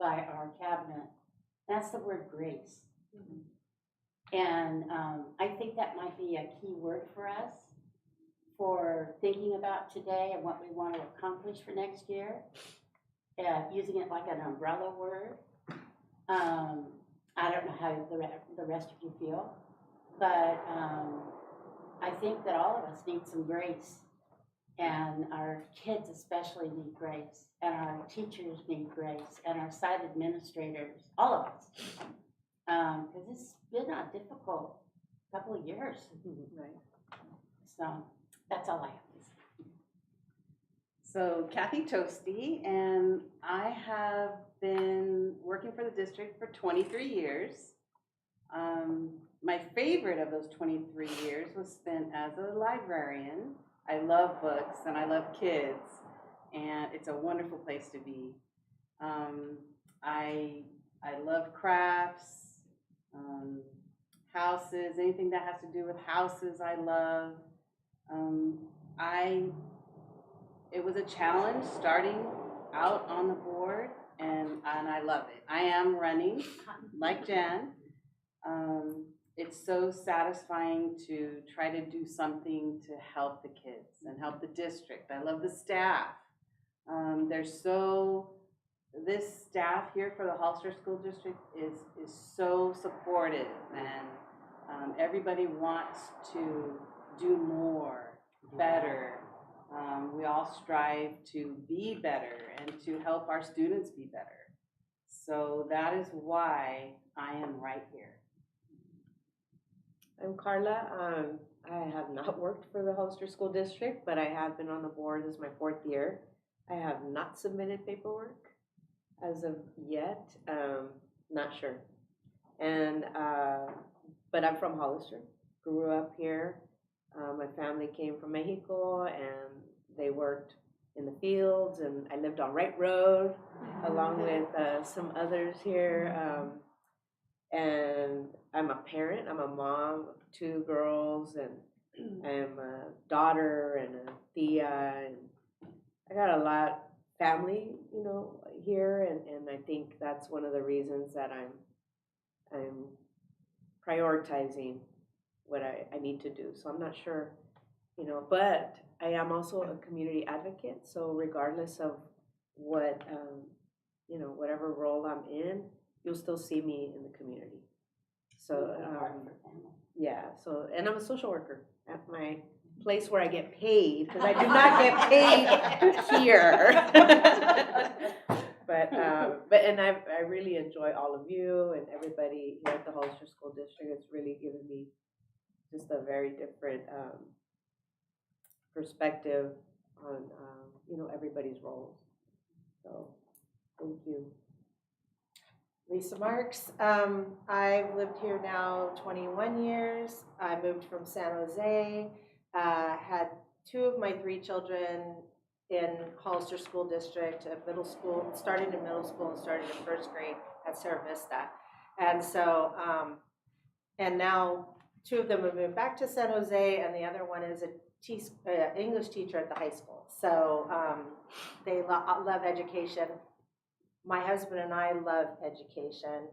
by our cabinet. That's the word grace. And I think that might be a key word for us for thinking about today and what we want to accomplish for next year. Using it like an umbrella word. I don't know how the rest of you feel, but I think that all of us need some grace, and our kids especially need grace, and our teachers need grace, and our site administrators, all of us, because it's been a difficult couple of years. Right. So that's all I have to say. So Kathy Toasty, and I have been working for the district for 23 years. My favorite of those 23 years was spent as a librarian. I love books and I love kids, and it's a wonderful place to be. I love crafts, houses, anything that has to do with houses I love. It was a challenge starting out on the board, and I love it. I am running, like Jan. It's so satisfying to try to do something to help the kids and help the district. I love the staff. This staff here for the Hollister School District is so supportive, and everybody wants to do more, better. We all strive to be better and to help our students be better. So that is why I am right here. I'm Carla. I have not worked for the Hollister School District, but I have been on the board. This is my 4th year. I have not submitted paperwork as of yet. Not sure. And but I'm from Hollister. Grew up here. My family came from Mexico, and they worked in the fields, and I lived on Wright Road along with some others here. And I'm a parent. I'm a mom of 2 girls, and I'm a daughter and a tia, and I got a lot family, here, and I think that's one of the reasons that I'm prioritizing what I need to do. So I'm not sure, but I am also a community advocate. So regardless of what, whatever role I'm in, you'll still see me in the community. So, yeah, so, and I'm a social worker at my place where I get paid, because I do not get paid here. But I really enjoy all of you and everybody here at the Hollister School District. It's really given me just a very different perspective on, everybody's roles. So, thank you. Lisa Marks. I've lived here now 21 years. I moved from San Jose. Had 2 of my 3 children in Hollister School District at middle school, started in middle school and started in 1st grade at Sierra Vista. And so, and now 2 of them have moved back to San Jose, and the other one is a English teacher at the high school. So they love education. My husband and I love education.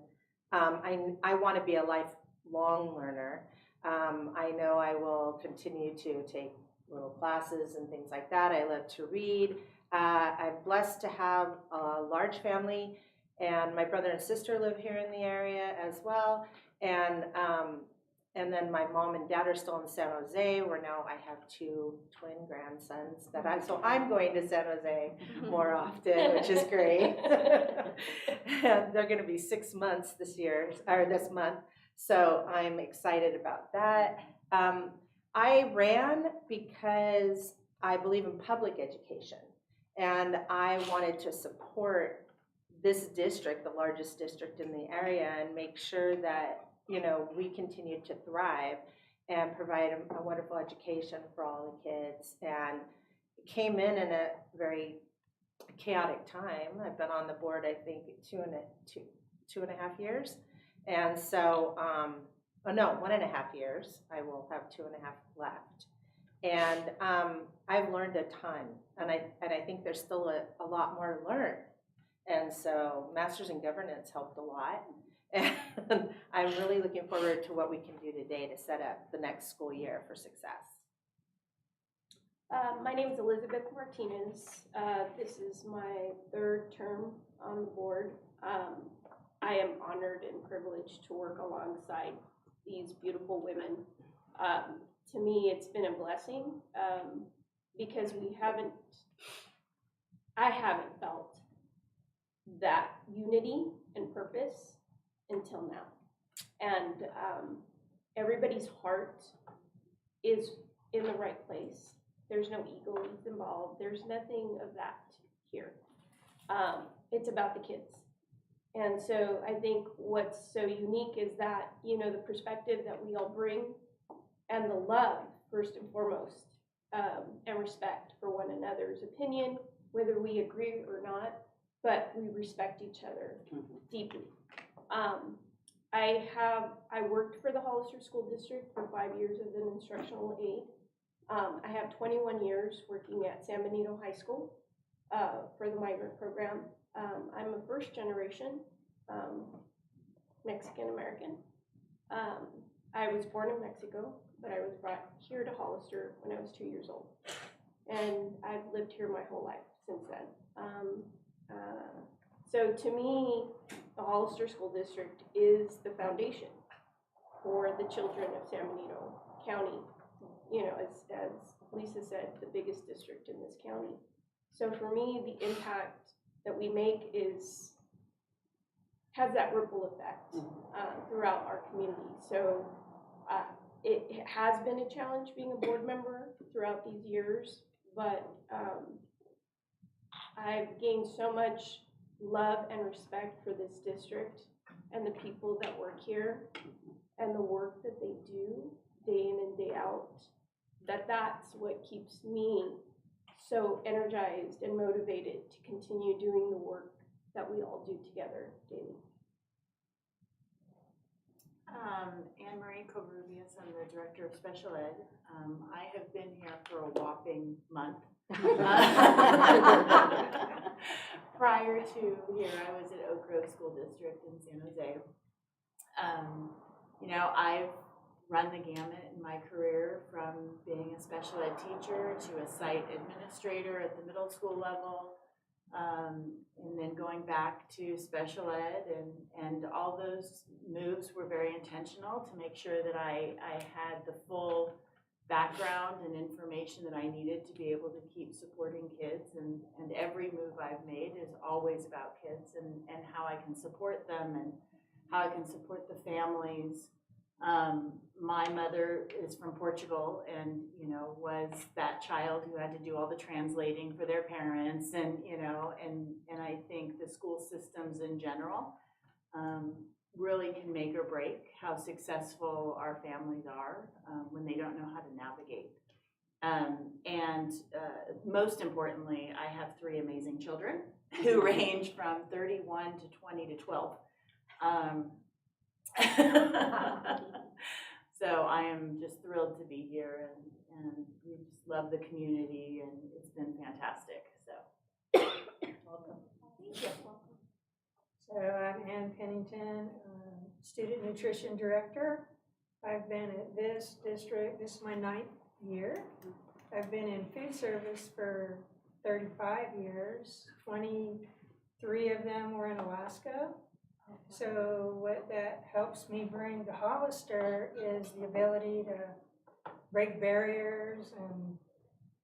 I want to be a lifelong learner. I know I will continue to take little classes and things like that. I love to read. I'm blessed to have a large family, and my brother and sister live here in the area as well. And then my mom and dad are still in San Jose, where now I have 2 twin grandsons so I'm going to San Jose more often, which is great. And they're going to be 6 months this month, so I'm excited about that. I ran because I believe in public education, and I wanted to support this district, the largest district in the area, and make sure that we continue to thrive and provide a wonderful education for all the kids. And it came in a very chaotic time. I've been on the board, I think, 2.5 years. And so, 1.5 years. I will have 2.5 left. And I've learned a ton. And I think there's still a lot more to learn. And so Masters in Governance helped a lot. And I'm really looking forward to what we can do today to set up the next school year for success. My name is Elizabeth Martinez. This is my 3rd term on the board. I am honored and privileged to work alongside these beautiful women. To me, it's been a blessing because I haven't felt that unity and purpose until now. And everybody's heart is in the right place. There's no egos involved. There's nothing of that here. It's about the kids. And so I think what's so unique is that, the perspective that we all bring and the love, first and foremost, and respect for one another's opinion, whether we agree or not, but we respect each other deeply. I worked for the Hollister School District for 5 years as an instructional aide. I have 21 years working at San Benito High School for the migrant program. I'm a first generation Mexican American. I was born in Mexico, but I was brought here to Hollister when I was 2 years old. And I've lived here my whole life since then. So to me, the Hollister School District is the foundation for the children of San Benito County. As Lisa said, the biggest district in this county. So for me, the impact that we make has that ripple effect throughout our community. So it has been a challenge being a board member throughout these years, but I've gained so much love and respect for this district and the people that work here and the work that they do day in and day out, that's what keeps me so energized and motivated to continue doing the work that we all do together daily. Anne Marie Covarrubias, I'm the Director of Special Ed. I have been here for a whopping month. Prior to here, I was at Oak Grove School District in San Jose. I've run the gamut in my career from being a special ed teacher to a site administrator at the middle school level, and then going back to special ed, and all those moves were very intentional to make sure that I had the full background and information that I needed to be able to keep supporting kids, and every move I've made is always about kids and how I can support them and how I can support the families. My mother is from Portugal and, was that child who had to do all the translating for their parents, and I think the school systems in general really can make or break how successful our families are when they don't know how to navigate. And most importantly, I have 3 amazing children who range from 31 to 20 to 12. So I am just thrilled to be here, and we just love the community, and it's been fantastic. So, Welcome. Thank you. So I'm Ann Pennington, Student Nutrition Director. I've been at this district, this is my 9th year. I've been in food service for 35 years. 23 of them were in Alaska. So what that helps me bring to Hollister is the ability to break barriers and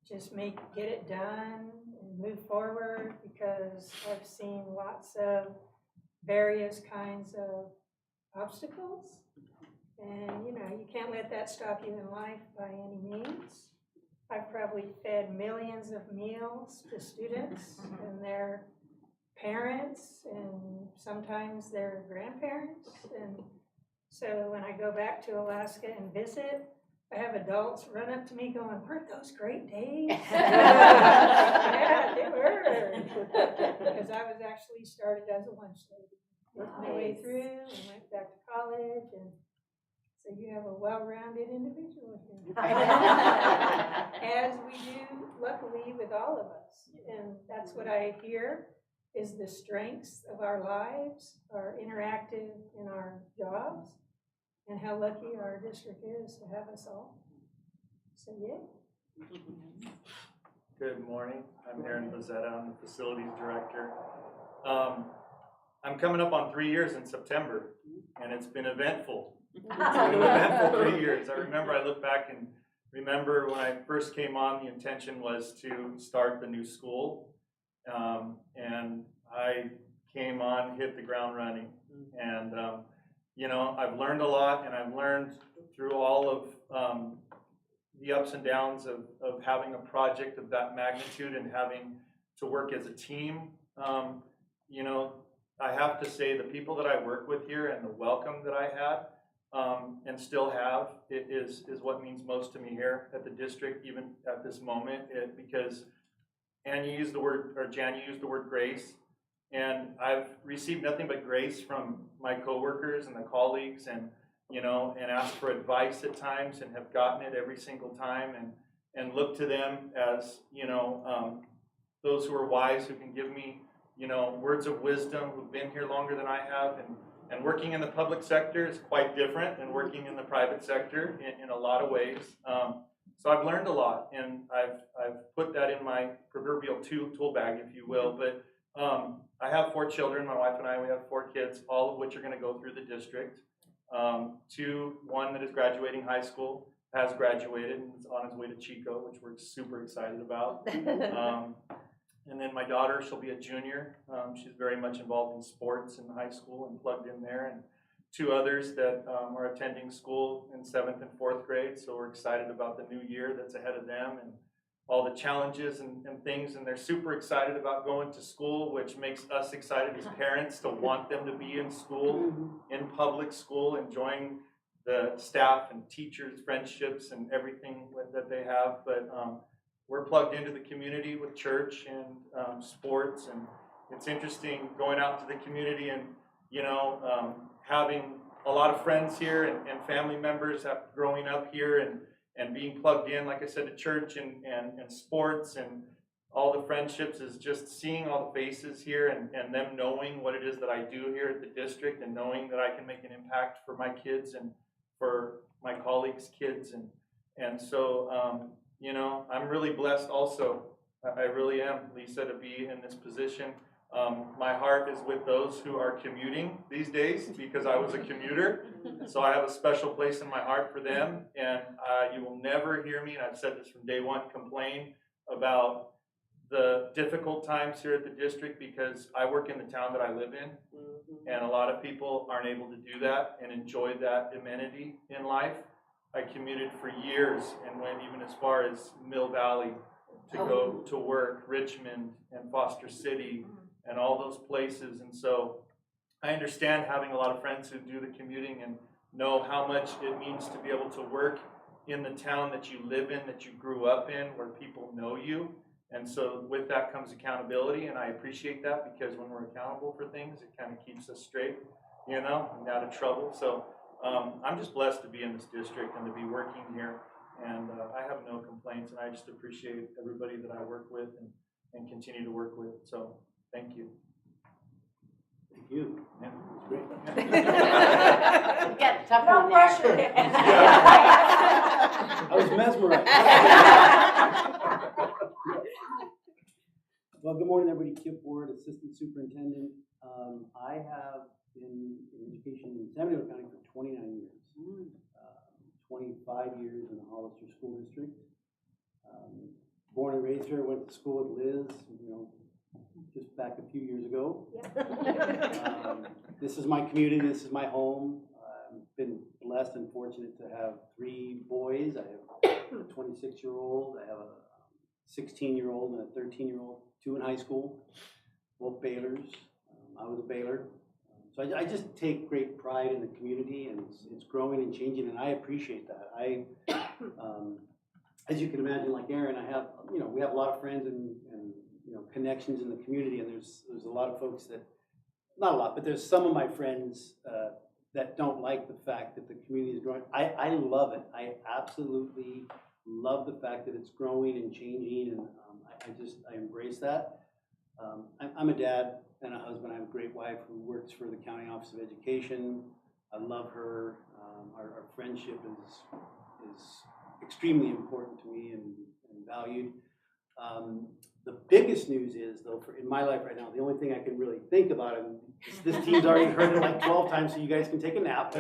just get it done and move forward, because I've seen lots of various kinds of obstacles, and you can't let that stop you in life by any means. I've probably fed millions of meals to students and their parents and sometimes their grandparents, and so when I go back to Alaska and visit, I have adults run up to me going, "Weren't those great days?" Yeah, they were, because I was actually started as a lunch lady, worked my way through and went back to college, and so you have a well-rounded individual here. As we do, luckily, with all of us, and that's what I hear is the strengths of our lives are interactive in our jobs, and how lucky our district is to have us all. So, yeah. Good morning. I'm Aaron Bezzetta. I'm the facilities director. I'm coming up on 3 years in September, and it's been eventful. It's been an eventful 3 years. I remember I look back and remember when I first came on, the intention was to start the new school. And I came on, hit the ground running. And, you know, I've learned a lot, and I've learned through all of the ups and downs of having a project of that magnitude and having to work as a team. You know, I have to say the people that I work with here and the welcome that I had and still have is what means most to me here at the district, even at this moment, because Jan, you used the word grace, and I've received nothing but grace from my coworkers and the colleagues, and you know, and asked for advice at times, and have gotten it every single time, and look to them as, you know, those who are wise, who can give me, you know, words of wisdom, who've been here longer than I have, and working in the public sector is quite different than working in the private sector in a lot of ways. So I've learned a lot, and I've put that in my proverbial tool bag, if you will. But I have 4 children. My wife and I, we have 4 kids, all of which are going to go through the district. One that is graduating high school, has graduated and is on his way to Chico, which we're super excited about. And then my daughter, she'll be a junior. She's very much involved in sports in high school and plugged in there. And 2 others that are attending school in 7th and 4th grade. So we're excited about the new year that's ahead of them and all the challenges and things. And they're super excited about going to school, which makes us excited as parents to want them to be in school, in public school, enjoying the staff and teachers, friendships, and everything that they have. But we're plugged into the community with church and sports. And it's interesting going out to the community and, you know, having a lot of friends here and family members growing up here and being plugged in, like I said, to church and sports and all the friendships, is just seeing all the faces here and them knowing what it is that I do here at the district, and knowing that I can make an impact for my kids and for my colleagues' kids. And so, you know, I'm really blessed also. I really am, Lisa, to be in this position. My heart is with those who are commuting these days, because I was a commuter. So I have a special place in my heart for them. And you will never hear me, and I've said this from day one, complain about the difficult times here at the district, because I work in the town that I live in. And a lot of people aren't able to do that and enjoy that amenity in life. I commuted for years and went even as far as Mill Valley to go to work, Richmond and Foster City and all those places. And so I understand having a lot of friends who do the commuting and know how much it means to be able to work in the town that you live in, that you grew up in, where people know you. And so with that comes accountability, and I appreciate that, because when we're accountable for things, it kind of keeps us straight, you know, and out of trouble. So I'm just blessed to be in this district and to be working here, and I have no complaints, and I just appreciate everybody that I work with and continue to work with. So thank you. Thank you. Yeah. That's great. You got a tough No one there. pressure. I was mesmerized. Well, good morning, everybody. Kip Ward, Assistant Superintendent. I have been in education in San Diego County for 29 years. 25 years in the Hollister School District. Born and raised here, went to school with Liz, you know, just back a few years ago. This is my community, this is my home. I've been blessed and fortunate to have 3 boys. I have a 26-year-old, I have a 16-year-old and a 13-year-old, 2 in high school, both Baylors. I was a Baylor. So I just take great pride in the community, and it's growing and changing, and I appreciate that. As you can imagine, like Aaron, I have, you know, we have a lot of friends and you know, connections in the community, and there's a lot of folks that, not a lot, but there's some of my friends that don't like the fact that the community is growing. I love it. I absolutely love the fact that it's growing and changing, and I embrace that. I'm a dad and a husband. I have a great wife who works for the County Office of Education. I love her. Our friendship is extremely important to me and valued. The biggest news is, though, in my life right now, the only thing I can really think about, and this team's already heard it like 12 times, so you guys can take a nap.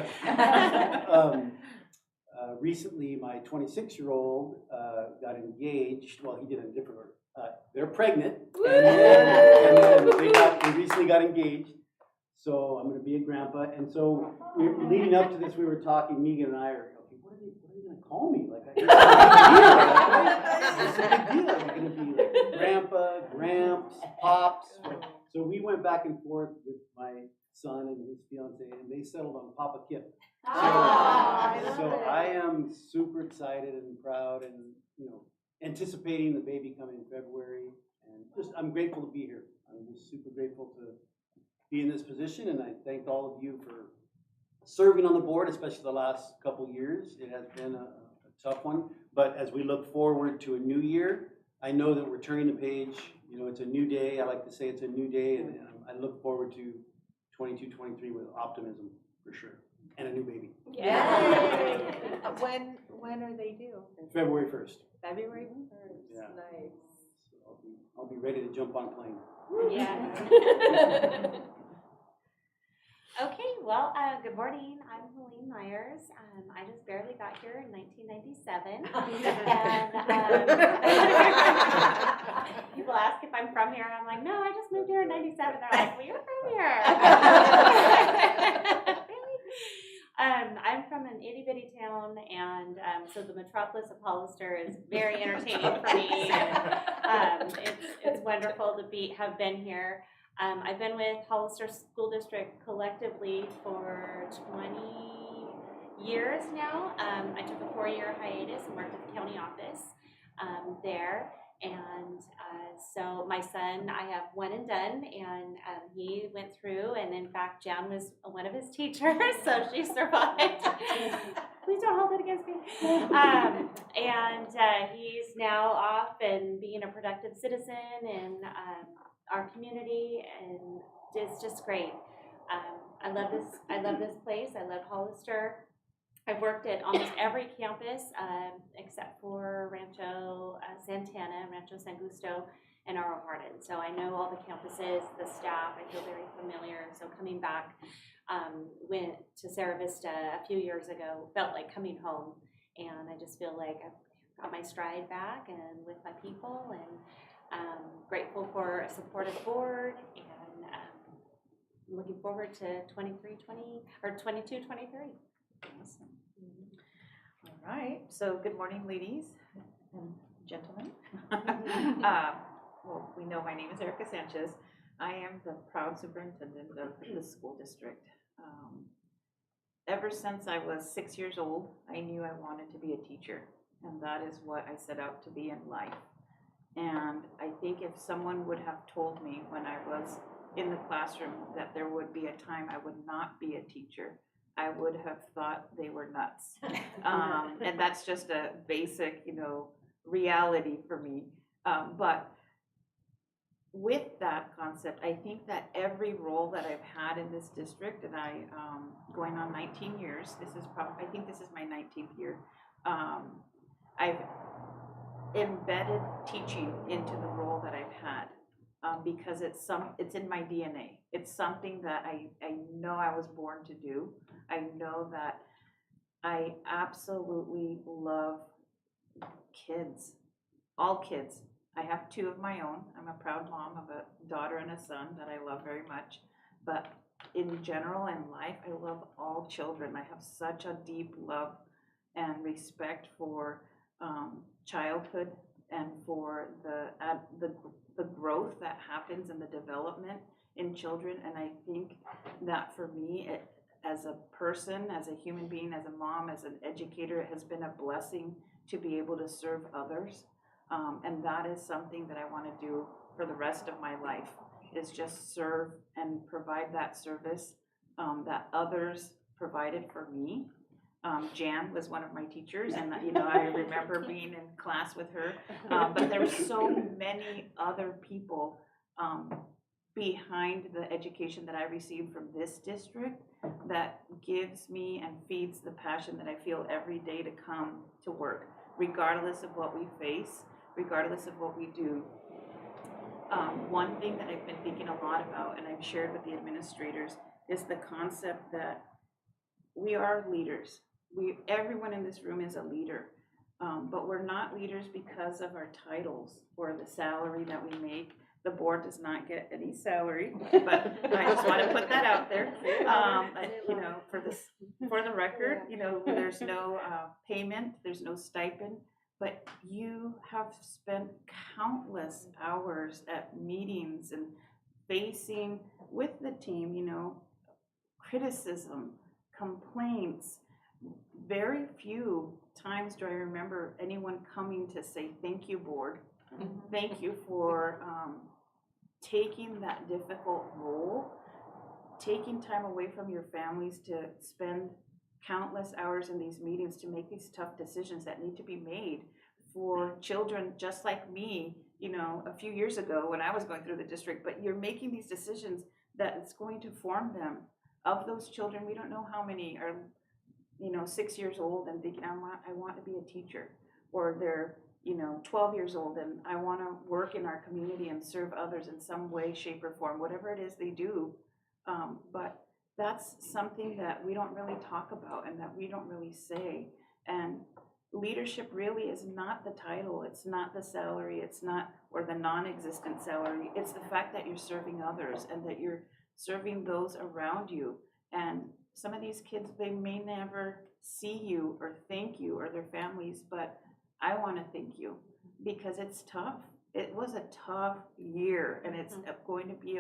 Recently, my 26-year-old got engaged. Well, he did it in a different order. They're pregnant, and then they recently got engaged. So I'm going to be a grandpa. And so leading up to this, we were talking, Megan and I are, okay, what are they going to call me? Like, it's a big deal. Are we going to be like grandpa, gramps, pops? So we went back and forth with my son and his fiance, and they settled on Papa Kip. So I am super excited and proud, and anticipating the baby coming in February, and I'm grateful to be here. I'm just super grateful to be in this position, and I thank all of you for serving on the board, especially the last couple years. It has been a tough one, but as we look forward to a new year, I know that we're turning the page. It's a new day. I like to say it's a new day, and I look forward to 22-23 with optimism for sure, and a new baby. Yay! When are they due? February 1st. February 1st. Yeah. Nice. So I'll be ready to jump on a plane. Yeah. Okay, well, good morning. I'm Helene Myers. I just barely got here in 1997. And people ask if I'm from here, and I'm like, no, I just moved here in 97. They're like, well, you're from here. Really? I'm from an itty bitty town, and so the metropolis of Hollister is very entertaining for me. And, it's wonderful to have been here. I've been with Hollister School District collectively for 20 years now. I took a 4-year hiatus and worked at the county office there. And so my son, I have one and done, and he went through, and in fact, Jan was one of his teachers, so she survived. Please don't hold it against me. And he's now off and being a productive citizen in our community, and it's just great. I love this place. I love Hollister. I've worked at almost every campus except for Rancho Santana, Rancho San Gusto, and Oro Hardin. So I know all the campuses, the staff. I feel very familiar. So coming back went to Sierra Vista a few years ago felt like coming home, and I just feel like I've got my stride back and with my people, and grateful for a supportive board, and looking forward to 22-23. Awesome. All right, so good morning, ladies and gentlemen. Well, we know my name is Erica Sanchez. I am the proud superintendent of the school district. Ever since I was 6 years old, I knew I wanted to be a teacher, and that is what I set out to be in life. And I think if someone would have told me when I was in the classroom that there would be a time I would not be a teacher, I would have thought they were nuts. And that's just a basic, reality for me. But with that concept, I think that every role that I've had in this district, and going on 19 years, I think this is my 19th year, I've embedded teaching into the role that I've had, because it's in my DNA. It's something that I know I was born to do. I know that I absolutely love kids, all kids. I have 2 of my own. I'm a proud mom of a daughter and a son that I love very much. But in general, in life, I love all children. I have such a deep love and respect for childhood and for the growth that happens and the development in children. And I think that for me, as a person, as a human being, as a mom, as an educator, it has been a blessing to be able to serve others. And that is something that I want to do for the rest of my life, is just serve and provide that service that others provided for me. Jan was one of my teachers, and I remember being in class with her. But there were so many other people behind the education that I received from this district that gives me and feeds the passion that I feel every day to come to work, regardless of what we face, regardless of what we do. One thing that I've been thinking a lot about, and I've shared with the administrators, is the concept that we are leaders. Everyone in this room is a leader, but we're not leaders because of our titles or the salary that we make. The board does not get any salary, but I just want to put that out there. For the record, there's no payment, there's no stipend, but you have spent countless hours at meetings and facing with the team, criticism, complaints. Very few times do I remember anyone coming to say, thank you, board. Thank you for taking that difficult role, taking time away from your families to spend countless hours in these meetings to make these tough decisions that need to be made for children just like me, a few years ago when I was going through the district. But you're making these decisions that it's going to form them. Of those children, we don't know how many are 6 years old and thinking, I want to be a teacher, or they're 12 years old and I want to work in our community and serve others in some way, shape, or form, whatever it is they do. But that's something that we don't really talk about and that we don't really say. And leadership really is not the title, it's not the salary, or the non-existent salary. It's the fact that you're serving others and that you're serving those around you. And some of these kids, they may never see you or thank you or their families, but I want to thank you because it's tough. It was a tough year, and it's going to be,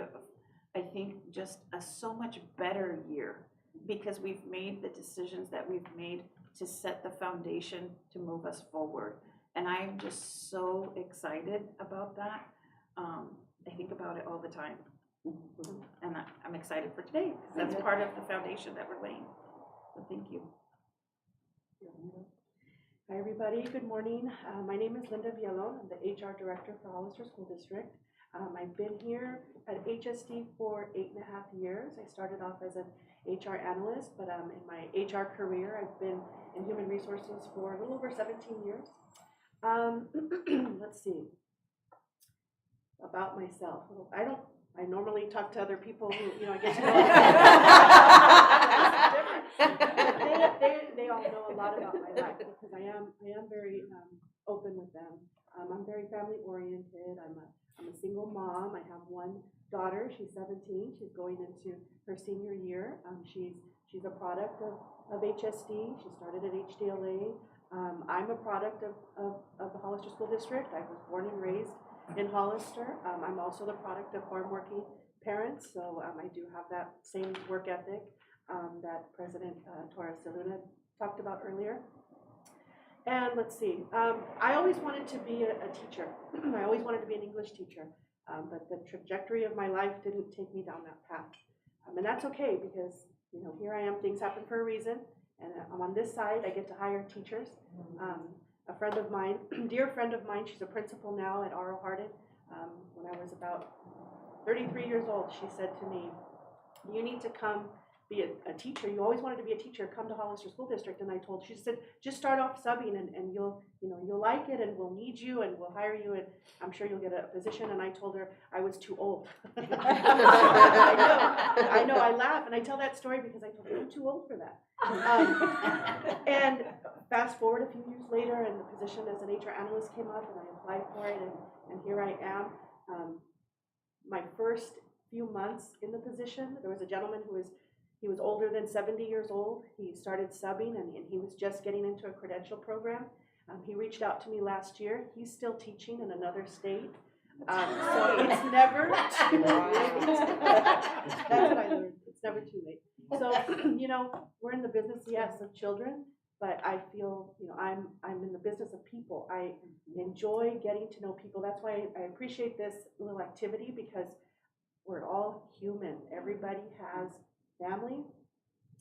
I think, just a so much better year because we've made the decisions that we've made to set the foundation to move us forward. And I'm just so excited about that. I think about it all the time. And I'm excited for today because that's part of the foundation that we're laying. So thank you. Hi, everybody. Good morning. My name is Linda Villalon. I'm the HR Director for Hollister School District. I've been here at HSD for 8.5 years. I started off as an HR analyst, but in my HR career, I've been in human resources for a little over 17 years. Let's see. About myself. I normally talk to other people who, I get to know. They all know a lot about my life because I am very open with them. I'm very family oriented. I'm a single mom. I have one daughter. She's 17. She's going into her senior year. She's a product of HSD. She started at HDLA. I'm a product of the Hollister School District. I was born and raised in Hollister. I'm also the product of hardworking parents, so I do have that same work ethic that President Torres de Luna talked about earlier. And let's see, I always wanted to be a teacher. I always wanted to be an English teacher, but the trajectory of my life didn't take me down that path. And that's okay because, here I am, things happen for a reason, and I'm on this side, I get to hire teachers. A friend of mine, dear friend of mine, she's a principal now at R.O. Hardin. When I was about 33 years old, she said to me, you need to come be a teacher. You always wanted to be a teacher. Come to Hollister School District. And she said, just start off subbing and you'll like it and we'll need you and we'll hire you and I'm sure you'll get a position. And I told her I was too old. I know, I laugh and I tell that story because I told her I'm too old for that. And fast forward a few years later and the position as an HR analyst came up and I applied for it and here I am. My first few months in the position, there was a gentleman he was older than 70 years old. He started subbing and he was just getting into a credential program. He reached out to me last year. He's still teaching in another state. So it's never too late. That's what I learned. It's never too late. So, we're in the business, yes, of children, but I feel, I'm in the business of people. I enjoy getting to know people. That's why I appreciate this little activity because we're all human. Everybody has family,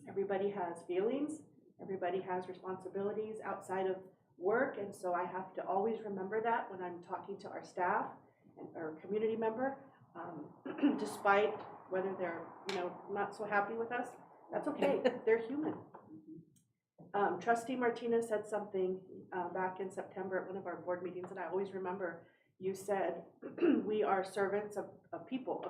everybody has feelings, everybody has responsibilities outside of work, and so I have to always remember that when I'm talking to our staff and our community member. despite whether they're, not so happy with us, that's okay, they're human. Trustee Martinez said something back in September at one of our board meetings, and I always remember you said, we are servants of the people,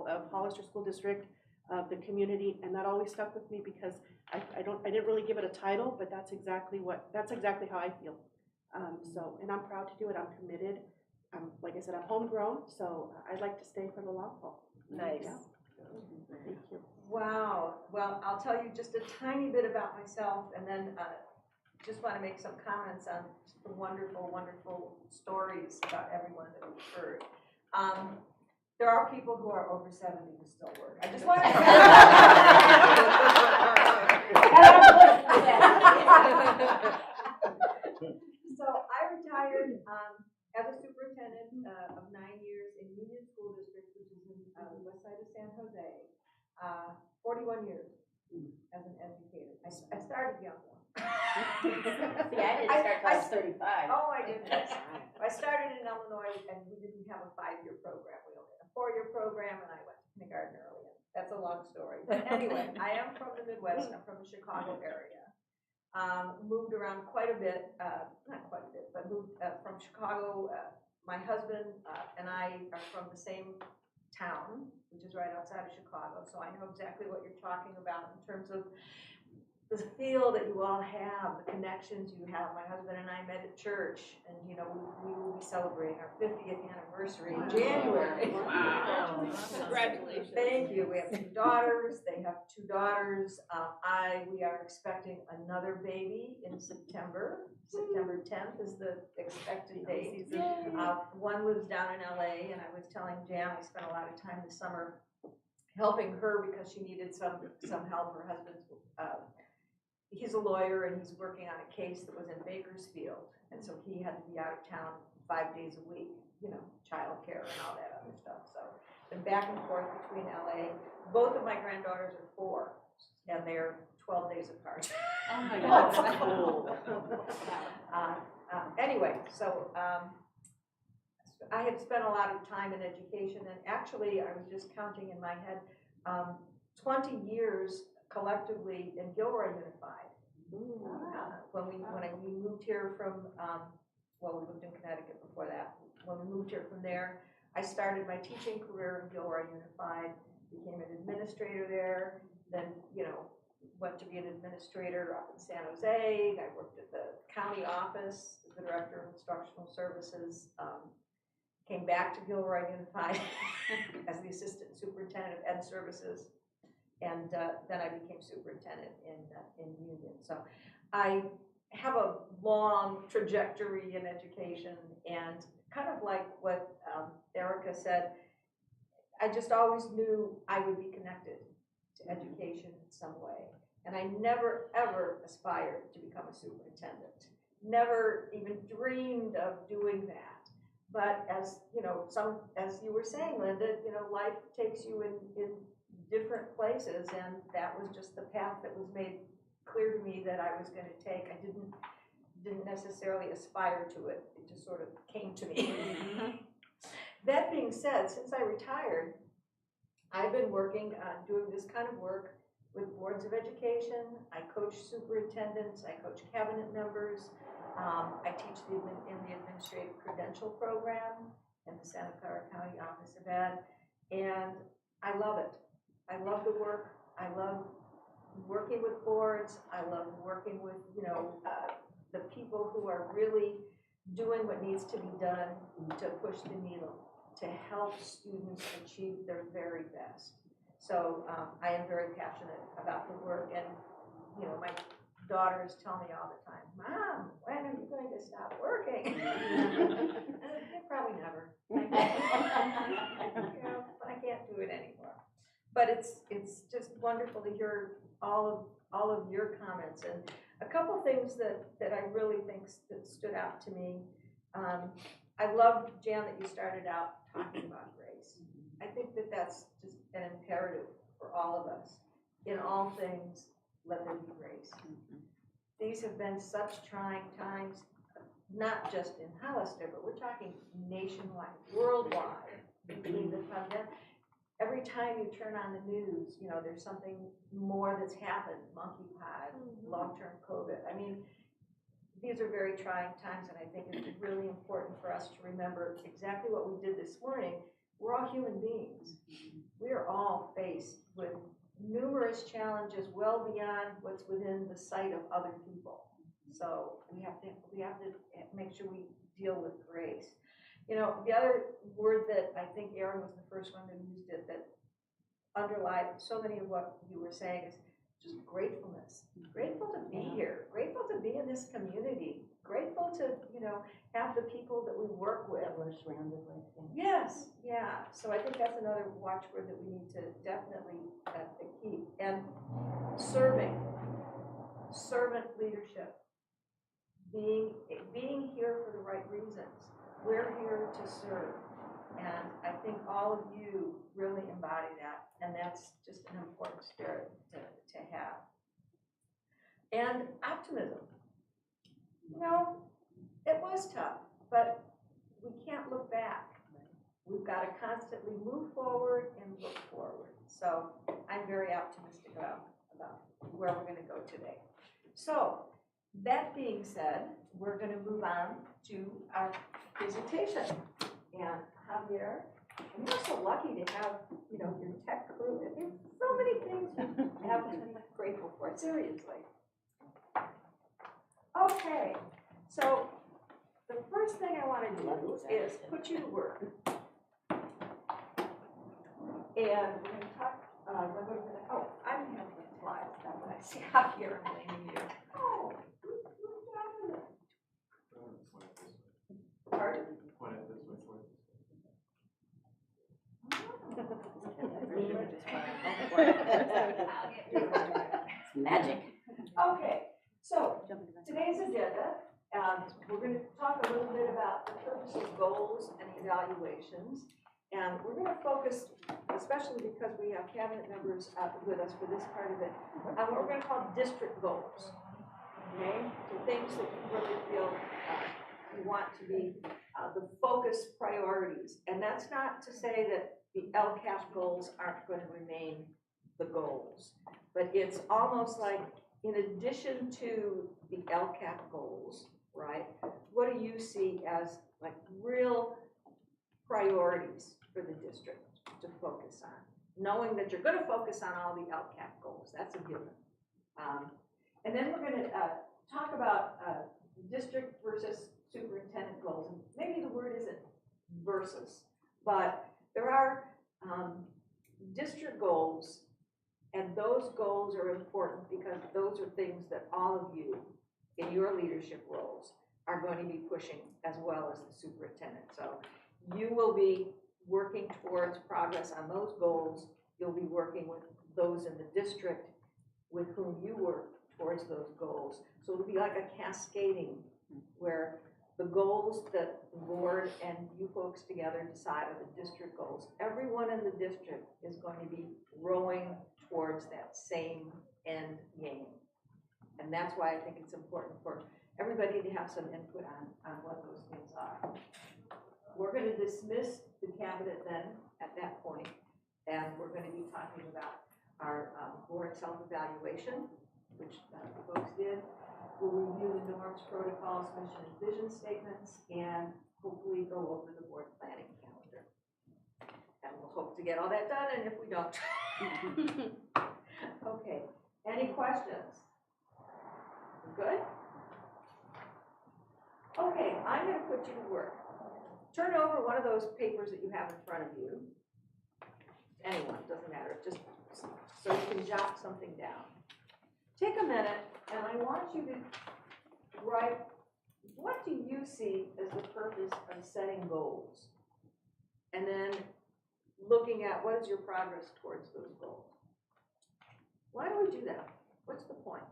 of Hollister School District, of the community, and that always stuck with me because I didn't really give it a title, but that's exactly how I feel. And I'm proud to do it, I'm committed. Like I said, I'm homegrown, so I'd like to stay for the long haul. Nice. Yeah. Thank you. Wow. Well, I'll tell you just a tiny bit about myself, and then just want to make some comments on the wonderful, wonderful stories about everyone that we've heard. There are people who are over 70 who still work. I just want to So I retired as a superintendent of 9 years in Union School District, which is in the west side of San Jose. 41 years as an educator. I started young though. See, I didn't start till I was 35. Oh my goodness. I started in Illinois and we didn't have a 5-year program. We only had a 4-year program and I went to kindergarten early. That's a long story. But anyway, I am from the Midwest. I'm from the Chicago area. Moved around quite a bit, not quite a bit, but moved from Chicago. My husband and I are from the same town, which is right outside of Chicago, so I know exactly what you're talking about in terms of the feel that you all have, the connections you have. My husband and I met at church, and we will be celebrating our 50th anniversary in January. Wow. Congratulations. Thank you. We have 2 daughters. They have 2 daughters. We are expecting another baby in September. September 10th is the expected date. One lives down in LA, and I was telling Jan I spent a lot of time this summer helping her because she needed some help. Her husband's he's a lawyer and he's working on a case that was in Bakersfield, and so he had to be out of town 5 days a week, childcare and all that other stuff. So been back and forth between LA. Both of my granddaughters are 4, and they're 12 days apart. Oh my God, that's cool. Anyway, so I have spent a lot of time in education, and actually I was just counting in my head, 20 years collectively in Gilroy Unified. When we moved here from, we lived in Connecticut before that. When we moved here from there, I started my teaching career in Gilroy Unified, became an administrator there, then, went to be an administrator up in San Jose. I worked at the county office as the director of instructional services. Came back to Gilroy Unified as the assistant superintendent of ed services. And then I became superintendent in Union. So I have a long trajectory in education, and kind of like what Erica said, I just always knew I would be connected to education in some way. And I never, ever aspired to become a superintendent. Never even dreamed of doing that. But as you were saying, Linda, life takes you in different places, and that was just the path that was made clear to me that I was going to take. I didn't necessarily aspire to it. It just sort of came to me. That being said, since I retired, I've been working on doing this kind of work with boards of education. I coach superintendents, I coach cabinet members, I teach in the administrative credential program in the Santa Clara County Office of Ed, and I love it. I love the work. I love working with boards. I love working with, the people who are really doing what needs to be done to push the needle, to help students achieve their very best. So I am very passionate about the work, and my daughters tell me all the time, "Mom, when are you going to stop working?" Probably never. But I can't do it anymore. But it's just wonderful to hear all of your comments, and a couple things that I really think that stood out to me. I loved, Jan, that you started out talking about grace. I think that that's just an imperative for all of us. In all things, let there be grace. These have been such trying times, not just in Hollister, but we're talking nationwide, worldwide. between the pandemic. Every time you turn on the news, you know, there's something more that's happened, monkeypox, long-term COVID. I mean, these are very trying times, and I think it's really important for us to remember exactly what we did this morning. We're all human beings. We are all faced with numerous challenges well beyond what's within the sight of other people. So we have to make sure we deal with grace. You know, the other word that I think Erin was the first one that used it that underlied so many of what you were saying is just gratefulness. Grateful to be here, grateful to be in this community, grateful to, you know, have the people that we work with. That we're surrounded with. Yes, yeah. So I think that's another watchword that we need to definitely keep. And serving, servant leadership, being here for the right reasons. We're here to serve. And I think all of you really embody that. And that's just an important spirit to have. And optimism. You know, it was tough, but we can't look back. We've got to constantly move forward and look forward. So I'm very optimistic about where we're going to go today. So that being said, we're going to move on to our presentation. And Javier, and you're so lucky to have, you know, your tech crew. There's so many things you have to be grateful for, seriously. Okay, so the first thing I want to do is put you to work. And we're going to talk, I'm going to have the slides, that's what I see out here, I'm blaming you. Oh, who's got it? Pardon? Magic. Okay, so today's agenda, we're going to talk a little bit about the purpose of goals and evaluations. And we're going to focus, especially because we have cabinet members with us for this part of it, on what we're going to call district goals. Okay, so things that you really feel you want to be the focus priorities. And that's not to say that the LCAP goals aren't going to remain the goals, but it's almost like in addition to the LCAP goals, right? What do you see as like real priorities for the district to focus on? Knowing that you're going to focus on all the LCAP goals, that's a given. And then we're going to talk about district versus superintendent goals. And maybe the word isn't versus, but there are district goals, and those goals are important because those are things that all of you in your leadership roles are going to be pushing as well as the superintendent. So you will be working towards progress on those goals. You'll be working with those in the district with whom you work towards those goals. So it'll be like a cascading where the goals that the board and you folks together decide are the district goals. Everyone in the district is going to be rowing towards that same end game. And that's why I think it's important for everybody to have some input on what those things are. We're going to dismiss the cabinet then at that point, and we're going to be talking about our board self-evaluation, which the folks did. We'll review the norms, protocols, mission, and vision statements, and hopefully go over the board planning calendar. And we'll hope to get all that done, and if we don't. Okay, any questions? Good? Okay, I'm going to put you to work. Turn over one of those papers that you have in front of you. Anyone, doesn't matter, just so you can jot something down. Take a minute, and I want you to write, what do you see as the purpose of setting goals? And then looking at what is your progress towards those goals. Why do we do that? What's the point?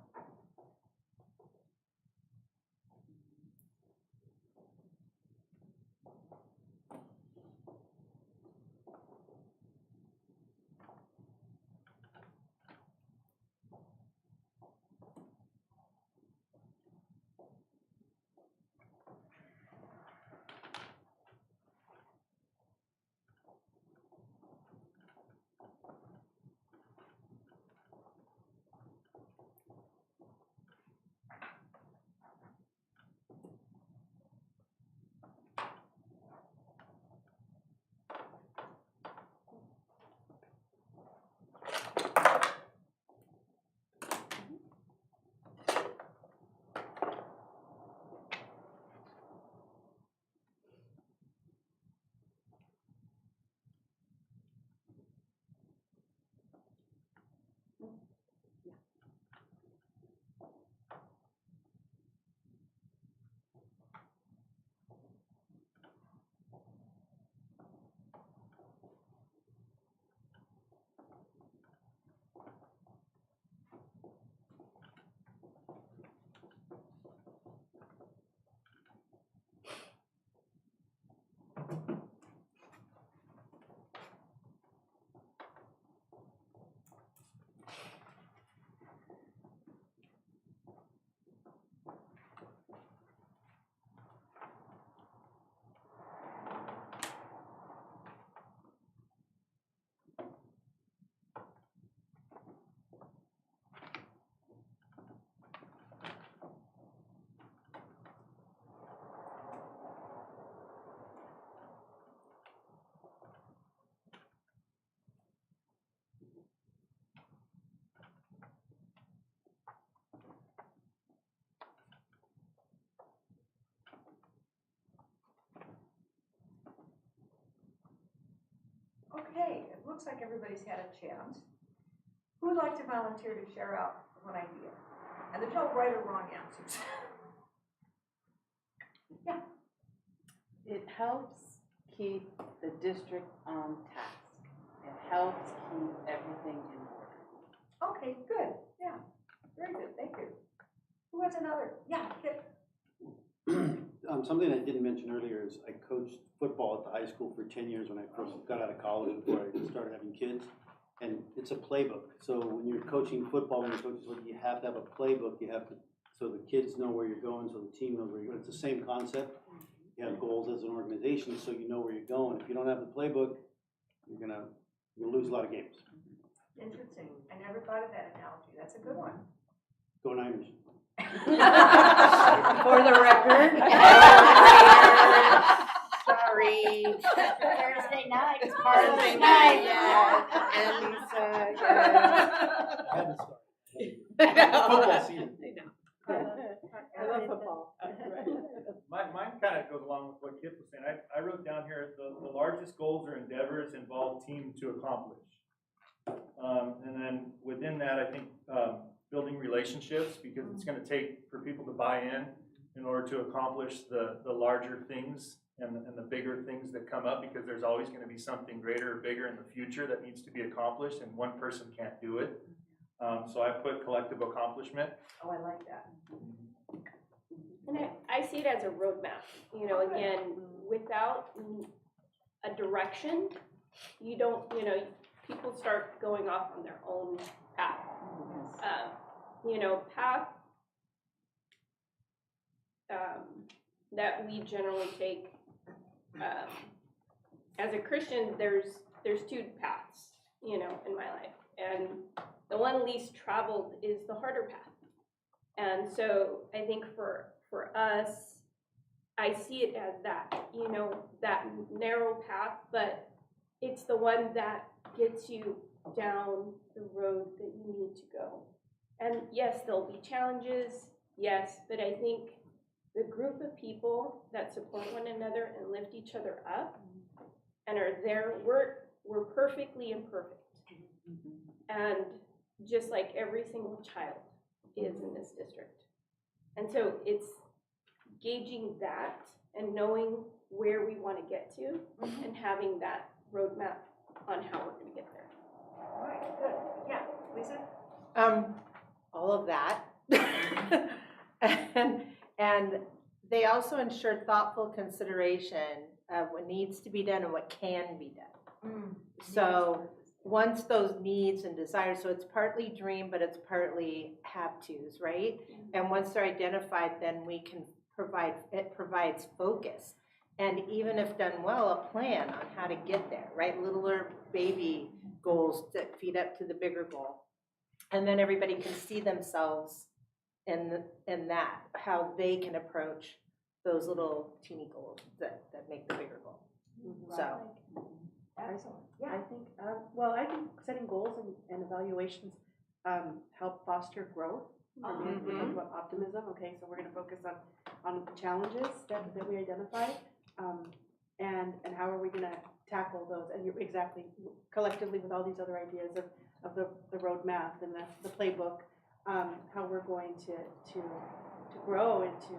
looks like everybody's had a chance. Who would like to volunteer to share out one idea? And there's no right or wrong answers. Yeah. It helps keep the district on task. It helps keep everything in order. Okay, good, yeah, very good, thank you. Who has another? Yeah, Kip. Something I didn't mention earlier is I coached football at the high school for 10 years when I first got out of college before I started having kids. And it's a playbook. So when you're coaching football, when you're coaching football, you have to have a playbook. You have to, so the kids know where you're going, so the team knows where you're going. It's the same concept. You have goals as an organization, so you know where you're going. If you don't have the playbook, you'll lose a lot of games. Interesting, I never thought of that analogy, that's a good one. Go Niners. For the record. Sorry. Thursday night, it's Thursday night. Yeah. And Lisa, yeah. I had to start. Football season. I love football. Mine kind of goes along with what Kip was saying. I wrote down here, the largest goals or endeavors involve team to accomplish. And then within that, I think building relationships, because it's going to take for people to buy in order to accomplish the larger things and the bigger things that come up, because there's always going to be something greater or bigger in the future that needs to be accomplished, and one person can't do it. So I put collective accomplishment. Oh, I like that. And I see it as a roadmap, you know, again, without a direction, you don't, you know, people start going off on their own path. You know, path that we generally take, as a Christian, there's two paths, you know, in my life. And the one least traveled is the harder path. And so I think for us, I see it as that, you know, that narrow path, but it's the one that gets you down the road that you need to go. And yes, there'll be challenges, yes, but I think the group of people that support one another and lift each other up and are there, we're perfectly imperfect. And just like every single child is in this district. And so it's gauging that and knowing where we want to get to and having that roadmap on how we're going to get there. All right, good, yeah, Lisa? All of that. and they also ensure thoughtful consideration of what needs to be done and what can be done. So once those needs and desires, so it's partly dream, but it's partly have tos, right? And once they're identified, then we can it provides focus. And even if done well, a plan on how to get there, right? Littler baby goals that feed up to the bigger goal. And then everybody can see themselves in that, how they can approach those little teeny goals that make the bigger goal. So. Excellent. Yeah, I think, I think setting goals and evaluations help foster growth. We talk about optimism. Okay, so we're going to focus on the challenges that we identify, and how are we going to tackle those? And you're exactly collectively with all these other ideas of the roadmap and the playbook, how we're going to grow and to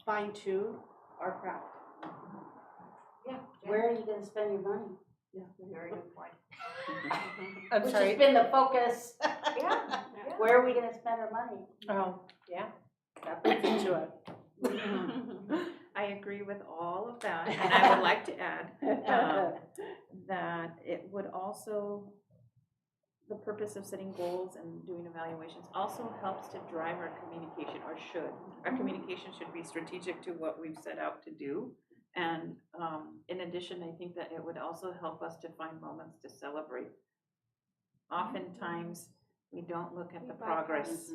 fine tune our craft. Yeah. Where are you going to spend your money? Yeah. Very good point. I'm Which sorry. has been the focus. Yeah. Where are we going to spend our money? Oh, yeah, that brings into it. I agree with all of that, and I would like to add that it would also, the purpose of setting goals and doing evaluations also helps to drive our communication, or should. Our communication should be strategic to what we've set out to do. And in addition, I think that it would also help us to find moments to celebrate. Oftentimes, we don't look at the progress.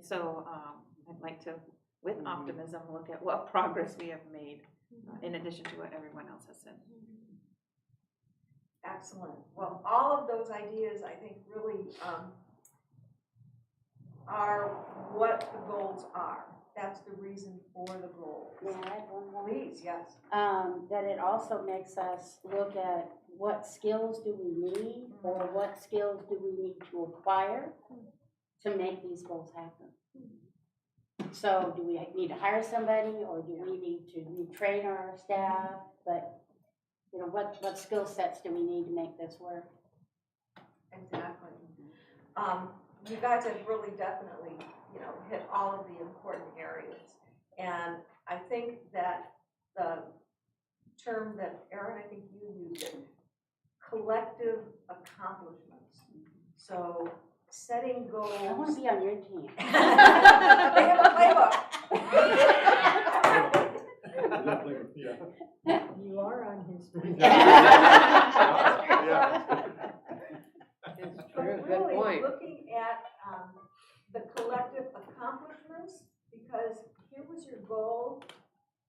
So I'd like to, with optimism, look at what progress we have made, in addition to what everyone else has said. Excellent. Well, all of those ideas, I think, really are what the goals are. That's the reason for the goals. May I add one more? Please, yes. That it also makes us look at what skills do we need, or what skills do we need to acquire to make these goals happen? So do we need to hire somebody, or do we need to retrain our staff? But, you know, what skill sets do we need to make this work? Exactly. You guys have really definitely, you know, hit all of the important areas. And I think that the term that, Erin, I think you used it, collective accomplishments. So setting goals. I want to be on your team. They have a playbook. Yeah. You are on his team. It's But true, good really point. looking at the collective accomplishments, because here was your goal.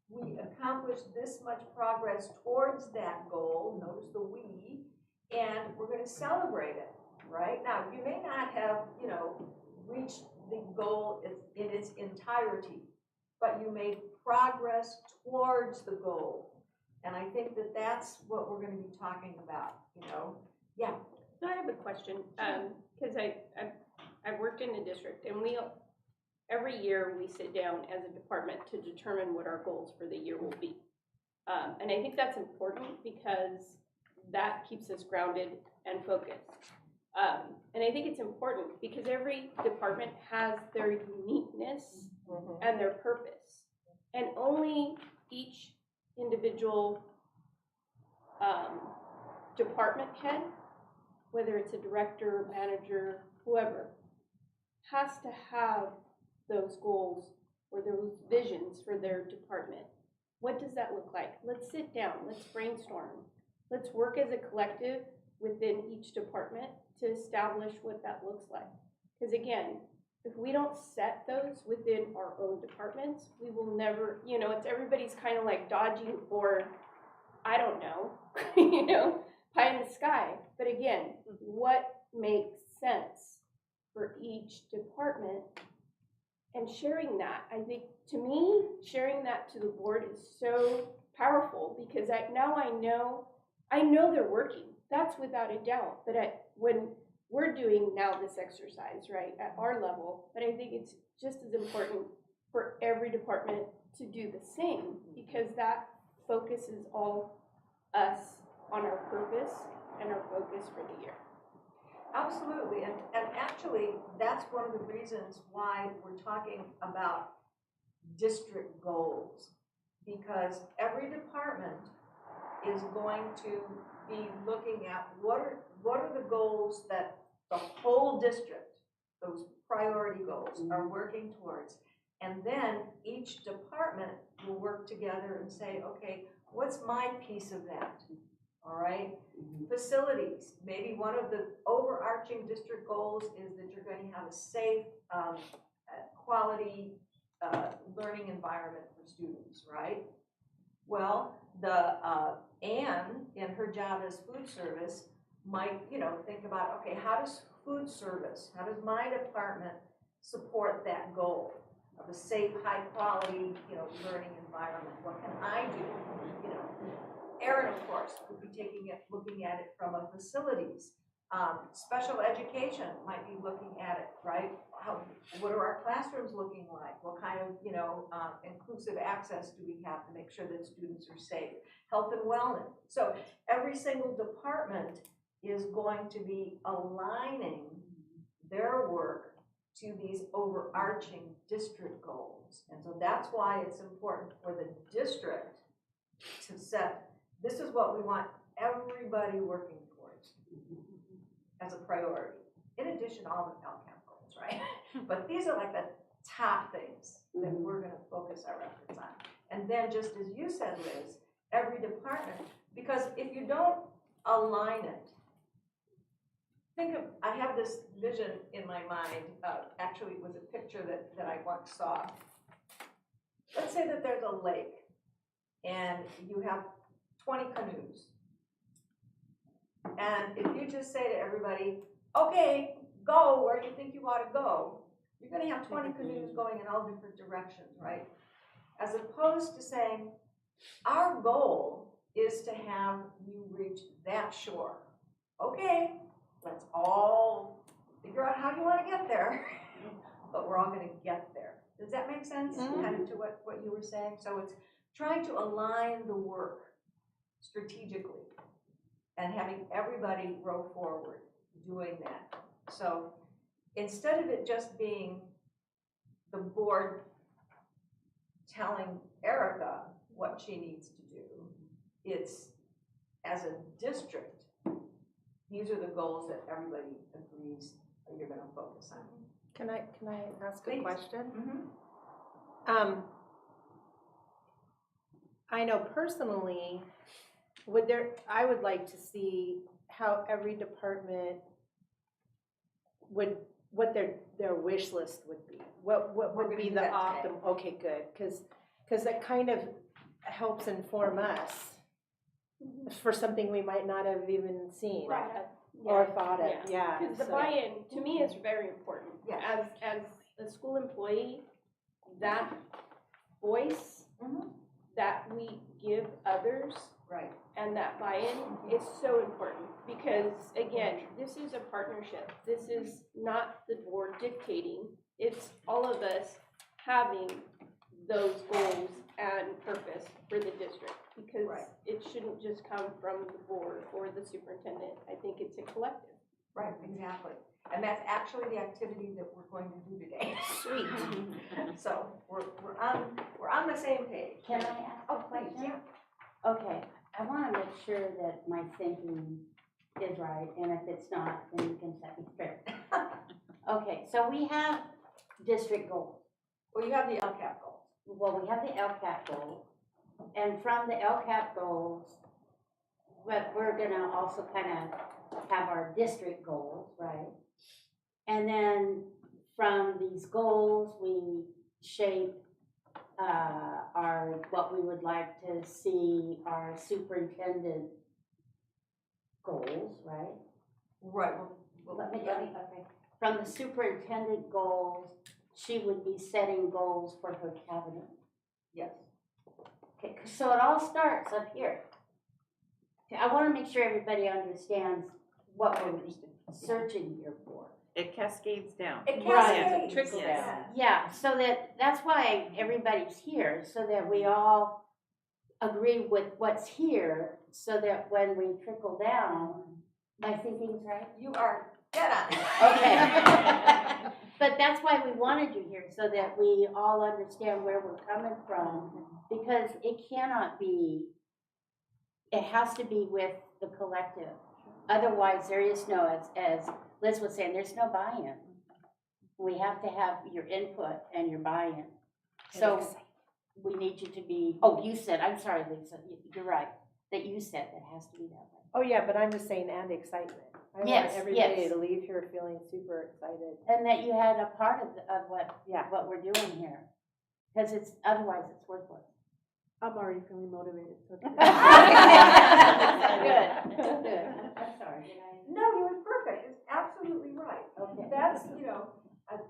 We accomplished this much progress towards that goal, notice the we, and we're going to celebrate it, right? Now, you may not have, you know, reached the goal in its entirety, but you made progress towards the goal. And I think that that's what we're going to be talking about, you know? Yeah. So I have a question, because I've worked in a district, and every year we sit down as a department to determine what our goals for the year will be. And I think that's important because that keeps us grounded and focused. And I think it's important because every department has their uniqueness and their purpose. And only each individual department head, whether it's a director, manager, whoever, has to have those goals or those visions for their department. What does that look like? Let's sit down, let's brainstorm. Let's work as a collective within each department to establish what that looks like. Because again, if we don't set those within our own departments, we will never, you know, it's everybody's kind of like dodging for, I don't know, you know, pie in the sky. But again, what makes sense for each department? And sharing that, I think, to me, sharing that to the board is so powerful because now I know they're working. That's without a doubt. But when we're doing now this exercise, right, at our level, but I think it's just as important for every department to do the same because that focuses all us on our purpose and our focus for the year. Absolutely, and actually, that's one of the reasons why we're talking about district goals, because every department is going to be looking at what are the goals that the whole district, those priority goals, are working towards, and then each department will work together and say, okay, what's my piece of that? All right, facilities, maybe one of the overarching district goals is that you're going to have a safe, quality learning environment for students, right? Well, Anne, in her job as food service, might, you know, think about, okay, how does food service, how does my department support that goal of a safe, high quality, you know, learning environment? What can I do, you know? Erin, of course, would be looking at it from a facilities. Special education might be looking at it, right? What are our classrooms looking like? What kind of, you know, inclusive access do we have to make sure that students are safe? Health and wellness. So every single department is going to be aligning their work to these overarching district goals. And so that's why it's important for the district to set, this is what we want everybody working towards as a priority. In addition to all the LCAP goals, right? But these are like the top things that we're going to focus our efforts on. And then just as you said, Liz, every department, because if you don't align it, I have this vision in my mind, actually it was a picture that I once saw. Let's say that there's a lake and you have 20 canoes. And if you just say to everybody, okay, go where you think you ought to go, you're going to have 20 canoes going in all different directions, right? As opposed to saying, our goal is to have you reach that shore. Okay, let's all figure out how you want to get there, but we're all going to get there. Does that make sense? Kind of to what you were saying? So it's trying to align the work strategically and having everybody row forward doing that. So instead of it just being the board telling Erica what she needs to do, it's as a district, these are the goals that everybody agrees that you're going to focus on. Can I ask a Please. question? Mm-hmm. I know personally, I would like to see how every department what their wish list would be. What We're would gonna be do the that today. optimal? Okay, good, because that kind of helps inform us for something we might not have even seen or thought of. Yeah. Because the so- buy-in, to me, is very important. Yes. As a school employee, that voice Mhm. that we give others Right. and that buy-in is so important. Because, again, this is a partnership. This is not the board dictating. It's all of us having those goals and purpose for the district. Because Right. it shouldn't just come from the board or the superintendent. I think it's a collective. Right, exactly. And that's actually the activity that we're going to do today. Sweet. So we're on the same page. Can I ask Oh, a please, question? yeah. Okay, I want to make sure that my thinking is right, and if it's not, then you can set me straight. Okay, so we have district goals. Well, you have the LCAP goals. Well, we have the LCAP goals, and from the LCAP goals, but we're gonna also kind of have our district goals, right? And then from these goals, we shape what we would like to see our superintendent goals, right? Right. Well, Let me, okay. From the superintendent goals, she would be setting goals for her cabinet. Yes. Okay, so it all starts up here. Okay, I want to make sure everybody understands what we're searching here for. It cascades down. It Right. cascades. Trickle Yes. down. Yeah, so that's why everybody's here, so that we all agree with what's here, so that when we trickle down, my thinking's right? You are dead on. Okay. But that's why we wanted you here, so that we all understand where we're coming from, because it cannot be, it has to be with the collective. Otherwise, there is no, as Liz was saying, there's no buy-in. We have to have your input and your buy-in. So we need you to be, oh, you said, I'm sorry, Lisa, you're right, that you said it has to be that way. Oh, yeah, but I'm just saying, and excitement. I want Yes, everybody yes. to leave here feeling super excited. And that you had a part of what Yeah. we're doing here, because otherwise it's worthless. I'm already feeling motivated, so. Good, good. I'm sorry, did I? No, you were perfect. It's absolutely right. Okay. That's,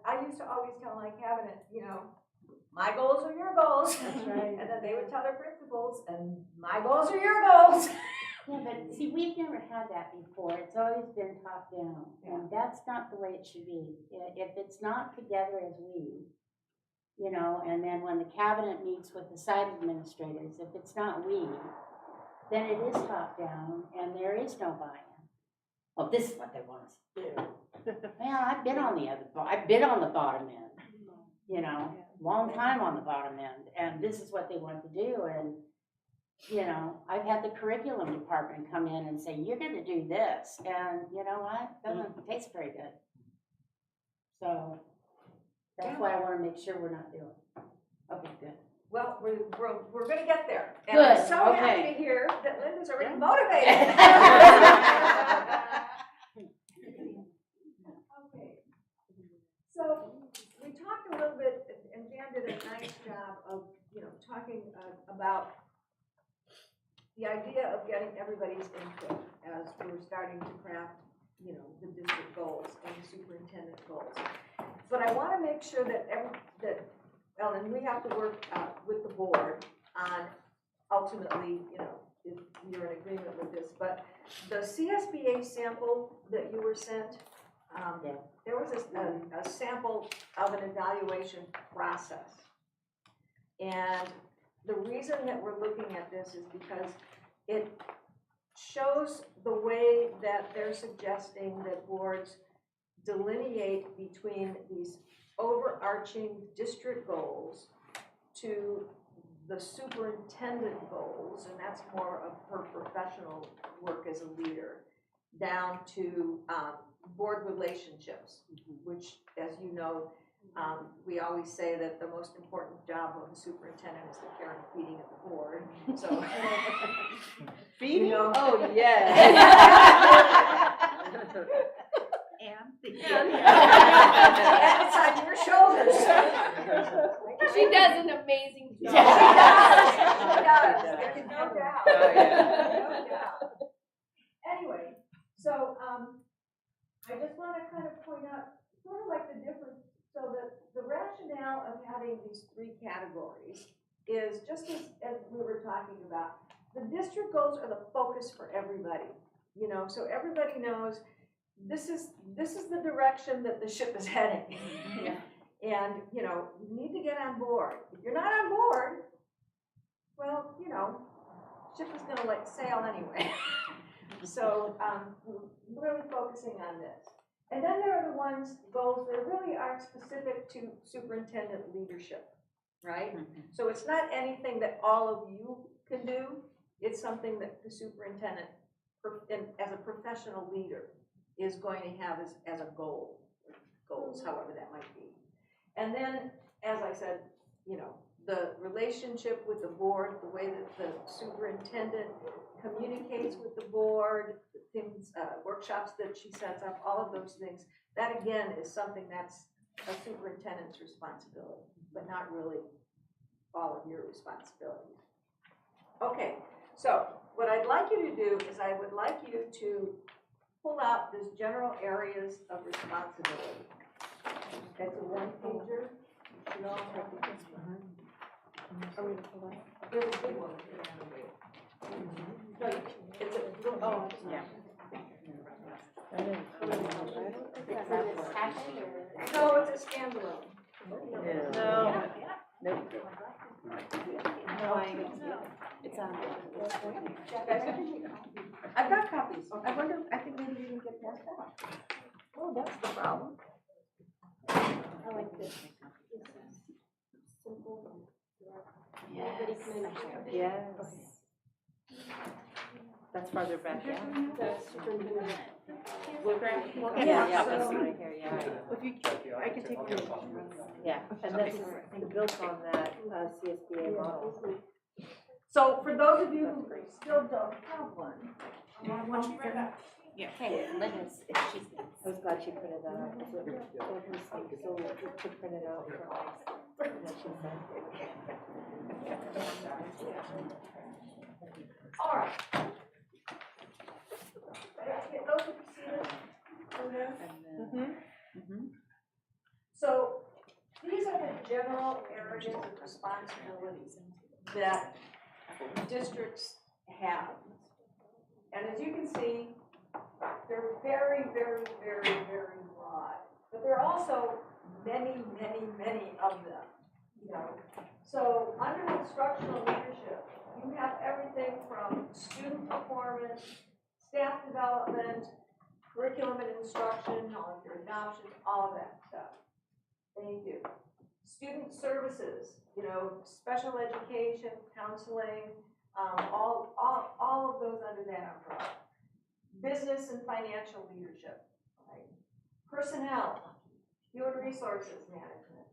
I used to always tell my cabinet, my goals are your goals. That's right. And then they would tell their principals, and my goals are your goals. Yeah, but see, we've never had that before. It's always been top down, and that's not the way it should be. If it's not together as we, and then when the cabinet meets with the site administrators, if it's not we, then it is top down, and there is no buy-in. Well, this is what they want us to do. Man, I've been on the bottom end, long time on the bottom end, and this is what they want to do, and I've had the curriculum department come in and say, you're gonna do this, and you know what, doesn't taste very good. So, that's why I wanna make sure we're not doing it. Okay, good. Well, we're gonna get there. And Good, I'm so happy okay. to hear that Linda's already motivated. Okay. So we talked a little bit, and Jan did a nice job of, talking about the idea of getting everybody's input as we're starting to craft, the district goals and the superintendent goals. But I want to make sure that and we have to work with the board on ultimately, if you're in agreement with this, but the CSBA sample that you were sent, there was a sample of an evaluation process. And the reason that we're looking at this is because it shows the way that they're suggesting that boards delineate between these overarching district goals to the superintendent goals, and that's more of her professional work as a leader, down to board relationships, which, as you know, we always say that the most important job of the superintendent is the care and feeding of the board. So, Feeding? You know, Oh, yes. And and it's on your shoulders. She does an amazing job. She does. There's no doubt. Oh, yeah. No doubt. Anyway, so I just want to kind of point out sort of like the difference. So the rationale of having these three categories is just as we were talking about. The district goals are the focus for everybody, you know, so everybody knows this is the direction that the ship is heading. And, you know, you need to get on board. If you're not on board, well, you know, ship is going to like sail anyway. So we're really focusing on this. And then there are the goals that really are specific to superintendent leadership, right? So it's not anything that all of you can do. It's something that the superintendent, as a professional leader, is going to have as a goal, goals, however that might be. And then, as I said, you know, the relationship with the board, the way that the superintendent communicates with the board, things, workshops that she sets up, all of those things, that again is something that's a superintendent's responsibility, but not really all of your responsibility. Okay, so what I'd like you to do is I would like you to pull out this general areas of responsibility. That's a one-pager. You all have this behind. There's a big one. No, it's a little. Oh, yeah. No, it's a standalone. No. Nope. It's on. I've got copies. I wonder, I think maybe you can get past that. Oh, that's the problem. I like this. Simple. Everybody can Yes. That's farther back, yeah. The superintendent. We'll get Yeah, this so- right here, yeah. If you, I can take your. Yeah, and this is built on that CSBA model. So for those of you who still don't have one, Okay, Linda's, she's. I was glad she printed that out. So to print it out for what she said. all right. Okay, those of you see this? So these are the general areas of responsibilities that districts have. And as you can see, they're very, very, very, very broad. But there are also many, many, many of them. You know? So under instructional leadership, you have everything from student performance, staff development, curriculum and instruction, all of your adoption, all of that stuff. Thank you. Student services, you know, special education, counseling, all of those under that umbrella. Business and financial leadership, right? Personnel, human resources management.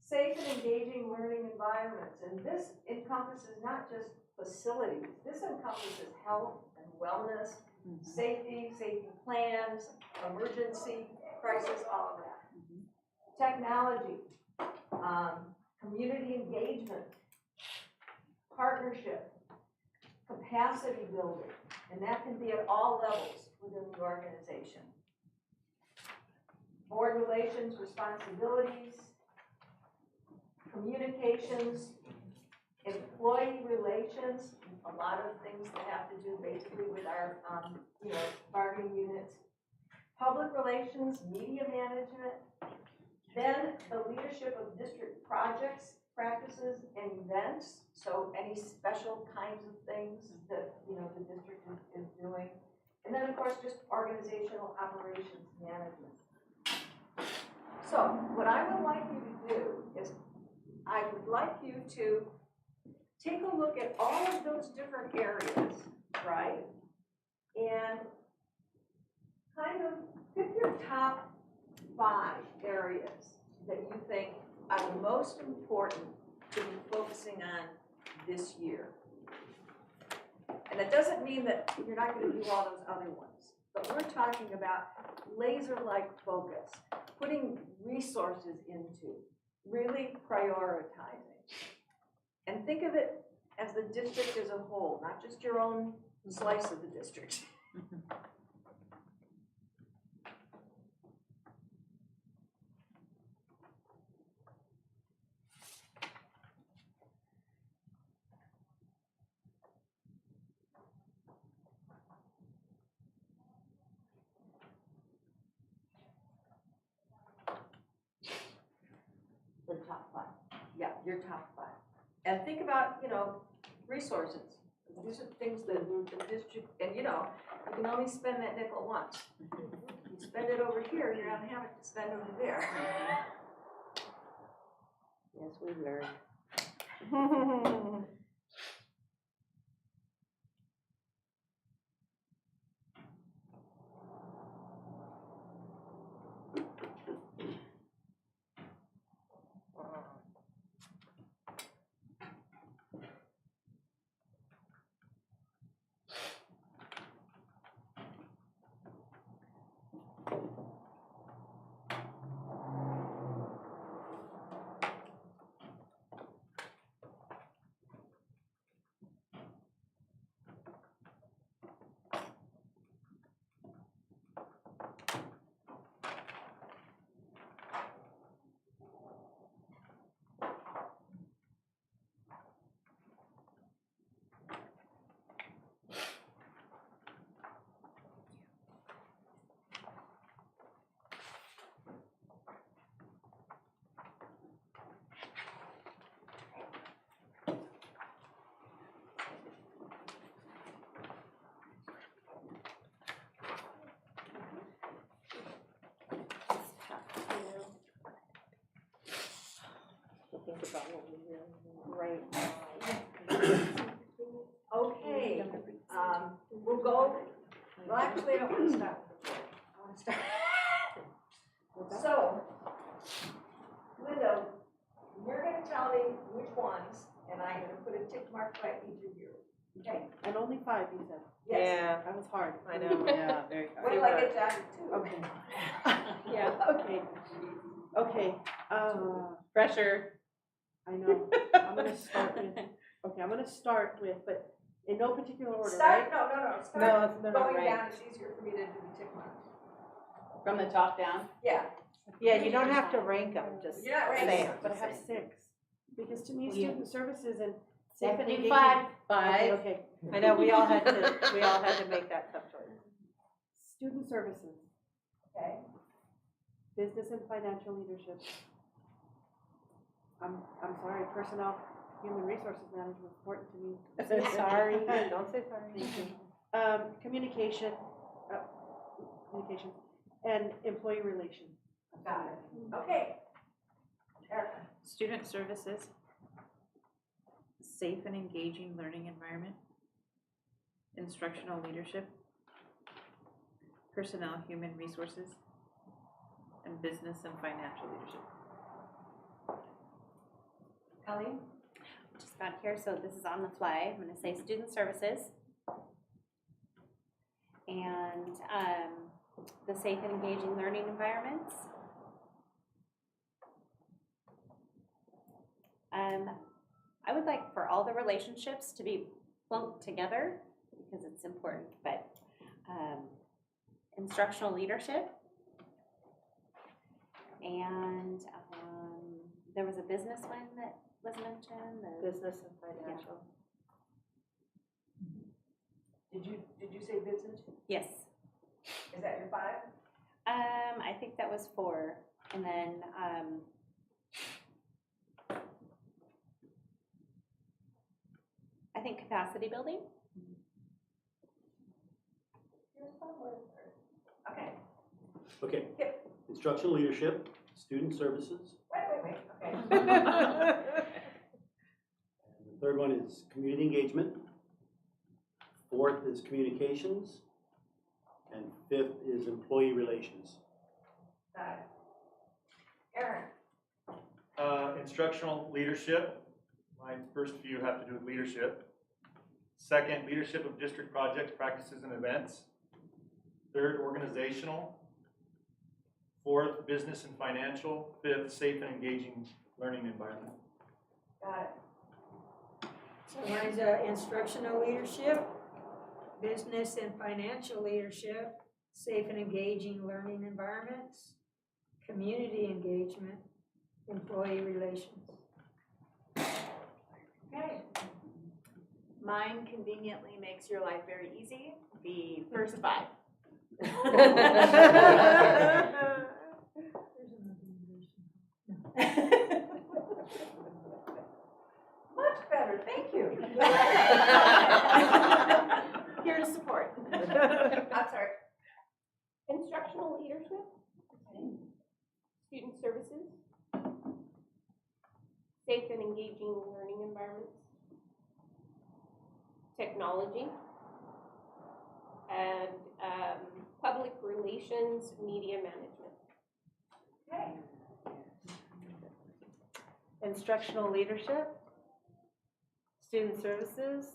Safe and engaging learning environments, and this encompasses not just facilities, this encompasses health and wellness, safety plans, emergency, crisis, all of that. Technology, community engagement, partnership, capacity building, and that can be at all levels within the organization. Board relations, responsibilities, communications, employee relations, a lot of things that have to do basically with our, bargaining units. Public relations, media management, then the leadership of district projects, practices, and events. So any special kinds of things that, the district is doing. And then, of course, just organizational operations management. So what I would like you to do is, I would like you to take a look at all of those different areas, right? And kind of pick your top 5 areas that you think are the most important to be focusing on this year. And that doesn't mean that you're not going to do all those other ones, but we're talking about laser-like focus, putting resources into, really prioritizing. And think of it as the district as a whole, not just your own slice of the district. The top 5. Yeah, your top 5. And think about, resources. These are things that the district, and you can only spend that nickel once. You spend it over here, you're gonna have it to spend over there. Yes, we learned. Think about what we really right now. Okay, we'll go, well, actually, I don't want to start with the board. I want to start. So, Linda, you're going to tell me which ones, and I'm going to put a tick mark by each of you. Okay? And only 5, you said. Yes. Yeah, That was hard. I know, yeah, very hard. Wait till I get down to 2. Okay. Yeah, okay. Okay, Pressure. I know. I'm gonna start with, but in no particular order, right? Start, no, start No, going right. down, it's easier for me to do the tick marks. From the top down? Yeah. Yeah, you don't have to rank them, just You're not say ranking them. But I have 6, because to me, Well, you- student services and safe and Do engaging. 5. Five. Okay, I know, we all had to make that tough choice. student services, Okay. business and financial leadership. I'm sorry, personnel, human resources management is important to me. Sorry, don't say sorry. Communication, and employee relations. Got it. Okay. Erica. Student services, safe and engaging learning environment, instructional leadership, personnel, human resources, and business and financial leadership. Colleen? Just got here, so this is on the fly. I'm gonna say student services. And the safe and engaging learning environments. I would like for all the relationships to be lumped together because it's important, but instructional leadership. And there was a business one that was mentioned. And Business and financial. Did you say business? yes. Is that your 5? I think that was 4. And then I think capacity building. Okay, Okay, instructional leadership, student services. wait, okay. And the third one is community engagement. 4th is communications. And 5th is employee relations. Got it. Aaron? Instructional leadership. My first few have to do with leadership. 2nd, leadership of district projects, practices, and events. 3rd, organizational. 4th, business and financial. 5th, safe and engaging learning environment. Got it. So mine's instructional leadership, business and financial leadership, safe and engaging learning environments, community engagement, employee relations. Okay. Mine conveniently makes your life very easy, the first 5. Much better, thank you. Here to support. I'm sorry. Instructional leadership, student services, safe and engaging learning environments, technology, and public relations, media management. Okay. Instructional leadership, student services,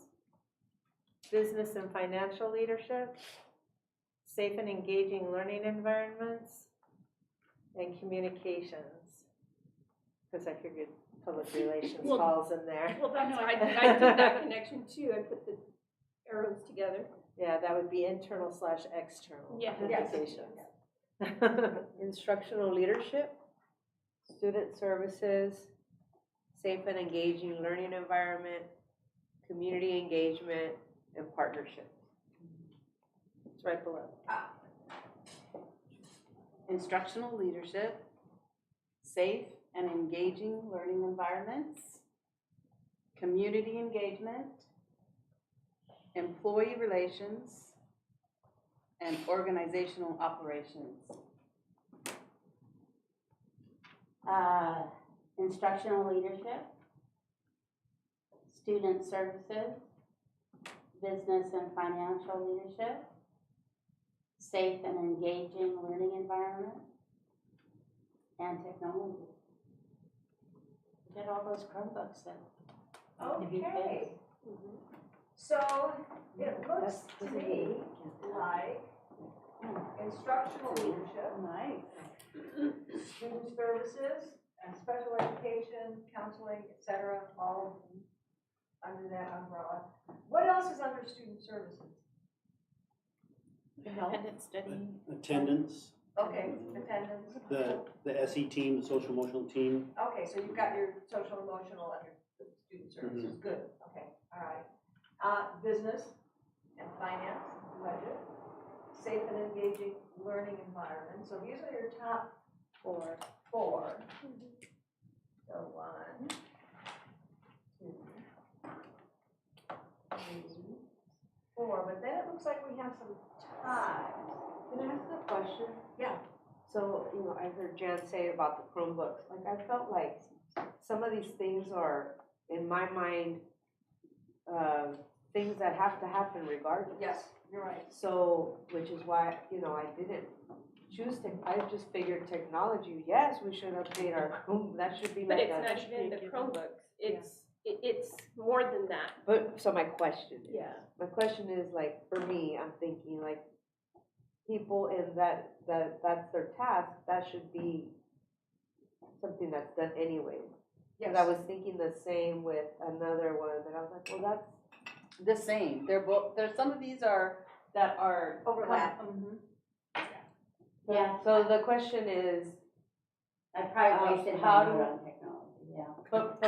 business and financial leadership, safe and engaging learning environments, and communications. Because I figured public relations Well- falls in there. Well, that's, I did that connection too, I put the arrows together. Yeah, that would be internal/external Yeah. Yes. implications. Instructional leadership, student services, safe and engaging learning environment, community engagement, and partnerships. It's right below. Instructional leadership, safe and engaging learning environments, community engagement, employee relations, and organizational operations. Instructional leadership, student services, business and financial leadership, safe and engaging learning environment, and technology. Did all those Chromebooks then? Okay. So it looks to me like instructional leadership, Nice. student services, and special education, counseling, et cetera, all under that umbrella. What else is under student services? Independent study. Attendance, Okay, attendance. the SE team, the social emotional team. Okay, so you've got your social emotional under the student services, good, okay, all right. Business and finance, budget, safe and engaging learning environment, so these are your top four. So 1, 2, 3, 4, but then it looks like we have some ties. Can I ask a question? Yeah. So, I heard Jan say about the Chromebooks, like, I felt like some of these things are, in my mind, things that have to happen regardless. Yes, you're right. So, which is why, I didn't choose I just figured technology, yes, we should update our Chrome, that should be But like it's a. not even the Chromebooks, it's more than that. But, so my question is. Yeah. My question is like, for me, I'm thinking like, people in that's their task, that should be something that's done anyway. Yes. Cause I was thinking the same with another one, and I was like, well, that's. The same. They're both, there's some of these are, that are. Overlap. Yeah, So the question is, I probably wasted how my do- note on technology, yeah. but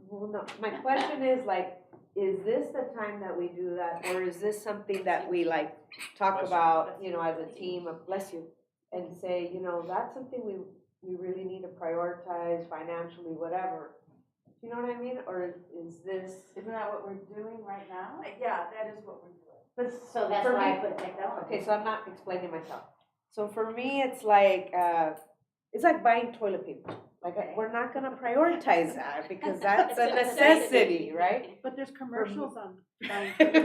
Well, no, my question is like, is this the time that we do that, or is this something that we like talk Bless you. about, you know, as a team of, bless you, and say, you know, that's something we really need to prioritize financially, whatever. You know what I mean? Or is this, Isn't that what we're doing right now? Yeah, that is what we're doing. but So that's for why I me- put technology. Okay, so I'm not explaining myself. So for me, it's like buying toilet paper. Like, we're not gonna prioritize that because that's a necessity, right? But there's commercials on buying. But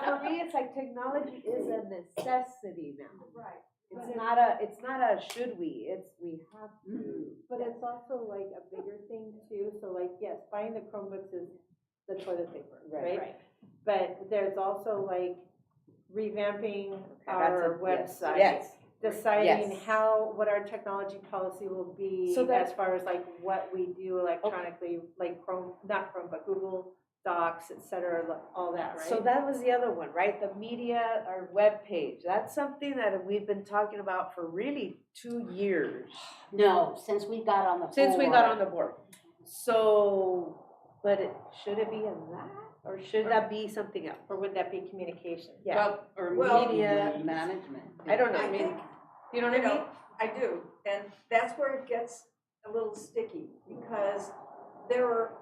for me, it's like technology is a necessity now. Right. It's not a should we, it's we have to. But it's also like a bigger thing too, so like, yes, buying the Chromebooks is the toilet paper, right? Right. But there's also like revamping That's our a- yes, website. yes. Deciding Yes. what our technology policy will be So that- as far as like what we do electronically, like not Chrome, but Google Docs, et cetera, like, all that, right? So that was the other one, right? The media, our webpage, that's something that we've been talking about for really 2 years. No, since we got on the board. Since we got on the board. So, but should it be in that, or should that be something else? Or would that be communication? Yeah, Well, media management. I don't know, I I mean, think, you know what I mean? I do, and that's where it gets a little sticky, because there are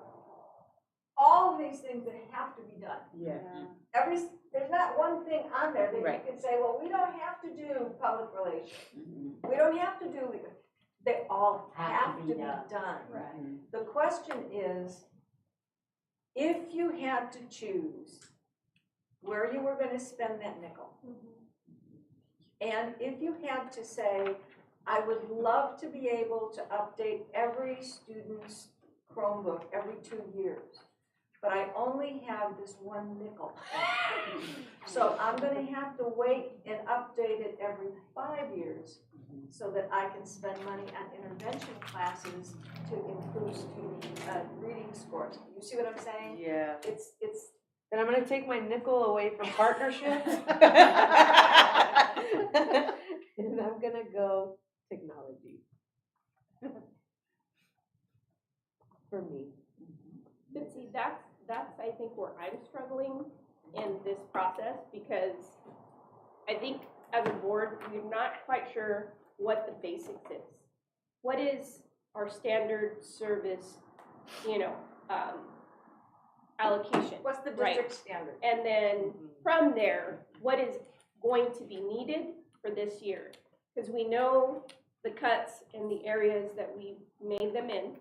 all of these things that have to be done. Yeah. There's not one thing on there that Right. you can say, well, we don't have to do public relations. Mhm. We don't have to do legal. They all Have have to to be be done. done. Right. The question is, if you had to choose where you were gonna spend that nickel, and if you had to say, I would love to be able to update every student's Chromebook every 2 years, but I only have this one nickel. So I'm gonna have to wait and update it every 5 years so that I can spend money on intervention classes to improve student reading scores. You see what I'm saying? Yeah. It's, Then I'm gonna take my nickel away from partnerships. And I'm gonna go technology. For me. But see, that's I think where I'm struggling in this process, because I think as a board, we're not quite sure what the basics is. What is our standard service, allocation? what's the Right. district standard? And then from there, what is going to be needed for this year? Because we know the cuts in the areas that we made them in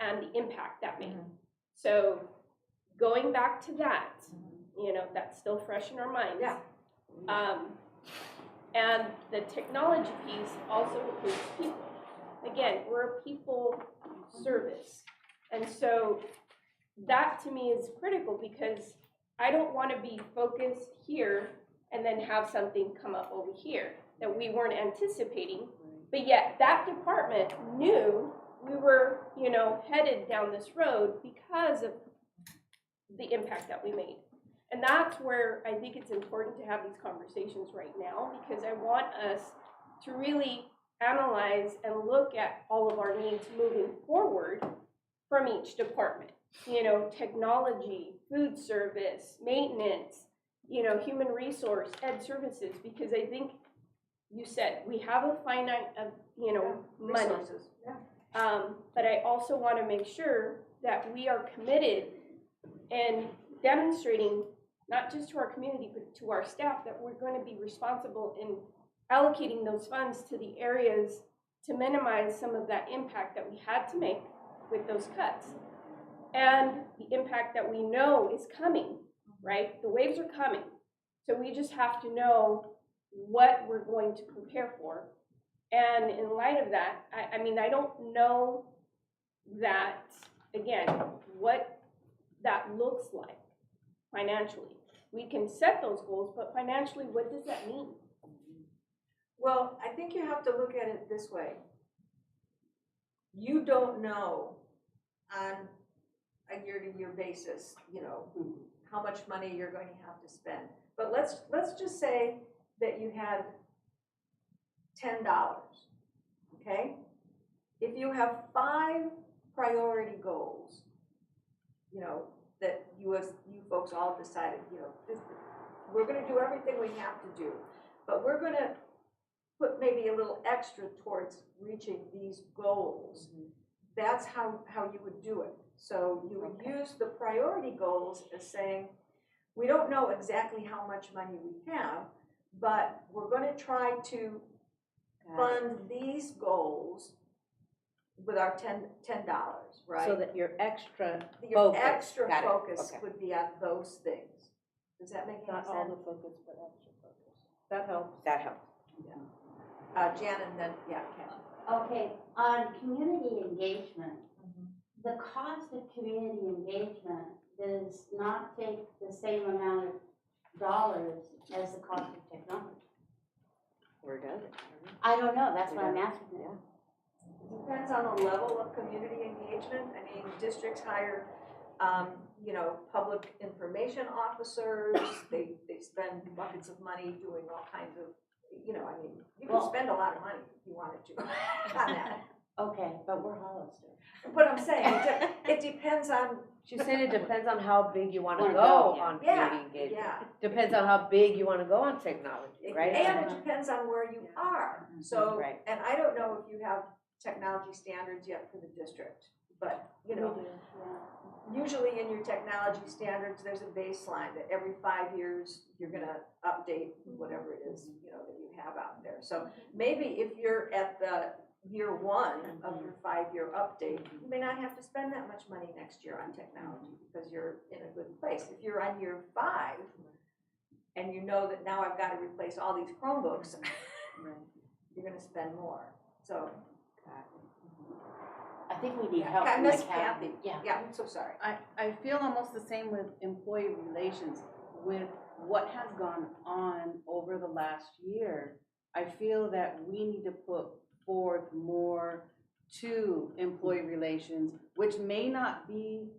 and the impact that made. So going back to that, that's still fresh in our minds. Yeah. And the technology piece also includes people. Again, we're a people service. And so that to me is critical, because I don't want to be focused here and then have something come up over here that we weren't anticipating. But yet that department knew we were, headed down this road because of the impact that we made. And that's where I think it's important to have these conversations right now, because I want us to really analyze and look at all of our needs moving forward from each department. Technology, food service, maintenance, human resource, ed services, because I think you said we have a finite of, money. Resources, But I also want to make sure that we are committed and demonstrating, not just to our community, but to our staff, that we're going to be responsible in allocating those funds to the areas to minimize some of that impact that we had to make with those cuts. And the impact that we know is coming, right? The waves are coming. So we just have to know what we're going to prepare for. And in light of that, I don't know that, again, what that looks like financially. We can set those goals, but financially, what does that mean? Well, I think you have to look at it this way. You don't know on a year-to-year basis, how much money you're going to have to spend. But let's just say that you had $10, okay? If you have 5 priority goals, you know, that you folks all decided, you know, we're gonna do everything we have to do, but we're gonna put maybe a little extra towards reaching these goals. That's how you would do it. So you would use the priority goals as saying, we don't know exactly how much money we have, but we're gonna try to fund these goals with our $10, right? So that your extra Your focus. extra Got it. focus Okay. would be on those things. Does that make any Not all sense? the focus, but extra focus. That helps. That helps. Jan and then, yeah, Ken. Okay, on community engagement, the cost of community engagement does not take the same amount of dollars as the cost of technology. Or does it? I don't know, that's what I'm asking. Depends on the level of community engagement. I mean, districts hire, you know, public information officers. They spend buckets of money doing all kinds of, you know, I mean, you can spend a lot of money if you wanted to on that. Okay, but we're Hollister. But I'm saying, it depends on. She said it depends on how big you want to Wanna go go, on Yeah, community engagement. yeah. Depends on how big you want to go on technology, right? And it depends on where you are. So, Right. and I don't know if you have technology standards yet for the district, but, you know, usually in your technology standards, there's a baseline that every 5 years, you're gonna update whatever it is, you know, that you have out there. So maybe if you're at the year 1 of your 5-year update, you may not have to spend that much money next year on technology because you're in a good place. If you're on year 5 and you know that now I've got to replace all these Chromebooks, you're gonna spend more. So I think we need help I from the miss county. Kathy. Yeah, I'm so sorry. I feel almost the same with employee relations, with what has gone on over the last year. I feel that we need to put forth more to employee relations, which may not be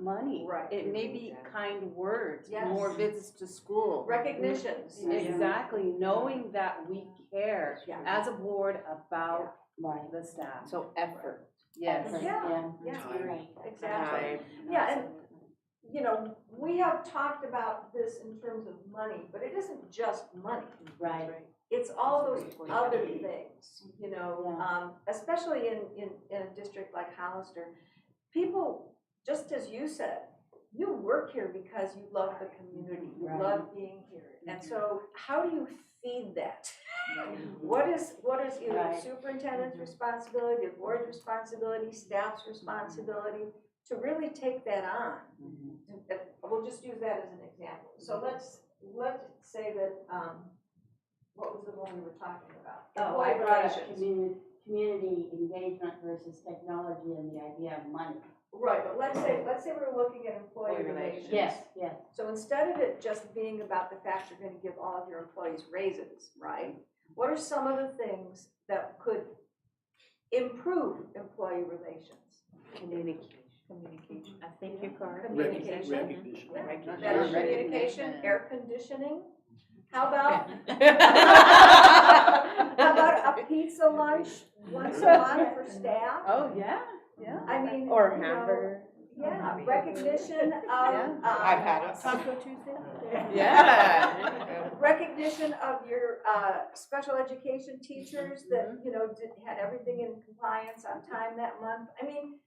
money. Right. It may be kind words, Yes. more visits to school. Recognitions. Exactly, knowing that we care Yeah. as a board about Right. the staff. So effort. Yes. Yeah, yeah, Time. exactly. Yeah, and, you know, we have talked about this in terms of money, but it isn't just money. Right. It's all those other things, you know, especially in a district like Hollister. People, just as you said, you work here because you love the community, you Right. love being here. And so how do you feed that? What is either the Right. superintendent's responsibility, the board's responsibility, staff's responsibility to really take that on? We'll just use that as an example. So let's say that, what was the one we were talking about? Oh, I Employee brought up relations. community engagement versus technology and the idea of money. Right, but let's say we're looking at employee relations. Yes, yes. So instead of it just being about the fact you're gonna give all of your employees raises, right? What are some of the things that could improve employee relations? Communication. I think you card. Communication. Recognition. Better communication, air conditioning. How about, how about a pizza lunch once a month for staff? Oh, yeah, yeah. I mean, Or a you know, hamburger. Yeah, recognition of, I've had it. Taco Tuesday? Yeah. recognition of your special education teachers that, you know, had everything in compliance on time that month. I mean,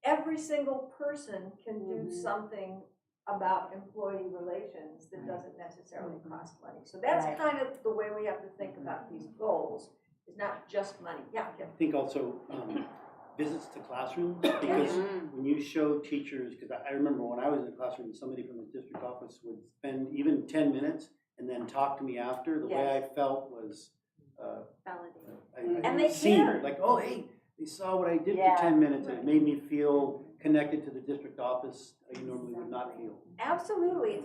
every single person can do something about employee relations that doesn't necessarily cost money. So that's Right. kind of the way we have to think about these goals, is not just money. Yeah, Kim. I think also visits to classrooms, because when you show teachers, because I remember when I was in the classroom, somebody from the district office would spend even 10 minutes and then talk to me after. The way I felt was And they seen, cared. like, oh, hey, they saw what I did Yeah. for 10 minutes, and it made me feel connected to the district office you normally would not feel. Absolutely,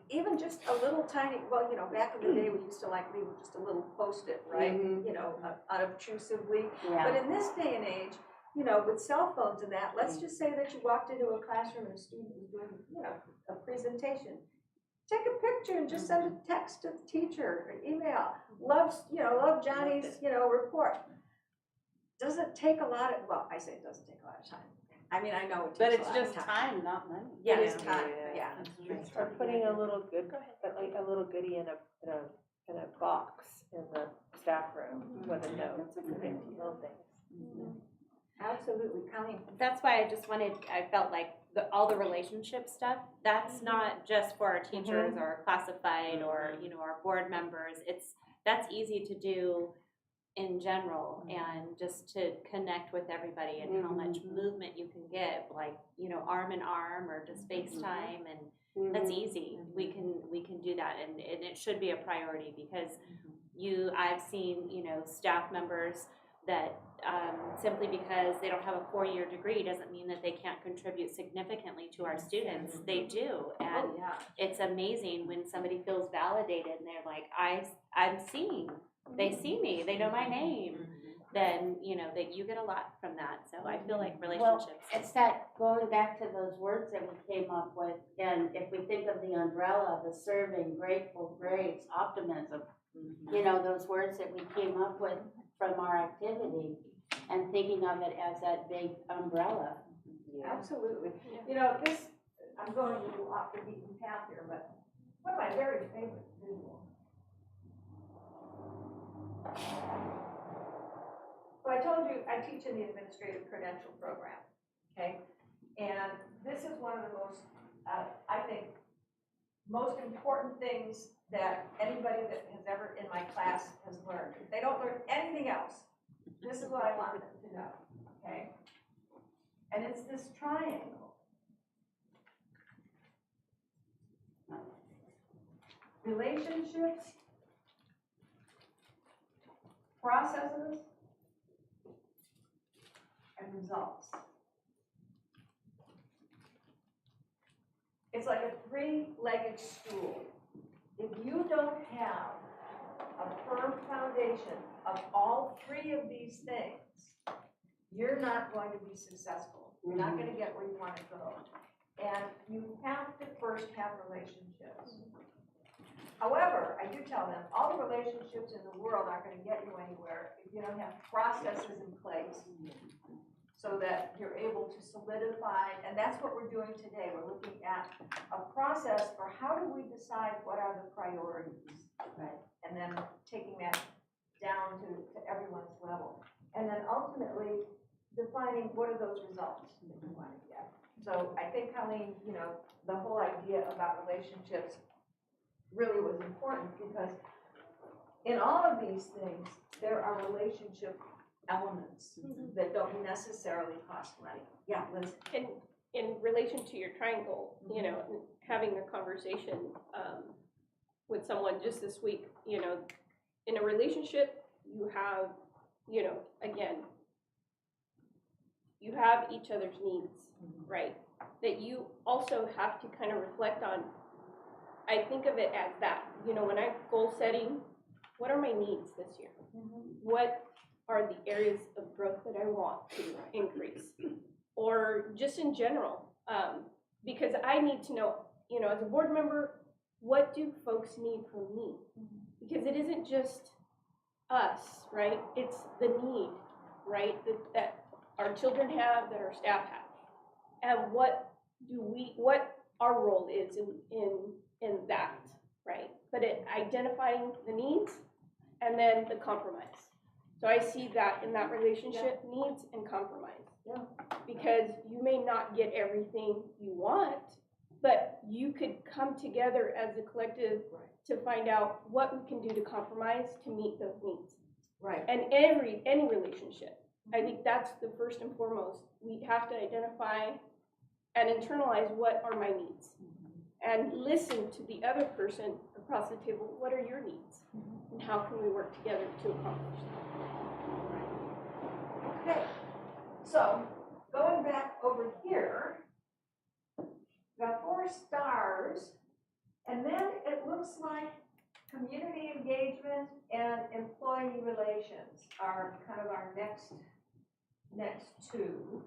even just a little tiny, well, you know, back in the day, we used to like leave just a little Post-it, right? You know, unobtrusively. Yeah. But in this day and age, you know, with cell phones and that, let's just say that you walked into a classroom and a student was doing, you know, a presentation. Take a picture and just send a text to the teacher or email. Love Johnny's, you know, report. Doesn't take a lot of, well, I say it doesn't take a lot of time. I mean, I know it But takes it's a lot of just time, not money. Yeah, it's Yeah. time, Yeah. yeah. Or putting a little like a little goodie in a box in the staff room with a note. That's a good idea. Little things. Absolutely, Colleen. That's why I felt like all the relationship stuff, that's not just for our teachers or classified or, our board members. That's easy to do in general and just to connect with everybody and how much movement you can get, like, arm in arm or just FaceTime, and that's easy. We can do that, and it should be a priority because I've seen, staff members that simply because they don't have a 4-year degree doesn't mean that they can't contribute significantly to our students. They do, and it's amazing when somebody feels validated and they're like, I'm seeing, they see me, they know my name. Then that you get a lot from that. So I feel like relationships. Well, it's that going back to those words that we came up with, and if we think of the umbrella, the serving, grateful, grace, optimism, those words that we came up with from our activity, and thinking of it as that big umbrella. Absolutely. I'm going a little off the beaten path here, but one of my very favorite visuals. So I told you I teach in the administrative credential program, okay? And this is one of the most, I think, most important things that anybody that has ever in my class has learned. If they don't learn anything else, this is what I want them to know, okay? And it's this triangle. Relationships, processes, and results. It's like a three-legged stool. If you don't have a firm foundation of all three of these things, you're not going to be successful. You're not going to get where you want to go. And you have to first have relationships. However, I do tell them, all the relationships in the world aren't going to get you anywhere if you don't have processes in place so that you're able to solidify, and that's what we're doing today. We're looking at a process for how do we decide what are the priorities, right? And then taking that down to everyone's level. And then ultimately defining what are those results that we want to get. So I think, Colleen, the whole idea about relationships really was important because in all of these things, there are relationship elements that don't necessarily cost money. Yeah, Liz. And in relation to your triangle, having a conversation with someone just this week, in a relationship, you have, again, you have each other's needs, right? That you also have to kind of reflect on. I think of it as that, when I'm goal setting, what are my needs this year? What are the areas of growth that I want to increase? Or just in general, because I need to know, as a board member, what do folks need from me? Because it isn't just us, right? It's the need, right, that our children have, that our staff have. And what our role is in that, right? But identifying the needs and then the compromise. So I see that in that relationship, needs and compromise. Yeah. Because you may not get everything you want, but you could come together as a collective to find out what we can do to compromise to meet those needs. Right. And any relationship, I think that's the first and foremost. We have to identify and internalize what are my needs. And listen to the other person across the table, what are your needs? And how can we work together to accomplish that? Okay, so going back over here, we got 4 stars, and then it looks like community engagement and employee relations are kind of our next 2.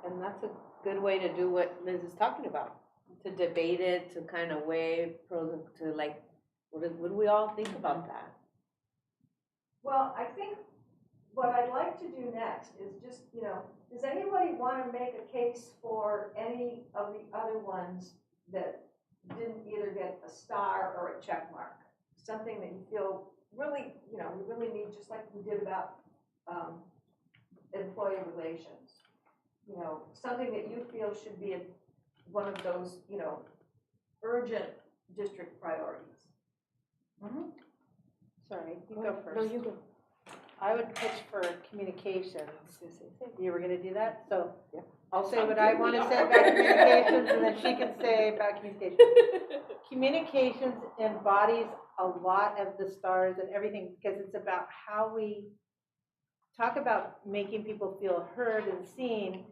And that's a good way to do what Liz is talking about, to debate it, to kind of weigh pros and to what do we all think about that? Well, I think what I'd like to do next is just, does anybody want to make a case for any of the other ones that didn't either get a star or a check mark? Something that you feel really, we really need, just like we did about employee relations. Something that you feel should be one of those, urgent district priorities. Sorry, you go first. No, you go. I would pitch for communications. You were gonna do that? So Yeah. I'll say what I want to say about communications, and then she can say about communications. Communications embodies a lot of the stars and everything, because it's about how we talk about making people feel heard and seen,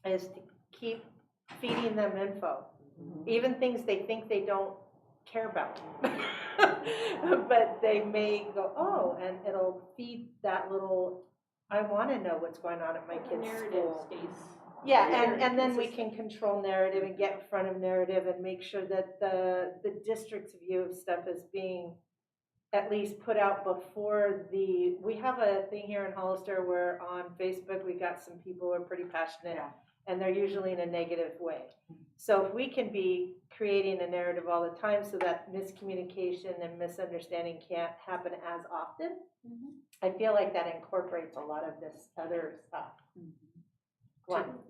is to keep feeding them info, even things they think they don't care about. But they may go, oh, and it'll feed that little, I want to know what's going on at my kid's school. Yeah, and then we can control narrative and get in front of narrative and make sure that the district's view of stuff is being at least put out before we have a thing here in Hollister where on Facebook we got some people who are pretty passionate, and they're usually in a negative way. So if we can be creating a narrative all the time so that miscommunication and misunderstanding can't happen as often, I feel like that incorporates a lot of this other stuff.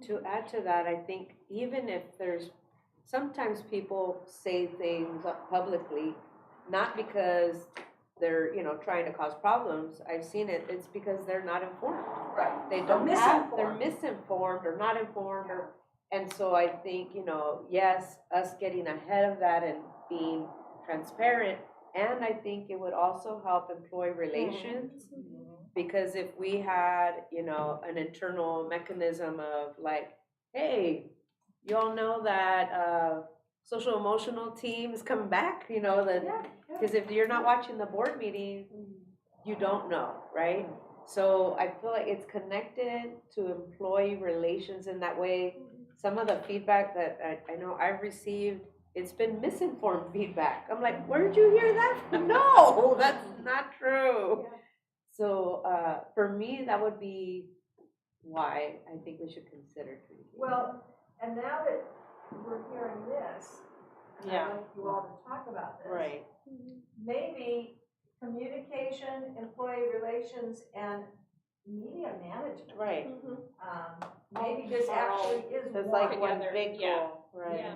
To add to that, I think even if sometimes people say things publicly, not because they're, trying to cause problems. I've seen it's because they're not informed. Right. They're misinformed or not informed, and so I think, yes, us getting ahead of that and being transparent, and I think it would also help employee relations, because if we had, an internal mechanism of like, hey, you all know that social emotional team is coming back, because if you're not watching the board meeting, you don't know, right? So I feel like it's connected to employee relations in that way. Some of the feedback that I know I've received, it's been misinformed feedback. I'm like, where did you hear that from? No, that's not true. So for me, that would be why I think we should consider communication. Well, and now that we're hearing this, and I'd like you all to talk about this. Right. Maybe communication, employee relations, and media management. Right. Maybe this actually is It's one. like one big Yeah. goal, right? Yeah.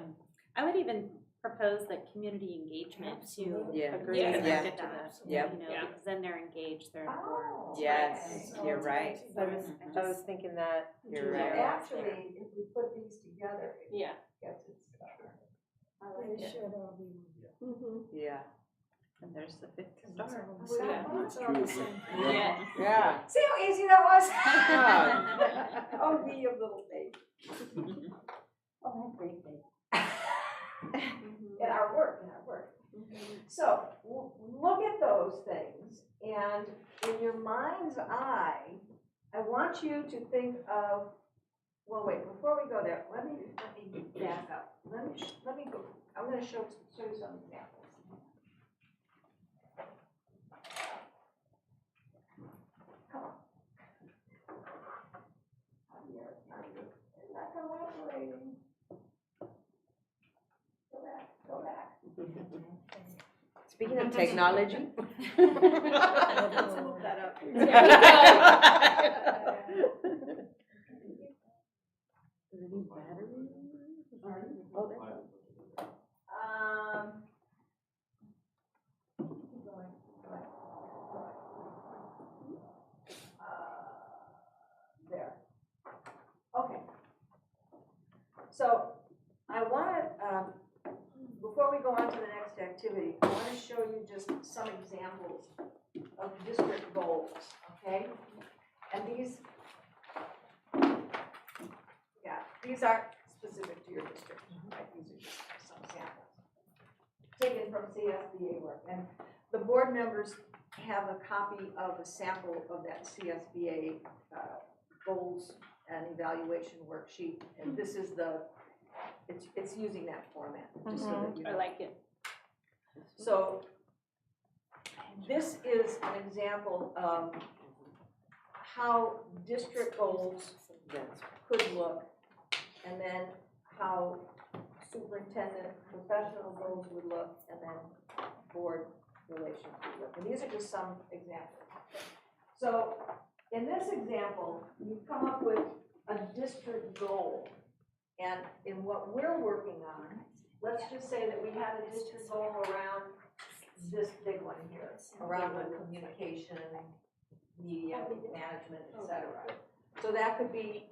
I would even propose that community engagement too. Yeah. Agree Yeah. with Yeah. connected to that. Yeah. Because then they're engaged, they're informed. Oh, Yes, okay. you're right. I was thinking that. You're So right. actually, if we put these together, it Yeah. gets its star. I They like it. should all be. Yeah. And there's the fifth It's star. all the same. Yeah. It's all the same. Yeah. Yeah. See how easy that was? Oh, be a little baby. Oh, that's great, babe. In our work. So, look at those things, and in your mind's eye, I want you to think of, well, wait, before we go there, let me back up. Let me go, I'm gonna show you some examples. Come on. It's not cooperating. Go back. Speaking of technology. Let's move that up. Oh, that's Keep going. There. Okay. So I want to, before we go on to the next activity, I want to show you just some examples of district goals, okay? And these aren't specific to your district, right? These are just some samples taken from CSBA work. And the board members have a copy of a sample of that CSBA goals and evaluation worksheet. And this is it's using that format, just so that you know. I like it. So this is an example of how district goals could look, and then how superintendent professional goals would look, and then board relations would look. And these are just some examples. So in this example, you come up with a district goal. And in what we're working on, let's just say that we have a district goal around this big one here, around the communication, media, management, et cetera. So that could be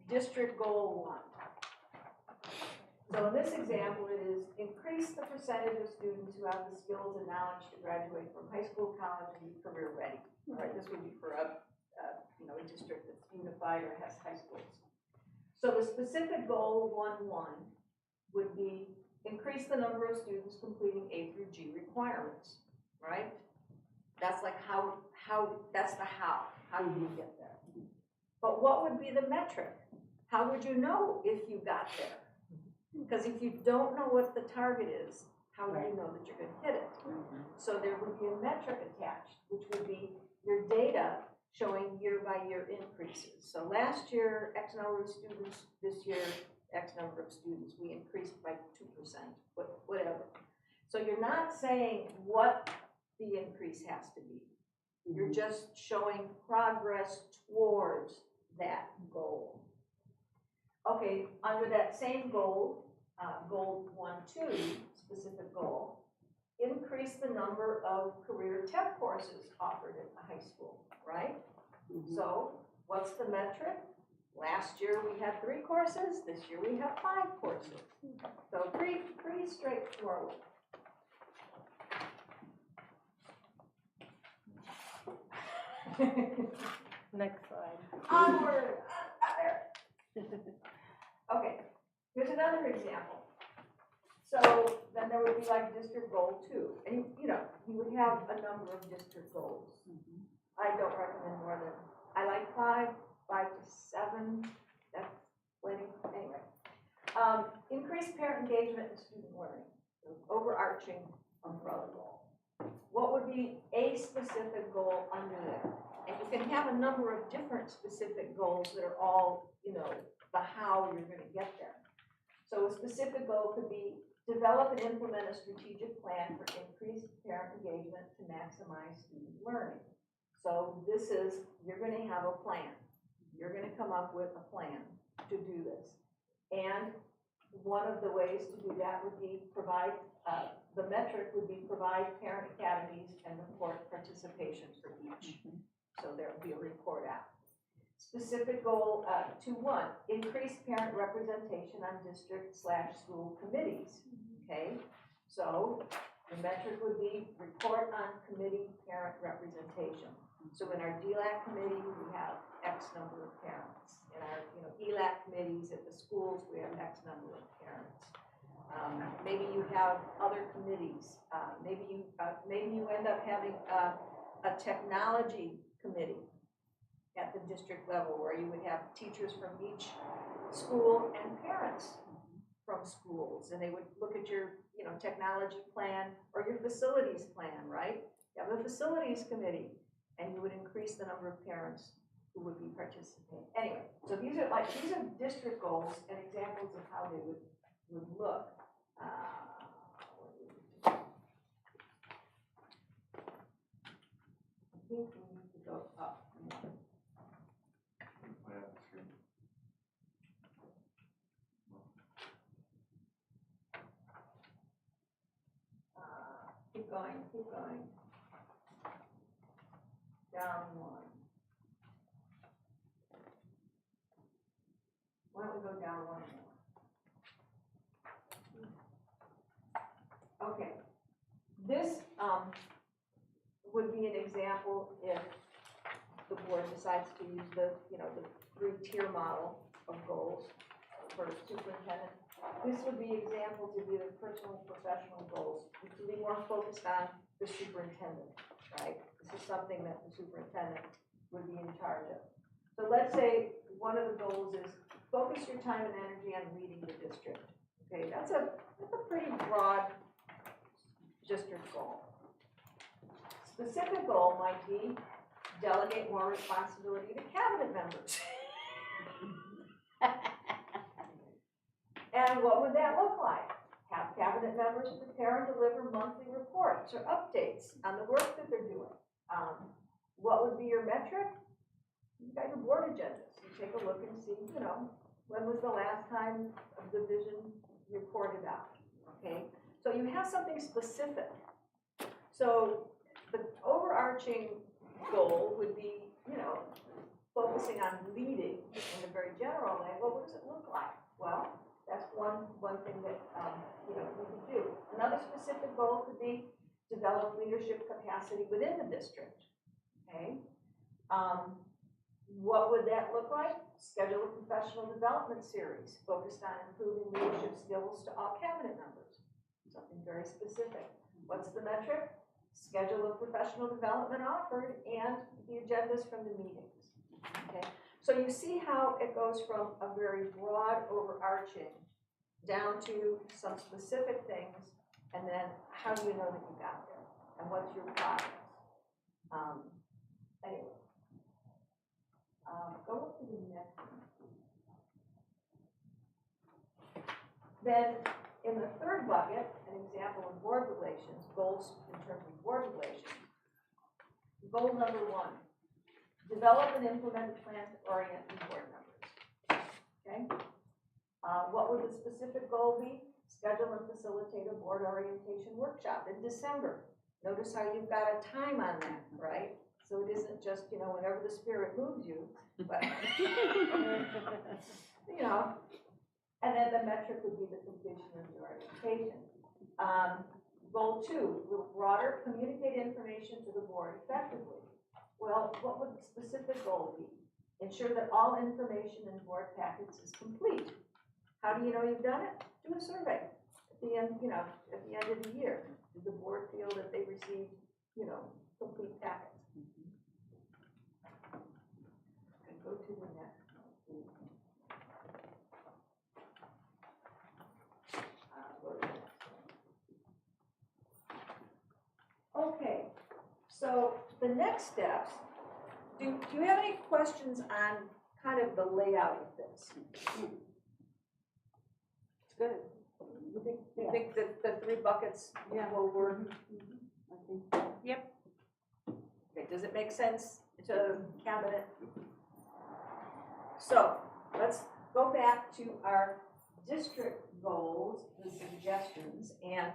district goal 1. So in this example, it is increase the percentage of students who have the skills and knowledge to graduate from high school, college, and be career ready. All right, this would be for a district that's unified or has high schools. So the specific goal 1.1 would be increase the number of students completing A through G requirements, right? That's like that's the how. How do you get there? But what would be the metric? How would you know if you got there? Because if you don't know what the target is, how do you know that you're going to hit it? So there would be a metric attached, which would be your data showing year-by-year increases. So last year, X number of students, this year, X number of students. We increased by 2%, whatever. So you're not saying what the increase has to be. You're just showing progress towards that goal. Okay, under that same goal, goal 1.2, specific goal, increase the number of career tech courses offered at the high school, right? So what's the metric? Last year we had 3 courses, this year we have 5 courses. So pretty straightforward. Next slide. Onward, okay, here's another example. So then there would be like district goal 2, and you would have a number of district goals. I don't recommend more than, I like 5 to 7, that's plenty, anyway. Increase parent engagement and student learning, overarching umbrella goal. What would be a specific goal under there? And you can have a number of different specific goals that are all, the how you're going to get there. So a specific goal could be develop and implement a strategic plan for increased parent engagement to maximize student learning. So this is, you're going to have a plan. You're going to come up with a plan to do this. And one of the ways to do that would be provide, the metric would be provide parent academies and report participation for each. So there will be a report out. Specific goal 2.1, increase parent representation on district/school committees. Okay, so the metric would be report on committee parent representation. So in our DLAC committee, we have X number of parents. In our ELAC committees at the schools, we have X number of parents. Maybe you have other committees. Maybe you end up having a technology committee at the district level where you would have teachers from each school and parents from schools, and they would look at your technology plan or your facilities plan, right? You have a facilities committee, and you would increase the number of parents who would be participating. Anyway, so these are district goals and examples of how they would look. I think we need to go up more. Keep going. Down 1. Why don't we go down 1 more? Okay. This would be an example if the board decides to use the 3-tier model of goals for superintendent. This would be examples of either personal or professional goals, which would be more focused on the superintendent, right? This is something that the superintendent would be in charge of. So let's say one of the goals is focus your time and energy on leading the district. Okay, that's a pretty broad district goal. Specific goal might be delegate more responsibility to cabinet members. And what would that look like? Have cabinet members prepare and deliver monthly reports or updates on the work that they're doing. What would be your metric? You've got your board agendas. You take a look and see, when was the last time a division reported out, okay? So you have something specific. So the overarching goal would be, focusing on leading in a very general way. Well, what does it look like? Well, that's one thing that, we could do. Another specific goal could be develop leadership capacity within the district, okay? What would that look like? Schedule a professional development series focused on improving leadership skills to all cabinet members. Something very specific. What's the metric? Schedule a professional development offered and the agendas from the meetings, okay? So you see how it goes from a very broad overarching down to some specific things, and then how do you know that you got there? And what's your progress? Anyway. Go up to the next one. Then, in the third bucket, an example of board relations, goals in terms of board relations. Goal number 1, develop and implement a plan to orient new board members. Okay? What would the specific goal be? Schedule and facilitate a board orientation workshop in December. Notice how you've got a time on that, right? So it isn't just, whenever the spirit moves you, but, and then the metric would be the completion of the orientation. Goal 2, broader, communicate information to the board effectively. Well, what would the specific goal be? Ensure that all information in board packets is complete. How do you know you've done it? Do a survey at the end, at the end of the year. Did the board feel that they received, complete packets? Go to the next one, please. Go to the next one. Okay, so the next steps, do you have any questions on kind of the layout of this? It's good. You think that the 3 buckets will work? I think so. Yep. Okay, does it make sense to cabinet? So let's go back to our district goals and suggestions. And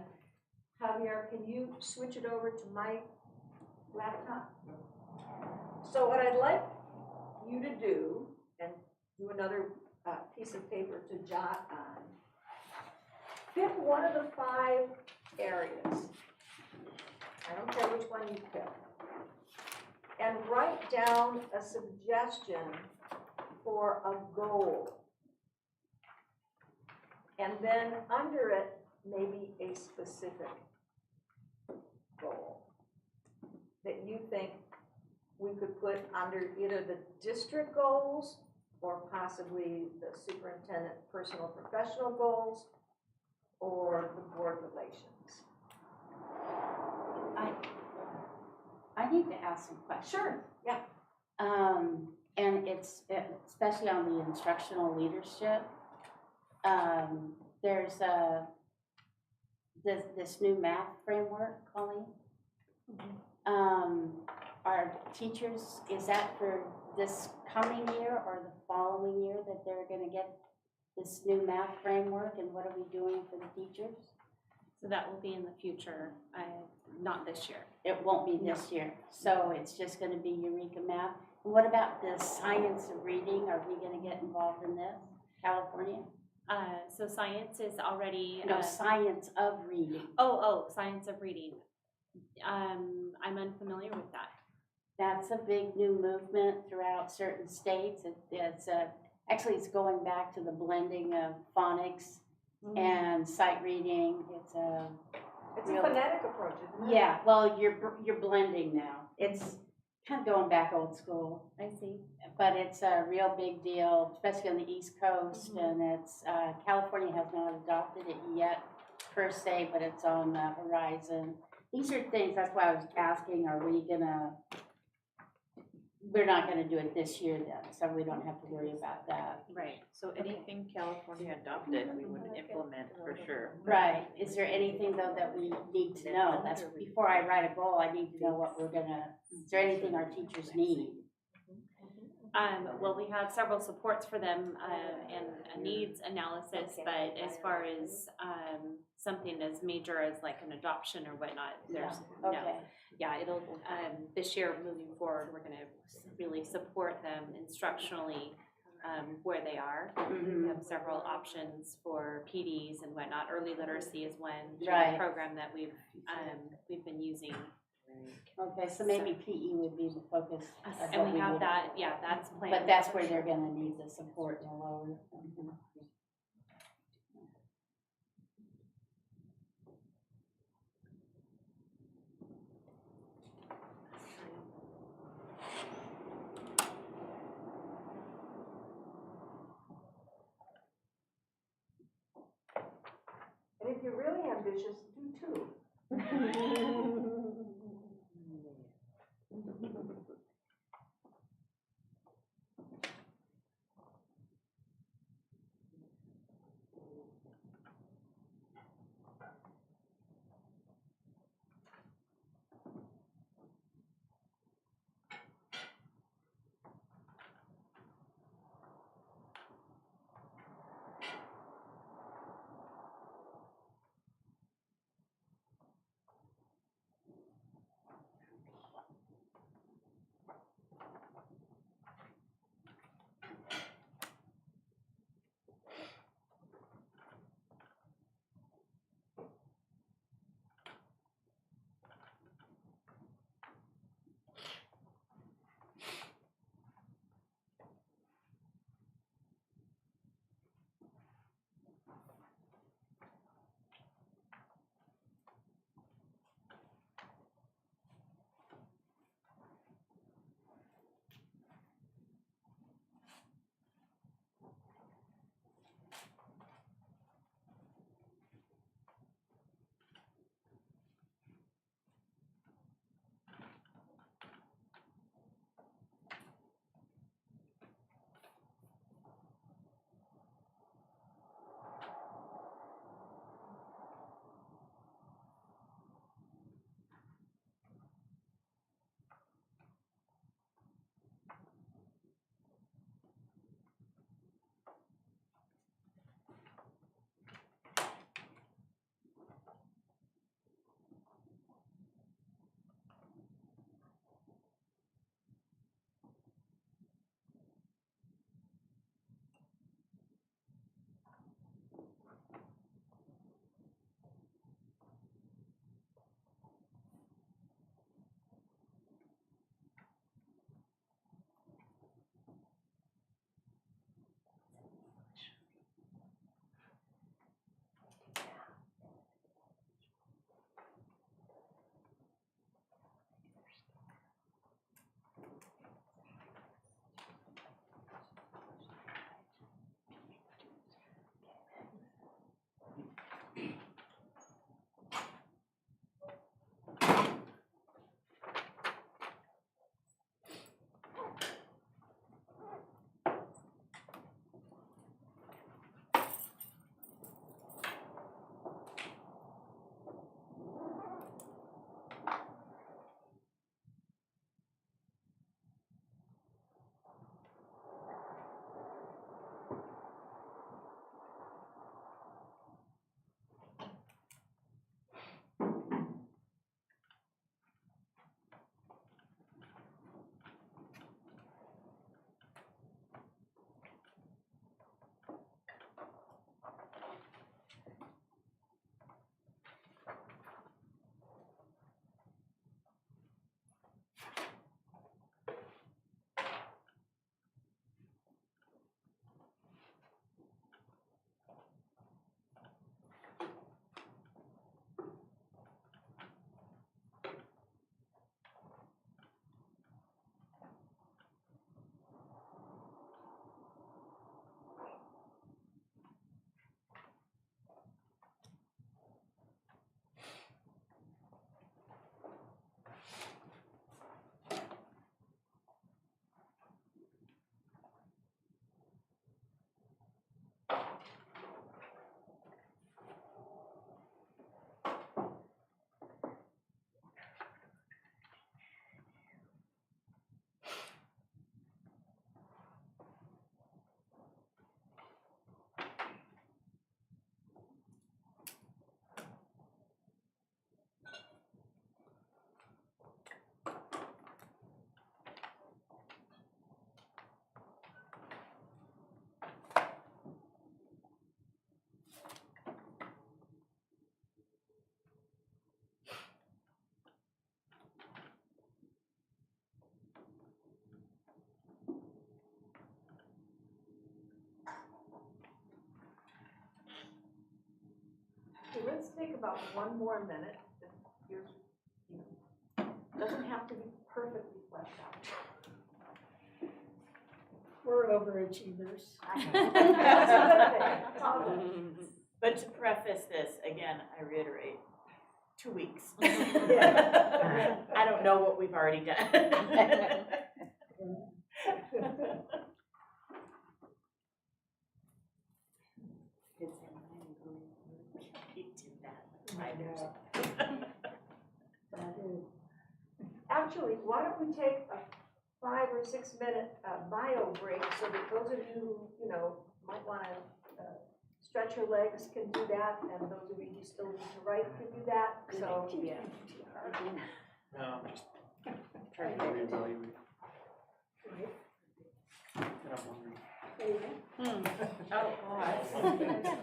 Javier, can you switch it over to my laptop? So what I'd like you to do, and do another piece of paper to jot on, pick one of the 5 areas. I don't care which one you pick. And write down a suggestion for a goal. And then under it, maybe a specific goal that you think we could put under either the district goals or possibly the superintendent personal professional goals or the board relations. I need to ask some questions. Sure, yeah. And it's especially on the instructional leadership. There's this new math framework, Colleen. Are teachers, is that for this coming year or the following year that they're going to get this new math framework, and what are we doing for the teachers? So that will be in the future, not this year. It won't be this year, so it's just going to be Eureka Math. And what about the science of reading? Are we going to get involved in this, California? So science is already. No, science of reading. Science of reading. I'm unfamiliar with that. That's a big new movement throughout certain states. Actually, it's going back to the blending of phonics and sight reading. It's a phonetic approach, isn't it? Yeah, well, you're blending now. It's kind of going back old school. I see. But it's a real big deal, especially on the East Coast, and it's California has not adopted it yet per se, but it's on the horizon. These are things. That's why I was asking: are we gonna we're not gonna do it this year then, so we don't have to worry about that. Right, so anything California adopted, we would implement for sure. Right, is there anything though that we need to know? That's, before I write a goal, I need to know what we're gonna, is there anything our teachers need? Well, we have several supports for them, and a needs analysis, but as far as, something as major as like an adoption or whatnot, there's no. Okay, Yeah, it'll, this year, moving forward, we're gonna really support them instructionally, where they are. We have several options for PDs and whatnot. Early literacy is one Right. program that we've been using. okay, so maybe PE would be the focus. of And what we have would- that, yeah, that's planned. But that's where they're gonna need the support in the lower. And if you're really ambitious, do two. let's take about one more minute. Here's, you know, doesn't have to be perfectly fleshed out. We're overachievers. That's a good thing. It's all good. But to preface this, again, I reiterate, 2 weeks. Yeah. I don't know what we've already done. Actually, why don't we take a 5 or 6 minute bio break so that those of you who, you know, might want to stretch your legs can do that, and those of you who still need to write can do that. So, No, I'm just trying to reevaluate. And I'm hungry. Oh, God.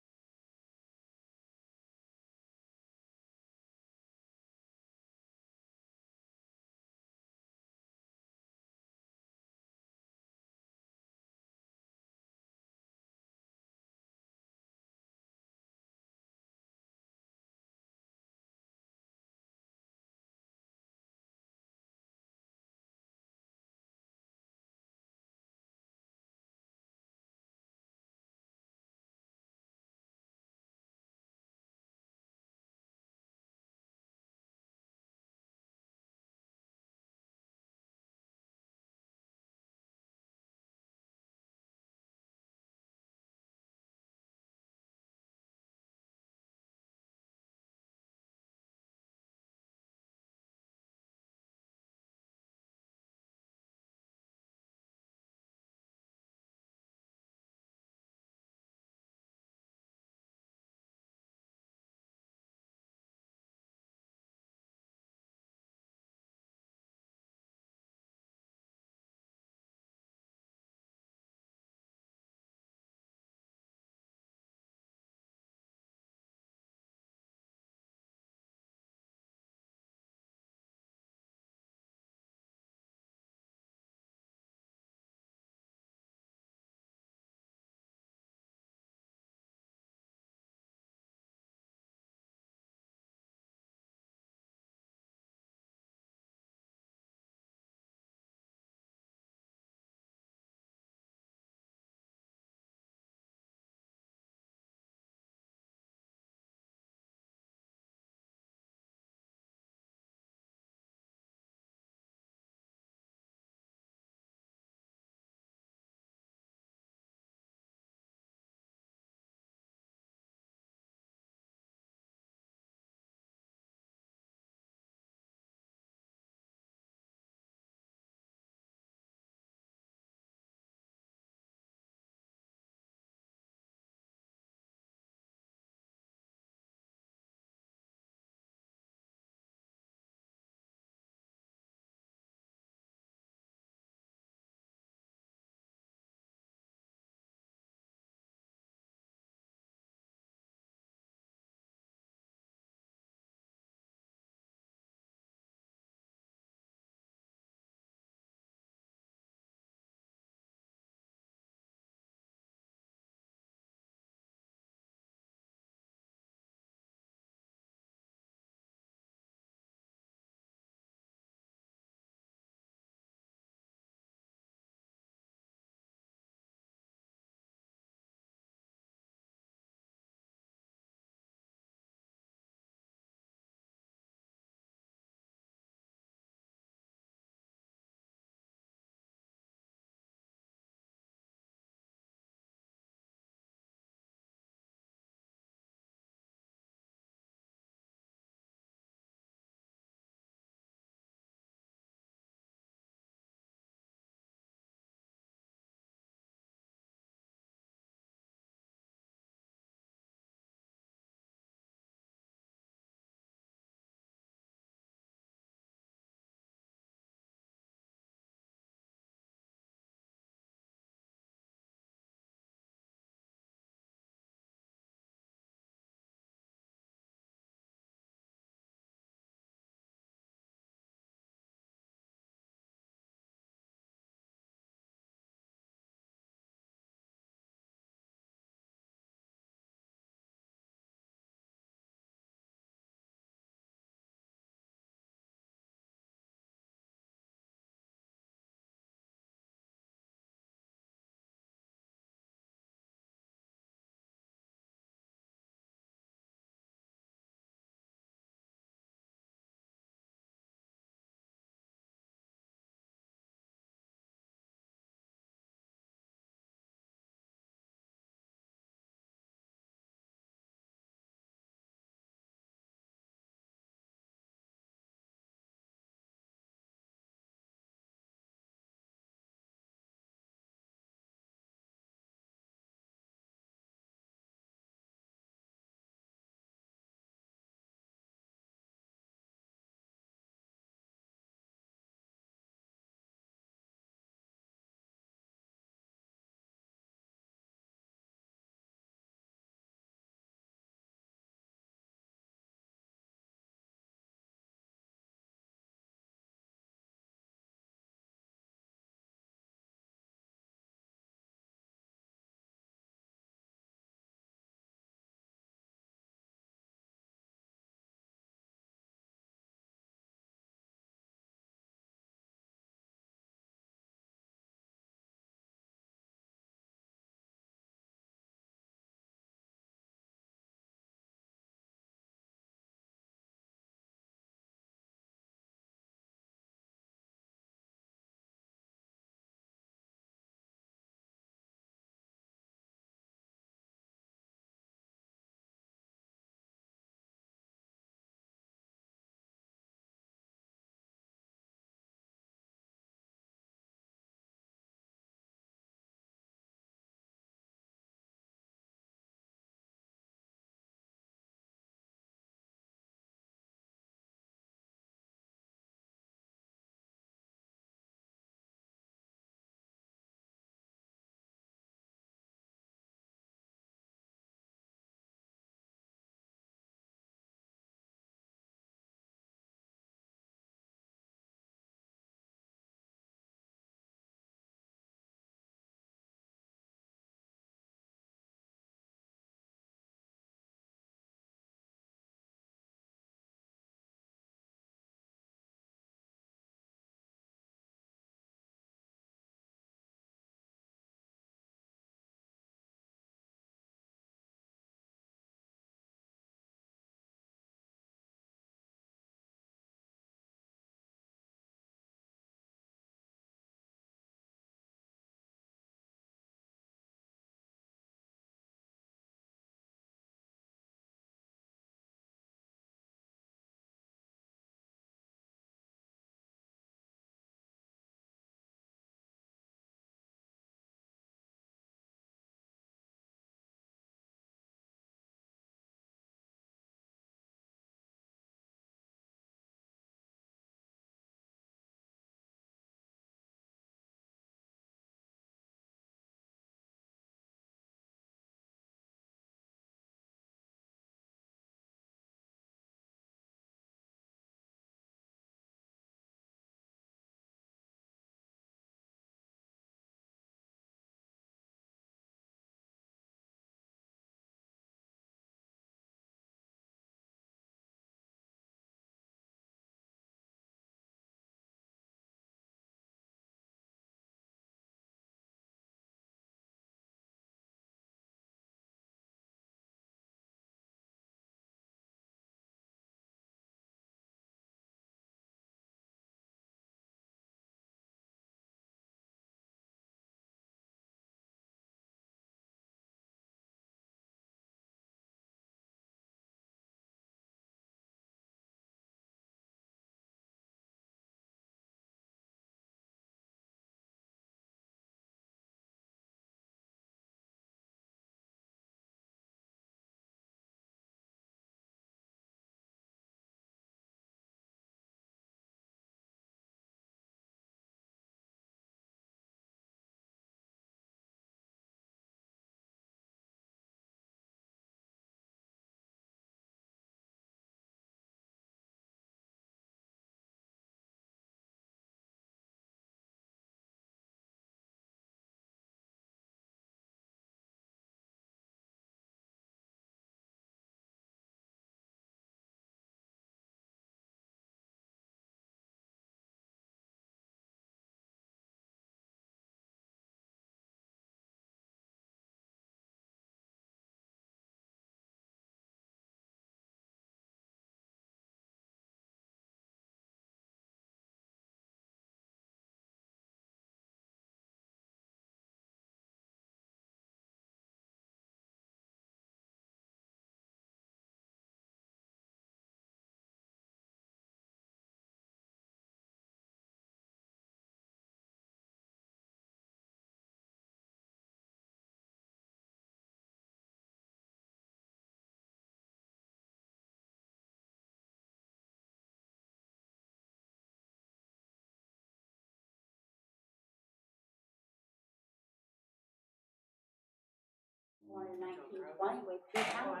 born in 1920, weighed 3 pounds.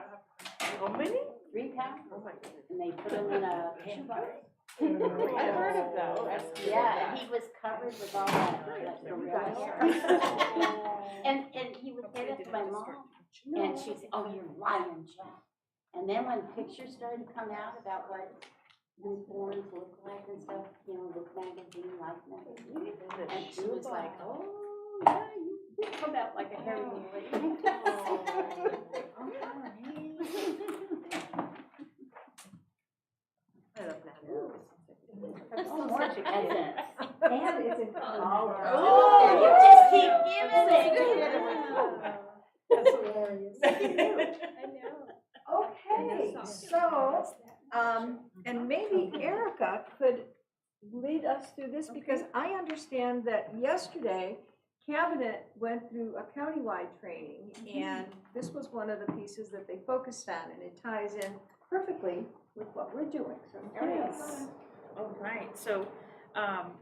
How many? 3 pounds. Oh my goodness. And they put him in a shoebox. I've heard of that. Yeah, and he was covered with all that, like, gorilla hair. And he would say that to my mom, and she'd say, "Oh, you're lying, Jack." And then when pictures started to come out about what newborns look like and stuff, you know, Look magazine, Life magazine, and she was like, "Oh, yeah, you did come out like a hairy little lady." I love that. Oh, more peasants. And it's in color. Oh, you just keep giving it. That's hilarious. I know. Okay, so, and maybe Erica could lead us through this, because I understand that yesterday, Cabinet went through a countywide training, and this was one of the pieces that they focused on, and it ties in perfectly with what we're doing, so Erica. All right, so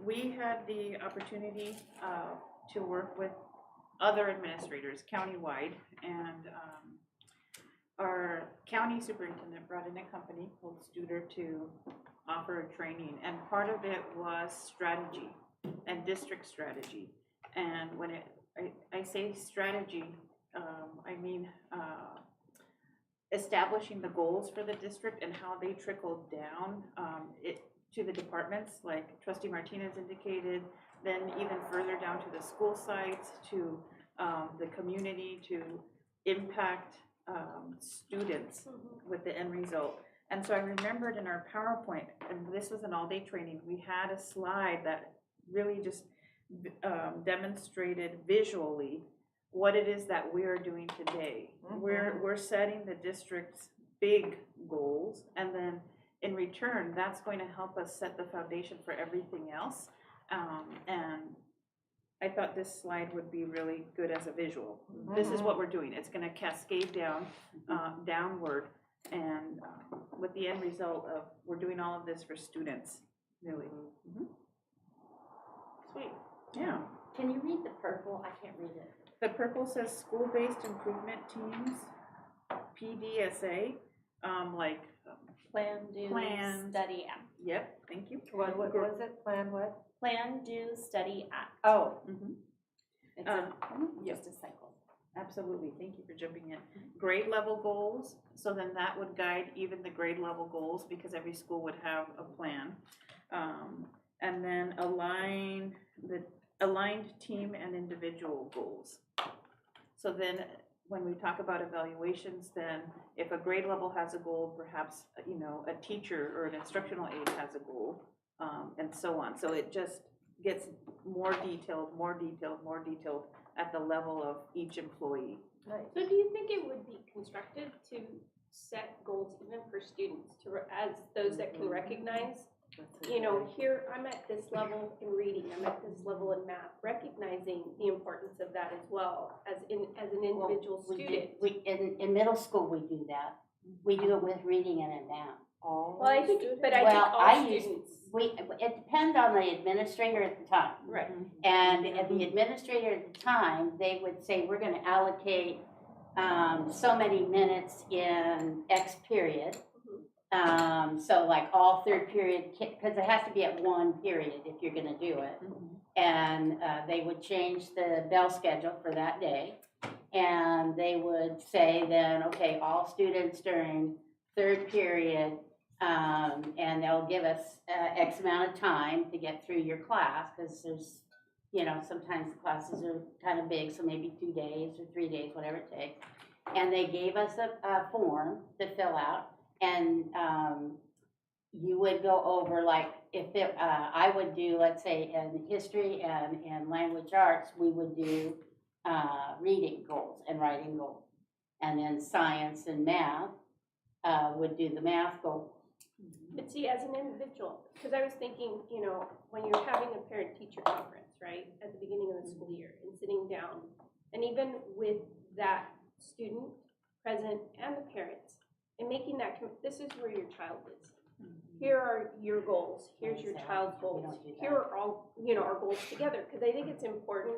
we had the opportunity to work with other administrators countywide, and our county superintendent brought in a company called Studer to offer a training, and part of it was strategy and district strategy. And when I say strategy, I mean establishing the goals for the district and how they trickle down to the departments, like Trustee Martinez indicated, then even further down to the school sites, to the community, to impact students with the end result. And so I remembered in our PowerPoint, and this was an all-day training, we had a slide that really just demonstrated visually what it is that we're doing today. We're setting the district's big goals, and then in return, that's going to help us set the foundation for everything else. And I thought this slide would be really good as a visual. This is what we're doing. It's going to cascade down, downward, and with the end result of we're doing all of this for students, really. Sweet. Yeah. Can you read the purple? I can't read it. The purple says school-based improvement teams, PDSA, like. Plan, do, Plan. study, act. Yep, thank you. What was it? Plan what? Plan, do, study, act. Oh. It's just a cycle. Absolutely, thank you for jumping in. Grade level goals, so then that would guide even the grade level goals, because every school would have a plan. And then aligned team and individual goals. So then when we talk about evaluations, then if a grade level has a goal, perhaps, you know, a teacher or an instructional aide has a goal, and so on. So it just gets more detailed at the level of each employee. So do you think it would be constructive to set goals even for students, as those that can recognize, you know, here I'm at this level in reading, I'm at this level in math, recognizing the importance of that as well as an individual student. In middle school, we do that. We do it with reading and in math. Well, I think all students. It depends on the administrator at the time. Right. And at the administrator at the time, they would say, we're gonna allocate so many minutes in X period. So like all third period, because it has to be at one period if you're gonna do it. And they would change the bell schedule for that day. And they would say then, okay, all students during third period, and they'll give us X amount of time to get through your class, because there's, you know, sometimes the classes are kind of big, so maybe 2 days or 3 days, whatever it takes. And they gave us a form to fill out, and you would go over, like, I would do, let's say, in history and in language arts, we would do reading goals and writing goals. And then science and math would do the math goals. But see, as an individual, because I was thinking, you know, when you're having a parent-teacher conference, right, at the beginning of the school year, and sitting down, and even with that student present and the parents, and making that, this is where your child is. Here are your goals, here's your child's goals, here are all, you know, our goals together, because I think it's important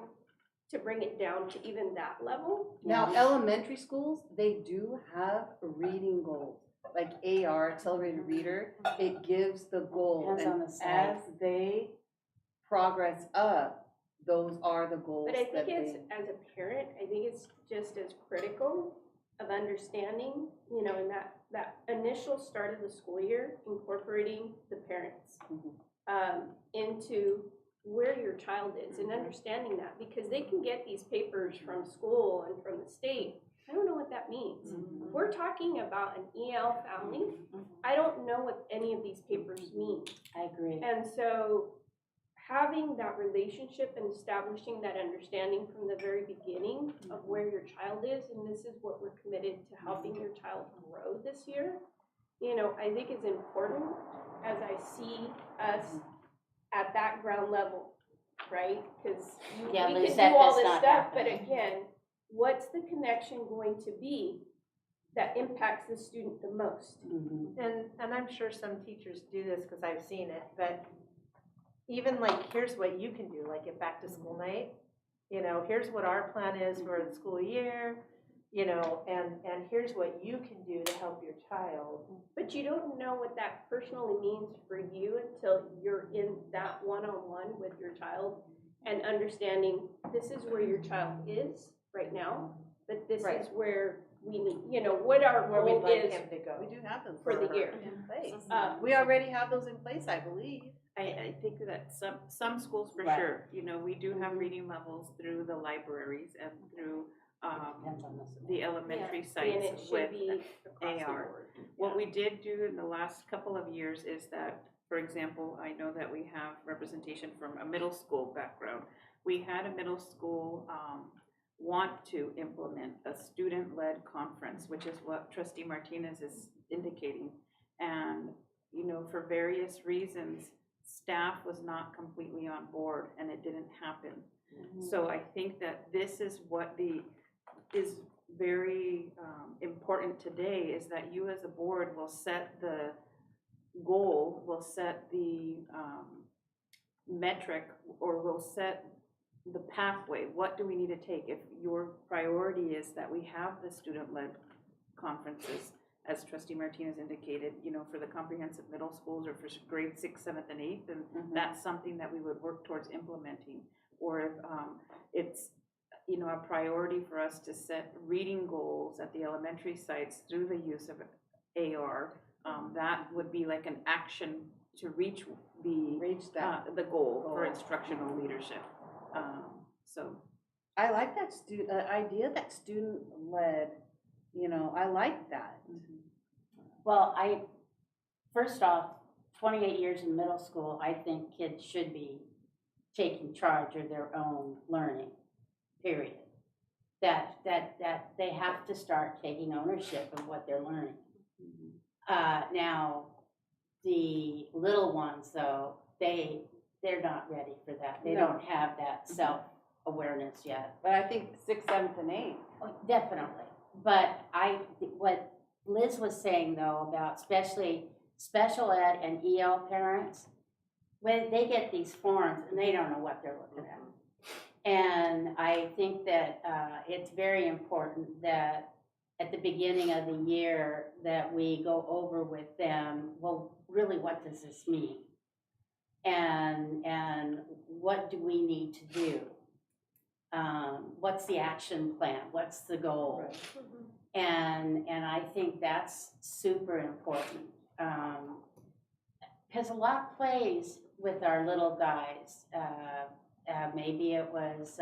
to bring it down to even that level. Now, elementary schools, they do have reading goals, like AR, accelerated reader. It gives the goal, Depends on and the side. as they progress up, those are the goals But I that think it's, they. as a parent, I think it's just as critical of understanding, you know, in that initial start of the school year, incorporating the parents into where your child is and understanding that, because they can get these papers from school and from the state. I don't know what that means. We're talking about an EL family. I don't know what any of these papers mean. I agree. And so having that relationship and establishing that understanding from the very beginning of where your child is, and this is what we're committed to helping your child grow this year, you know, I think is important as I see us at that ground level, right? Because Yeah, we can Lizette, do all that's this not stuff, but happening. again, what's the connection going to be that impacts the student the most? And I'm sure some teachers do this because I've seen it, but even like, here's what you can do, like at back to school night, you know, here's what our plan is for the school year, you know, and here's what you can do to help your child. But you don't know what that personally means for you until you're in that one-on-one with your child and understanding this is where your child is right now, but this Right. is where we need, you know, what our Where we'd goal like is him to go. We do have them for the her year. in place. Uh, We already have those in place, I believe. I think that some schools for Right. sure, you know, we do have reading levels through the libraries and through Depends on the school. the elementary and it sites should with be across the AR. board. What we did do in the last couple of years is that, for example, I know that we have representation from a middle school background. We had a middle school want to implement a student-led conference, which is what Trustee Martinez is indicating. And, you know, for various reasons, staff was not completely on board and it didn't happen. So I think that this is what is very important today, is that you as a board will set the goal, will set the metric, or will set the pathway. What do we need to take? If your priority is that we have the student-led conferences, as Trustee Martinez indicated, you know, for the comprehensive middle schools or for grade 6, 7th, and 8th, then that's something that we would work towards implementing. Or if it's, you know, a priority for us to set reading goals at the elementary sites through the use of AR, that would be like an action to reach the goal for instructional leadership. So I like that idea, that student-led, you know, I like that. Well, first off, 28 years in middle school, I think kids should be taking charge of their own learning, period. That they have to start taking ownership of what they're learning. Now, the little ones, though, they're not ready for that. They No. don't have that self-awareness yet. But I think 6th, 7th, and 8th. Oh, definitely. But what Liz was saying though about especially special ed and EL parents, when they get these forms and they don't know what they're looking at. And I think that it's very important that at the beginning of the year that we go over with them, well, really, what does this mean? And what do we need to do? What's the action plan? What's the goal? And I think that's super important. Because a lot plays with our little guys. Maybe it was,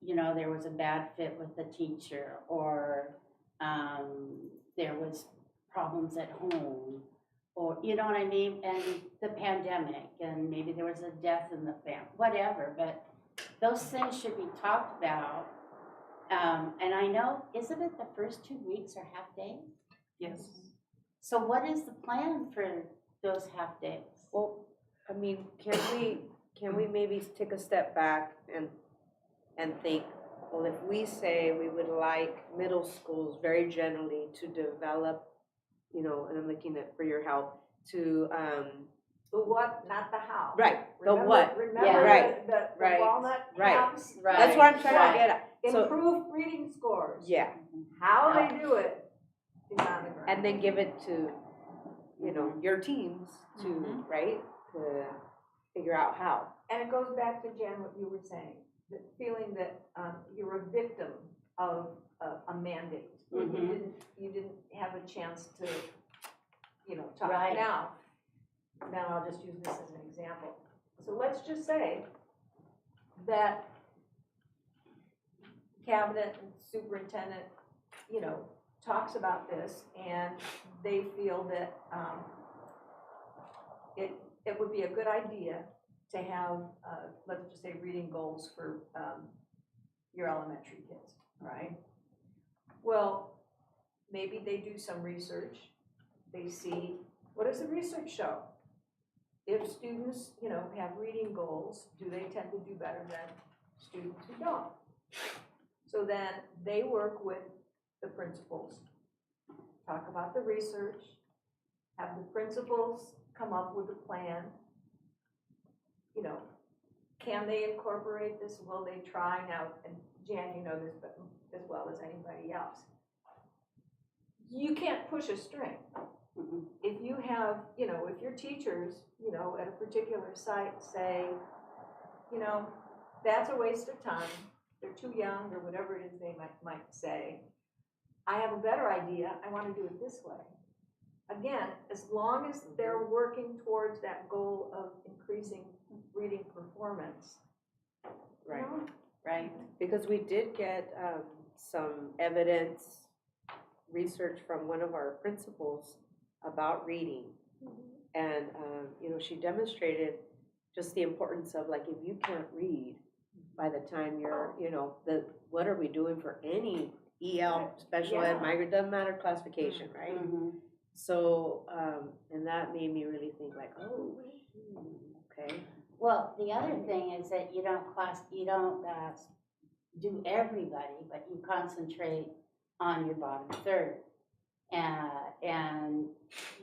you know, there was a bad fit with the teacher, or there was problems at home, or, you know what I mean? And the pandemic, and maybe there was a death in the family, whatever. But those things should be talked about. And I know, isn't it the first 2 weeks are half days? yes. So what is the plan for those half days? Well, I mean, can we maybe take a step back and think, well, if we say we would like middle schools very generally to develop, you know, and I'm looking at for your help, to the what, not the how. Right, the Remember- what. Remember Yeah. Right, the right, walnut right. caps? That's what I'm trying to get at. So, Improve reading scores. yeah, How they do it is on the ground. and then give it to, you know, your teams to, right, to figure out how. And it goes back to Jen, what you were saying, the feeling that you're a victim of a mandate. Mhm. You didn't have a chance to, you know, talk. Right. Now I'll just use this as an example. So let's just say that cabinet and superintendent, you know, talks about this and they feel that it would be a good idea to have, let's just say, reading goals for your elementary kids, right? Well, maybe they do some research. They see, what does the research show? If students, you know, have reading goals, do they tend to do better than students who don't? So then they work with the principals, talk about the research, have the principals come up with a plan. You know, can they incorporate this? Will they try? Now, and Jan, you know this as well as anybody else. You can't push a string. If you have, you know, if your teachers, you know, at a particular site say, you know, that's a waste of time, they're too young, or whatever it is they might say, I have a better idea, I want to do it this way. Again, as long as they're working towards that goal of increasing reading performance. Right. you know, Right. Because we did get some evidence, research from one of our principals about reading. And, you know, she demonstrated just the importance of, like, if you can't read by the time you're, you know, what are we doing for any EL, special ed, Yeah. migrant, doesn't matter classification, right? So, and that made me really think like, oh, okay. Well, the other thing is that you don't do everybody, but you concentrate on your bottom third. And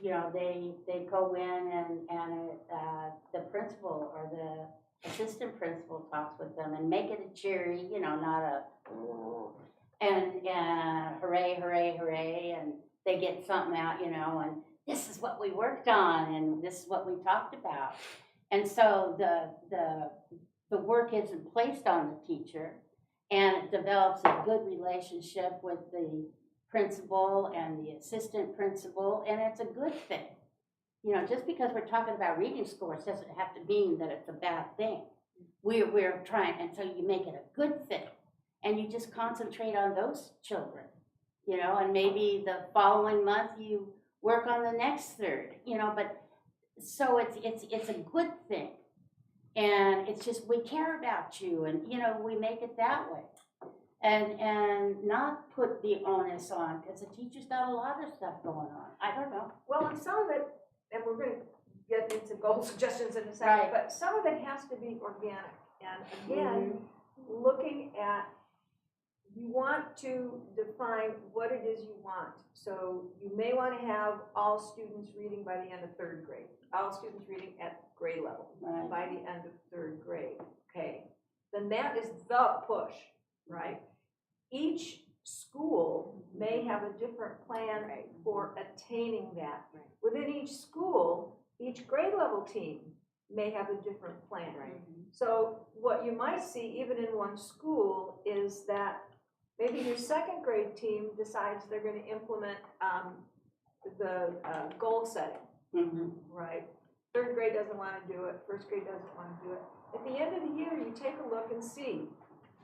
you know, they go in and the principal or the assistant principal talks with them and make it a cheery, you know, not a, and hooray, hooray, hooray, and they get something out, you know, and this is what we worked on and this is what we talked about. And so the work isn't placed on the teacher, and it develops a good relationship with the principal and the assistant principal, and it's a good thing. You know, just because we're talking about reading scores doesn't have to mean that it's a bad thing. We're trying, and so you make it a good thing, and you just concentrate on those children, you know, and maybe the following month you work on the next third, you know, but so it's a good thing. And it's just, we care about you, and, you know, we make it that way. And not put the onus on, because the teacher's got a lot of stuff going on. I don't know. Well, and some of it, and we're gonna get into goal suggestions in a second, Right. but some of it has to be organic. And again, looking at, you want to define what it is you want. So you may want to have all students reading by the end of third grade, all students reading at grade level Right. by the end of third grade, okay? Then that is the push, right? Each school may have a different plan for attaining that. Right. Within each school, each grade level team may have a different plan. Right. So what you might see even in one school is that maybe your second grade team decides they're going to implement the goal setting, right? Third grade doesn't want to do it, first grade doesn't want to do it. At the end of the year, you take a look and see,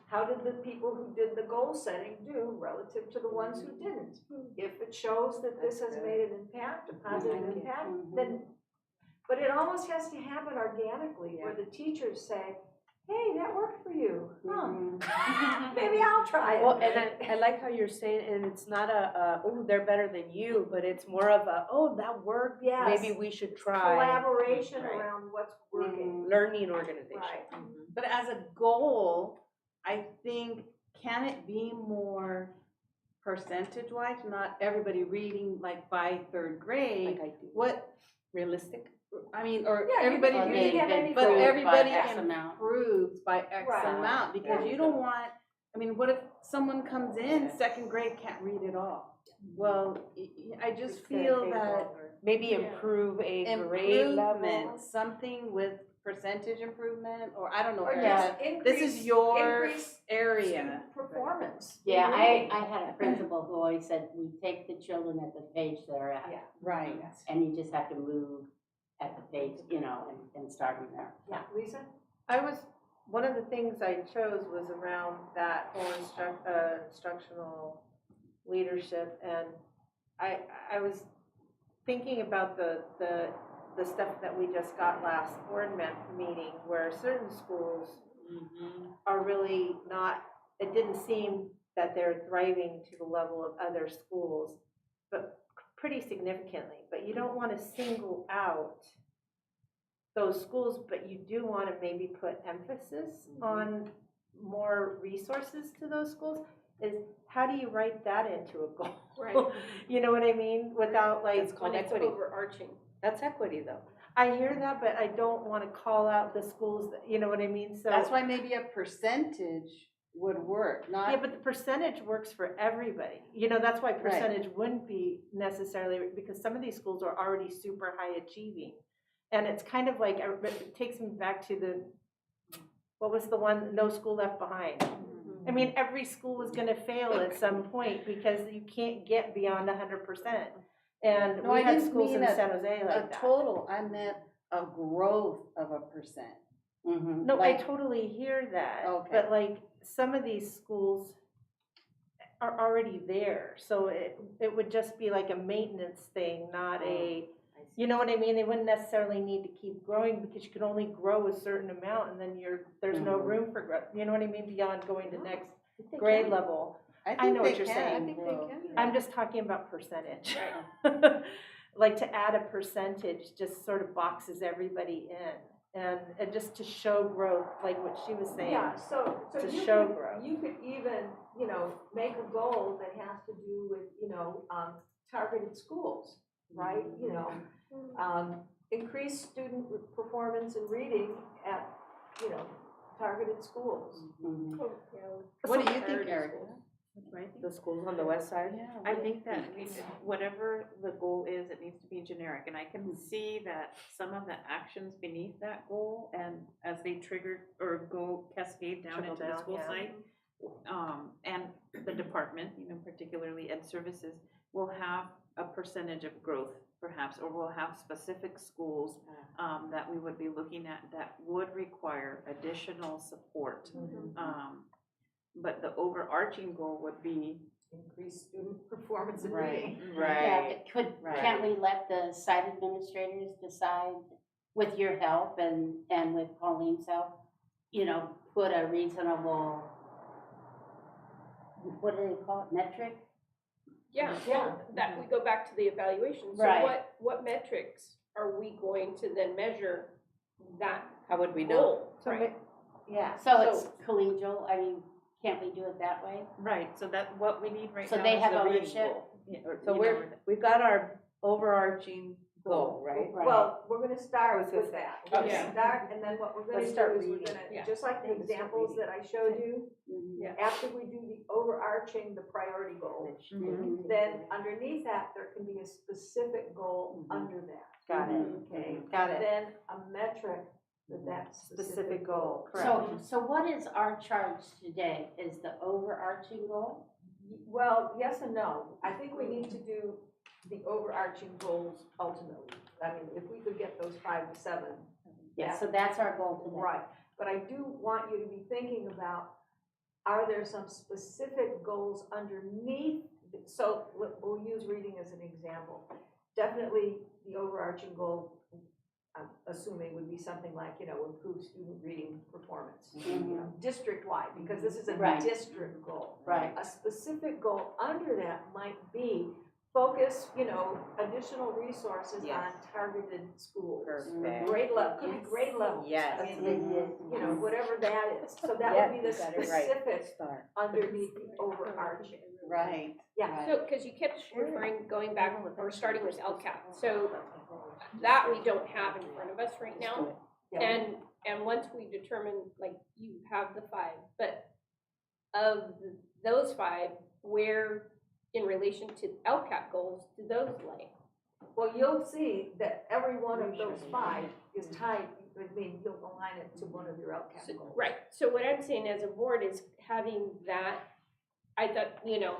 how did the people who did the goal setting do relative to the ones who didn't? If it shows that this has made an impact, a positive impact, then, but it almost has to happen organically, where the teachers say, hey, that worked for you, maybe I'll try it. Well, and I like how you're saying, and it's not oh, they're better than you, but it's more of oh, that worked, Yes. maybe we should try. Collaboration Right. around what's working. Learning organization. Right. But as a goal, I think, can it be more percentage-wise? Not everybody reading like by third grade. Like I do. What, Realistic? I mean, or Yeah, you everybody, can- Or you they've can have been any but approved by everybody X amount. improves by X Right. amount, because There you you don't go. want, I mean, what if someone comes in, second grade, can't read at all? Well, I just feel that Maybe improve a grade level. improvement, something with percentage improvement, or I don't know, Or Erica, just increase. this is your increase area. student performance. in Yeah, reading. I had a principal who always said, we take the children at the page they're at. Yeah. Right. And you just have to move at the page, you know, and start from there. Yeah, Lisa? One of the things I chose was around that whole instructional leadership, and I was thinking about the stuff that we just got last board meeting, where certain schools are really not, it didn't seem that they're thriving to the level of other schools, but pretty significantly. But you don't want to single out those schools, but you do want to maybe put emphasis on more resources to those schools. Is how do you write that into a goal? Right. You know what I mean? Without like, It's called When it's equity. overarching. That's equity, though. I hear that, but I don't want to call out the schools that, you know what I mean? So That's why maybe a percentage would work, yeah, not, but the percentage works for everybody. You know, that's why percentage wouldn't be necessarily, because some of these schools are already super high achieving. And it's kind of like, it takes me back to what was the one, No School Left Behind? I mean, every school is gonna fail at some point because you can't get beyond 100%. And No, we I had didn't schools mean in a- San Jose a like that. total, I meant a growth of a percent. Mm-hmm. No, like- I totally hear that. Okay. But like, some of these schools are already there. So it would just be like a maintenance thing, not a, you know what I mean? They wouldn't necessarily need to keep growing because you can only grow a certain amount and then there's no room for growth. You know what I mean? Beyond going to next grade level. I know what you're saying. I think they can. I'm just talking about percentage. Like to add a percentage just sort of boxes everybody in. And just to show growth, like what she was saying. Yeah, so To you show could, growth. you could even, make a goal that has to do with, targeted schools, right? Increase student performance in reading at, targeted schools. Mm-hmm. What do you think, Erica? The schools on the west side? I think that whatever the goal is, it needs to be generic, and I can see that some of the actions beneath that goal, and as they trigger or go cascade down Trickle into the down, school yeah. site, and the department, particularly ed services, will have a percentage of growth perhaps, or we'll have specific schools that we would be looking at that would require additional support. But the overarching goal would be Increase student performance in Right. reading. Yeah, Right. can't we let the site administrators decide with your help and with Pauline's help, put a reasonable, what do they call it, metric? Yeah, well, that, we go back to the evaluation. So Right. what metrics are we going to then measure that How would we know? goal? So Right. Yeah. So it's collegial, can't we do it that way? right. So that what we need right So now they is have the reading ownership? goal. Yeah, or, So we've got our overarching goal, right? Right. Well, we're gonna start was with gonna that. We're Okay. gonna start, and then what we're gonna Let's do start is we're reading. gonna, Yeah. just like the Let's start examples that I showed you, Mhm. after we do the overarching, the priority goal, Mhm. then underneath that, there can be a specific goal Mhm. under that, Got it. okay? Got it. Then a metric for that Specific goal, So what is our charge today? Is the overarching goal? Well, yes and no. I think we need to do the overarching goals ultimately. I mean, if we could get those 5 to 7. Yeah, so that's our goal today. Right, but I do want you to be thinking about, are there some specific goals underneath? So we'll use reading as an example. Definitely the overarching goal, I'm assuming, would be something like, improve student reading performance, district-wide, because this is a Right. district goal. Right. A specific goal under that might be focus, additional resources on Yes. targeted schools. Perfect. Grade level, could be Yes. grade level. Yes. I mean, whatever that is. So that Yes, would be the you got it right. specific Start. underneath the overarching. Right. Yeah. So, because you kept referring, going back, or starting with LCAP. So that we don't have in front of us right now. Yeah. And once we determine, like, you have the 5, but of those 5, where, in relation to LCAP goals, do those lay? Well, you'll see that every one of those 5 is tied, I mean, you'll align it to one of your LCAP goals. Right, so what I'm saying as a board is having that, I thought, you know,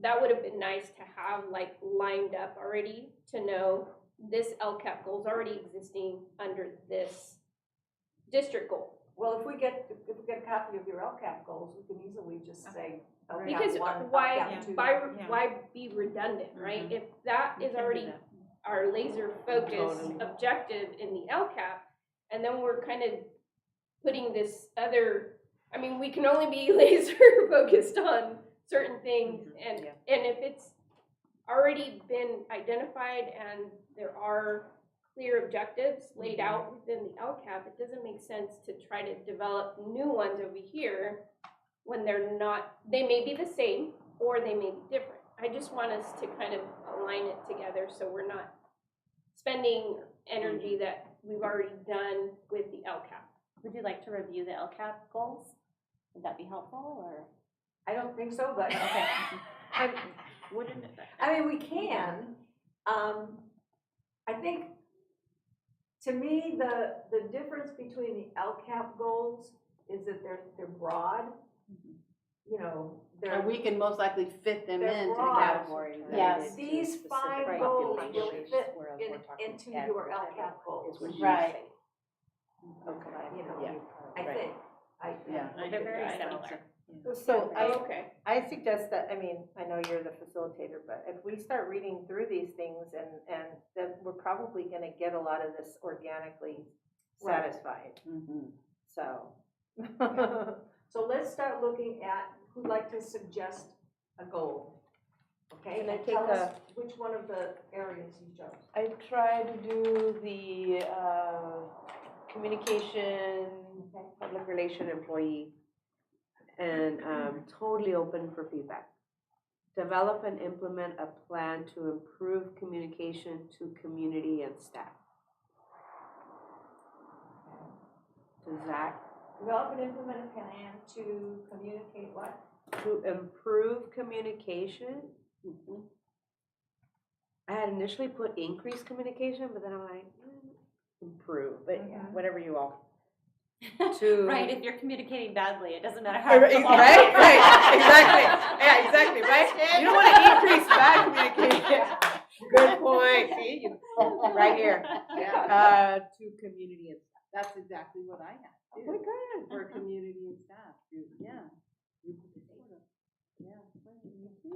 that would have been nice to have like lined up already to know this LCAP goal is already existing under this district goal. Well, if we get a copy of your LCAP goals, we can easily just say Because LCAP 1, why, LCAP 2. why be redundant, right? If that is already our laser focused objective in the LCAP, and then we're kind of putting this other, I mean, we can only be laser focused on certain things, and if it's already been identified and there are clear objectives laid out within the LCAP, it doesn't make sense to try to develop new ones over here when they're not, they may be the same or they may be different. I just want us to kind of align it together so we're not spending energy that we've already done with the LCAP. Would you like to review the LCAP goals? Would that be helpful, or? I don't think so, but Okay. Wouldn't it? I mean, we can. I think, to me, the difference between the LCAP goals is that they're broad. You know, And we can most likely fit them they're into the broad. categories. Yes. These 5 goals will fit into your LCAP goals. Right. Okay, you Yeah. know, I think. Yeah. They're very similar. So Okay. I suggest that, I mean, I know you're the facilitator, but if we start reading through these things and then we're probably gonna get a lot of this organically satisfied, so. So let's start looking at who'd like to suggest a goal. Okay, Can I and take tell us which one of the areas you chose. I try to do the communication, public relation employee, and totally open for feedback. Develop and implement a plan to improve communication to community and staff. Does that, Develop and implement a plan to communicate what? to improve communication? I had initially put increase communication, but then I'm like, improve, but whatever you all. To Right, if you're communicating badly, it doesn't matter how. Right, exactly. Yeah, exactly, right? You don't want to increase bad communication. Good point. See, right here. To community and staff. That's exactly what I had Oh too. my God. For community and staff, yeah. You guys do,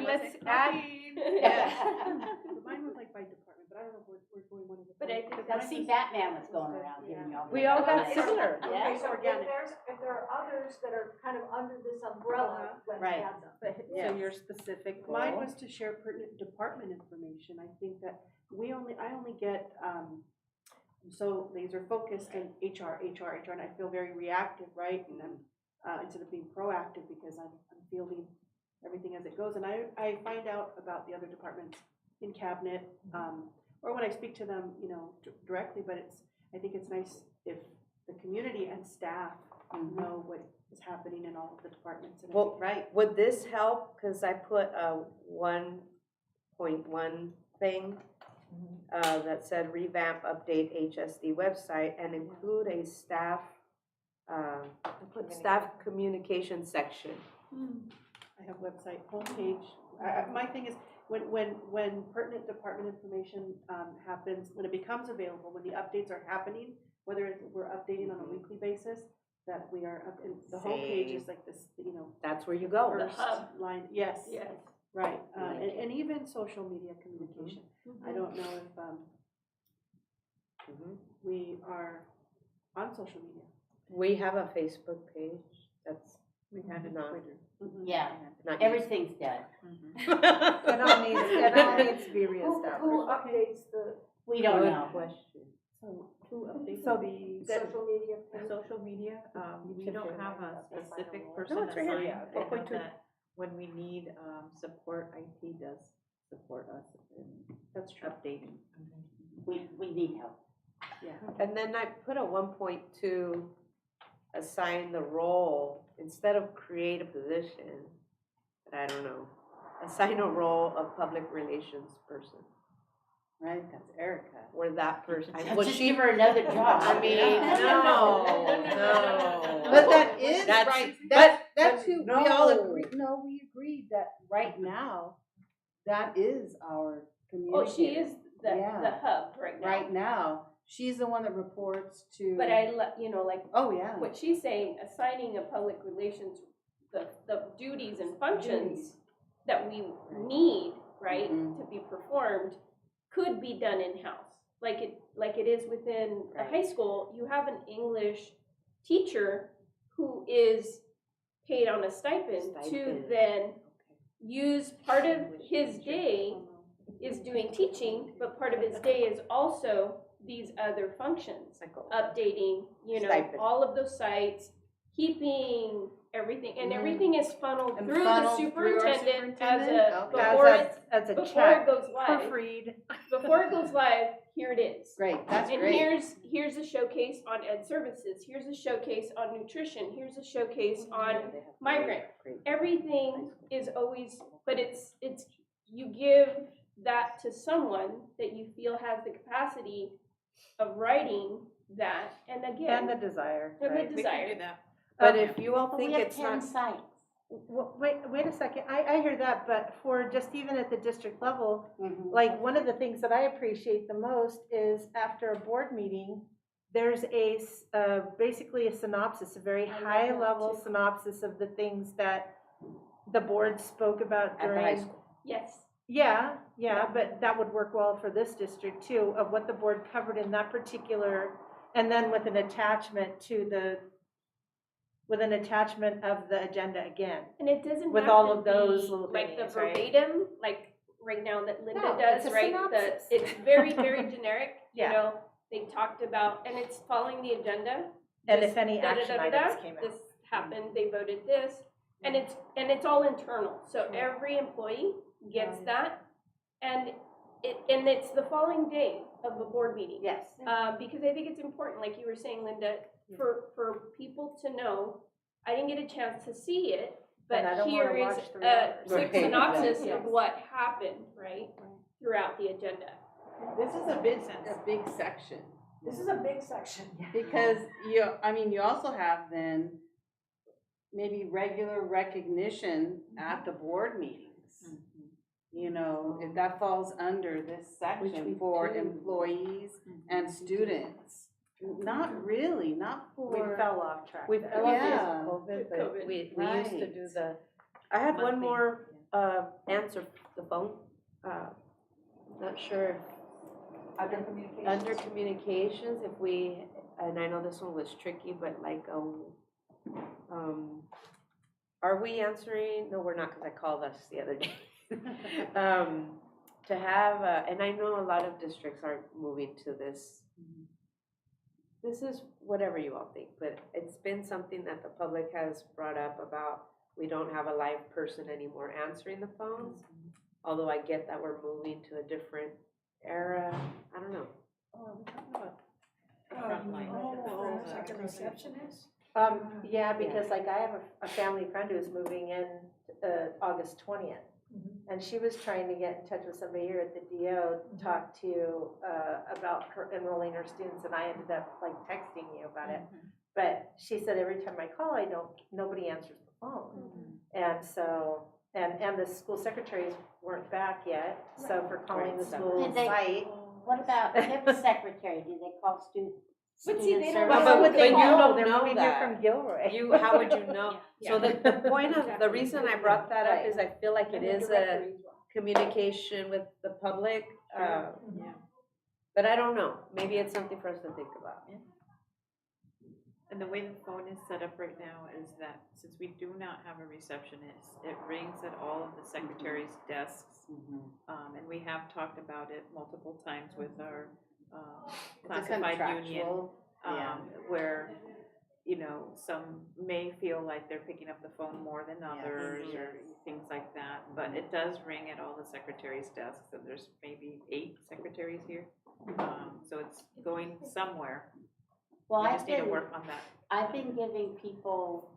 let's add. Mine was like by department, but I don't know if we're going one of the. But I think, I see Batman was going around giving you all. We all got the- similar. Okay, so organic. if there are others that are kind of under this umbrella, let's Right. add them. So your specific goal. Mine was to share pertinent department information. I think that I only get, so laser focused in HR, and I feel very reactive, right? And I'm, instead of being proactive, because I'm fielding everything as it goes. And I find out about the other departments in cabinet, or when I speak to them, you know, directly, but I think it's nice if the community and staff know what is happening in all of the departments. And I Well, think- Right. Would this help? Because I put a 1.1 thing that said revamp, update HSD website and include a staff, I put staff communication section. I have website, homepage. My thing is, when pertinent department information happens, when it becomes available, when the updates are happening, whether we're updating on a weekly basis, that we are up in, the homepage is like this, you know, That's where you go. first line, yes. Yes. Right, and even social media communication. I don't know if we are on social media. We have a Facebook page. That's not Yeah, not used. everything's dead. It all needs to be Who reestablished. updates the We don't Good know. question. So, who updates? So the social media? page? social media, we don't have a specific No, person it's right here. assigned. Yeah, I know 4.2. that when we need support, IT does. support us in That's true. updating. We need help. And then I put a 1.2, assign the role, instead of create a position, but I don't know, assign a role of public relations person, Right, that's Erica. where that person, Just give her another job. I mean, no. But that is That's- right, but- that's who, we all no. agree, no, we agreed that right now, that is our Oh, communicator. she is the Yeah. hub right now. Right now, she's the one that reports to. But you know, like Oh, yeah. what she's saying, assigning a public relations, the duties and functions that we need, right, Mhm. to be performed, could be done in-house. Like it is within a Right. high school, you have an English teacher who is paid on a stipend to Stipend. then use part of his day is doing teaching, but part of his day is also these other functions. Updating, you know, Stipend. all of those sites, keeping everything, and Mhm. everything is funneled And through the funneled through our superintendent as superintendent? a, Okay. before it, As a before it check. goes live. Proofread. Before it goes live, here it is. Great, that's And great. here's a showcase on ed services, here's a showcase on nutrition, here's a showcase on migrant. Everything is always, but it's, you give that to someone that you feel has the capacity of writing that, and And again, the desire, and right? the We can desire. do that. But if you all But think we have it's 10 not, sites. Wait a second, I hear that, but for just even at the district level, Mhm. like, one of the things that I appreciate the most is after a board meeting, there's basically a synopsis, a very love that high-level too. synopsis of the things that the board spoke about At the during. high school. Yes, Yeah, but that would work well for this district too, of what the board covered in that particular, and then with an attachment of the agenda again. and it doesn't With have all to of those be little like the things, right? verbatim, like right now that Linda No, does, it's a right? synopsis. It's very, very generic, you Yeah. know, they talked about, and it's following the agenda. And This if any action da-da-da-da-da, items came out. This happened, they voted this, and it's all internal, so every employee gets that. And it's the following day of the board meeting. Yes. Because I think it's important, like you were saying, Linda, for people to know, I didn't get a chance to see it, And I but don't here wanna is watch 3 a hours. quick Right. synopsis Yes. of what happened, right, throughout the agenda. This is a big section. This is a big section. Because you also have then maybe regular recognition at the board meetings. You know, if that falls under this section for employees and students. Not really, not We for. fell off track we there. fell off Yeah. because of COVID, but COVID. we used to Right. do I had one Monthly. more, answer the phone, not sure, Under communications. under communications, if we, and I know this one was tricky, but like, are we answering, no, we're not, because I called us the other day. To have, and I know a lot of districts are moving to this. This is whatever you all think, but it's been something that the public has brought up about, we don't have a live person anymore answering the phones. Although I get that we're moving to a different era, I don't know. Like a receptionist? Yeah, because like I have a family friend who's moving in, August 20th. And she was trying to get in touch with somebody here at the DO to talk to, about her enrolling her students, and I ended up like texting you about it. But she said every time I call, nobody answers the phone. And so, and the school secretaries weren't back yet, so for calling the school Did they- site. What about HIP secretary? Do they call student? But see, student they service? don't But what they you know, don't they're know moving here that. from Gilroy. How would you know? So Yeah. the point of, the reason I brought that up Right. is I feel like it And the is a directory as well. communication with the public. But I don't know, maybe it's something for us to think about. And the way the phone is set up right now is that since we do not have a receptionist, it rings at all of the secretaries' desks. And we have talked about it multiple times with our It's a classified union, contractual, yeah. where you know, some may feel like they're picking up the phone more than others or things like that. But it does ring at all the secretaries' desks, and there's maybe 8 secretaries here. So it's going somewhere. Well, We just need to work on that. I've been giving people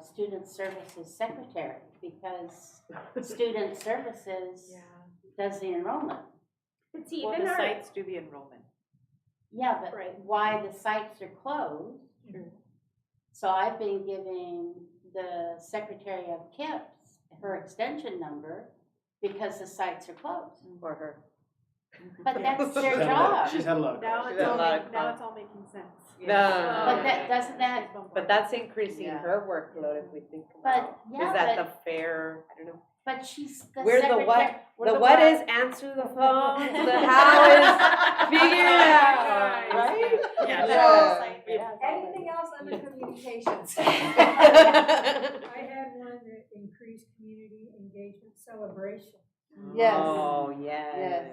student services secretary because student services does the enrollment. But see, Well, even the our, sites do the enrollment. Yeah, but Right. why the sites are closed. So I've been giving the secretary of KIPS her extension number because the sites are closed. For her. But that's She's their had a lot- job. She's had a lot of Now calls. it's She's all, a lot of now calls. it's all making sense. But that, doesn't that, But that's increasing her workload if we think about. but, yeah, Is that but, the fair, I don't know. but she's the We're the secretary. what? we're The the what is answer the phone, the how is figure it out, right? Yeah. Anything else under communications? I had one that increased community engagement celebration. Yes. Oh, yes. Yes.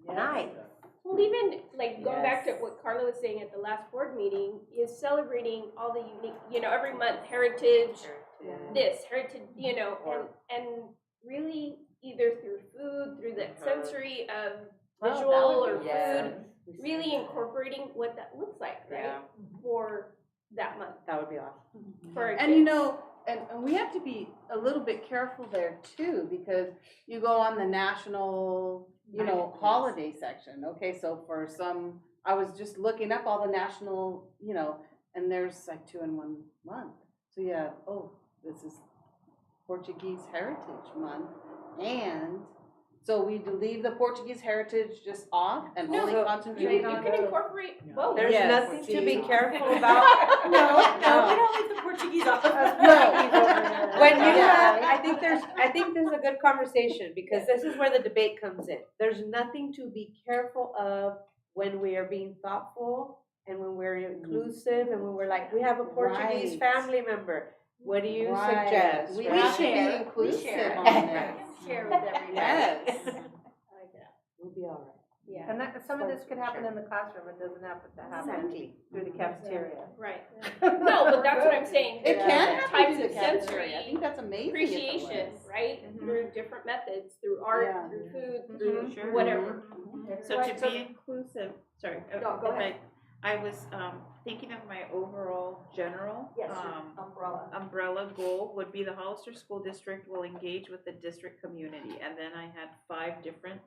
Nice. well, even like going back to Yes. what Carla was saying at the last board meeting, is celebrating all the unique, you know, every month, heritage, this, heritage, you know, and really either through food, through the sensory of visual or food, really incorporating what that looks like, right? Yeah, For that month, that would be awesome. for our And you kids. know, and we have to be a little bit careful there too, because you go on the national, you know, holiday section, okay, so for some, I was just looking up all the national, you know, and there's like 2 in 1 month. So yeah, oh, this is Portuguese Heritage Month, and so we leave the Portuguese heritage just off and No, only you concentrate on. can incorporate both. There's Yes. nothing to be careful about. No, We don't leave the Portuguese off. When you have, I think there's a good conversation, because this is where the debate comes in. There's nothing to be careful of when we are being thoughtful and when we're inclusive and when we're like, we have a Portuguese Right. family member. What do you Right. suggest? We right? should be share. inclusive on share. this. Share with everybody. Yes. We'll be all right. Yeah, And that, some of this could happen in the classroom, it doesn't have to happen Exactly. through the cafeteria. right. No, but that's what I'm saying. It there can are happen types through of the cafeteria. I sensory think that's amazing. if it appreciation, was. right? Mhm. Through different methods, through art, Yeah. through food, through Sure. whatever. So Right, to so- be inclusive, sorry. No, go if ahead. I was thinking of my overall general Yes, umbrella. umbrella goal would be the Hollister School District will engage with the district community. And then I had 5 different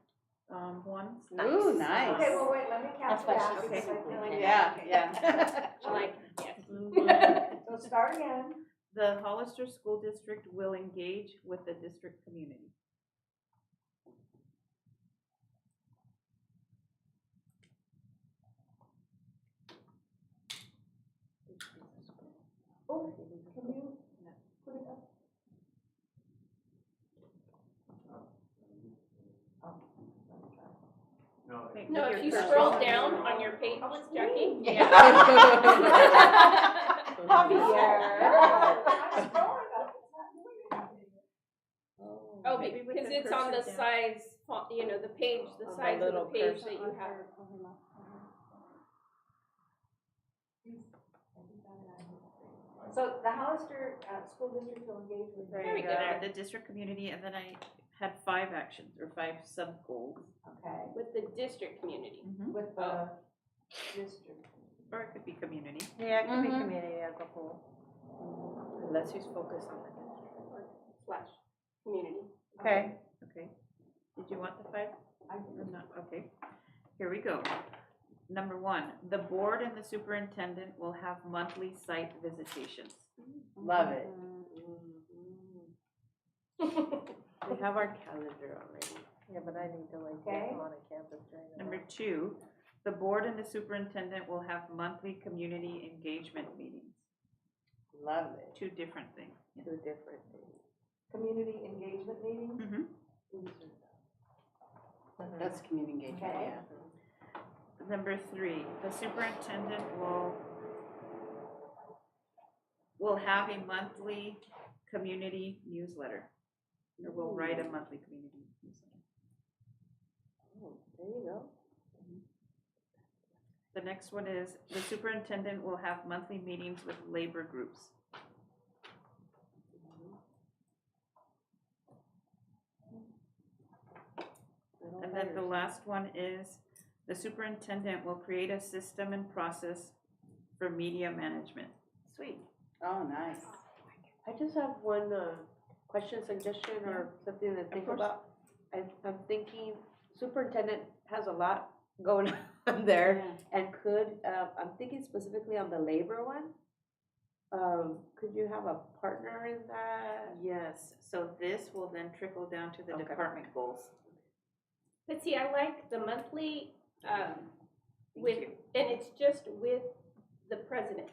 ones. Ooh, nice. Okay, well, wait, let me That's count why that. she's because I super feel like- Yeah, okay. yeah. I like, yes. So start again. The Hollister School District will engage with the district community. Oh, can you put it up? Okay, No, with if your you cursor. scroll down on your page, Jackie. Yeah. I'm scrolling up, it's not doing anything. Oh, Maybe with because the it's on the cursor down. size, you know, the page, the On the size of the little page cursor. that you have. So the Hollister School District will engage with. There we go. The district community, and then I had 5 actions or 5 sub-goals. Okay, With the district community. with the district. Or it could be community. Yeah, it could be community as a whole. Unless he's focused on the district. Slash community. Okay. Okay. Did you want the 5? I Or not? Okay. Here we go. Number 1, the board and the superintendent will have monthly site visitations. Love it. We have our calendar already. Yeah, but I need to like Okay. get them on a campus during the Number day. 2, the board and the superintendent will have monthly community engagement meetings. Love it. 2 different things. Two different things. Community engagement meeting? Mm-hmm. That's community engagement, Okay. yeah. Number 3, the superintendent will have a monthly community newsletter. Or will write a monthly community newsletter. Oh, there you go. The next one is the superintendent will have monthly meetings with labor groups. And then the last one is the superintendent will create a system and process for media management. Sweet. Oh, nice. I just have one question, suggestion, or something to think course. about. I'm thinking superintendent has a lot going on there, and could, I'm thinking specifically on the labor one. Could you have a partner in that? Yes, so this will then trickle down to the Okay. department goals. But see, I like the monthly, with, and it's just with the president.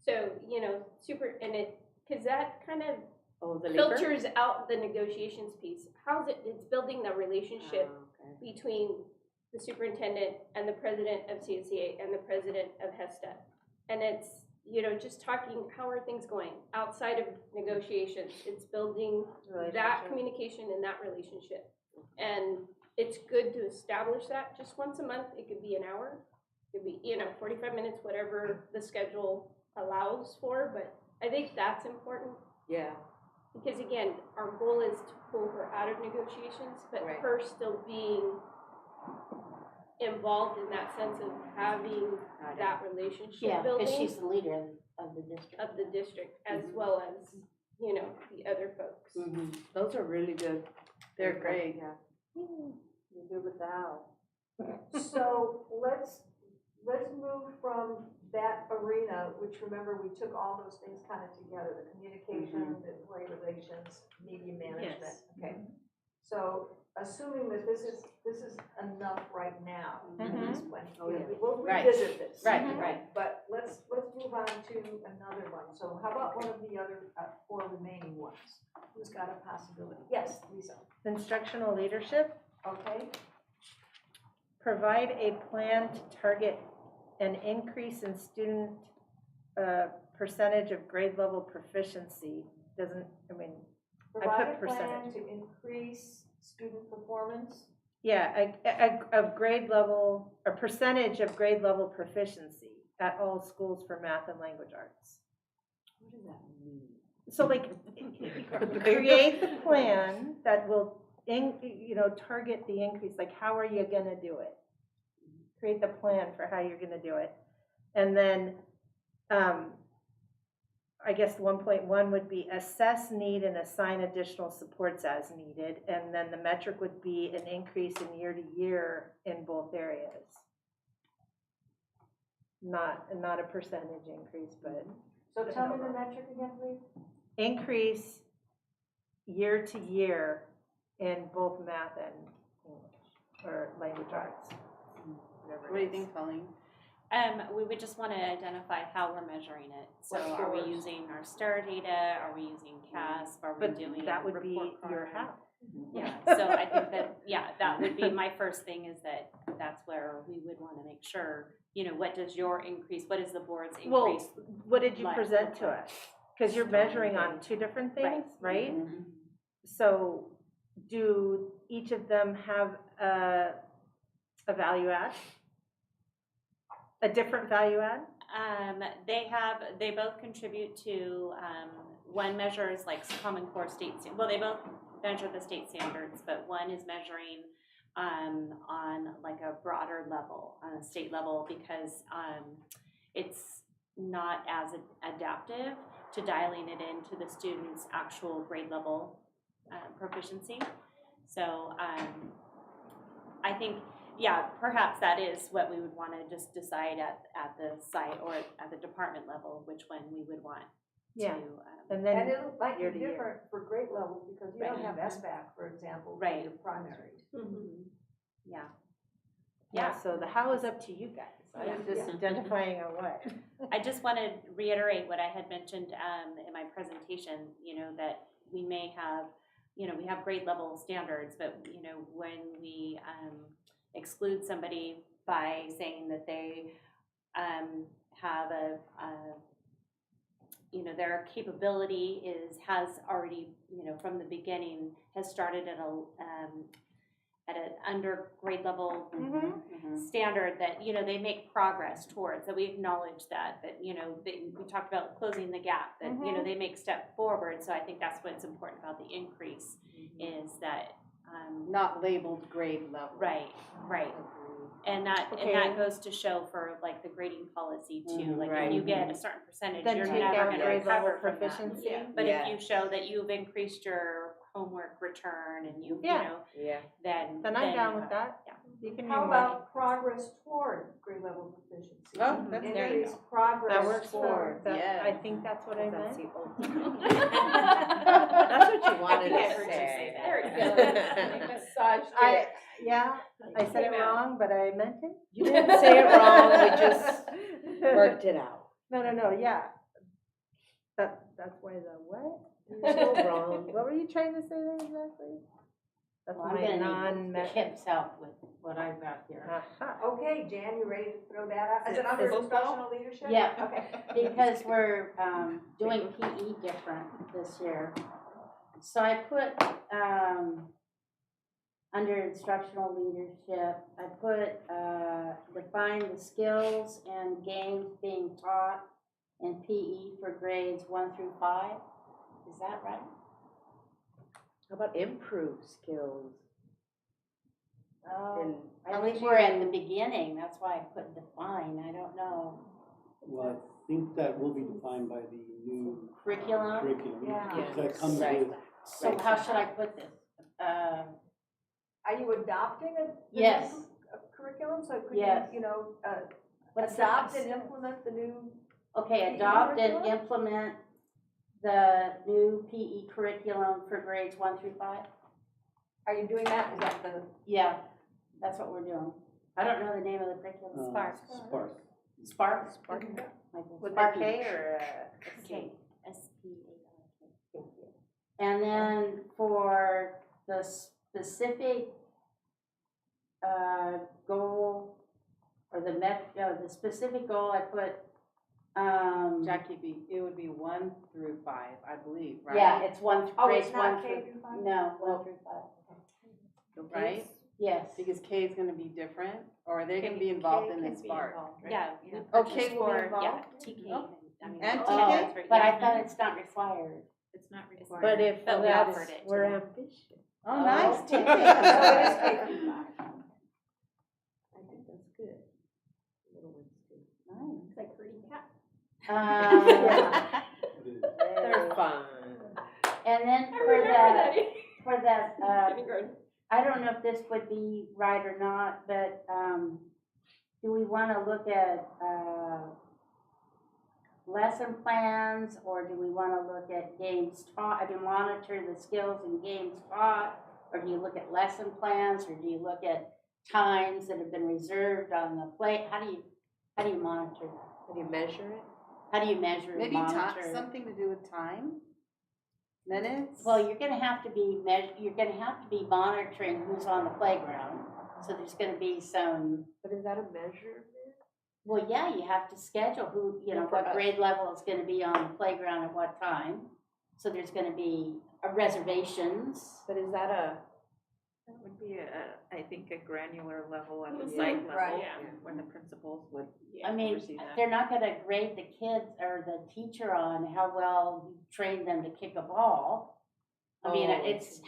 So, you know, cause that kind of Oh, the labor? filters out the negotiations piece. It's building the relationship Okay. between the superintendent and the president of CSEA and the president of HESTA. And it's, you know, just talking, how are things going outside of negotiations? It's building that communication and that relationship. And it's good to establish that just once a month. It could be an hour, it could be, 45 minutes, whatever the schedule allows for. But I think that's important. Yeah. Because again, our goal is to pull her out of negotiations, but Right. her still being involved in that sense of having that relationship Yeah, building because she's the leader of the district. of the district as well as, the other folks. Those are really good. They're great. Yeah. You're good with the how. So let's move from that arena, which remember, we took all those things kind of together, the communication, the employee relations, media management. Yes. Okay. So assuming that this is enough right now, at this point, Oh, yeah. we'll Right. revisit this. Right, okay? right. But let's move on to another one. So how about one of the other 4 remaining ones? Who's got a possibility? Yes, Lisa. Instructional leadership, Okay. provide a plan to target an increase in student percentage of grade level proficiency. Provide a plan percentage. to increase student performance. Yeah, of grade level, a percentage of grade level proficiency at all schools for math and language arts. What does that mean? So like, create the plan that will, target the increase, like how are you gonna do it? Create the plan for how you're gonna do it. And then, I guess 1.1 would be assess need and assign additional supports as needed. And then the metric would be an increase in year to year in both areas. Not a percentage increase, but So tell me the metric again, please. increase year to year in both math and English, or language arts. What do you think, Colleen? We would just want to identify how we're measuring it. So What are we scores? using our STAR data? Are we using CASP? Are we But doing that would be report your card? how. Yeah, so I think that would be my first thing, is that's where we would want to make sure, what does your increase, what is the board's Well, increase? what did you like- present to us? Because you're measuring on 2 different things, right? So do each of them have a value add? A different value add? They both contribute to, one measure is like Common Core they both measure the state standards, but one is measuring on like a broader level, on a state level, because it's not as adaptive to dialing it into the student's actual grade level proficiency. So I think, perhaps that is what we would want to just decide at the site or at the department level, which one we would want Yeah. to. And And then, it might be year to year. different for grade levels because you don't Right. have SBAC, for example, for Right. your primaries. yeah, so the how is up to you guys. I was just Yeah. identifying a what. I just want to reiterate what I had mentioned in my presentation, that we may have, we have grade level standards, but, when we exclude somebody by saying that they have their capability has already, from the beginning, has started at at an under grade level Mm-hmm. standard that, you know, they make progress towards, that we acknowledge that, you know, we talked about closing the gap, that, you know, they make step forward. So I think that's what's important about the increase is that, Not labeled grade level. right. And that goes to show for like the grading policy too, like if you get a certain percentage, Then you're take never out gonna grade level recover from that. proficiency. But Yeah. if you show that you've increased your homework return and you Yeah. know, Yeah. then I'm down you with have- that. Yeah. You can How do more. about progress toward grade level proficiency? Oh, that's There you Increase progress That works for, toward. that, Yeah. I think that's what I That's meant. the old. That's what you wanted I to heard you say that. There we go. Massaged it. Yeah, I said it Came out. wrong, but I meant it. You didn't say it wrong, we just worked it out. No, yeah. That's why the what? You're so wrong. What were you trying to say there exactly? That's Well, I'm my gonna need non-met. Kip's help with what I've got here. Aha. Okay, Jan, you ready to throw that out? Is it Is under it instructional leadership? Yeah. Okay. Because we're doing PE different this year. So I put, under instructional leadership, I put, define the skills and games being taught in PE for grades 1 through 5. Is that right? How about improve skills? Oh, And I think we're at the beginning, that's why I put define, I don't know. Well, I think that will be defined by the new Curriculum? curriculum. Yeah. because That comes Right. with, So how should I put this? Are you adopting the Yes. new curriculum? So could you, Yes. you know, What's adopt the- and implement the new? Okay, PE adopt and curriculum? implement the new PE curriculum for grades 1 through 5? Are you doing that? Is that the? Yeah, that's what we're doing. I don't know the name of the curriculum. Spark. Spark. Spark? Spark. With a Sparky. K or Okay, SPARK. And then for the specific goal, or the specific goal, I put, Jackie, it would be 1 through 5, I believe, right? yeah, it's one, Oh, grades it's 1 not K through, through 5? no, 1 through 5. Right? Yes. Because K is gonna be different, or are they gonna be involved in the Spark? Yeah. we Oh, purchased K will be for- involved? Yeah, TK. I mean, And all TK? that's right, But I yeah. thought it's not required. It's not required. But if But we that's, offered it to we're them. ambitious. Oh, nice, Oh. TK. So it is K through 5. I think that's good. Little ones too. Nice. It's like herding cats. They're fun. And then I remember for that, Kindergarten. I don't know if this would be right or not, but, do we wanna look at, lesson plans, or do we wanna look at games taught, monitor the skills and games taught? Or do you look at lesson plans, or do you look at times that have been reserved on the plate? How do you monitor that? Have you measure it? How do you measure and Maybe monitor? something to do with time? Minutes? Well, you're gonna have to be monitoring who's on the playground, so there's gonna be some, But is that a measurement? well, yeah, you have to schedule who, you know, For what us. grade level is gonna be on the playground at what time. So there's gonna be reservations. But is that a, That would be I think, a granular level at the Mhm. site level, Right. when the principals would I mean, oversee that. they're not gonna grade the kids or the teacher on how well you train them to kick a ball. I mean, Oh, I it's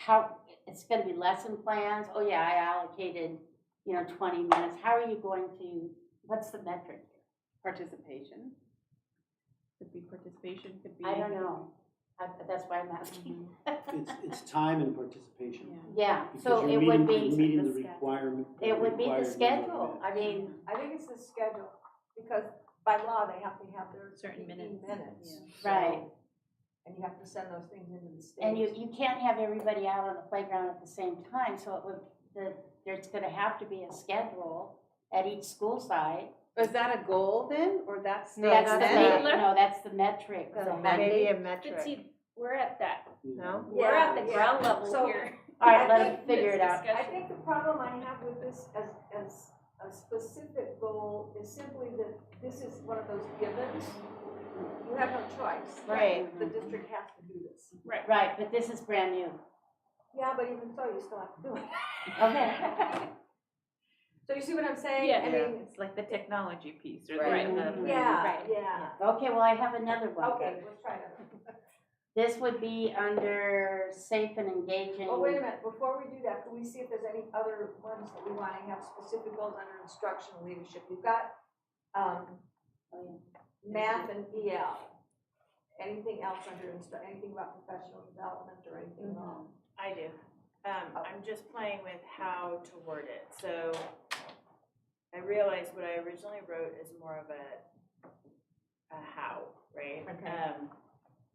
it's gonna be lesson plans. Oh, yeah, I allocated, 20 minutes. How are you going to, what's the metric? Participation. Could be participation, could be. I don't know. That's why I'm asking. It's time and participation. Yeah, Because so you're it would meeting- you're be, meeting the the schedule. requirement. it would be the required number of schedule. minutes. I mean, I think it's the schedule, because by law, they have to have their Certain 15 minutes. right. And you have to send those things into the state. And you can't have everybody out on the playground at the same time, so there's gonna have to be a schedule at each school site. Is that a goal then, or that's? No, That's the that's me- no, that's the metric. That's So maybe a But metric. see, we're at that, No? we're at the Yeah, ground yeah. level So- here. All right, let I them think figure it It's out. I think the problem I have with this as a specific goal is simply that this is one of those givens. You have no choice. Right. The district has to do this. Right, but this is brand new. Yeah, but even so, you still have to do it. Okay. So you see what I'm saying? Yeah. I mean, It's like the technology piece or Right. the. yeah, Right. yeah. Okay, well, I have another one. Okay, let's try that. This would be under safe and engaging. Oh, wait a minute, before we do that, can we see if there's any other ones that we want to have specific goals under instructional leadership? We've got, math and EL. Anything else under, anything about professional development or anything at all? I do. I'm just playing with how to word it. So I realized what I originally wrote is more of a how, right? Okay.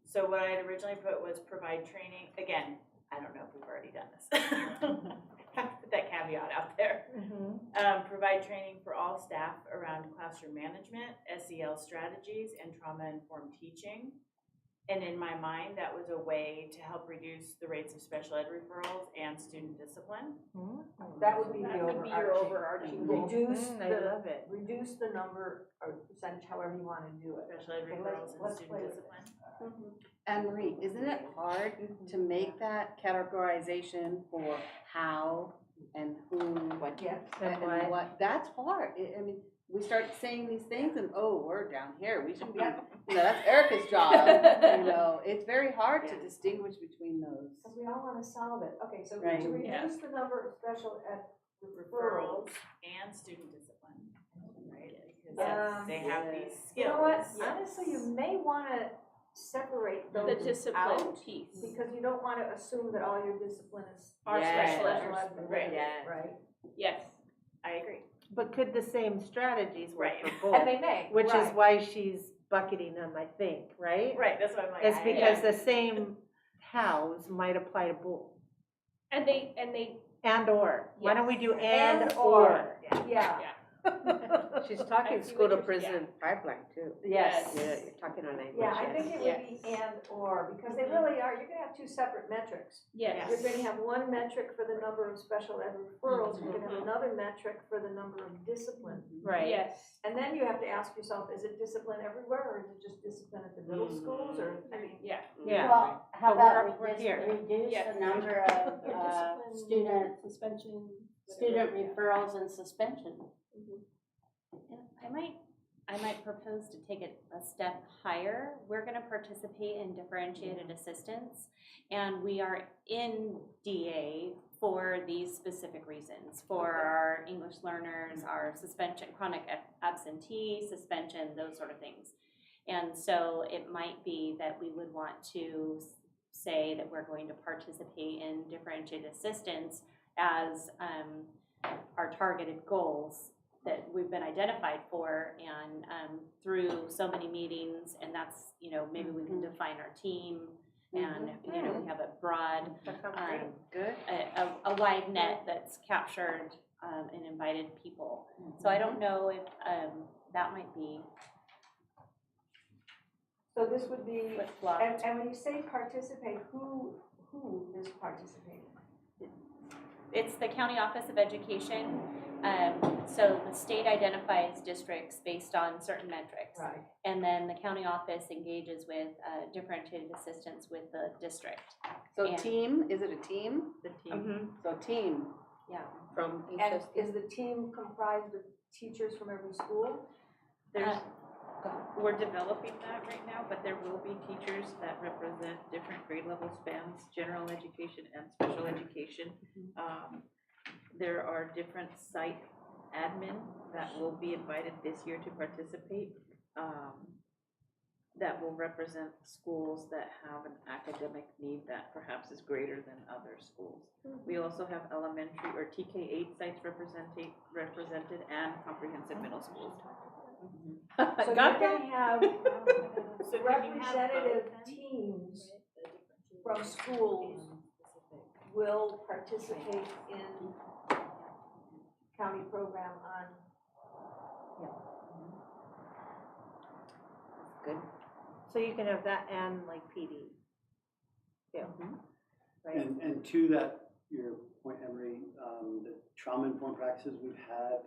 So what I had originally put was provide training. Again, I don't know if we've already done this. Have to put that caveat out there. Provide training for all staff around classroom management, SEL strategies, and trauma-informed teaching. And in my mind, that was a way to help reduce the rates of special ed referrals and student discipline. That would be the That would be your overarching goal. Reduce the number or percentage, however you want to do it. Special ed Okay, referrals and let's play student with discipline. Anne Marie, isn't it hard to make that categorization for how and who? Yes. And what, that's hard. I mean, we start saying these things and, oh, we're down here, we should be, that's Erica's job. It's very hard to distinguish between those. Because we all want to solve it. Okay, so Right. to Yeah. reduce the number of special ed referrals. Referrals and student discipline, right? Because they have these skills. You know what, honestly, you may want to separate those The discipline out, piece. because you don't want to assume that all your discipline is Our special ed. Right. right? Yes. I agree. But could the same strategies work Right. for And both? they may, Which is right. why she's bucketing them, I think, right? Right, that's what I'm like. It's because the same hows might apply to both. And they, And or. Why don't we do And and or. or? Yeah. She's I talking see school what to you're- prison pipeline too. Yes. Yeah, you're talking on English. Yeah, I think it would Yes. be and or, because they really are, you're gonna have two separate metrics. yes. You're gonna have one metric for the number of special ed referrals, you're gonna have another metric for the number of discipline. Right. Yes. And then you have to ask yourself, is it discipline everywhere, or is it just discipline at the middle schools, or, I mean, Yeah. Yeah. Well, how But we're- about we we're just here. reduce Yes. the number of Or discipline, student suspension. student whatever, yeah. referrals and suspension. And I might propose to take it a step higher. We're gonna participate in differentiated assistance, and we are in DA for these specific reasons, for our English learners, our suspension, chronic absentee, suspension, those sort of things. And so it might be that we would want to say that we're going to participate in differentiated assistance as our targeted goals that we've been identified for, and through so many meetings, and that's, maybe we can define our team, and, we have a broad, That sounds great. Good. a wide net that's captured and invited people. So I don't know if that might be so this would be, flip-flopped. and when you say participate, who is participating? It's the County Office of Education. So the state identifies districts based on certain metrics. Right. And then the county office engages with differentiated assistance with the district. So And- team, is it a team? The team. So team. From each And of is the team comprised of teachers from every school? There's, we're developing that right now, but there will be teachers that represent different grade level spans, general education and special education. There are different site admin that will be invited this year to participate, that will represent schools that have an academic need that perhaps is greater than other schools. We also have elementary or TK8 sites represented and comprehensive middle schools. So you're Got that? gonna have So when you have representative both, then- teams from schools will participate in county program on, Good. So you can have that and like PD. Yeah. Right. And to that, your point, Emery, the trauma-informed practices we've had,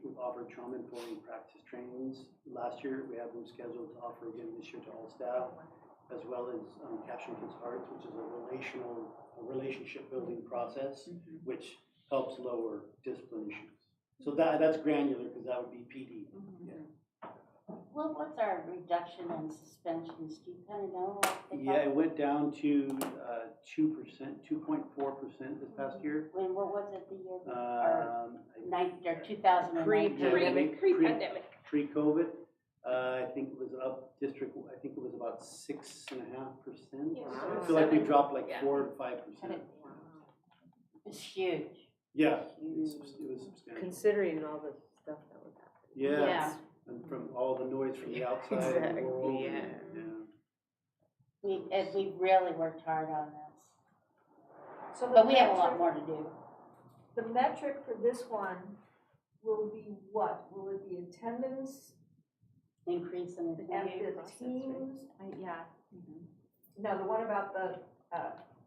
we've offered trauma-informed practice trainings last year. We have them scheduled to offer again this year to all staff, as well as Capturing Kids' Hearts, which is a relationship building process, which helps lower discipline issues. So that's granular, because that would be PD. Well, what's our reduction in suspensions? Do you kind of know? Yeah, it went down to 2%, 2.4% this past year. When, what was it the year? Or 2019? Pre-pandemic. Pre-pandemic. Pre-COVID, I think it was up district, I think it was about 6.5%. Yeah. I feel like we dropped like 4 to 5%. It's huge. Yeah, it was substantial. Considering all the stuff that was happening. Yeah, Yeah. and from all the noise from the outside of the Exactly, world. yeah. We've really worked hard on this, So the but we have a lot metric- more to do. The metric for this one will be what? Will it be attendance Increase in the and the teams? Yeah, No, the one about the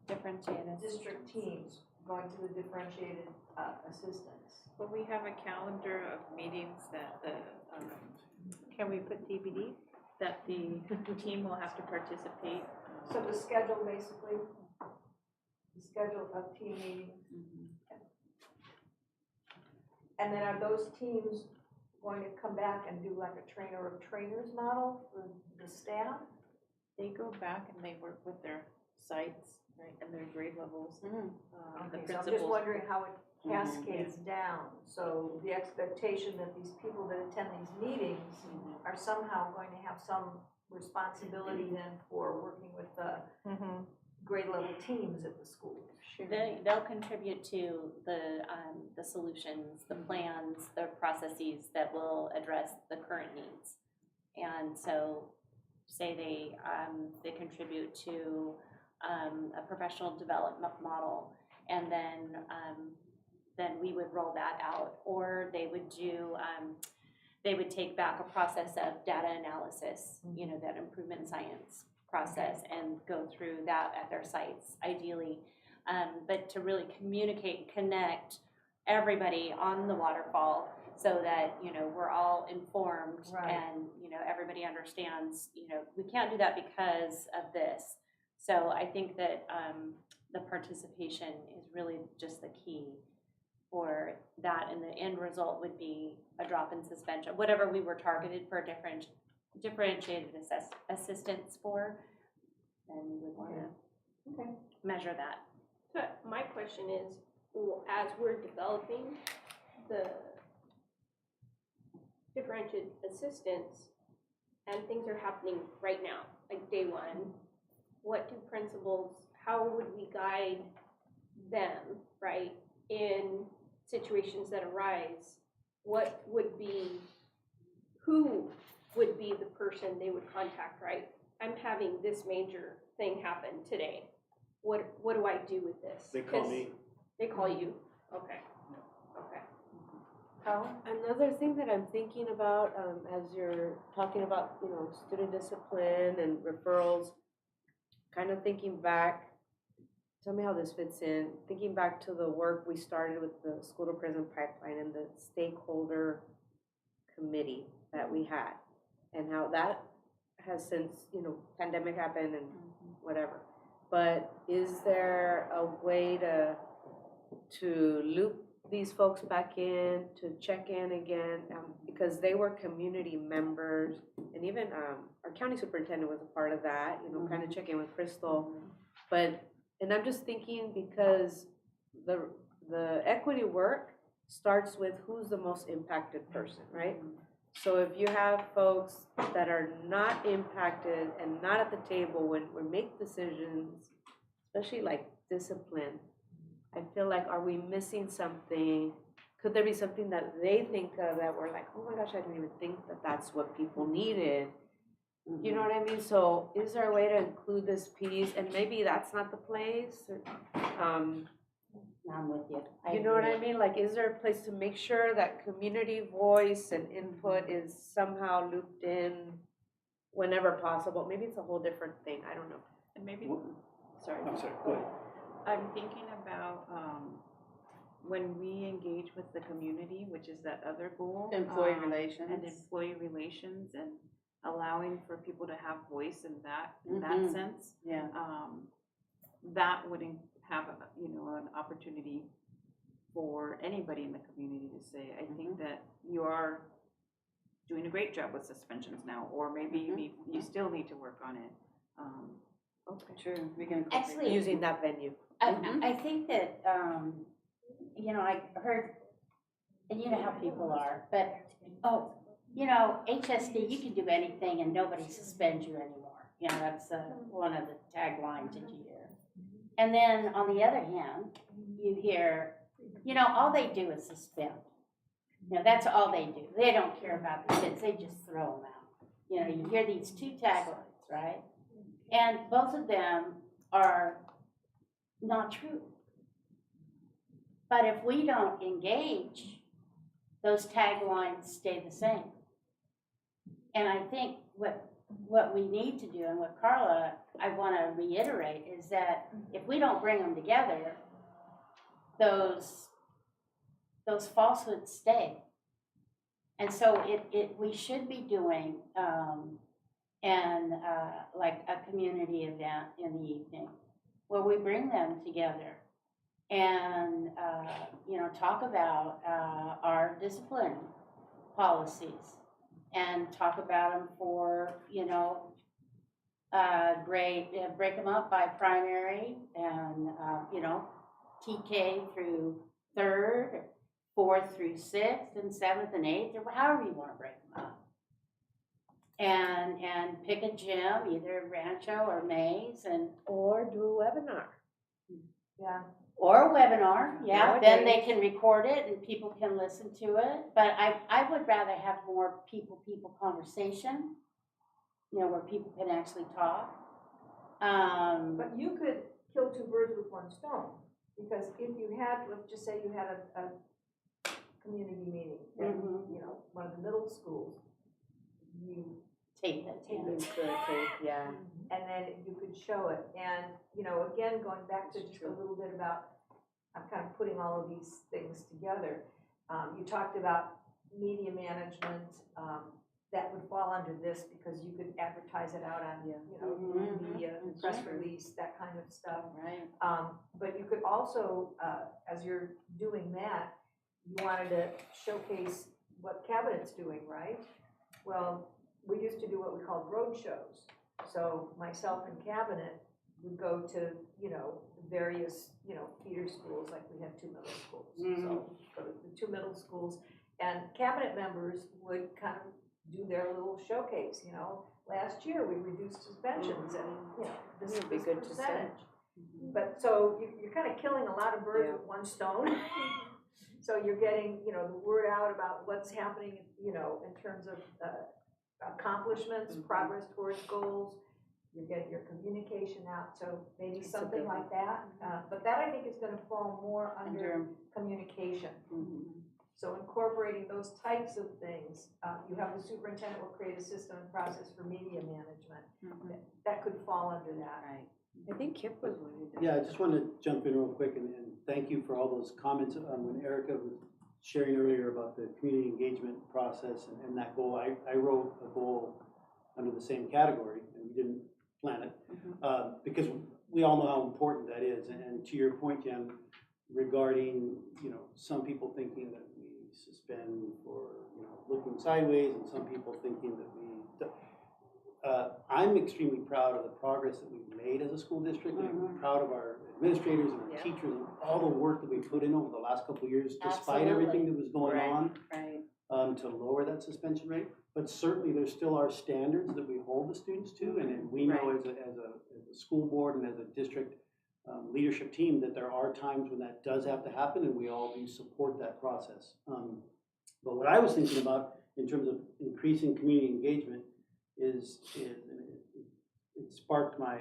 differentiated. district teams going to the differentiated assistants. But we have a calendar of meetings that Can we put TBD? that the team will have to participate. So the schedule basically, the schedule of team meetings. And then are those teams going to come back and do like a trainer of trainers model for the staff? They go back and they work with their sites, right, and their grade levels. The Okay, so I'm just principals. wondering how it cascades down. So the expectation that these people that attend these meetings are somehow going to have some responsibility then for working with the grade level teams at the school. They'll contribute to the solutions, the plans, the processes that will address the current needs. And so, say they contribute to a professional development model, and then we would roll that out, or they would do. They would take back a process of data analysis, you know, that improvement in science process, and go through that at their sites, ideally. But to really communicate and connect everybody on the waterfall so that, you know, we're all informed and, you know, everybody understands, you know, we can't do that because of this. So I think that the participation is really just the key for that, and the end result would be a drop in suspension, whatever we were targeted for differentiated assistance for, then we would want to measure that. So my question is, as we're developing the differentiated assistance and things are happening right now, like day one, what do principals, how would we guide them, right, in situations that arise? What would be, who would be the person they would contact, right? I'm having this major thing happen today. What do I do with this? They call 'Cause me. They call you? Okay. Okay. Another thing that I'm thinking about, as you're talking about, you know, student discipline and referrals, kind of thinking back, tell me how this fits in, thinking back to the work we started with the school to prison pipeline and the stakeholder committee that we had, and how that has since, you know, pandemic happened and whatever. But is there a way to loop these folks back in, to check in again, because they were community members, and even our county superintendent was a part of that, you know, kind of check in with Crystal. And I'm just thinking, because the equity work starts with who's the most impacted person, right? So if you have folks that are not impacted and not at the table when we make decisions, especially like discipline, I feel like, are we missing something? Could there be something that they think of that we're like, oh my gosh, I didn't even think that that's what people needed? You know what I mean? So is there a way to include this piece? And maybe that's not the place. I'm with you. You know what I mean? Like, is there a place to make sure that community voice and input is somehow looped in whenever possible? Maybe it's a whole different thing. I don't know. And maybe, Sorry, I'm sorry, go ahead. I'm thinking about when we engage with the community, which is that other goal. Employee relations. And employee relations, and allowing for people to have voice in that sense. Yeah. That would have, you know, an opportunity for for anybody in the community to say. I think that you are doing a great job with suspensions now, or maybe you still need to work on it. Okay. True, we can. Actually, Using that venue. I think that, I heard, and you know how people are, but, HSD, you can do anything and nobody suspends you anymore. That's one of the taglines that you hear. And then on the other hand, you hear, all they do is suspend. That's all they do. They don't care about the kids, they just throw them out. You hear these two taglines, right? And both of them are not true. But if we don't engage, those taglines stay the same. And I think what we need to do, and what Carla, I want to reiterate, is that if we don't bring them together, those falsehoods stay. And so we should be doing like a community event in the evening where we bring them together and talk about our discipline policies and talk about them for break them up by primary and TK through 3rd, 4th through 6th, and 7th and 8th, or however you want to break them up. And pick a gym, either Rancho or Mays, Or do a webinar. Yeah. or a webinar. Yeah, then they Nowadays. can record it and people can listen to it. But I would rather have more people conversation, where people can actually talk. But you could kill two birds with one stone, because if you had, let's just say you had a community meeting in, one of the middle schools, you Tape it. Yeah. and then you could show it. And, again, going back to just a little bit about, I'm kind of putting all of these things together. You talked about media management, that would fall under this because you could advertise it out on, media, press release, that kind of stuff. Right. But you could also, as you're doing that, you wanted to showcase what Cabinet's doing, right? Well, we used to do what we called road shows. So myself and Cabinet would go to, various, feeder schools, like we had 2 middle schools. So go to the 2 middle schools, and Cabinet members would kind of do their little showcase, Last year, we reduced suspensions and, this It'd be this good to say. percentage. But so you're kind of killing a lot of birds with one stone. So you're getting, the word out about what's happening, in terms of accomplishments, progress towards goals. You're getting your communication out, so maybe That's a something good like that. But that, I think, is gonna fall more under communication. So incorporating those types of things, you have the superintendent will create a system and process for media management. That could fall under that. Right. I think Kip was wanting to. Yeah, I just wanted to jump in real quick and thank you for all those comments. When Erica was sharing earlier about the community engagement process and that goal, I wrote a goal under the same category, and we didn't plan it, because we all know how important that is. And to your point, Jan, regarding, some people thinking that we suspend for, looking sideways, and some people thinking that we, I'm extremely proud of the progress that we've made as a school district, and I'm proud of our administrators and our teachers and all the work that we put in over the last couple of years, despite everything that was going on, to lower that suspension rate. But certainly there still are standards that we hold the students to, and we know as a school board and as a district leadership team that there are times when that does have to happen, and we all do support that process. But what I was thinking about in terms of increasing community engagement is it sparked my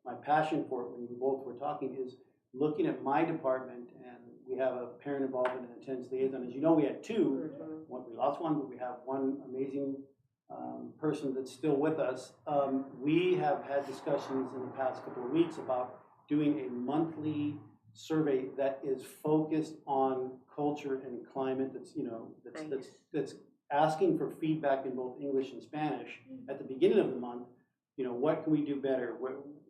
my passion for it when you both were talking, is looking at my department, and we have a parent involvement and attendance liaison. As you know, we had 2. We lost one, but we have one amazing person that's still with us. We have had discussions in the past couple of weeks about doing a monthly survey that is focused on culture and climate. That's asking for feedback in both English and Spanish at the beginning of the month. What can we do better?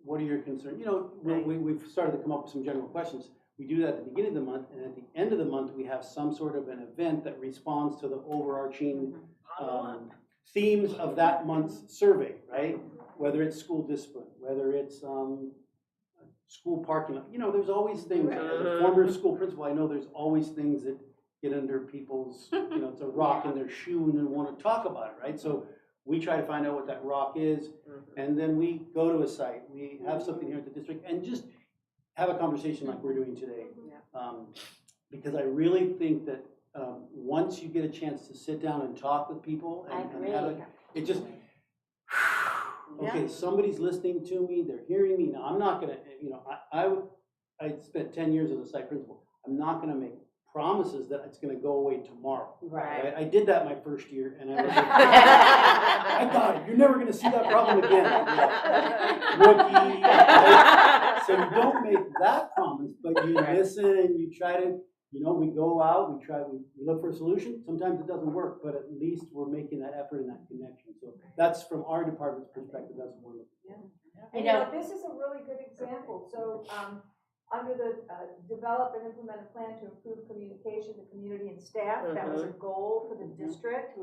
What are your concerns? We've started to come up with some general questions. We do that at the beginning of the month, and at the end of the month, we have some sort of an event that responds to the overarching themes of that month's survey, right? Whether it's school discipline, whether it's school parking lot, there's always things. As a former school principal, I know there's always things that get under people's, it's a rock in their shoe and they want to talk about it, right? So we try to find out what that rock is, and then we go to a site, we have something here at the district, and just have a conversation like we're doing today. Because I really think that once you get a chance to sit down and talk with people, and have it just, okay, somebody's listening to me, they're hearing me. Now, I'm not gonna, I spent 10 years as a site principal. I'm not gonna make promises that it's gonna go away tomorrow. Right. I did that my first year, and I was like, I got it, you're never gonna see that problem again. Rookie. Right? So you don't make that promise, but you listen and you try to, we go out, we look for a solution. Sometimes it doesn't work, but at least we're making that effort and that connection. So that's from our department's perspective, that's what we're looking at. And this is a really good example. So under the develop and implement a plan to improve communication to community and staff, that was a goal for the district.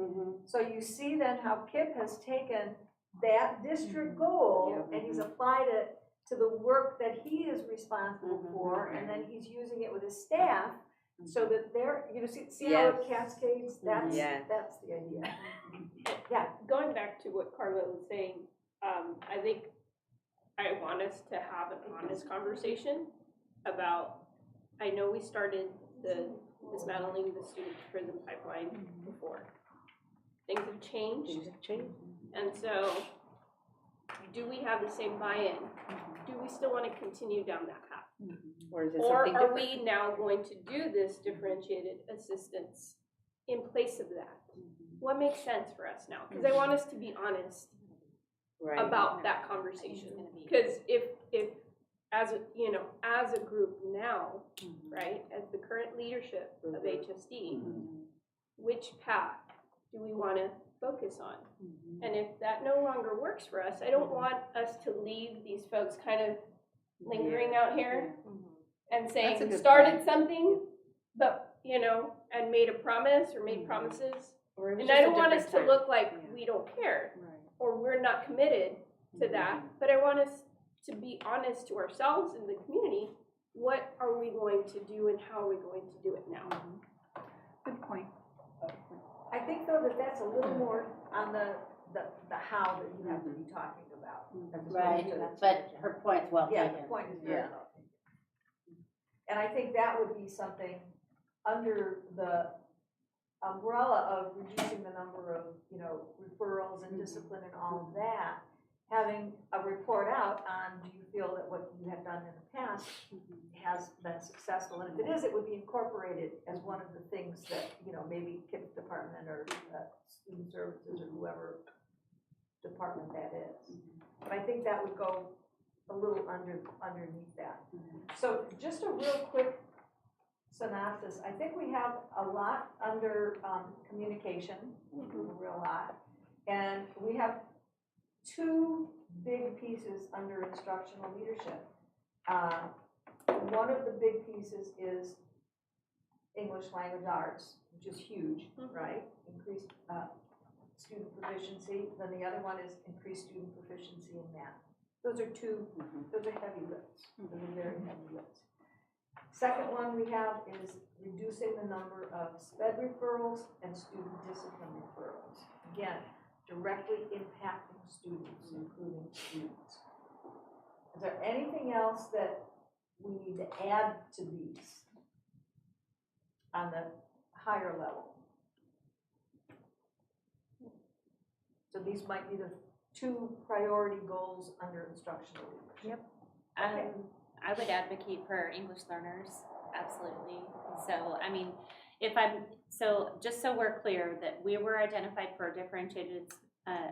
So you see then how Kip has taken that district goal and he's applied it to the work that he is responsible for, and then he's using it with his staff so that they're, see how it cascades? That's the idea. Yeah, going back to what Carla was saying, I think I want us to have an honest conversation about, I know we started the dismantling the student prison pipeline before. Things have changed. And so, do we have the same buy-in? Do we still want to continue down that path? Or is it Or something are different? we now going to do this differentiated assistance in place of that? What makes sense for us now? Because I want us to be honest about that conversation. Because if as a group now, right, as the current leadership of HSD, which path do we want to focus on? And if that no longer works for us, I don't want us to leave these folks kind of lingering out here and saying, started something, but, and made a promise or made promises. And I don't want us to look like we don't care or we're not committed to that, but I want us to be honest to ourselves and the community. What are we going to do and how are we going to do it now? Good point. I think though that's a little more on the how that you have to be talking about. Right, but her point's well taken. Yeah, the point is very well taken. And I think that would be something under the umbrella of reducing the number of, referrals and discipline and all of that, having a report out on, do you feel that what you have done in the past has been successful? And if it is, it would be incorporated as one of the things that, maybe KIP's department or student services or whoever department that is. But I think that would go a little underneath that. So just a real quick synopsis. I think we have a lot under communication, a real lot. And we have two big pieces under instructional leadership. One of the big pieces is English language arts, which is huge, right? Increased student proficiency. Then the other one is increased student proficiency in math. Those are those are heavy lifts. Those are very heavy lifts. Second one we have is reducing the number of SPED referrals and student discipline referrals. Again, directly impacting students, improving students. Is there anything else that we need to add to these on the higher level? So these might be the two priority goals under instructional leadership. Okay. I would advocate for English learners, absolutely. So, just so we're clear that we were identified for differentiated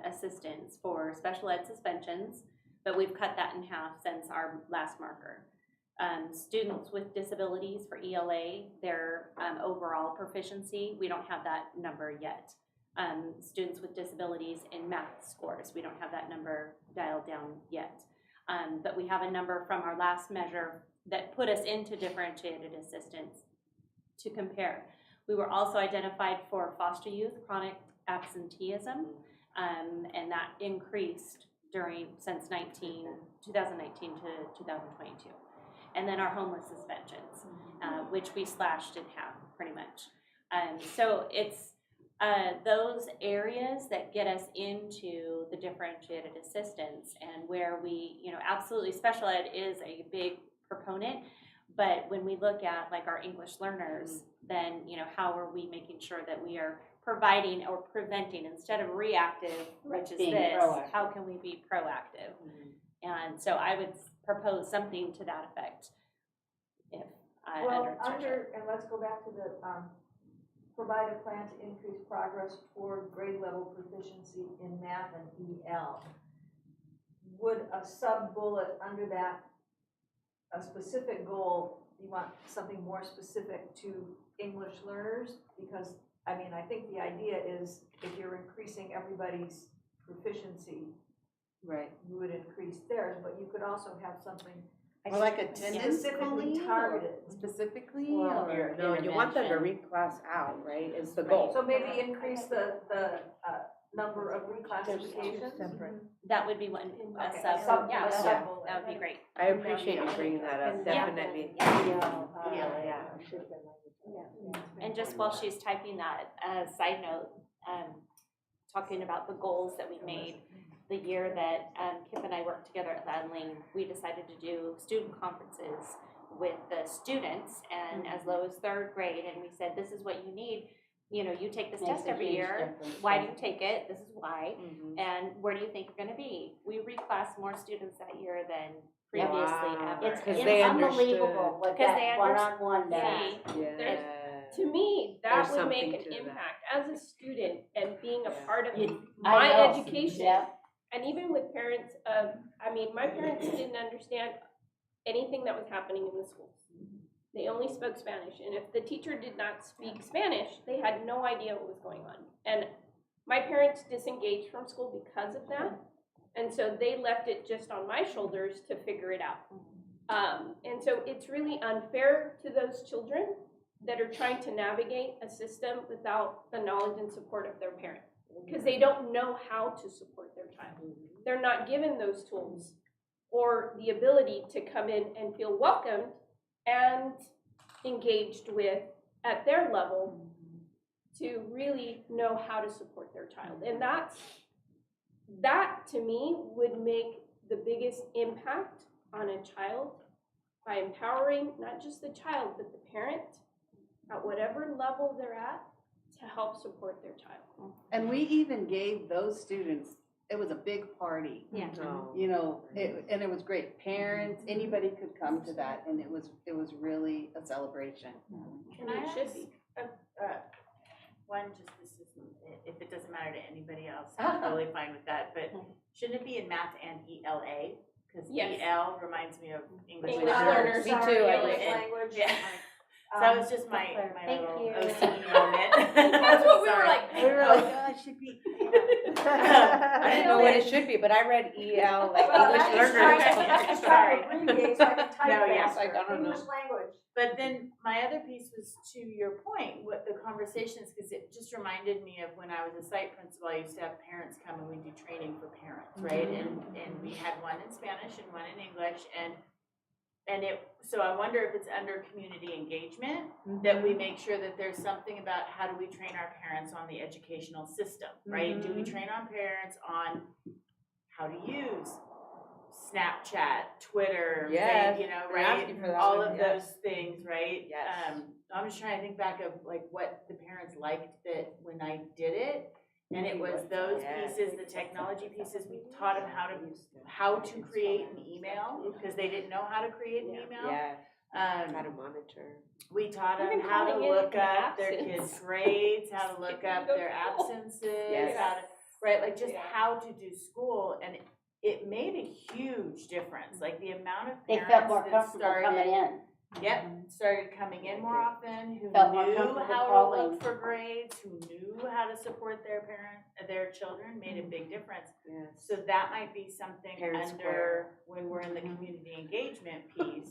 assistance for special ed suspensions, but we've cut that in half since our last marker. Students with disabilities for ELA, their overall proficiency, we don't have that number yet. Students with disabilities in math scores, we don't have that number dialed down yet. But we have a number from our last measure that put us into differentiated assistance to compare. We were also identified for foster youth chronic absenteeism, and that increased since 2019 to 2022. And then our homeless suspensions, which we slashed in half pretty much. So it's those areas that get us into the differentiated assistance, and where we, absolutely special ed is a big proponent, but when we look at like our English learners, then, how are we making sure that we are providing or preventing instead of reactive, which is Being this, proactive. how can we be proactive? And so I would propose something to that effect. If I Well, under and let's go back to the, provide a plan to increase progress toward grade level proficiency in math and EL. Would a sub-bullet under that, a specific goal, you want something more specific to English learners? Because, I think the idea is if you're increasing everybody's proficiency, Right. you would increase theirs, but you could also have something Or like attendance specifically goalie, targeted. or specifically, Well, or? no, you want them to reclass out, right, is the goal. So maybe increase the number of reclassifications? that would be one, a Okay, sub, sub- yeah, a that sub-bullet. would be great. I appreciate you bringing that up, Yeah. definitely. And just while she's typing that, side note, talking about the goals that we made, the year that Kip and I worked together at Ladling, we decided to do student conferences with the students, and as low as 3rd grade, and we said, this is what you need. You take this Makes test a every huge year. difference, Why do yeah. you take it? This is why. And where do you think you're going to be? We reclassed more students that year than previously Wow. ever. It's, 'Cause it's they unbelievable what Because they that one-on-one does. Yeah. To me, There's that would make something an to that. impact as a student and being a Yeah. part of You- my I know. education. Yeah. And even with parents of, my parents didn't understand anything that was happening in the schools. They only spoke Spanish, and if the teacher did not speak Spanish, they had no idea what was going on. And my parents disengaged from school because of that, and so they left it just on my shoulders to figure it out. And so it's really unfair to those children that are trying to navigate a system without the knowledge and support of their parent, because they don't know how to support their child. They're not given those tools or the ability to come in and feel welcomed and engaged with at their level to really know how to support their child. And that to me would make the biggest impact on a child by empowering not just the child, but the parent at whatever level they're at to help support their child. And we even gave those students, it was a big party. Yeah. No. And it was great. Parents, anybody could come to that, and it was really a celebration. Can And I it should ask, be. one, this isn't, if it doesn't matter to anybody else, I'm totally fine with that, but shouldn't it be in math and ELA? Because Yes. EL reminds me of English English learners. learners. Me too, Sorry, I English think. language. Yeah. So that was just my Thank little you. OCD moment. That's what we were Sorry. like. We were Oh, like, God, it should be. I didn't know what it should be, but I read EL, like Well, English I'm just trying to- learners. I'm just trying to abbreviate so I can type No, yeah. faster. Like, I don't know. English language. But then my other piece was to your point, what the conversations, because it just reminded me of when I was a site principal, I used to have parents come and we do training for parents, right? And we had one in Spanish and one in English, so I wonder if it's under community engagement, that we make sure that there's something about how do we train our parents on the educational system, right? Do we train our parents on how to use Snapchat, Twitter, Yes, right? asking for that All one, of yes. those things, right? Yes. I'm just trying to think back of like what the parents liked that when I did it, and it was those Yes. pieces, the technology pieces. We taught them how to create an email because they didn't know how to create an email. Yeah, how to Um, monitor. we taught them Even how to calling in look an up their absence. kids' grades, how to look up their absences, Yes. how to, right, like just how to do school, and it made a huge difference. Like the amount of They felt parents more that comfortable coming started in. Yep, started coming in more often, who Felt more knew comfortable how to calling. look for grades, who knew how to support their children, made a big difference. Yes. So that might be something Parents under, when we're in the community engagement piece,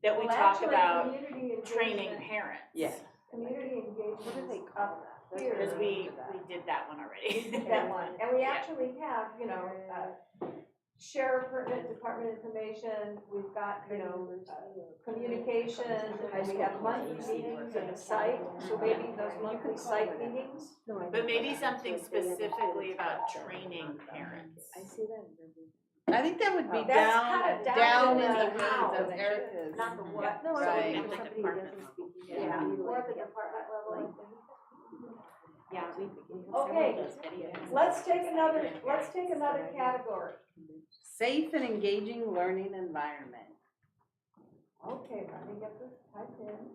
that we Well, talk actually, about community training engagement- parents. Yes. Community engagement What do they is call up that? here. Because we did that one already. That one, and we Yeah. actually have, you know, share pertinent department information, we've got, you know, communication, and we have monthly meetings and a site, so maybe those monthly site meetings. But maybe something specifically about training parents. I see that. I think that would be That's kinda down down in to the the how, weeds of Erica's. Not the what. No, Right. I Right. think somebody doesn't speak. Yeah, or at the department level. Yeah, we. Okay, let's take another category. Safe and engaging learning environment. Okay, let me get this typed in.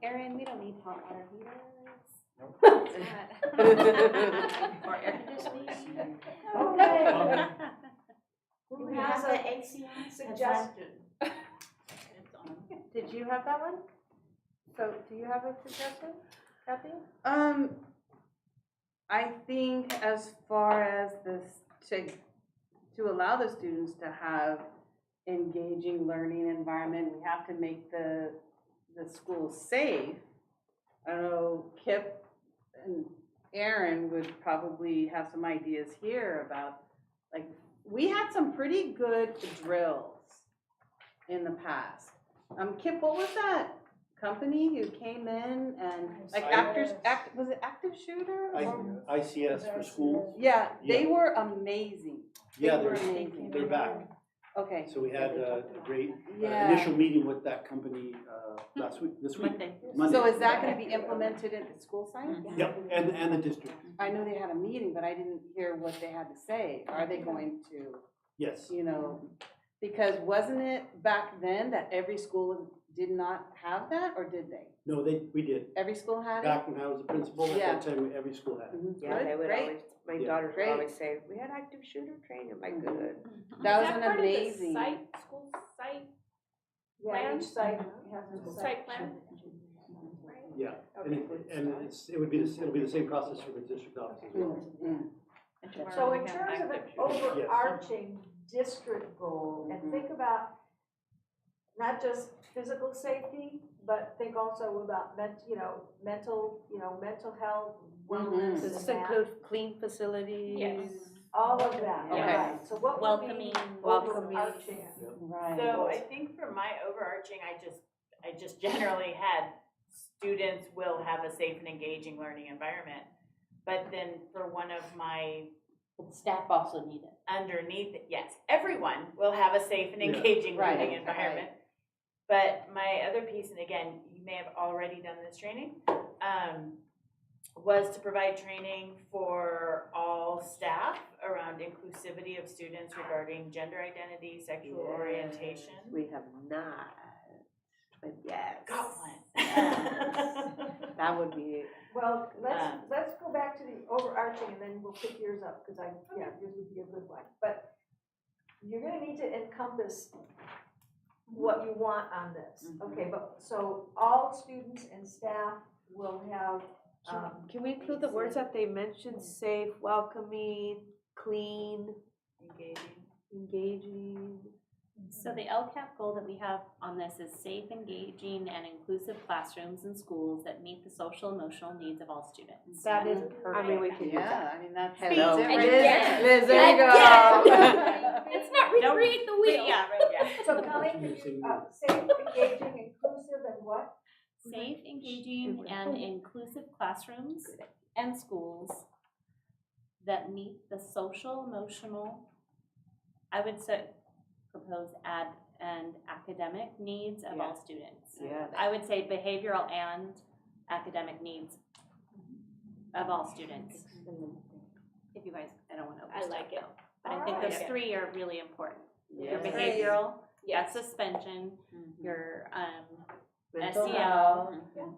Erin, we don't need hot water heaters. Nope. Or air conditioning. Okay, Do who we has have the a AC on? suggestion? Did you have that one? So, do you have a suggestion, Kathy? I think as far as this, to allow the students to have engaging learning environment, we have to make the school safe. I don't know, Kip and Aaron would probably have some ideas here about, like, we had some pretty good drills in the past. Kip, what was that company who came in and, like, was it Active Shooter? or- ICS for schools. Yeah, they Yeah. were amazing. Yeah, They were they're, amazing. they're back. Okay. So we had a great Yeah. initial meeting with that company this week. Monday. So is that gonna be implemented at the school site? Yep, and the district, I know they had a meeting, but I didn't hear what they had to say. Are they going to, yes. you know, because wasn't it back then that every school did not have that, or did they? No, we did. Every school had it? Back when I was the principal, at Yeah. that time, every school had it. Mhm. Yeah, they Good, would great. always, my Yeah. daughters would Great. always say, we had active shooter training, I'm like, good. That was Is an part of the amazing. school site Yeah, Plan? each site has a site plan? Yeah, and it'll be the same process for the district office as well. Mm. So in terms of an overarching district goal, and think about not just physical safety, but think also about mental health, wellness, Does and this that. include clean facilities? Yes. All of that, Okay. right, so what would be Welcoming. overarching? Right. So I think for my overarching, I just generally had students will have a safe and engaging learning environment. But then for one of my But staff also need it. underneath it, yes, everyone will have a safe and Yeah. engaging Right, learning environment. But my other piece, and again, you may have already done this training, was to provide training for all staff around inclusivity of students regarding gender identity, sexual orientation. We have not, but yes. Got one. That would be, Well, let's go back to the overarching and then we'll pick yours up, because yours would be a good one. But you're gonna need to encompass what you want on this. Okay, but, so all students and staff will have, can we include the words that they mentioned, safe, welcoming, clean, engaging? So the LCAP goal that we have on this is safe, engaging, and inclusive classrooms and schools that meet the social emotional needs of all students. That is I mean, we could use that. Yeah, I mean, that's. Hello. different. Again. Liz, there you go. It's not Don't- recreate the wheel. Yeah, right, yeah. so Colleen, can you, safe, engaging, inclusive, and what? Safe, engaging, and inclusive classrooms and schools that meet the social, emotional, I would say, propose and academic needs of all students. Yes. I would say behavioral and academic needs of all students. If you guys, I don't want to I overstep like it. though, but I think Alright. those three are really important. Your Yes. behavioral, Yes. that's suspension, your Mental SEL, health.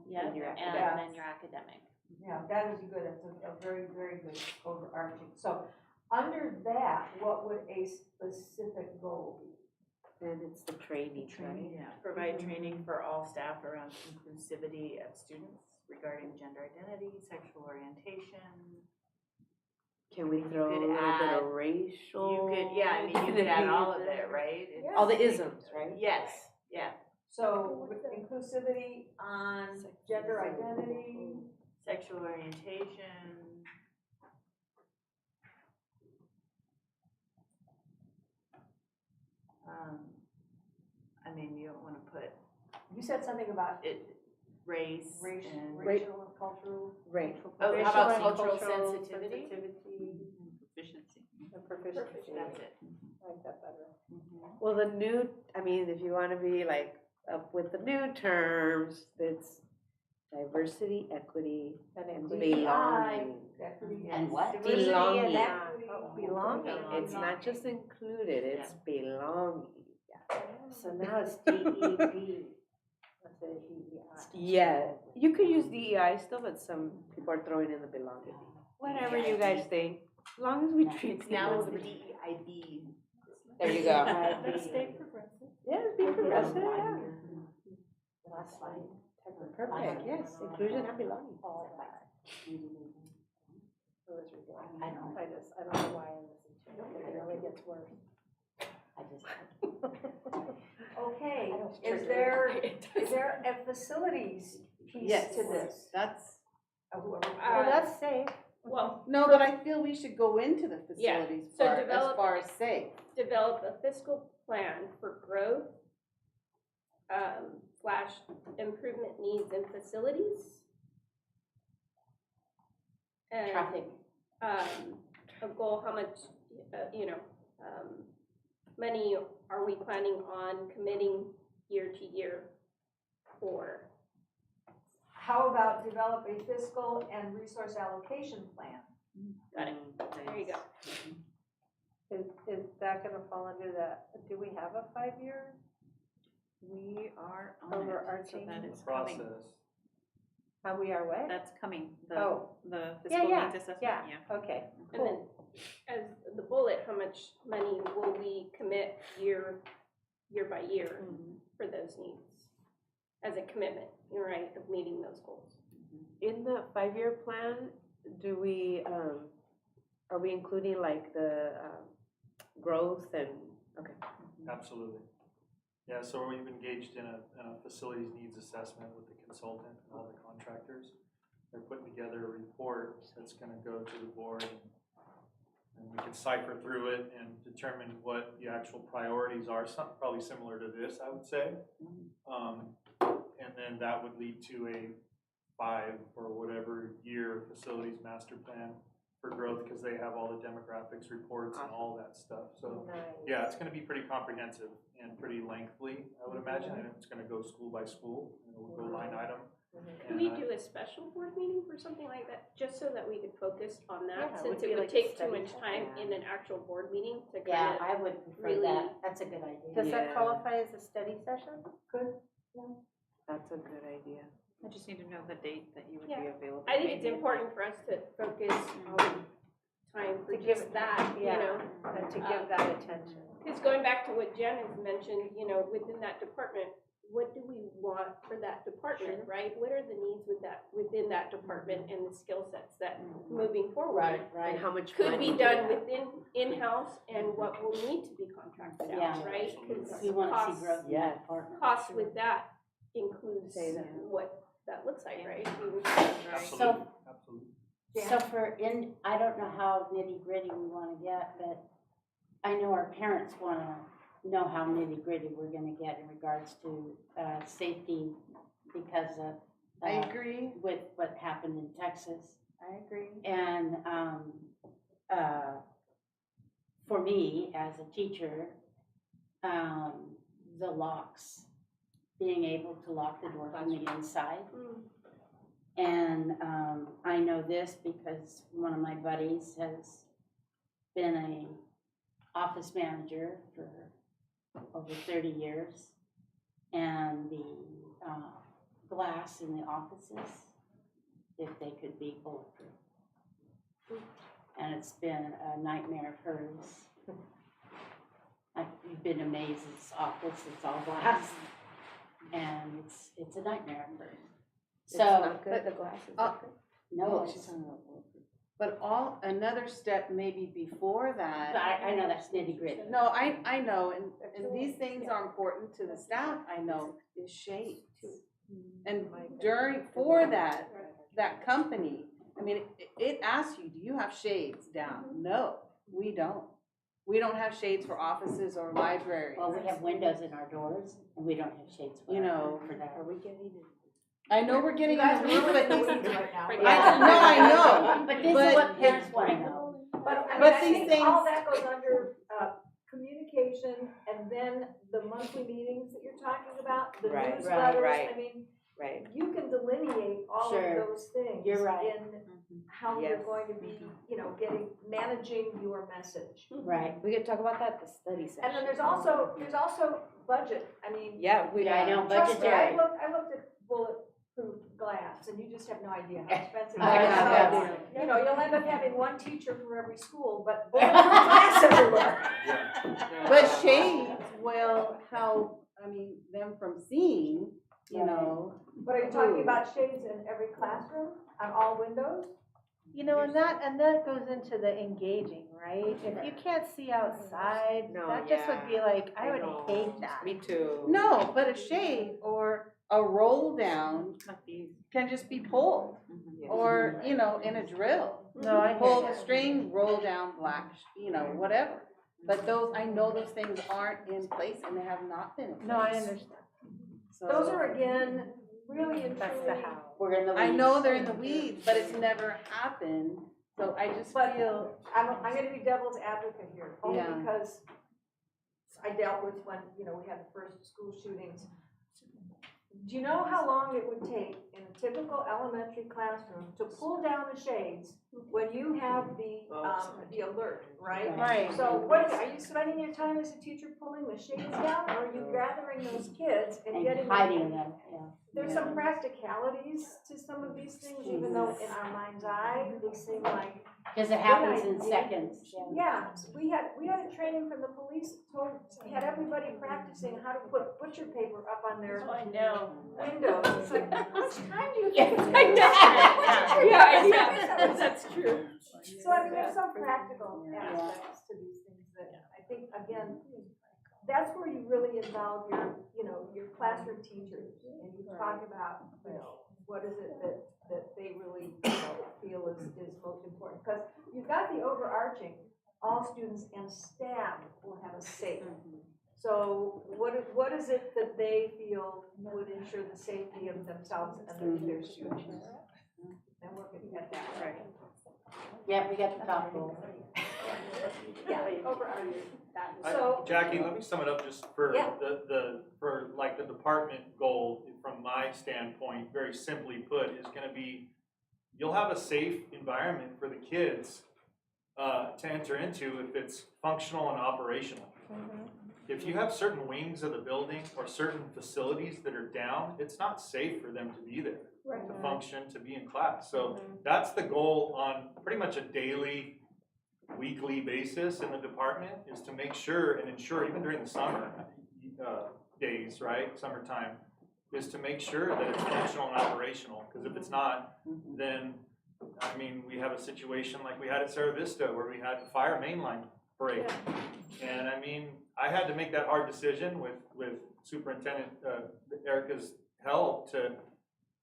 yeah, And your and academic. then your academic. Yeah, that is good, that's a very, very good overarching. So under that, what would a specific goal be? And it's the training, right? Yeah, provide training for all staff around inclusivity of students regarding gender identity, sexual orientation. Can we throw a could little bit add- of racial? You could, yeah, I mean, you could add all of it, right? It's- All the isms, right? Yes, yeah, So with inclusivity on gender identity, sexual orientation. I mean, you don't wanna put you said something about it, race and. racial and cultural. Right. Oh, Racial how about and cultural cultural sensitivity? Proficiency. And proficiency. That's it. I like that better. Well, the new, I mean, if you wanna be like up with the new terms, it's diversity, equity, and belonging. And what? Diversity and Belonging. equity. Belonging, it's not just included, it's belonging. So now it's DEP. Instead of DEI. Yeah, you could use DEI still, but some people are throwing in the belonging. Whatever you guys think, as long as we treat It's now people. it's DEIB. There you go. Let's stay progressive. Yeah, be progressive, yeah. Last line. Perfect, yes, inclusion and belonging. All that. It was ridiculous. I don't- I don't know why I listened to it, because it only gets worse. I just, Okay, I don't is trigger there a facilities piece Yes, to this? that's, Well, that's safe. Well, no, but I feel we should go into the Yeah, facilities so part as develop- far as safe. develop a fiscal plan for growth, slash improvement needs in facilities. And, traffic, a goal, how much, money are we planning on committing year to year for? How about develop a fiscal and resource allocation plan? Got it, there you go. Is that gonna fall under that, do we have a 5-year? We are on it, so Overarching that The is coming. process. How we are what? That's coming, Oh. the fiscal yeah, needs assessment, yeah. yeah. Okay, And then, cool. as the bullet, how much money will we commit year by year for those needs? As a commitment, you're right, of meeting those goals. In the 5-year plan, do we, are we including like the, growth and, okay. Absolutely. Yeah, so we've engaged in a facilities needs assessment with the consultant and all the contractors. They're putting together a report that's gonna go to the board and we can cipher through it and determine what the actual priorities are, probably similar to this, I would say. And then that would lead to a 5 or whatever year facilities master plan for growth, because they have all the demographics reports and all that stuff, so. Nice. Yeah, it's gonna be pretty comprehensive and pretty lengthy, I would imagine, and it's gonna go school by school, and it will go line item. Could we do a special board meeting for something like that, just so that we could focus on Yeah, that, it since would it be would like a take too study much session. time Yeah. in an actual board meeting to yeah, kind of. I would prefer really- that, that's a good idea. Does that Yeah. qualify as a study session? That's a good idea. I just need to know the date that you would be Yeah. available. I think it's maybe. important for us to focus on time for To give just it- that, you yeah. know? And to give that attention. Because going back to what Jen has mentioned, you know, within that department, what do we want for that department, right? What are the needs within that department and the skill sets that moving forward Right, And right. how much could money be do done we have? within, in-house and what will need to be contracted Yeah. out, right? Because We wanna see costs, growth in Yes. that department. costs with that includes Say that. what that looks like, right? Absolutely, absolutely. So I don't know how nitty gritty we wanna get, but I know our parents wanna know how nitty gritty we're gonna get in regards to, safety because of, I agree. with what happened in Texas. I agree. And, for me, as a teacher, the locks, being able to lock the door from the inside. And, I know this because one of my buddies has been a office manager for over 30 years. And the, glass in the offices, if they could be bulletproof. and it's been a nightmare of hers. You've been amazed, it's office, it's all glass, and it's a nightmare of hers. It's So, not good, the glass is not good. no, She's talking about bulletproof. But another step maybe before that. I know that's nitty gritty. No, I know, and these things are important to the staff, I know, is shades. And for that company, I mean, it asks you, do you have shades down? No, we don't. We don't have shades for offices or libraries. Well, we have windows in our doors, and we don't have shades for, You know, for that. Are we getting it? I know we're getting You guys in are the weeds, really but in the these, weeds right now. I know. But this is what parents want to know. But I mean, But I these think all things- that goes under, communication, and then the monthly meetings that you're talking about, the Right, newsletters, right. I mean, Right. you can delineate all Sure. of those things. You're right. In how you're Yes. going to be, managing your message. Right. We could talk about that at the study session. And then there's also budget, I mean. Yeah, we. Yeah, I know, Trust me, budgetary. I looked at bulletproof glass, and you just have no idea how expensive it is. I know. So, you'll end up having one teacher for every school, but bulletproof glass everywhere. But shades will help, them from seeing, But are you talking about shades in every classroom, on all windows? And that goes into the engaging, right? If you can't see outside, No, that just would yeah. be like, I I would know. hate that. Me too. No, but a shade or a roll down Cut these. can just be pulled, Yes. or, in a drill. No, I Pull hear the you. string, roll down black, whatever. But I know those things aren't in place, and they have not been in place. No, I understand. So- Those are, again, really and That's the truly. how. We're in the I weeds. know they're in the weeds, but it's never happened, so I just But- feel, I'm gonna be devil's advocate here, only Yeah. because I dealt with when, we had the first school shootings. Do you know how long it would take in a typical elementary classroom to pull down the shades when you have the alert, right? Right. So are you spending your time as a teacher pulling the shades down, or are you gathering those kids and getting And them? hiding them, yeah. There's some practicalities to some of these things, even though in our mind's eye, they seem like, Because it happens in idea. seconds. yeah, we had a training from the police, had everybody practicing how to put butcher paper up on their I know. windows. It's like, how much time do you Yeah. think it's I going to Yeah, take? that's true. So I mean, there's some practical aspects to these things that I think, again, that's where you really involve your classroom teachers, and you talk about, what is it that they really, feel is most important. Because you've got the overarching, all students and staff will have a say. So what is it that they feel would ensure the safety of themselves and their students? And we're gonna get that right. Yeah, we got the top goal. Yeah, overarching. I- So, Jackie, let me sum it up just for Yeah. the department goal, from my standpoint, very simply put, is gonna be, you'll have a safe environment for the kids to enter into if it's functional and operational. If you have certain wings of the building or certain facilities that are down, it's not safe for them to be there, to function, to be in class. So that's the goal on pretty much a daily, weekly basis in the department, is to make sure and ensure, even during the summer days, right, summertime, is to make sure that it's functional and operational. Because if it's not, then, we have a situation like we had at Cerro Vista where we had the fire main line break. And I had to make that hard decision with Superintendent Erica's help to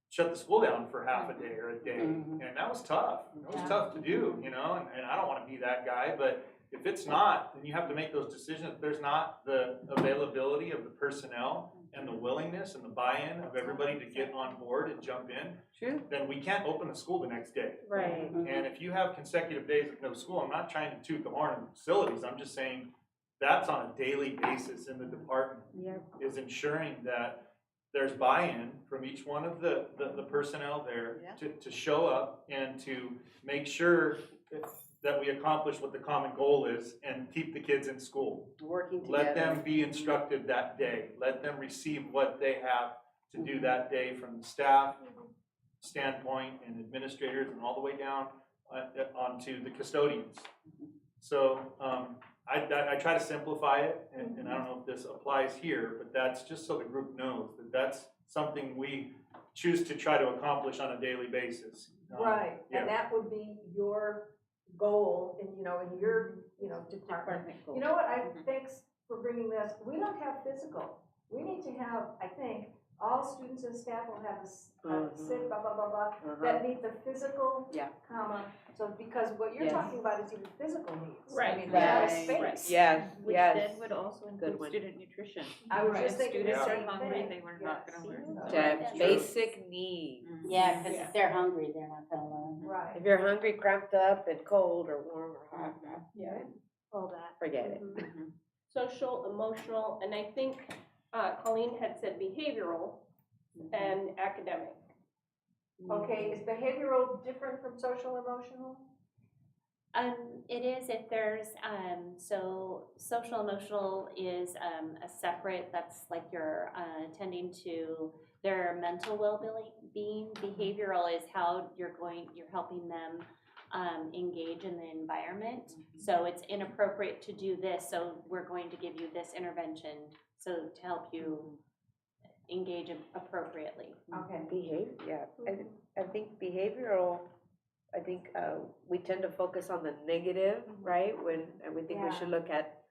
shut the school down for half a day or a day. And that was tough. It was tough to do, and I don't want to be that guy, but if it's not, then you have to make those decisions. If there's not the availability of the personnel and the willingness and the buy-in of everybody to get on board and jump in, then we can't open the school the next day. Right. And if you have consecutive days of no school, I'm not trying to toot the horn of the facilities, I'm just saying that's on a daily basis in the department, is ensuring that there's buy-in from each one of the personnel there to show up and to make sure that we accomplish what the common goal is and keep the kids in school. working together. Let them be instructed that day. Let them receive what they have to do that day from the staff standpoint and administrators and all the way down onto the custodians. So I try to simplify it, and I don't know if this applies here, but that's just so the group knows that that's something we choose to try to accomplish on a daily basis. Right, yeah. and that would be your goal in, in your, department. You know what, thanks for bringing this, we don't have physical. We need to have, I think, all students and staff will have a sit, blah, blah, blah, blah, that meet the physical, Yeah. comma, so because what you're Yes. talking about is even physical needs. Right. I mean, they have a Right. space. Yes, Which yes. then would also Good include one. student nutrition. I was If just thinking the students are same hungry, thing. they were not gonna learn. To Yeah. have basic needs. Yeah, because if they're hungry, they're not gonna learn. Right. If you're hungry, cramped up, and cold or warm or hot, Yeah. All that. forget it. Social, emotional, and I think Colleen had said behavioral and academic. Okay, is behavioral different from social emotional? It is if there's, so social emotional is a separate, that's like you're attending to their mental well-being. Behavioral is how you're helping them engage in the environment. So it's inappropriate to do this, so we're going to give you this intervention so to help you engage appropriately. Okay. Behavior, yeah. I think behavioral, we tend to focus on the negative, right? And we think we should look at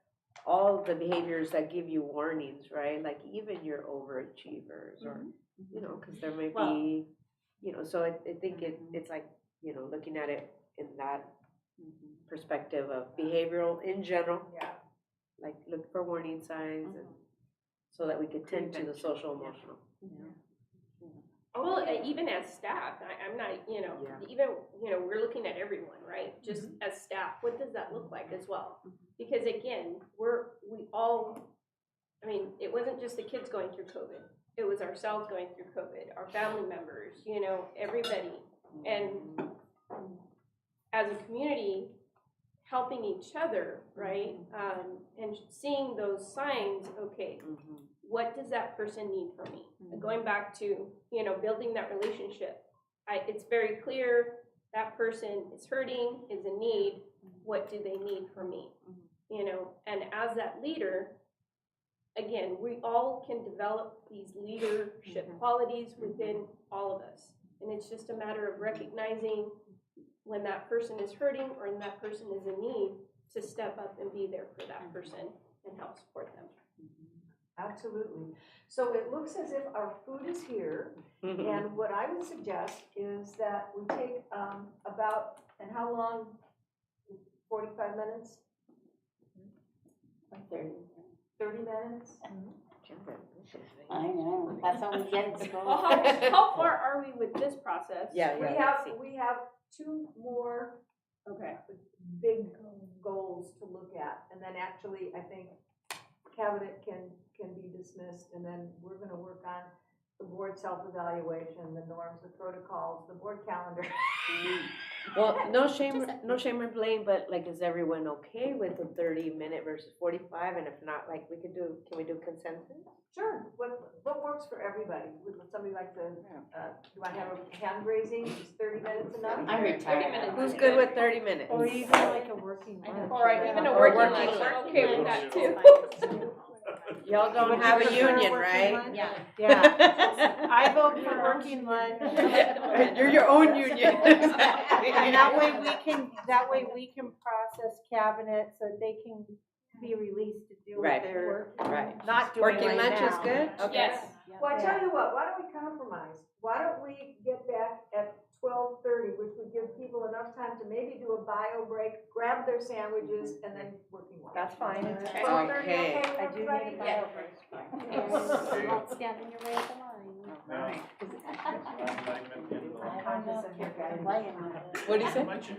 all the behaviors that give you warnings, right? Like even your overachievers or, because there may be, so I think it's like, looking at it in that perspective of behavioral in general, Yeah. like look for warning signs and so that we could tend to the social emotional. Well, even as staff, I'm not, even, we're looking at everyone, right? Just as staff, what does that look like as well? Because again, it wasn't just the kids going through COVID. It was ourselves going through COVID, our family members, everybody. And as a community, helping each other, right? And seeing those signs, okay, what does that person need from me? Going back to, building that relationship. It's very clear that person is hurting, is in need. What do they need from me? And as that leader, again, we all can develop these leadership qualities within all of us. And it's just a matter of recognizing when that person is hurting or when that person is in need to step up and be there for that person and help support them. Absolutely. So it looks as if our food is here, and what I would suggest is that we take about, and how long? 45 minutes? 30 minutes? I know, that's how we get in school. Well, how far are we with this process? Yeah, We have 2 more Okay. big goals to look at, and then actually, I think cabinet can be dismissed, and then we're gonna work on the board self-evaluation, the norms, the protocols, the board calendar. Well, no shame or blame, but like, is everyone okay with the 30-minute versus 45? And if not, like, can we do consensus? Sure, what works for everybody? Would somebody like to, do I have a hand raising? Is 30 minutes enough? I'm retired. 30 minutes. Who's good with 30 minutes? Or even like a working lunch. Or even a Or working working lunch, lunch. I'm okay with that too. Y'all don't have a union, right? Yeah. Yeah, I vote for working lunch. You're your own union. And that way we can process cabinet so they can be released to do Right, their work. right. Not doing Working right lunch is now. good? Okay. Yes. Well, I tell you what, why don't we compromise? Why don't we get back at 12:30, which would give people enough time to maybe do a bio break, grab their sandwiches, and then working lunch. That's fine. 12:30, okay with I do need everybody? a bio break. You won't stand in your way at the line. No. I'm not even at the end of the line. I don't know if you're playing. What do you say? My chair.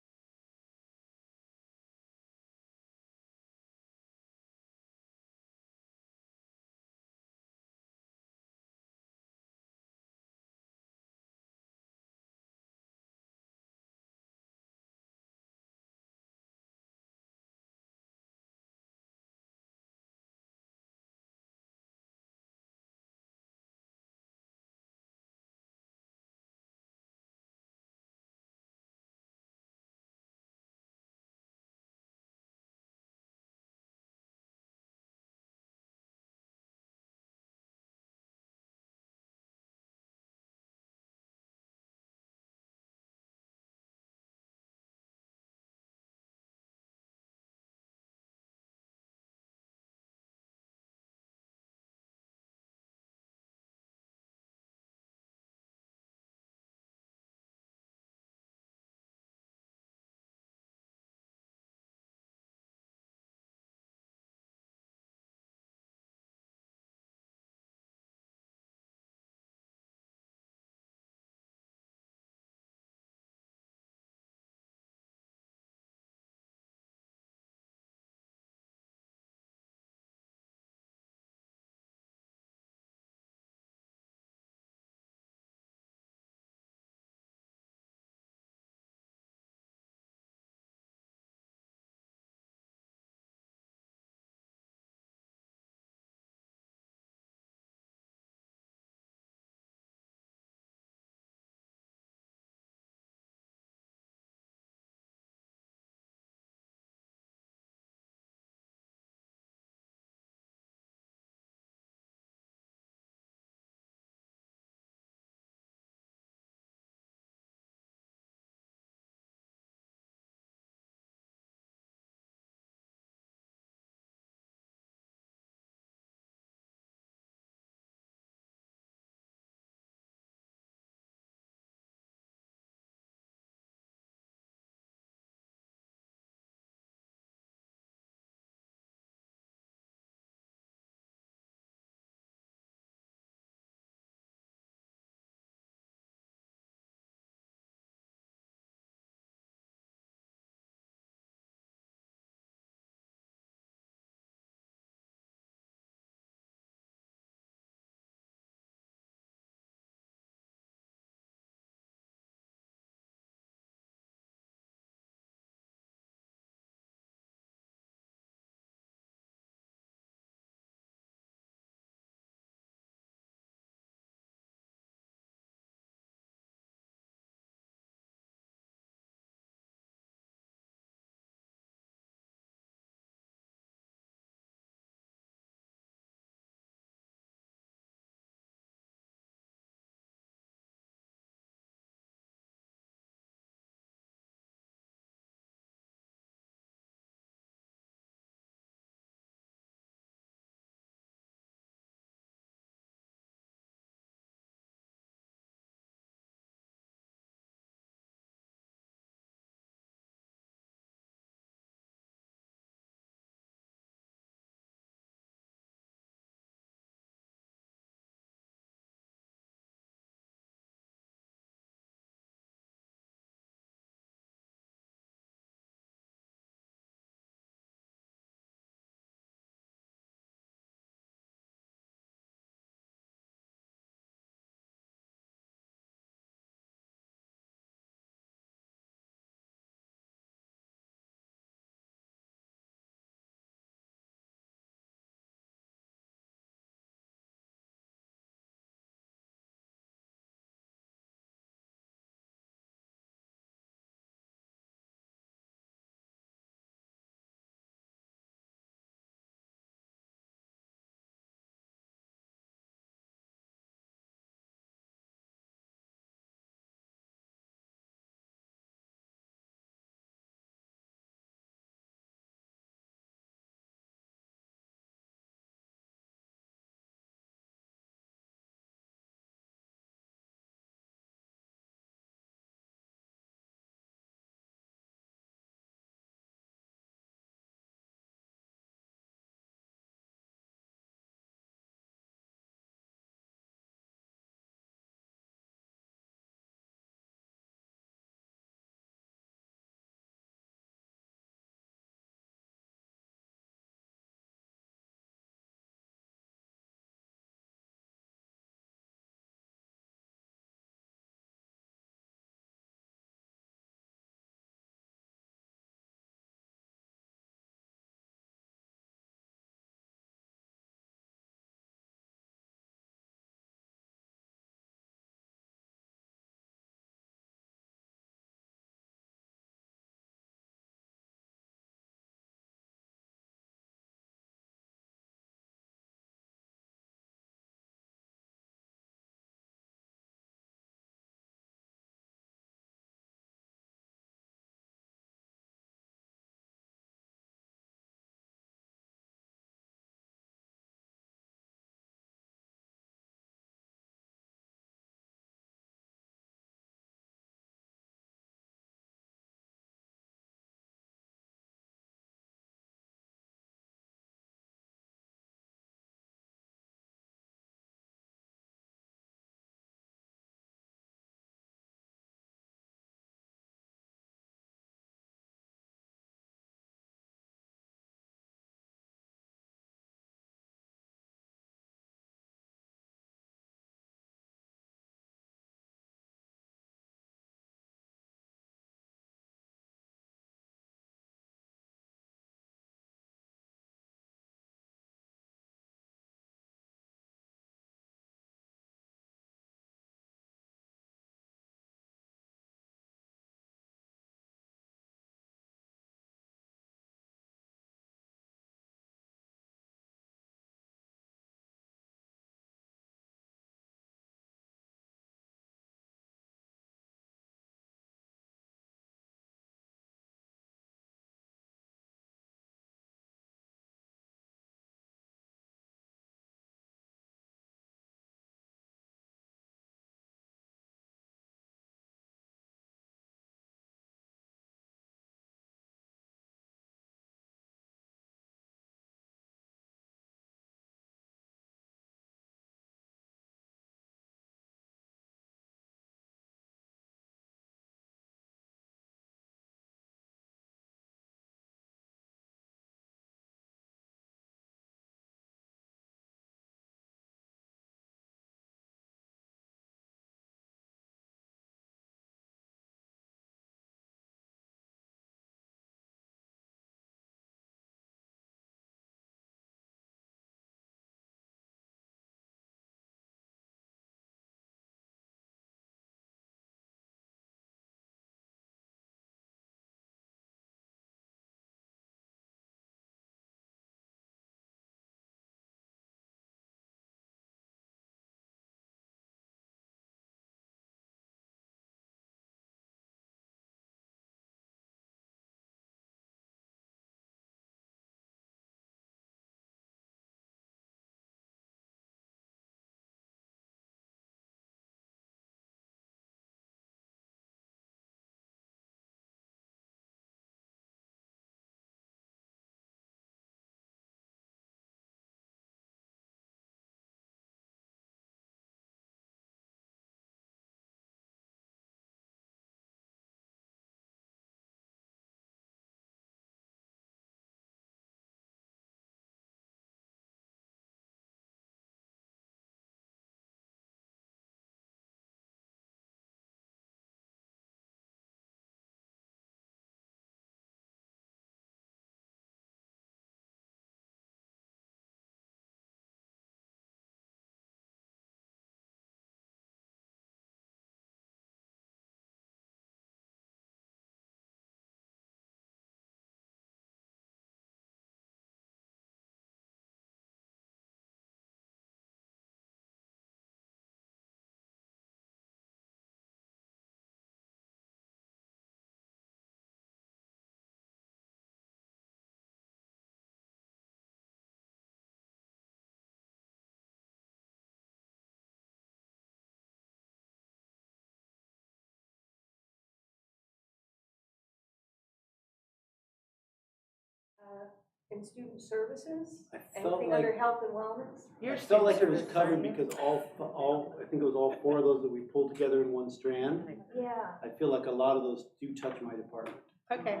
in student services? I felt Anything like, under health and wellness? I felt like it was covered because I think it was all 4 of those that we pulled together in one strand. Yeah. I feel like a lot of those do touch my department. Okay.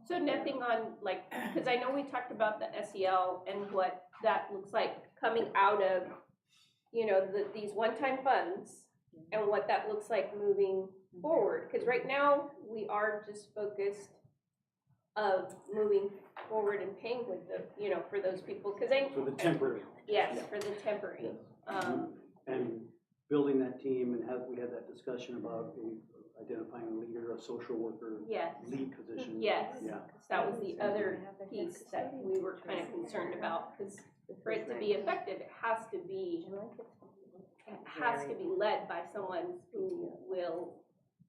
So nothing on, like, because I know we talked about the SEL and what that looks like coming out of, you know, these one-time funds and what that looks like moving forward. Because right now, we are just focused of moving forward and paying with the, you know, for those people. Because For the temporary. yes, for the temporary. And building that team and we had that discussion about identifying a leader, a social worker, Yes. lead position. Yes, Yeah. that was the other piece that we were kind of concerned about, because for it to be effective, it has to be led by someone who will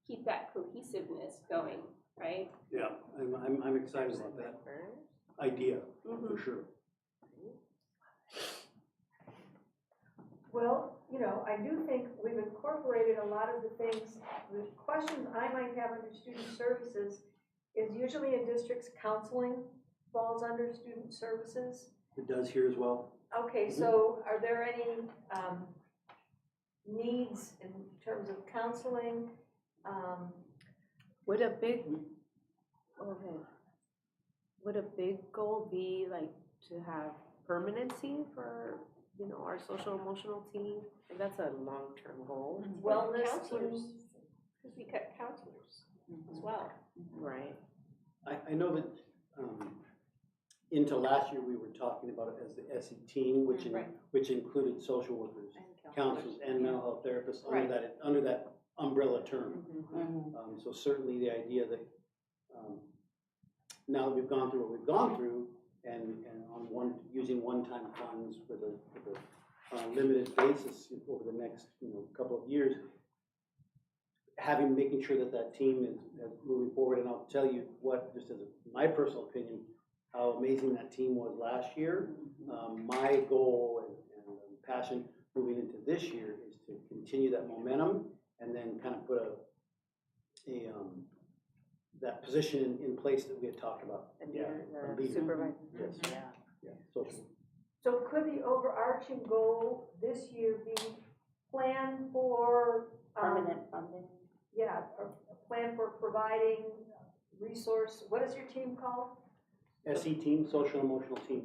keep that cohesiveness going, right? Yeah, I'm excited about that idea, for sure. Well, you know, I do think we've incorporated a lot of the things, the questions I might have under student services is usually in districts, counseling falls under student services. It does here as well. Okay, so are there any needs in terms of counseling? Would a big, would a big goal be like to have permanency for, you know, our social emotional team? And that's a long-term goal. Wellness Counselors, teams? because we cut counselors as well. Right. I know that into last year, we were talking about it as the SE team, which included social workers, counselors, and mental health therapists under that umbrella term. So certainly the idea that now that we've gone through what we've gone through, and using one-time funds with a limited basis over the next couple of years, making sure that team is moving forward. And I'll tell you what, just as my personal opinion, how amazing that team was last year. My goal and passion moving into this year is to continue that momentum and then kind of put that position in place that we had talked about. And a leader. supervisor. Yeah, social. So could the overarching goal this year be plan for? Permanent funding. Yeah, a plan for providing resource, what is your team called? SE team, social emotional team.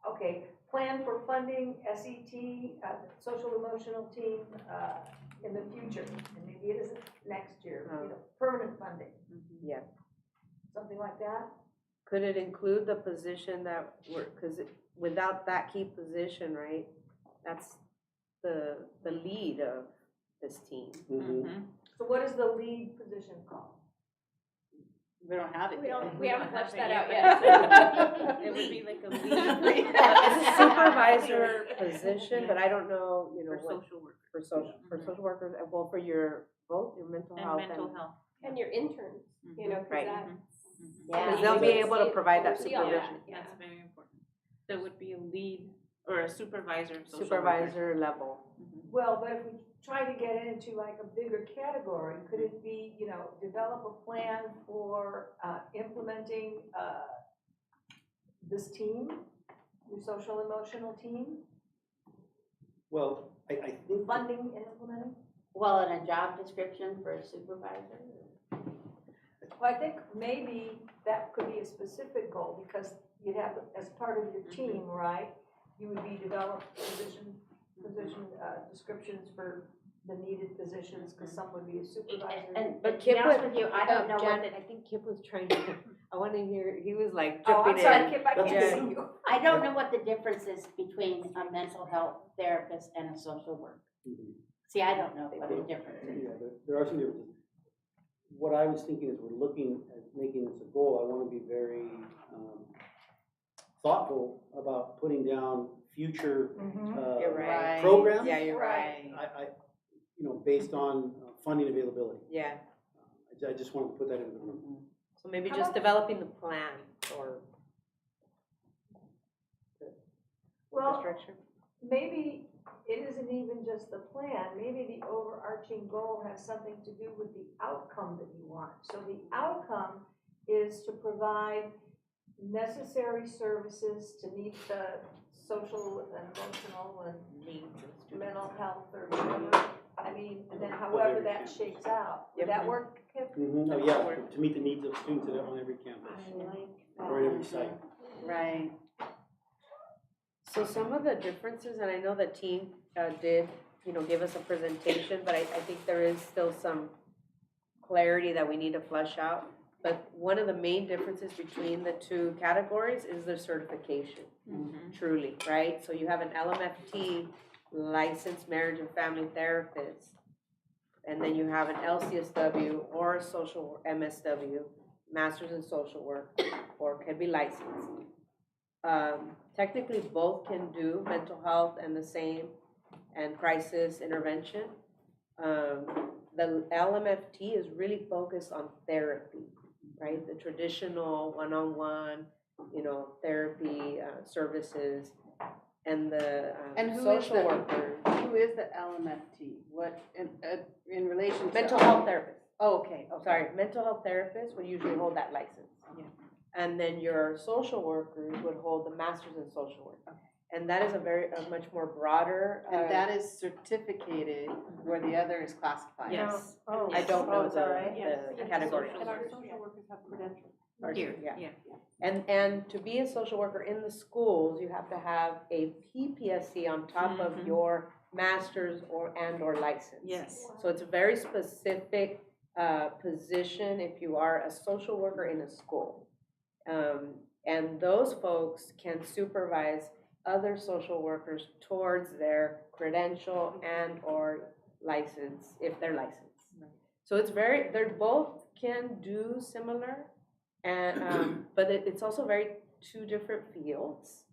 Okay, plan for funding SET, social emotional team, in the future, and maybe it isn't next year, permanent funding, Yeah. something like that? Could it include the position that because without that key position, right, that's the lead of this team. So what is the lead position called? We don't have it yet. We haven't fleshed that out yet. yet. It would be like a lead. It's a supervisor position, but I don't know, For what, social work. for social workers, well, for both your mental And health mental health. And your interns, you know, because Right. that. Because they'll be able to provide that oversee all that, supervision. yeah. That's very important. There would be a lead or a supervisor of social workers. Supervisor level. Well, but if we try to get into like a bigger category, could it be, develop a plan for implementing this team, your social emotional team, Well, I think funding and implementing? Well, and a job description for a supervisor. Well, I think maybe that could be a specific goal, because you'd have, as part of your team, right? You would be developing position descriptions for the needed positions, because some would be a supervisor. But to be honest with you, I don't know what Janet, I think Kip was trying to, I want to hear, he was like Oh, jumping I'm sorry, in. Kip, I can't see you. I don't know what the difference is between a mental health therapist and a social worker. See, I don't know what the difference is. Yeah, there are some differences. What I was thinking is we're looking at making this a goal. I want to be very thoughtful about putting down future You're right. programs. Yeah, you're right. Based on funding availability. Yeah, I just wanted to put that into the room. so maybe How just about- developing the plan or the Well, structure. maybe it isn't even just the plan, maybe the overarching goal has something to do with the outcome that you want. So the outcome is to provide necessary services to meet the social and emotional and mental health or whatever. I mean, and then however that shakes out. Would that work, Kip? Oh, yeah, to meet the needs of students that are on every campus, or at every site. Right. So some of the differences, and I know the team did, give us a presentation, but I think there is still some clarity that we need to flush out. But one of the main differences between the two categories is the certification, truly, right? So you have an LMFT, licensed marriage and family therapist, and then you have an LCSW or a social MSW, master's in social work, or can be licensed. Technically, both can do mental health and the same, and crisis intervention. The LMFT is really focused on therapy, right? The traditional one-on-one, therapy services, and the And who is social the- workers. Who is the LMFT? What, in relation to? Mental health therapist. Oh, okay, okay. Sorry, mental health therapists would usually hold that license. Yeah. And then your social workers would hold the master's in social work. Okay. And that is a much more broader. And that is certificated where the other is classified. Yes. Oh, I don't know is that right? the category. And our social workers have credentials. Here, Yeah. yeah. And to be a social worker in the schools, you have to have a PPSC on top of Mhm. your master's or license. Yes. So it's a very specific position if you are a social worker in a school. And those folks can supervise other social workers towards their credential and/or license, if they're licensed. So they're both can do similar, and but it's also very two different fields.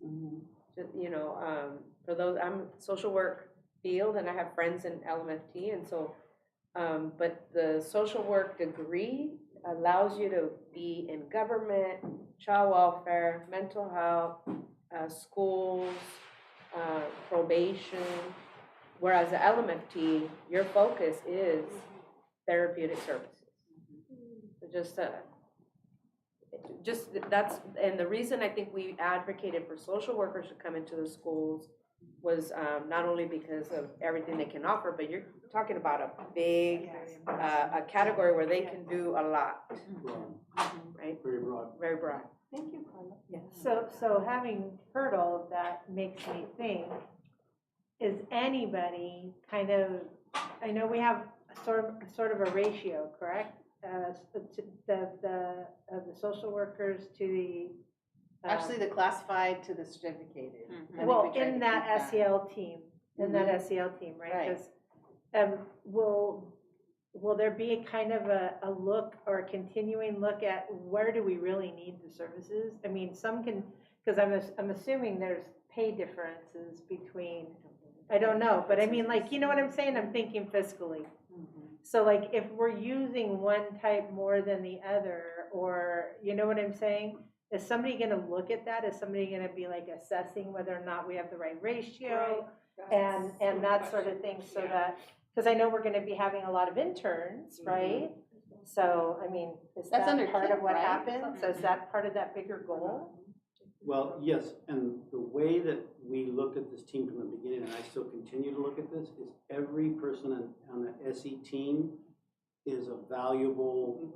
For those, I'm social work field, and I have friends in LMFT, and so, but the social work degree allows you to be in government, child welfare, mental health, schools, probation, whereas the LMFT, your focus is therapeutic services. So that's, and the reason I think we advocated for social workers to come into the schools was not only because of everything they can offer, but you're talking about a big, a category where they can do a lot, Broad, right? very broad. Very broad. Thank you, Carla. So having heard all of that makes me think, is anybody kind of, I know we have sort of a ratio, correct? The social workers to the. Actually, the classified to the certificated. I think Well, we tried in to that keep SEL team, right? Right. Because, will there be a kind of a look or a continuing look at where do we really need the services? I mean, some can, because I'm assuming there's pay differences between, I don't know, but I mean, like, you know what I'm saying? I'm thinking fiscally. So like, if we're using one type more than the other, or, you know what I'm saying? Is somebody gonna look at that? Is somebody gonna be like assessing whether or not we have the right ratio? And that sort of thing, so that, because I know we're gonna be having a lot of interns, right? So, I mean, is That's that under part of KIP, what right? happens? Is that part of that bigger goal? Well, yes, and the way that we looked at this team from the beginning, and I still continue to look at this, is every person on the SE team is a valuable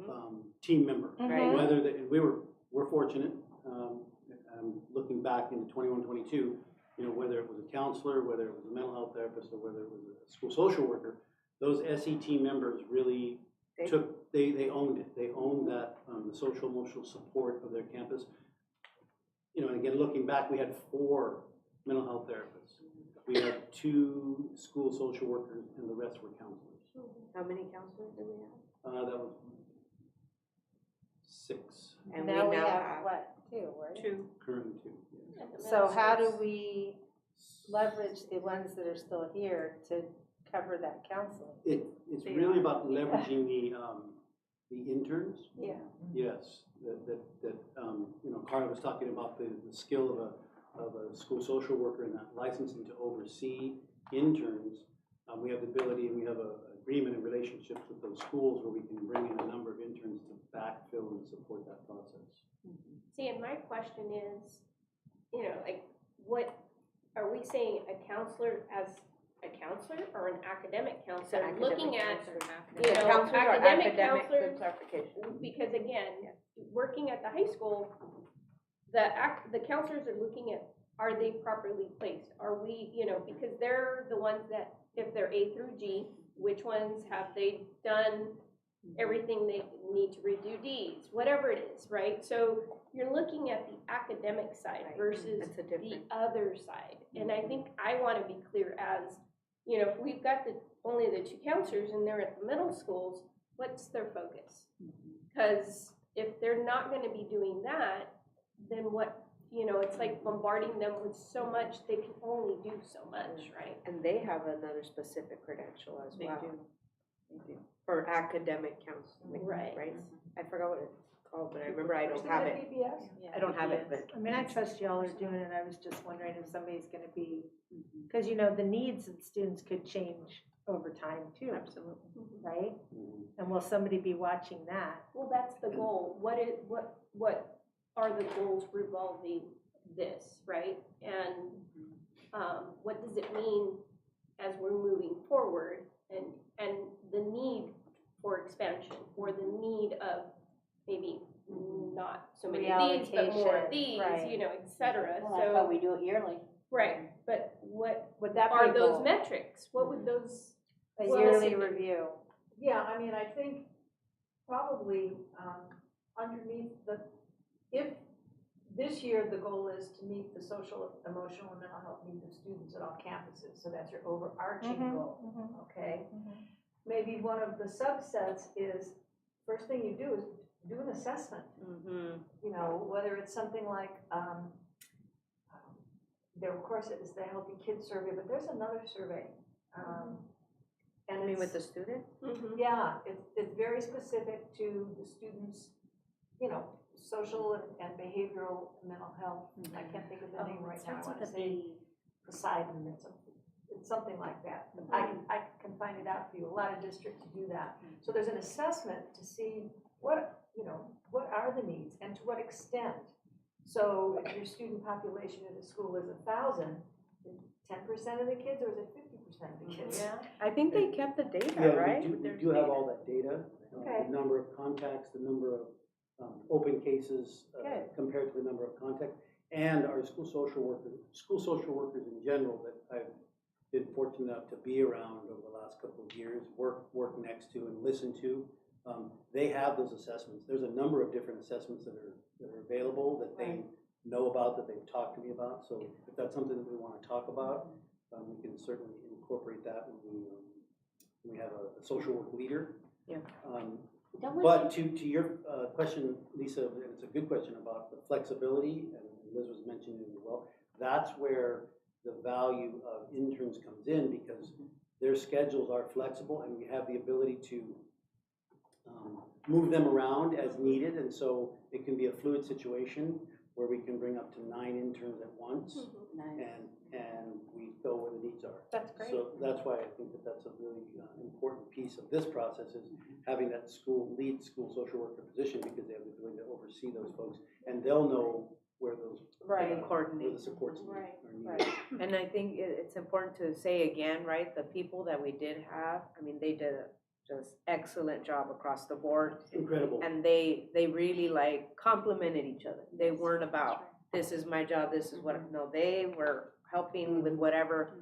team member. Right. Whether we're fortunate, looking back into 21, 22, whether it was a counselor, whether it was a mental health therapist, or whether it was a school social worker, those SE team members really they owned it. They owned that, the social emotional support of their campus. And again, looking back, we had 4 mental health therapists. We had 2 school social workers, and the rest were counselors. How many counselors do we have? That was 6, And Now we we now have have what, 2, right? 2. currently 2. Yes. So how do we leverage the ones that are still here to cover that counseling? It's really about leveraging the interns. Yeah. Yes, that Carla was talking about the skill of a school social worker and that licensing to oversee interns. We have the ability, and we have an agreement and relationships with those schools where we can bring in a number of interns to backfill and support that process. See, and my question is, like, what, are we saying a counselor as a counselor or an academic counselor? Looking at, Counselors are academic academic, counselors, good clarification. because again, working at the high school, the counselors are looking at, are they properly placed? Are we, because they're the ones that, if they're A through G, which ones have they done everything they need to redo Ds, whatever it is, right? So you're looking at the academic side versus That's a the different. other side. And I think I want to be clear as, if we've got only the two counselors and they're at the middle schools, what's their focus? Because if they're not going to be doing that, then what, it's like bombarding them with so much, they can only do so much, right? And they have another specific credential as They well. do. They do. For academic counseling, Right. right? I forgot what it's called, but I remember I don't have it. PBS? I don't have it, but. I mean, I trust y'all are doing it, I was just wondering if somebody's gonna be, because the needs of students could change over time too, Absolutely. right? And will somebody be watching that? Well, that's the goal. What are the goals revolving this, right? And what does it mean as we're moving forward, and the need for expansion, or the need of maybe not so many of these, but more of these, Reallocation, right. et cetera. Well, that's why we do it yearly. Right, but what Would that be are a those goal? metrics? What would those, A Well, yearly listen- review. Yeah, I mean, I think probably underneath if this year the goal is to meet the social, emotional, and mental health needs of students at all campuses, so that's your overarching goal, okay? Maybe one of the subsets is, first thing you do is do an assessment. Whether it's something like, there, of course, it is the Healthy Kids Survey, but there's another survey. And I mean, with it's, the student? yeah, it's very specific to the students, social and behavioral mental health. I can't think of the name right now, I wanna say Poseidon, it's something like that. I can find it out for you, a lot of districts do that. So there's an assessment to see what are the needs and to what extent. So if your student population in the school is 1,000, 10% of the kids, or is it 50% of the kids? yeah, I think they kept the data, Yeah, right? we do have all that data, Okay. the number of contacts, the number of open cases Good. compared to the number of contacts, and our school social workers in general that I've been fortunate enough to be around over the last couple of years, work next to and listen to. They have those assessments. There's a number of different assessments that are available that they know about, that they've talked to me about. So if that's something that we want to talk about, we can certainly incorporate that when we have a social work leader. Yeah. Don't we But to your question, Lisa, and it's a good question about the flexibility, and Liz was mentioning it as well, that's where the value of interns comes in, because their schedules are flexible and we have the ability to move them around as needed, and so it can be a fluid situation where we can bring up to 9 interns at once, and we go where the needs are. That's great. So that's why I think that that's a really important piece of this process, is having that school social worker position, because they have the ability to oversee those folks, and they'll know where those Right. where Coordinate. the supports Right. are needed. Right, and I think it's important to say again, right, the people that we did have, I mean, they did a just excellent job across the board. Incredible. And they really complemented each other. They weren't about, this is my job, this is what, no, they were helping with whatever,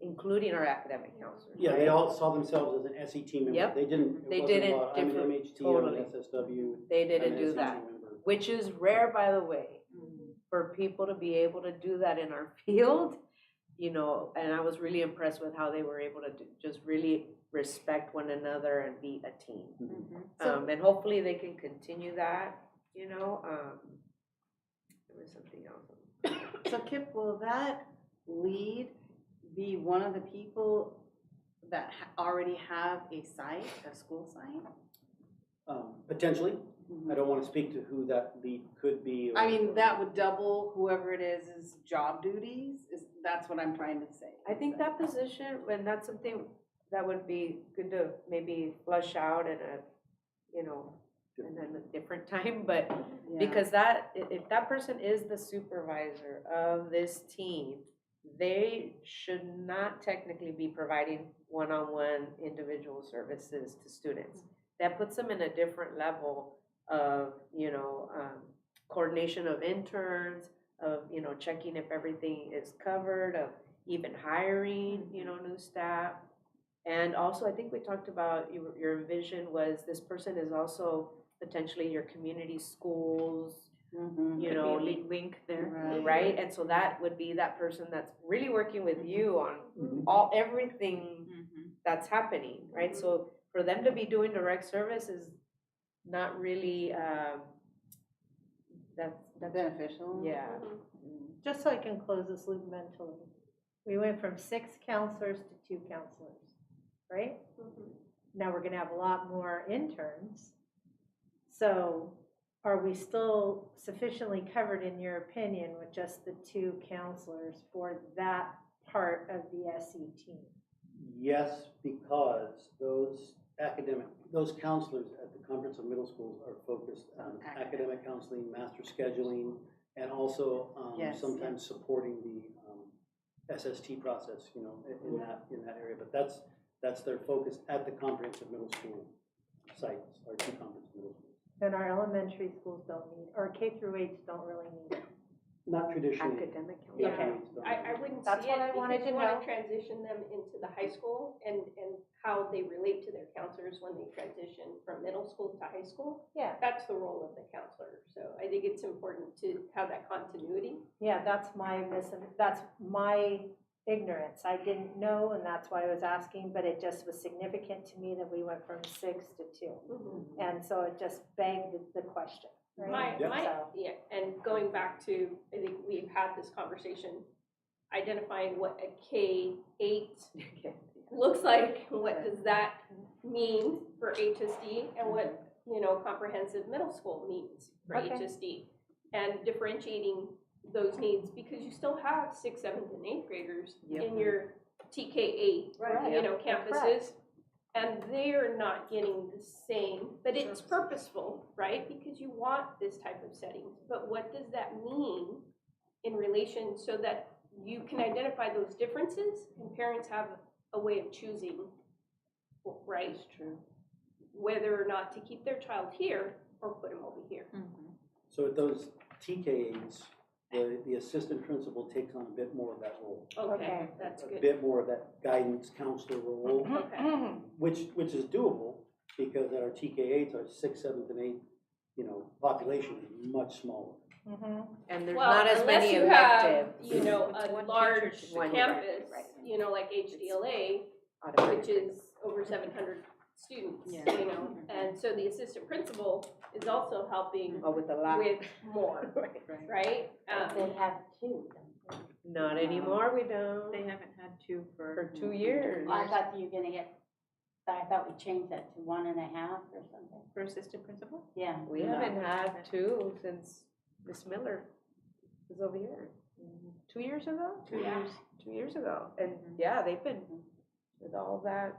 including our academic counselors. Yeah, they right? all saw themselves as an SET member. Yep. They didn't. They It wasn't didn't about, I'm an differ- MHT, totally. I'm an SSW. They I'm didn't an do SET that, member. which is rare, by the way, for people to be able to do that in our field, and I was really impressed with how they were able to just really respect one another and be a team. And hopefully they can continue that, there was something else. So Kip, will that lead be one of the people that already have a site, a school site? Potentially. I don't want to speak to who that lead could be. I mean, that would double whoever it is job duties, that's what I'm trying to say. I think that position, and that's something that would be good to maybe flush out in a, and then a different time, but Yeah. because if that person is the supervisor of this team, they should not technically be providing one-on-one individual services to students. That puts them in a different level of, coordination of interns, of, checking if everything is covered, of even hiring, new staff. And also, I think we talked about, your vision was this person is also potentially your community schools, Mhm. you Could know, be a link there. right? And so that would be that person that's really working with you on Mhm. everything Mhm. that's happening, right? So for them to be doing direct service is not really, that's, Beneficial. yeah. Just so I can close this loop mentally, we went from 6 counselors to 2 counselors, right? Now we're gonna have a lot more interns. So are we still sufficiently covered, in your opinion, with just the 2 counselors for that part of the SE team? Yes, because those counselors at the Conference of Middle Schools are focused on academic counseling, master scheduling, and also Yes, sometimes supporting the SST process, in that area. But that's their focus at the comprehensive middle school sites, our 2 comprehensive middle schools. And our elementary schools don't need, or K through 8s don't really need it. Not traditionally. Academic Yeah. counseling. I wouldn't That's see what it I wanted because you to want know. to transition them into the high school and how they relate to their counselors when they transition from middle school to high school. Yeah. That's the role of the counselor. So I think it's important to have that continuity. Yeah, that's my ignorance. I didn't know, and that's why I was asking, but it just was significant to me that we went from 6 to 2. And so it just begged the question, right? And going back to, I think we've had this conversation, identifying what a K-8 looks like, what does that mean for HSD, and what, comprehensive middle school means for Okay. HSD, and differentiating those needs, because you still have 6th, 7th, and 8th graders in your TK8, Right. campuses, and they're not getting the same, but it's purposeful, right? Because you want this type of setting, but what does that mean in relation, so that you can identify those differences, and parents have a way of choosing, right? That's true. Whether or not to keep their child here or put them over here. So at those TK8s, the assistant principal takes on a bit more of that role. Okay, that's A good. bit more of that guidance counselor role, Okay. which is doable, because at our TK8s, our 6th, 7th, and 8th, population is much smaller. And there's Well, not as unless many you have, electives. a one large teacher to one campus, right. Like HDLA, which is over 700 students, and so the assistant principal is also helping Oh, with a lot. with more, right? They have 2. Not anymore, we don't. They haven't had 2 For 2 years. I thought you were gonna get, I thought we changed that to 1.5 or something. for assistant principal. Yeah. We haven't had 2 since Miss Miller was over here. 2 years ago? 2 years. 2 years ago. And yeah, they've been with all that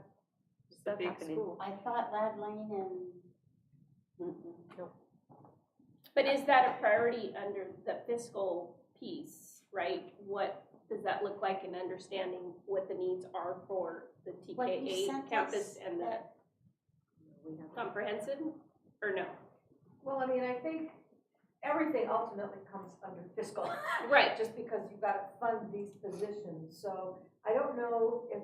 stuff big happening. school. I thought Lad Lane and, But is that a priority under the fiscal piece, right? What does that look like in understanding what the needs are for the Well, you TK8 sent campus us and the that- comprehensive, or no? Well, I mean, I think everything ultimately comes under fiscal. Right. Just because you've got to fund these positions. So I don't know if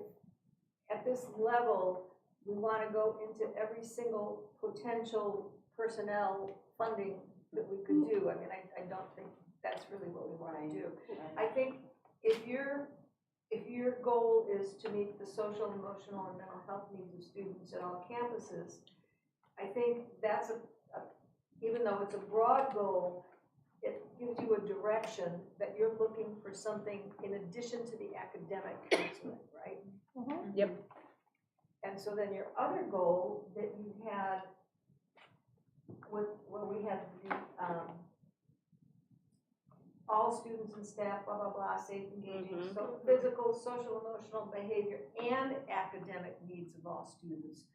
at this level, we want to go into every single potential personnel funding that we could do. I mean, I don't think that's really what we want to do. I think if your goal is to meet the social, emotional, and mental health needs of students at all campuses, I think that's even though it's a broad goal, it gives you a direction that you're looking for something in addition to the academic counseling, right? Yep. And so then your other goal that you had where we had the all students and staff, blah, blah, blah, safe, engaging, so physical, social, emotional behavior, and academic needs of all students.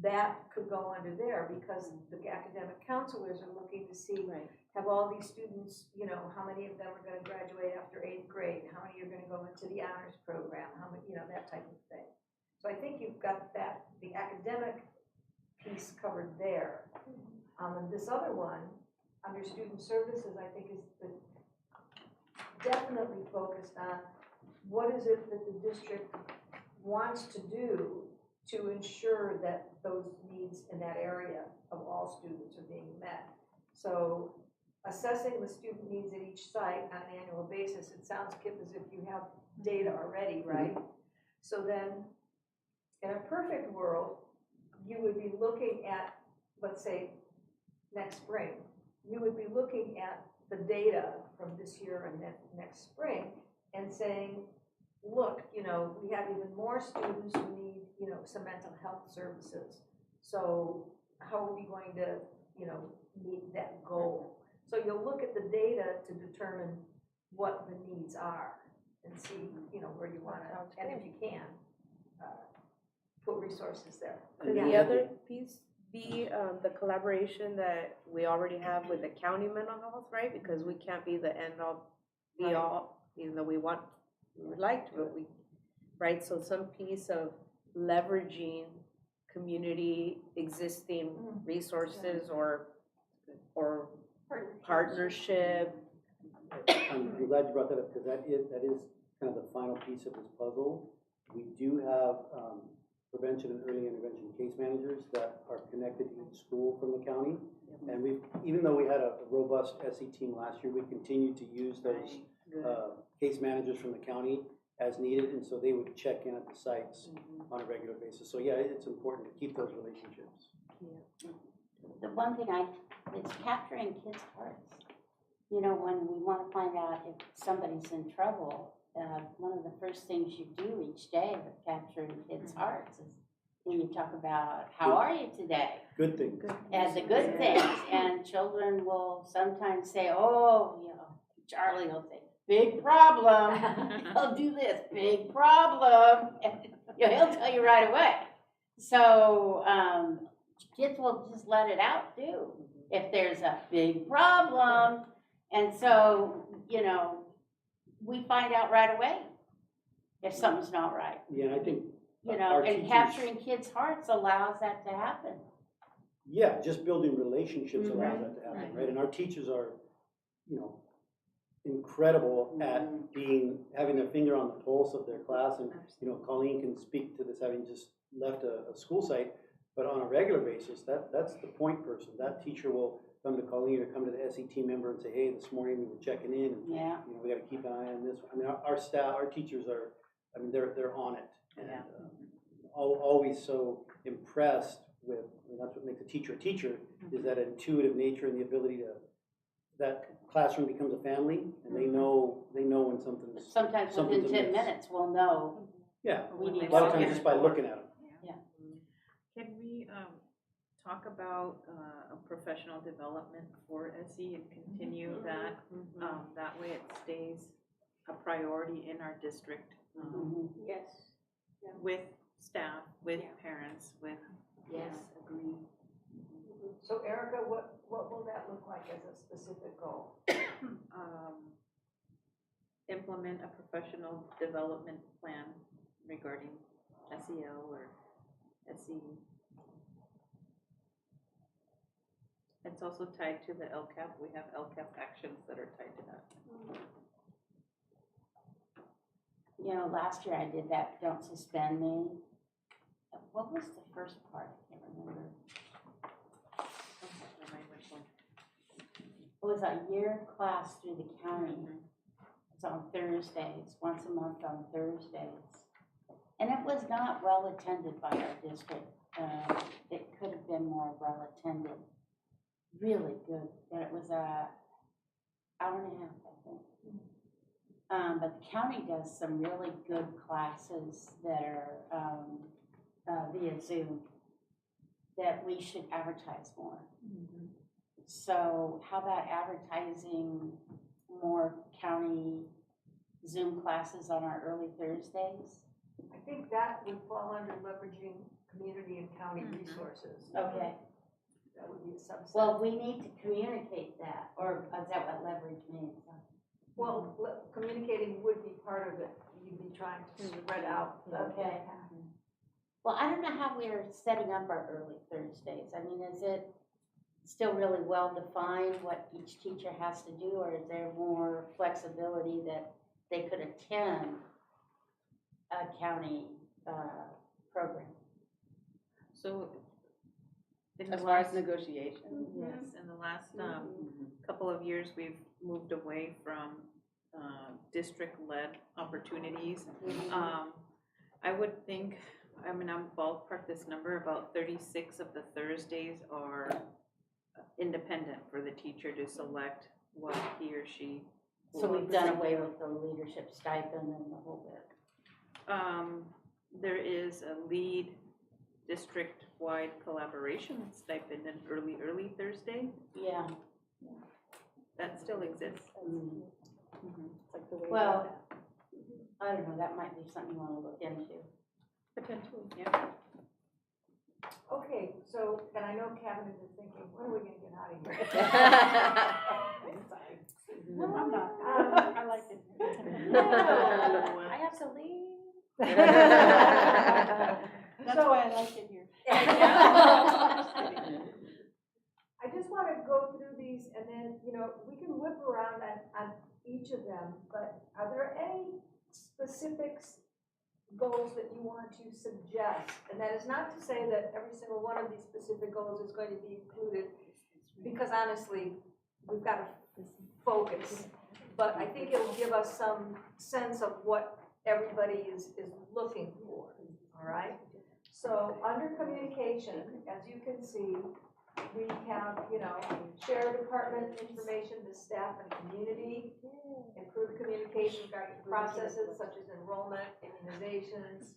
that could go under there, because the academic counselors are looking to see, have all these students, you know, how many of them are gonna graduate after 8th grade, how many are gonna go into the honors program, how many, you know, that type of thing. So I think you've got that, the academic piece covered there. And this other one, under student services, I think is definitely focused on what is it that the district wants to do to ensure that those needs in that area of all students are being met. So assessing the student needs at each site on an annual basis, it sounds, Kip, as if you have data already, right? So then, in a perfect world, you would be looking at, let's say, next spring, you would be looking at the data from this year and next spring and saying, look, you know, we have even more students who need, you know, some mental health services. So how are we going to, you know, meet that goal? So you'll look at the data to determine what the needs are and see, you know, where you want to, and if you can, put resources there. Could the other piece be the collaboration that we already have with the county mental health, right? Because we can't be the end all, be all, even though we would like to, but we, right? So some piece of leveraging community existing resources or partnership. I'm glad you brought that up, because that is kind of the final piece of this puzzle. We do have prevention and early intervention case managers that are connected to each school from the county. And we've, even though we had a robust SE team last year, we continue to use those case managers from the county as needed, and so they would check in at the sites on a regular basis. So yeah, it's important to keep those relationships. The one thing it's capturing kids' hearts. You know, when we want to find out if somebody's in trouble, one of the first things you do each day with capturing kids' hearts is when you talk about, how are you today? Good thing. And the good things. And children will sometimes say, oh, you know, Charlie will say, big problem. He'll do this, big problem. And, you know, he'll tell you right away. So kids will just let it out too if there's a big problem. And so, you know, we find out right away if something's not right. Yeah, and I think, you know, and capturing kids' hearts allows that to happen. yeah, just building relationships allows that to happen, right? And our teachers are, you know, incredible at having their finger on the pulse of their class. And, you know, Colleen can speak to this, having just left a school site, but on a regular basis, that's the point person. That teacher will come to Colleen or come to the SE team member and say, hey, this morning we were checking in, and you know, we got to keep an eye on this. I mean, our staff, our teachers are, I mean, they're on it, and always so impressed with. I mean, that's what makes a teacher, is that intuitive nature and the ability to, that classroom becomes a family, and they know when something's. Sometimes within 10 minutes we'll know. Yeah, we need a lot of times just by looking at them. Can we talk about professional development for SE and continue that? That way it stays a priority in our district. Yes. With staff, with parents, with. Yes, agree. So Erica, what will that look like as a specific goal? Implement a professional development plan regarding SEL or SE. It's also tied to the LCAP. We have LCAP actions that are tied to that. You know, last year I did that, don't suspend me. What was the first part? I can't remember. It was a year class through the county. It's on Thursdays, once a month on Thursdays. And it was not well attended by our district. It could have been more well attended. Really good. And it was an hour and a half, I think. But the county does some really good classes that are via Zoom that we should advertise more. So how about advertising more county Zoom classes on our early Thursdays? I think that would fall under leveraging community and county resources. Okay, That would be a subset. well, we need to communicate that, or is that what leverage means? Well, communicating would be part of it. You'd be trying to spread out the Okay. Well, I don't know how we're setting up our early Thursdays. I mean, is it still really well defined what each teacher has to do, or is there more flexibility that they could attend a county program? So, in As the far as last, negotiation. yes, in the last, couple of years, we've moved away from, district-led opportunities. I would think, I mean, I'm ballpark this number, about 36 of the Thursdays are independent for the teacher to select what he or she. So we've done away with the leadership stipend and the whole bit. There is a lead district-wide collaboration stipend in early Thursday. Yeah. That still exists. Well, I don't know, that might be something you wanna look into. Potentially, yeah. Okay, so, and I know Cabinet is thinking, when are we gonna get out of here? No, I'm not. I like it. I have to leave. That's why I like it here. I just want to go through these and then, we can whip around on each of them, but are there any specifics, goals that you want to suggest? And that is not to say that every single one of these specific goals is going to be included, because honestly, we've got to focus. But I think it'll give us some sense of what everybody is looking for, all right? So under communication, as you can see, we have, share department information to staff and community, improve communication regarding processes such as enrollment, immunizations,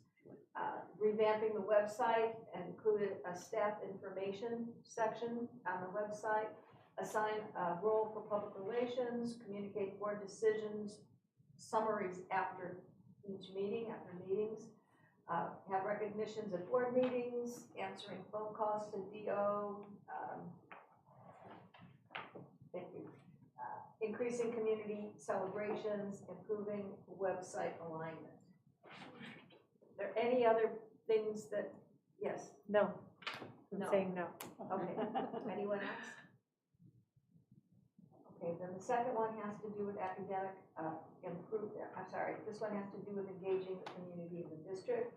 revamping the website and include a staff information section on the website, assign a role for public relations, communicate board decisions, summaries after each meeting, after meetings, have recognitions at board meetings, answering phone calls to DO, thank you. Increasing community celebrations, improving website alignment. Are there any other things that, yes? No, I'm No. saying no. Okay, anyone else? Okay, then the second one has to do with academic, this one has to do with engaging the community in the district.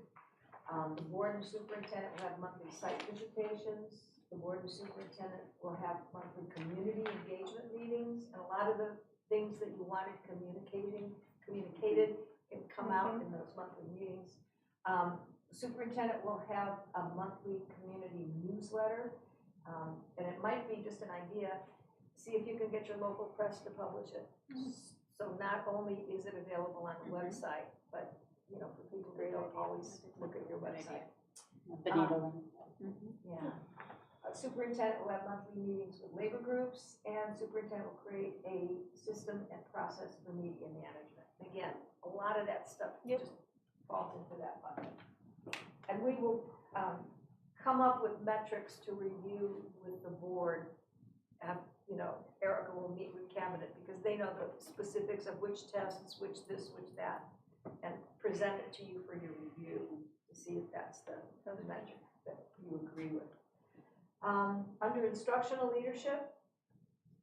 The board and superintendent will have monthly site visitations. The board and superintendent will have monthly community engagement meetings, and a lot of the things that you wanted communicated can come out in those monthly meetings. The superintendent will have a monthly community newsletter, and it might be just an idea, see if you can get your local press to publish it. So not only is it available on the website, but, for people who don't always look at your website. Benita Lynn. Yeah. Superintendent will have monthly meetings with labor groups, and superintendent will create a system and process for media management. Again, a lot of that stuff just falls into that bucket. And we will come up with metrics to review with the board. Erica will meet with cabinet because they know the specifics of which tests, which this, which that, and present it to you for your review to see if that's the metric that you agree with. Under instructional leadership,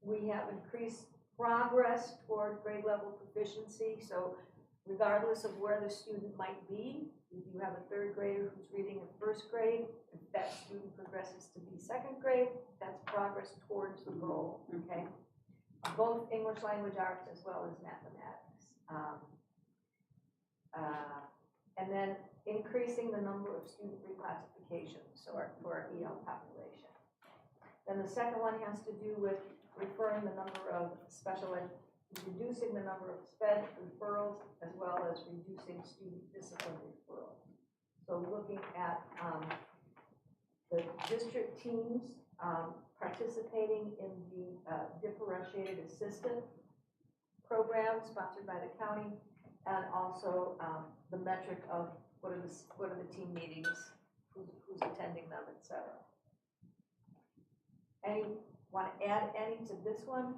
we have increased progress toward grade level proficiency. So regardless of where the student might be, if you have a third grader who's reading in first grade, if that student progresses to be second grade, that's progress towards the goal, okay? Both English language arts as well as mathematics. And then increasing the number of student reclassifications for our EL population. Then the second one has to do with reducing the number of SPED referrals as well as reducing student discipline referrals. So looking at the district teams participating in the differentiated assistant program sponsored by the county, and also the metric of what are the team meetings, who's attending them, et cetera. Any, want to add any to this one?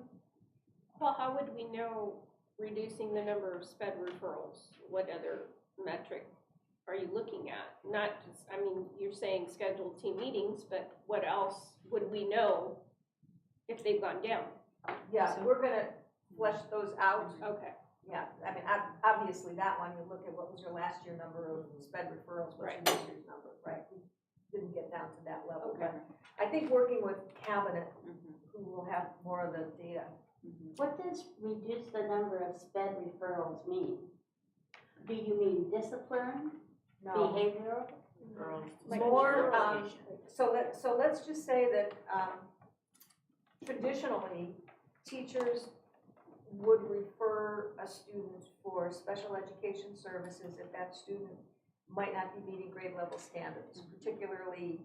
Well, how would we know reducing the number of sped referrals? What other metric are you looking at? Not just, I mean, you're saying scheduled team meetings, but what else would we know if they've gone down? Yeah, we're gonna flesh those out. Okay. Yeah, I mean, obviously that one, you look at what was your last year number of sped referrals, what's your this year's number, right? We didn't get down to that level, Okay. but I think working with Cabinet, who will have more of the data. What does reduce the number of sped referrals mean? Do you mean discipline, No, behavioral? more, so let's just say that, traditionally, teachers would refer a student for special education services if that student might not be meeting grade level standards, particularly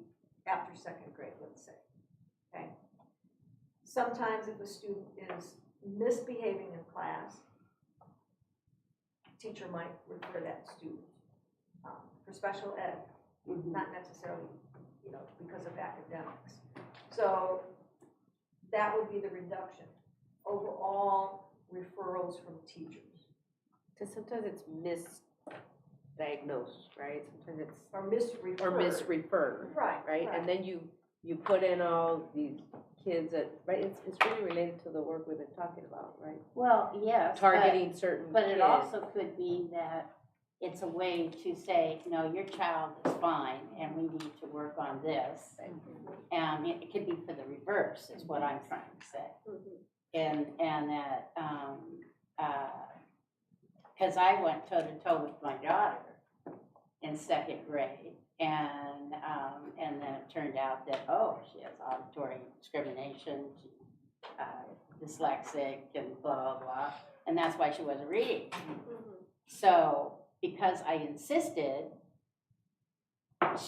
after second grade, let's say, okay? Sometimes if a student is misbehaving in class, teacher might refer that student for special ed, not necessarily, because of academics. So that would be the reduction, overall referrals from teachers. Because sometimes it's misdiagnosed, right? Sometimes it's, Or misreferred. or misreferred, right? And then you put in all these kids that, right, it's really related to the work we've been talking about, right? Well, yes. Targeting certain But kids. it also could be that it's a way to say, no, your child is fine and we need to work on this. And it could be for the reverse, is what I'm trying to say. And that, because I went toe to toe with my daughter in second grade, and then it turned out that, oh, she has auditory discrimination, she's dyslexic, and blah, blah, blah, and that's why she wasn't reading. So, because I insisted,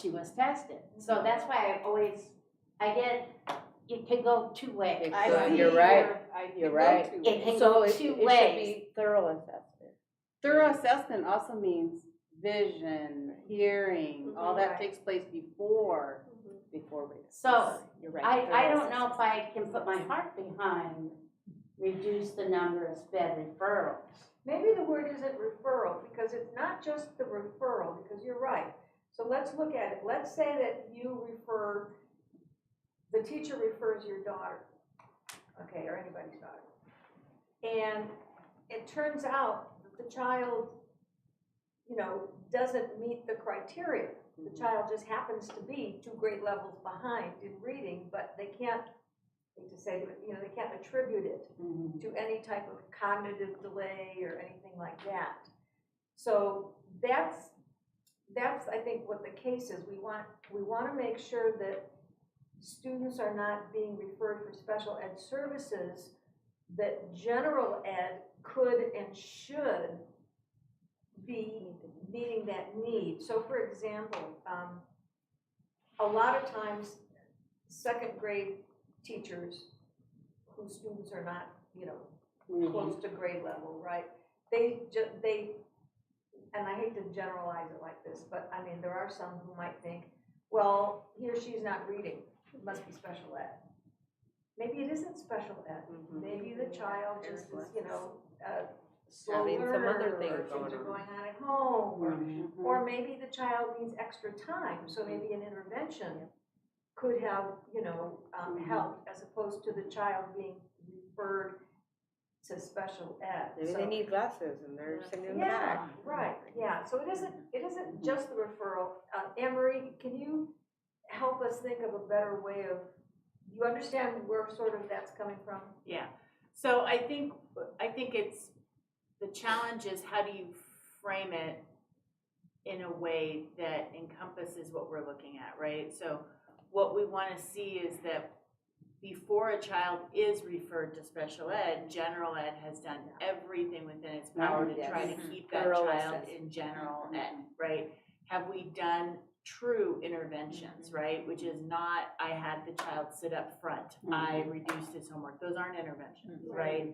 she was tested. So that's why it could go two ways. You're right. You're right. It can So go it two should ways. be thorough assessment. Thorough assessment also means vision, hearing, all that takes place before we. So, You're right. I don't know if I can put my heart behind reduce the number of sped referrals. Maybe the word isn't referral, because it's not just the referral, because you're right. So let's look at it. Let's say that the teacher refers your daughter, okay, or anybody's daughter. And it turns out that the child, doesn't meet the criteria. The child just happens to be 2 grade levels behind in reading, but they can't, I hate to say it, they can't attribute it to any type of cognitive delay or anything like that. So that's I think what the case is. We want to make sure that students are not being referred for special ed services that general ed could and should be meeting that need. So for example, a lot of times second grade teachers whose students are not, close to grade level, right? They, and I hate to generalize it like this, but I mean, there are some who might think, well, he or she is not reading, it must be special ed. Maybe it isn't special ed. Maybe the child just is, slow Having some learner, other things or things going are on. going on at home, or maybe the child needs extra time, so maybe an intervention could have, helped, as opposed to the child being referred to special ed. Maybe So- they need glasses and they're sitting in the Yeah, back. right, yeah, so it isn't just the referral. Anne-Marie, can you help us think of a better way of, do you understand where sort of that's coming from? Yeah, so I think it's, the challenge is how do you frame it in a way that encompasses what we're looking at, right? So what we want to see is that before a child is referred to special ed, general ed has done everything within its power to try to keep that Thorough child assessment. in general ed, right? Have we done true interventions, right? Which is not, I had the child sit up front, I reduced his homework. Those aren't interventions, right?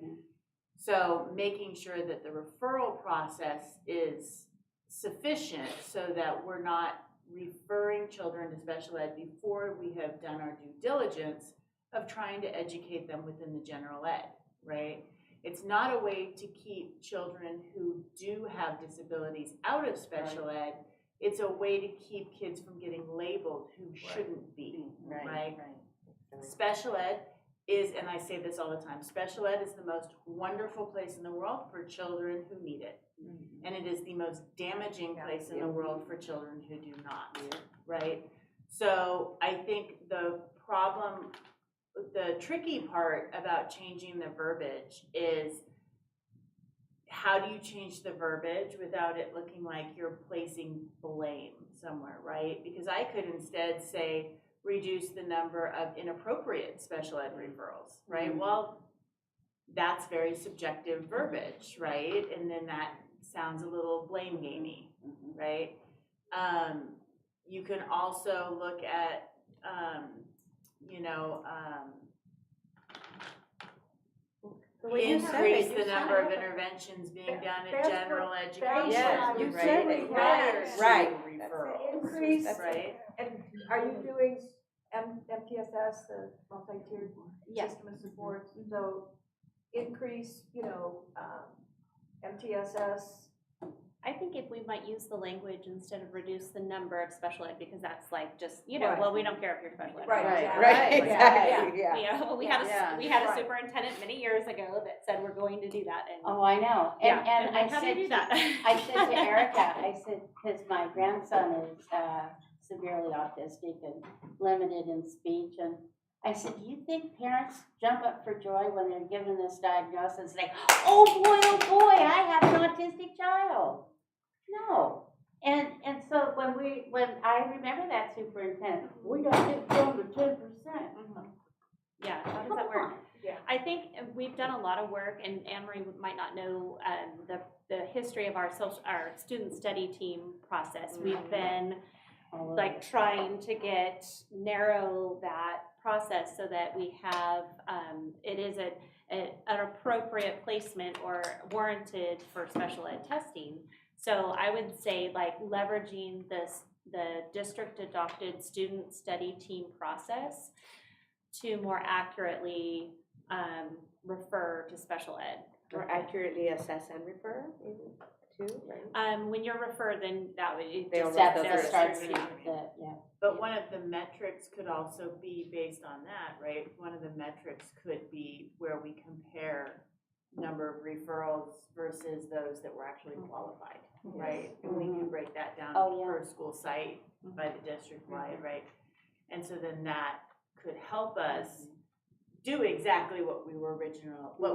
So making sure that the referral process is sufficient so that we're not referring children to special ed before we have done our due diligence of trying to educate them within the general ed, right? It's not a way to keep children who do have disabilities out of special ed. It's a way to keep kids from getting labeled who shouldn't be, right? Special ed is, and I say this all the time, special ed is the most wonderful place in the world for children who need it. And it is the most damaging place in the world for children who do not, right? So I think the tricky part about changing the verbiage is how do you change the verbiage without it looking like you're placing blame somewhere, right? Because I could instead say, reduce the number of inappropriate special ed referrals, right? Well, that's very subjective verbiage, right? And then that sounds a little blame gamey, right? You can also look at, increase the number of interventions being done at general education, Yes, you right? said it, Prior to right. referrals, Increase, right? and are you doing MTSS, the multi-tiered system of support? So increase, MTSS. I think if we might use the language instead of reduce the number of special ed, because that's like just, Right. well, we don't care if you're special ed. Right, Exactly, yeah. You know, we had a Right. superintendent many years ago that said we're going to do that, and Oh, I know. And I how do you said, do that? I said to Erica, I said, because my grandson is severely autistic and limited in speech, and I said, do you think parents jump up for joy when they're given this diagnosis, like, oh boy, I have an autistic child? No. And so when I remember that superintendent, we got this down to 10%. Yeah, how does that work? Yeah. I think we've done a lot of work, and Anne Marie might not know the history of our student study team process. We've been like trying to narrow that process so that we have it is an appropriate placement or warranted for special ed testing. So I would say like leveraging the district adopted student study team process to more accurately refer to special ed. Or accurately assess and refer, maybe, too, right? When you're referred, then that would They just almost that's does their it. starting. But one of the metrics could also be based on that, right? One of the metrics could be where we compare number of referrals versus those that were actually qualified, right? And we can break that down per school site by the district wide, right? And so then that could help us do exactly what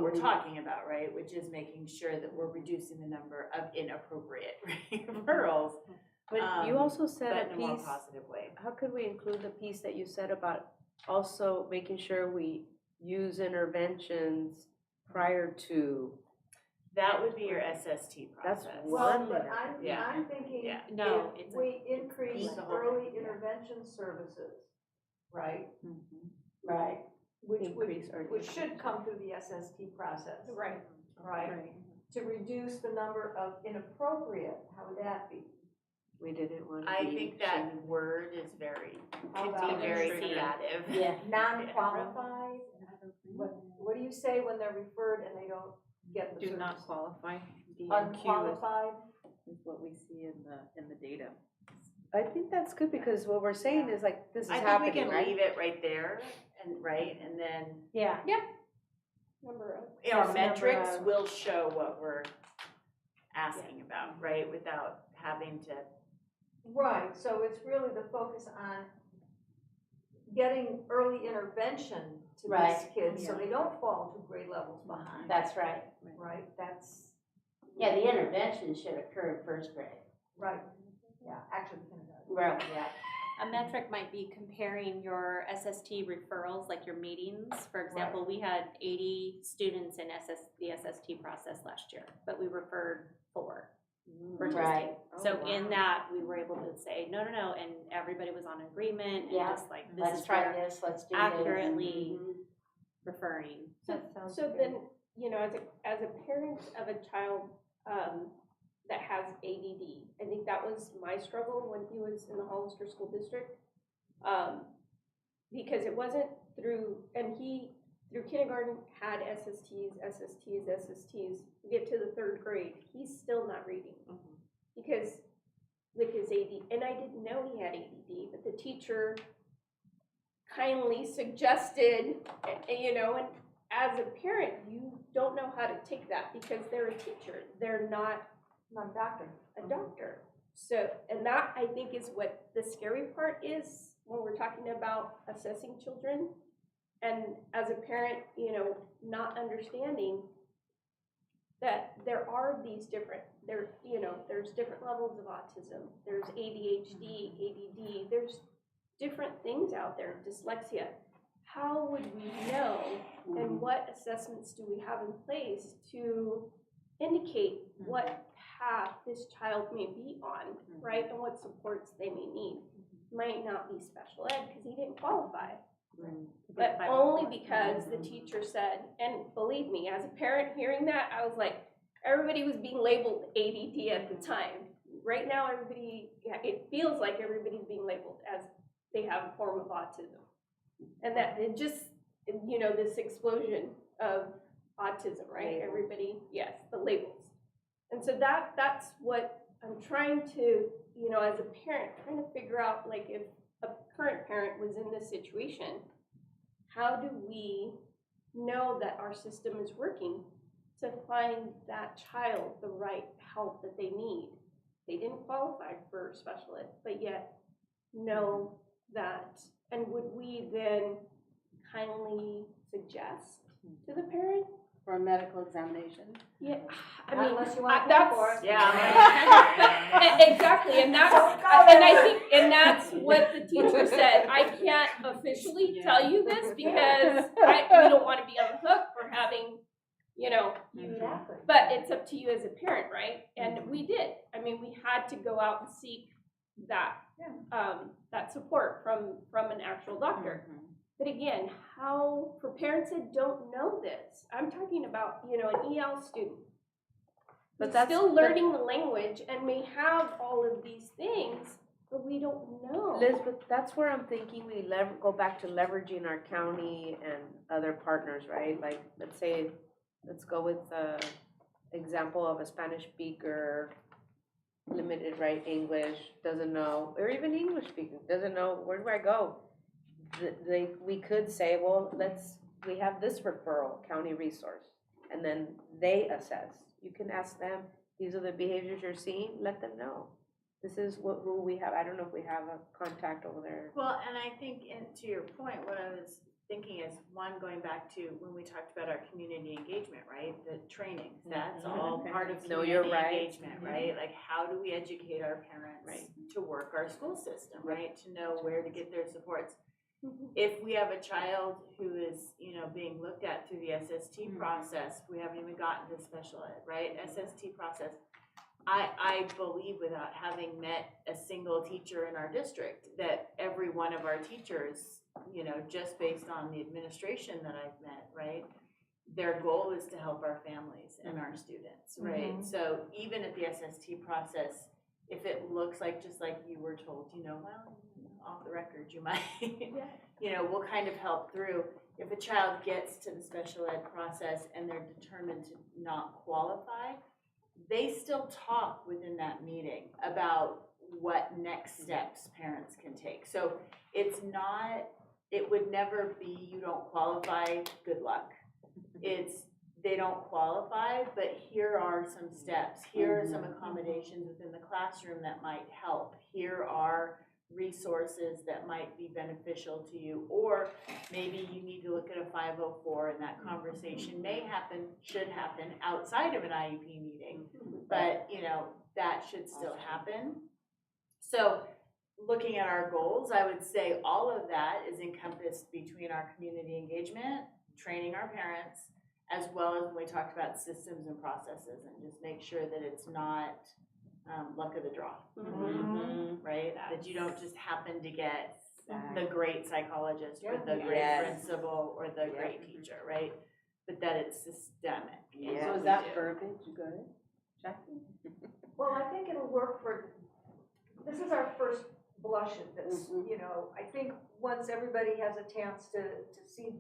we're talking about, right? Which is making sure that we're reducing the number of inappropriate referrals. But you also said but in a more piece, positive way. how could we include the piece that you said about also making sure we use interventions prior to? That would be your SST That's process. Well, one. but Yeah. I'm thinking Yeah. No, if it's we increase the whole early thing, yeah. intervention services, right? Right. Which should come through the SST process. Right. Right? To reduce the number of inappropriate, how would that be? We didn't want to I be think that shaming. word is How could about be very tricky. combative. Yeah. non-qualified? What do you say when they're referred and they don't get the Do service? not qualify. Unqualified? Is what we see in the data. I think that's good because what we're saying is like, this is I think happening, we can right? leave it right there and then Yeah. Number of. our Just metrics number of- will show what we're asking about, right? Without having to. Right, so it's really the focus on getting early intervention to these Right. kids, so they don't fall 2 grade levels behind, That's right. right? That's, Yeah, the intervention should occur in first grade. right, yeah, actually kindergarten. Right, yeah. A metric might be comparing your SST referrals, like your meetings. For example, we had 80 students in the SST process last year, but we referred 4 for testing. Right. So in that, we were able to say, no, and everybody was on agreement and Yeah. just like, this Let's is try where this, let's do this. accurately referring. So then, as a parent of a child that has ADD. I think that was my struggle when he was in the Hollister School District. Because it wasn't through, and he, through kindergarten, had SSTs. We get to the 3rd grade, he's still not reading. Because with his ADD, and I didn't know he had ADD, but the teacher kindly suggested, you know, and as a parent, you don't know how to take that because they're a teacher. They're not Not a doctor. a doctor. So, and that I think is what the scary part is when we're talking about assessing children. And as a parent, you know, not understanding that there are these different, you know, there's different levels of autism. There's ADHD, ADD, there's different things out there, dyslexia. How would we know, and what assessments do we have in place to indicate what path this child may be on, right, and what supports they may need? Might not be special ed because he didn't qualify, but only because the teacher said, and believe me, as a parent hearing that, I was like, everybody was being labeled ADD at the time. Right now, everybody, it feels like everybody's being labeled as they have a form of autism. And that it just, you know, this explosion of autism, right? Everybody, yes, the labels. And so that's what I'm trying to, you know, as a parent, trying to figure out, like, if a current parent was in this situation, how do we know that our system is working to find that child the right help that they need? They didn't qualify for special ed, but yet know that. And would we then kindly suggest to the parent? For a medical examination? Yeah, I Not mean, unless you want to pay that's, for it. exactly, and that's, Don't go and I there. think, and that's what the teacher said. I can't officially tell you this because we don't want to be on the hook for having, you know, Exactly. but it's up to you as a parent, right? And we did. I mean, we had to go out and seek that, that support from an actual doctor. But again, how, for parents that don't know this, I'm talking about, you know, an EL student. But But that's still learning the language and may have all of these things, but we don't know. Elizabeth, that's where I'm thinking we go back to leveraging our county and other partners, right? Like, let's go with the example of a Spanish speaker, limited, right, English, doesn't know, or even English speaking, doesn't know, where do I go? We could say, well, we have this referral, county resource, and then they assess. You can ask them, these are the behaviors you're seeing, let them know. This is who we have. I don't know if we have a contact over there. Well, and I think, and to your point, what I was thinking is, one, going back to when we talked about our community engagement, right? The training, that's all part of No, you're community right. engagement, right? Like, how do we educate our parents to work our school system, right? To know where to get their supports. If we have a child who is, you know, being looked at through the SST process, we haven't even gotten to special ed, right? SST process. I believe, without having met a single teacher in our district, that every one of our teachers, you know, just based on the administration that I've met, right, their goal is to help our families and our students, right? So even at the SST process, if it looks like, just like you were told, you know, well, off the record, you might, you know, we'll kind of help through. If a child gets to the special ed process and they're determined to not qualify, they still talk within that meeting about what next steps parents can take. So it's not, it would never be, you don't qualify, good luck. It's, they don't qualify, but here are some steps. Here are some accommodations within the classroom that might help. Here are resources that might be beneficial to you, or maybe you need to look at a 504, and that conversation may happen, should happen outside of an IEP meeting, but you know, that should still happen. So looking at our goals, I would say all of that is encompassed between our community engagement, training our parents, as well as when we talked about systems and processes, and just make sure that it's not luck of the draw, right? That you don't just happen to get the great psychologist or the great principal or the great teacher, right? But that it's systemic. So is that verbiage good? Jackie? Well, I think it'll work this is our first blush at this, you know. I think once everybody has a chance to see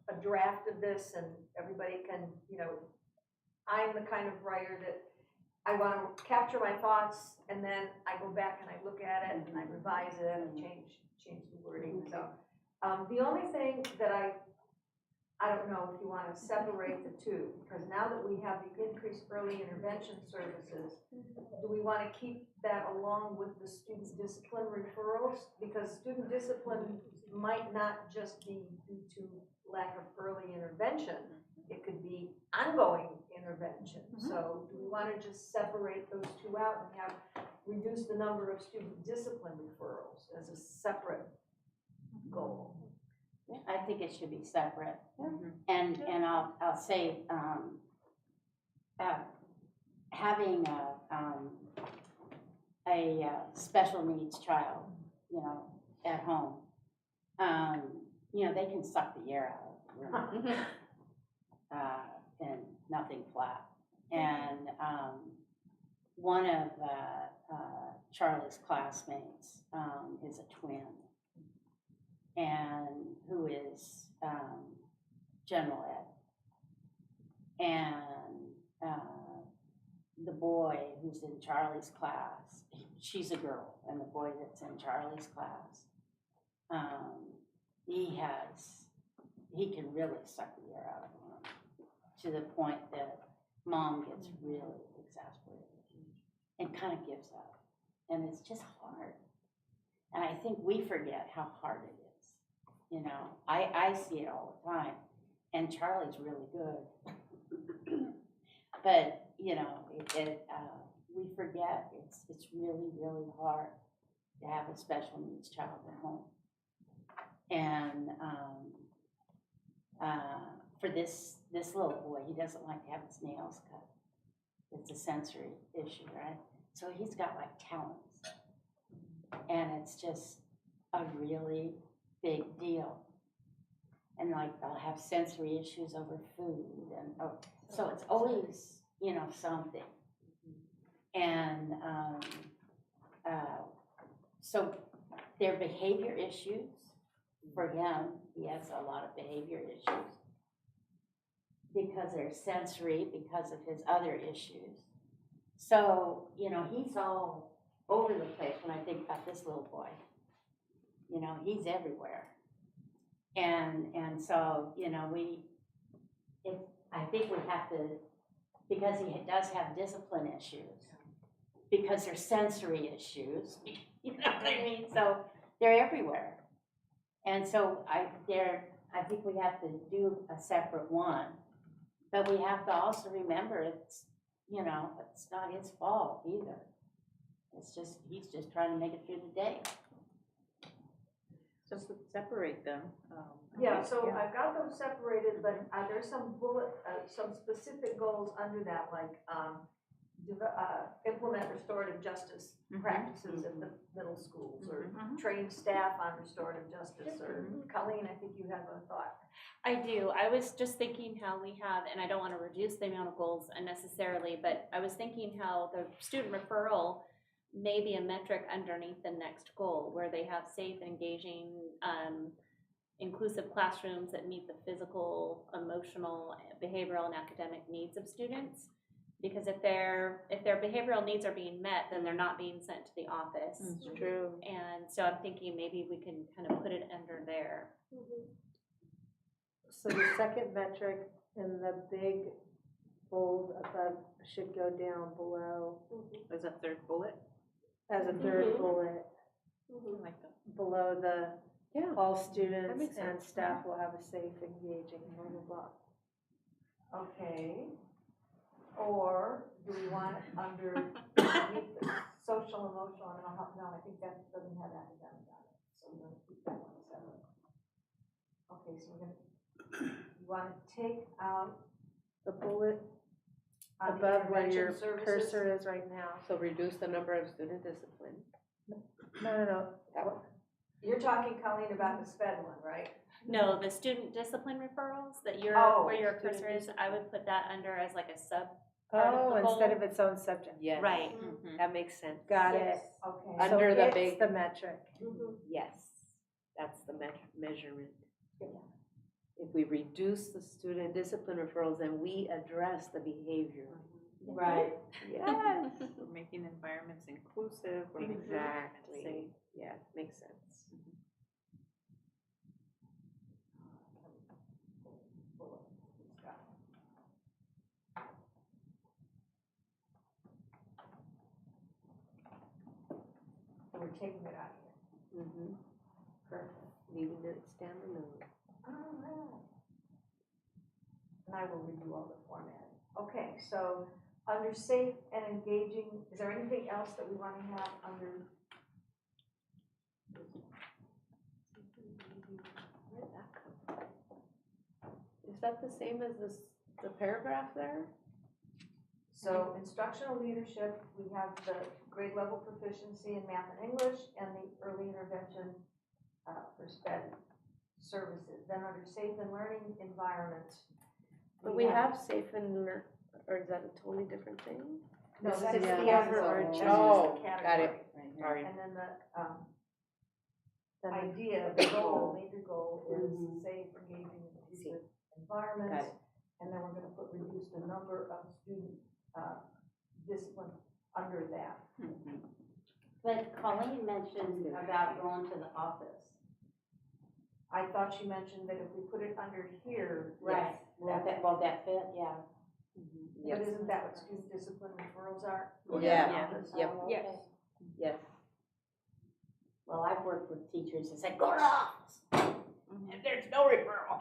a draft of this and everybody can, you know, I'm the kind of writer that I want to capture my thoughts and then I go back and I look at it and I revise it and change the wording. So the only thing that I don't know if you want to separate the two, because now that we have the increased early intervention services, do we want to keep that along with the student discipline referrals? Because student discipline might not just be due to lack of early intervention. It could be ongoing intervention. So do we want to just separate those two out and reduce the number of student discipline referrals as a separate goal? I think it should be separate. And I'll say, having a special needs child, you know, at home, you know, they can suck the air out of it, and nothing flat. And one of Charlie's classmates is a twin, and who is general ed. And the boy who's in Charlie's class, she's a girl, and the boy that's in Charlie's class, he can really suck the air out of him, to the point that mom gets really exasperated and kind of gives up. And it's just hard. And I think we forget how hard it is. You know, I see it all the time. And Charlie's really good. But, you know, we forget it's really, really hard to have a special needs child at home. And for this little boy, he doesn't like to have his nails cut. It's a sensory issue, right? So he's got like talons. And it's just a really big deal. And like they'll have sensory issues over food, and so it's always, you know, something. And so their behavior issues, for him, he has a lot of behavior issues because they're sensory, because of his other issues. So, you know, he's all over the place when I think about this little boy. You know, he's everywhere. And so, you know, I think we have to, because he does have discipline issues, because they're sensory issues, you know what I mean? So they're everywhere. And so I think we have to do a separate one, but we have to also remember it's, you know, it's not his fault either. It's just, he's just trying to make it through the day. So separate them. Yeah, so I've got those separated, but there's some some specific goals under that, like implement restorative justice practices at the middle schools, or train staff on restorative justice, or Colleen, I think you have a thought. I do. I was just thinking how we have, and I don't want to reduce the amount of goals unnecessarily, but I was thinking how the student referral may be a metric underneath the next goal, where they have safe, engaging, inclusive classrooms that meet the physical, emotional, behavioral, and academic needs of students. Because if their behavioral needs are being met, then they're not being sent to the office. It's true. And so I'm thinking maybe we can kind of put it under there. So the second metric in the big bold above should go down below As a third bullet. as a third bullet, I like that. below the all students makes and sense. staff will have a safe, engaging, blah, blah, blah. Okay. Or do we want it under meet the social, emotional, and mental health? No, I think that doesn't have academic on it, so we're gonna keep that one separate. Okay, so we're gonna, you wanna take out The bullet on the above where your intervention services? cursor is right now. So reduce the number of student discipline. No. That one. You're talking, Colleen, about the SPED one, right? No, the student discipline referrals that Oh, where your student cursor is, I would put that under as like a sub part of Oh, the instead goal. of its own subject. Yes. Right. That makes sense. Got Yes. it. Okay. Under So the it's big- the metric. Yes, that's the measurement. If we reduce the student discipline referrals, then we address the behavior. Right. Yes. We're making environments inclusive, we're making environments Exactly. safe. Yeah, makes sense. So we're taking it out here. Mm-hmm. Perfect. Leaving it standalone. All right. And I will redo all the formatting. Okay, so under safe and engaging, is there anything else that we want to have under? Where'd that come from? Is that the same as the paragraph there? So instructional leadership, we have the grade level proficiency in math and English and the early intervention for SPED services. Then under safe and learning environment. But we have safe and learn, or is that a totally different thing? No, This that's is the the overarching overarching. Oh, got category. it. Sorry. And then the idea, the goal, major goal is safe, engaging, and inclusive environment. Got it. And then we're gonna put reduce the number of student discipline under that. But Colleen mentioned about going to the office. I thought she mentioned that if we put it under here. Right. Will that fit? Yeah. But isn't that what student discipline referrals are? Yeah. Office. Yep. Oh, Yes. okay. Yes. Well, I've worked with teachers that said, go to the office. And there's no referral.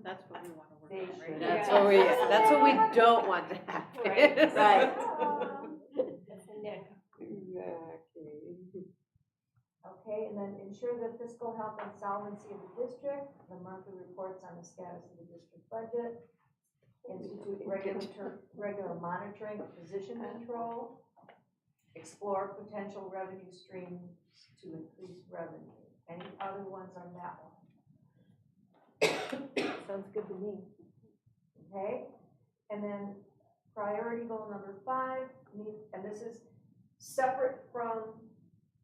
That's what we want to work They on, right? should. Yeah. That's what we don't want to happen. Right. Right. And then Exactly. Okay, and then ensure the fiscal health and solvency of the district, the monthly reports on the status of the district budget, institute regular monitoring of position control, explore potential revenue streams to increase revenue. Any other ones on that one? Sounds good to me. Okay, and then priority goal number 5, and this is separate from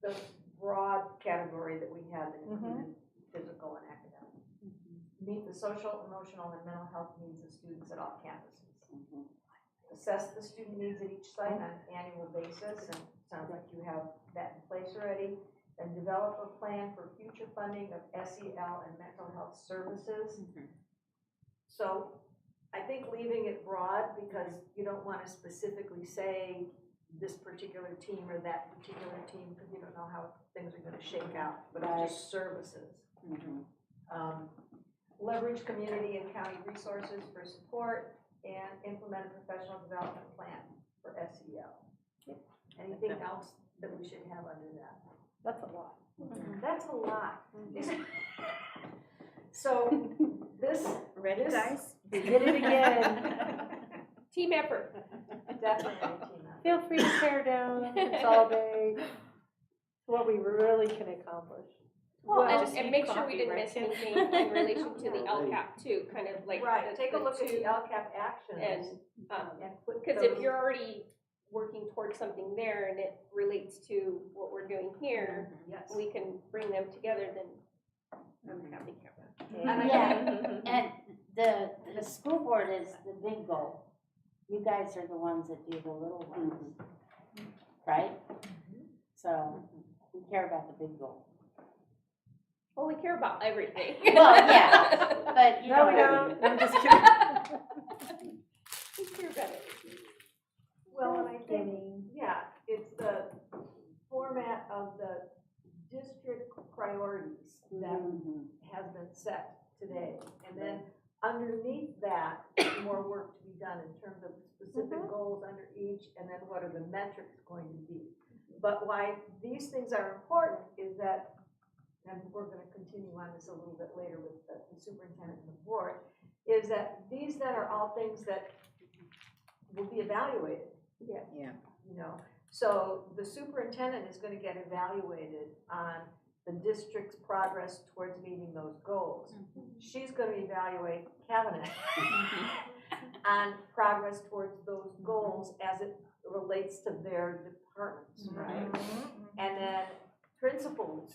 the broad category that we have that included physical and academic. Meet the social, emotional, and mental health needs of students at all campuses. Assess the student needs at each site on an annual basis, and it sounds like you have that in place already. And develop a plan for future funding of SEL and mental health services. So I think leaving it broad, because you don't want to specifically say this particular team or that particular team, because you don't know how things are going to shake out, but it's just services. Leverage community and county resources for support, and implement a professional development plan for SEL. Anything else that we should have under that? That's a lot. That's a lot. So this, Ready, This- guys? We did it again. team effort. definitely a team effort. Feel free to tear down, consolidate, what we really can accomplish. Well, just and need make sure coffee, we didn't right, miss Kim? anything in relation to the LCAP too, kind of like. Right, take a look at the LCAP actions And, and put because if those- you're already working towards something there and it relates to what we're doing here, Yes. we can bring them together, then I'm happy. Yeah, and the school board is the big goal. You guys are the ones that do the little ones, right? So we care about the big goal. Well, we care about everything. Well, yeah, but you No, we know. don't. I'm just kidding. We care about everything. Well, and I think, yeah, it's the format of the district priorities that has been set today. And then underneath that, more work to be done in terms of specific goals under each, and then what are the metrics going to be. But why these things are important is that, and we're gonna continue on this a little bit later with the superintendent and the board, is that these then are all things that will be evaluated. Yeah. Yeah. You know, so the superintendent is gonna get evaluated on the district's progress towards meeting those goals. She's gonna evaluate cabinet on progress towards those goals as it relates to their departments, right? And then principals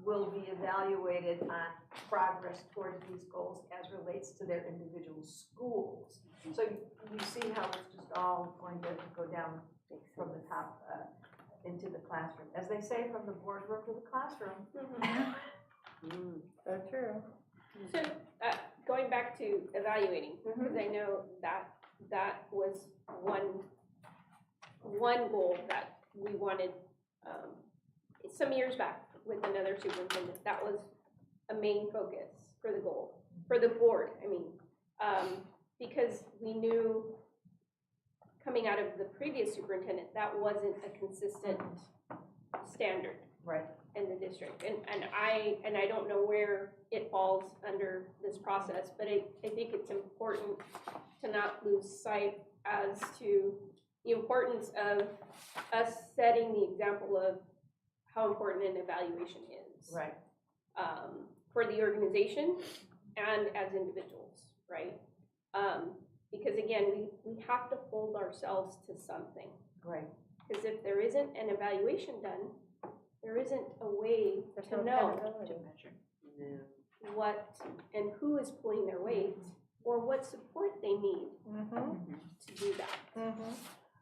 will be evaluated on progress towards these goals as relates to their individual schools. So you see how it's just all going to go down from the top into the classroom. As they say, from the boardroom to the classroom. So true. So, going back to evaluating, because I know that was one goal that we wanted, some years back with another superintendent. That was a main focus for the goal, for the board, I mean, because we knew coming out of the previous superintendent, that wasn't a consistent standard. Right. In the district, and I don't know where it falls under this process, but I think it's important to not lose sight as to the importance of us setting the example of how important an evaluation is. Right. For the organization and as individuals, right? Because again, we have to hold ourselves to something. Right. Because if there isn't an evaluation done, there isn't a way to know what and who is pulling their weight or what support they need to do that.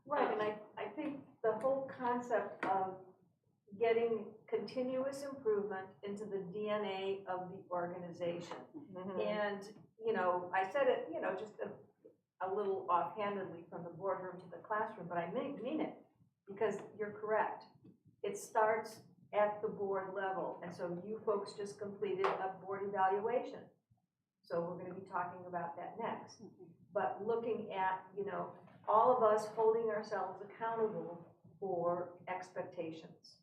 Right, and I think the whole concept of getting continuous improvement into the DNA of the organization. And, you know, I said it, you know, just a little offhandedly from the boardroom to the classroom, but I mean it, because you're correct. It starts at the board level, and so you folks just completed a board evaluation. So we're gonna be talking about that next. But looking at, you know, all of us holding ourselves accountable for expectations.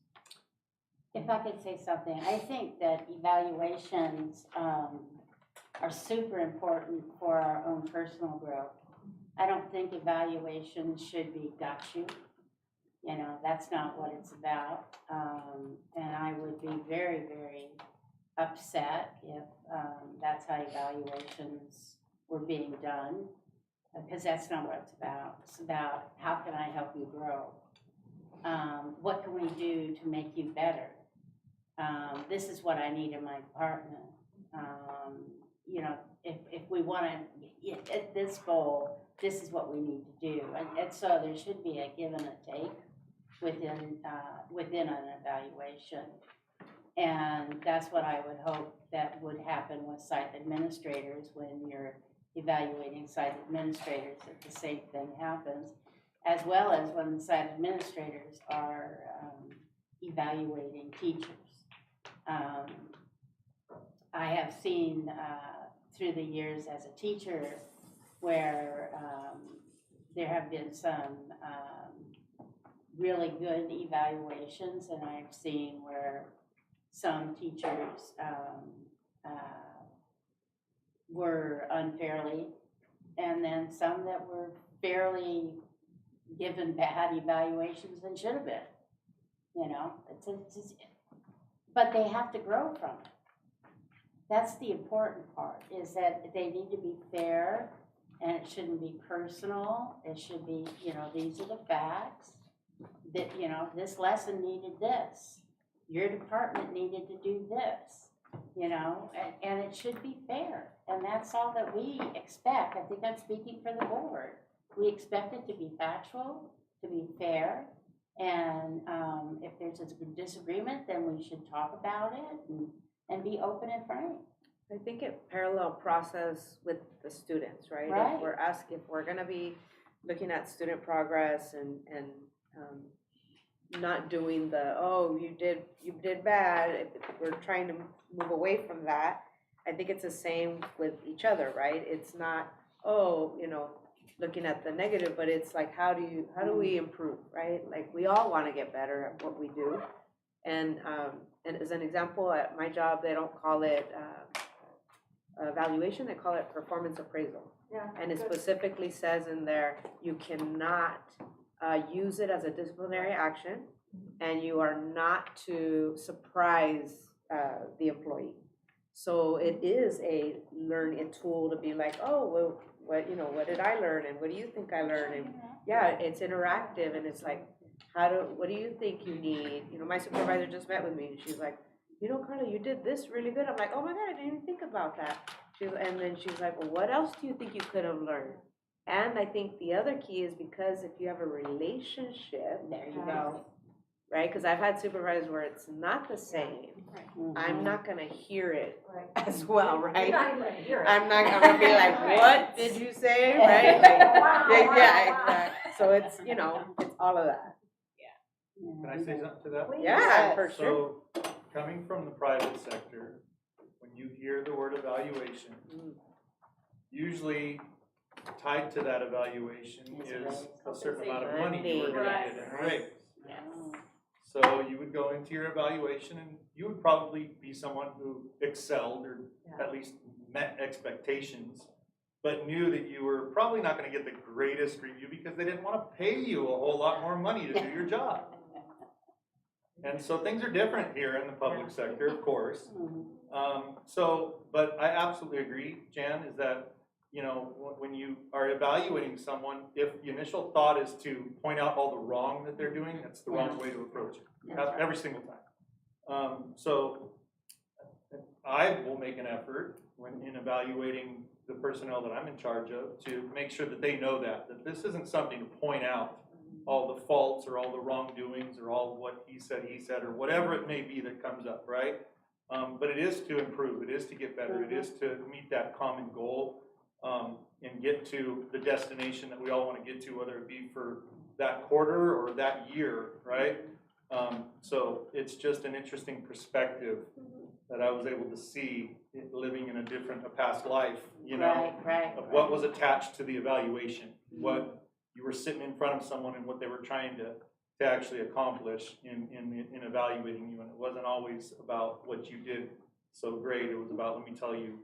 If I could say something, I think that evaluations are super important for our own personal growth. I don't think evaluations should be got you. You know, that's not what it's about. And I would be very, very upset if that's how evaluations were being done, because that's not what it's about. It's about how can I help you grow? What can we do to make you better? This is what I need in my department. You know, if we want to hit this goal, this is what we need to do. And so there should be a give and a take within an evaluation. And that's what I would hope that would happen with site administrators when you're evaluating site administrators, that the same thing happens, as well as when the site administrators are evaluating teachers. I have seen through the years as a teacher where there have been some really good evaluations, and I've seen where some teachers were unfairly, and then some that were fairly given bad evaluations and should have been. You know, but they have to grow from it. That's the important part, is that they need to be fair, and it shouldn't be personal. It should be, you know, these are the facts. That, you know, this lesson needed this. Your department needed to do this, you know, and it should be fair. And that's all that we expect. I think I'm speaking for the board. We expect it to be factual, to be fair, and if there's a disagreement, then we should talk about it and be open and frank. I think it parallel process with the students, right? Right. If we're gonna be looking at student progress and not doing the, oh, you did bad, if we're trying to move away from that. I think it's the same with each other, right? It's not, oh, you know, looking at the negative, but it's like, how do we improve, right? Like, we all wanna get better at what we do. And as an example, at my job, they don't call it evaluation, they call it performance appraisal. Yeah. And it specifically says in there, you cannot use it as a disciplinary action, and you are not to surprise the employee. So it is a tool to be like, oh, well, what, you know, what did I learn and what do you think I learned? And yeah, it's interactive and it's like, what do you think you need? You know, my supervisor just met with me and she's like, you know, Carla, you did this really good. I'm like, oh my God, I didn't even think about that. And then she's like, well, what else do you think you could have learned? And I think the other key is because if you have a relationship, There you go. right? Because I've had supervisors where it's not the same. I'm not gonna hear it as well, right? You're not even gonna hear it. I'm gonna be like, Right. what did you say, right? Like, Wow, yeah, wow, yeah, wow. exactly. So it's, you know, it's all of that. Can I say something to that? Please. Yeah, for sure. So, coming from the private sector, when you hear the word evaluation, usually tied to that evaluation is a certain amount of money you were gonna Right. get in raise. Yes. So you would go into your evaluation and you would probably be someone who excelled or at least met expectations, but knew that you were probably not gonna get the greatest review because they didn't wanna pay you a whole lot more money to do your job. And so things are different here in the public sector, of course. But I absolutely agree, Jan, is that, you know, when you are evaluating someone, if the initial thought is to point out all the wrong that they're doing, that's the wrong way to approach it, every single time. So I will make an effort when in evaluating the personnel that I'm in charge of to make sure that they know that this isn't something to point out all the faults or all the wrongdoings or all what he said, or whatever it may be that comes up, right? But it is to improve, it is to get better, it is to meet that common goal and get to the destination that we all want to get to, whether it be for that quarter or that year, right? So it's just an interesting perspective that I was able to see living in a past life, you know, of what was attached to the evaluation, what you were sitting in front of someone and what they were trying to actually accomplish in evaluating you. And it wasn't always about what you did so great. It was about, let me tell you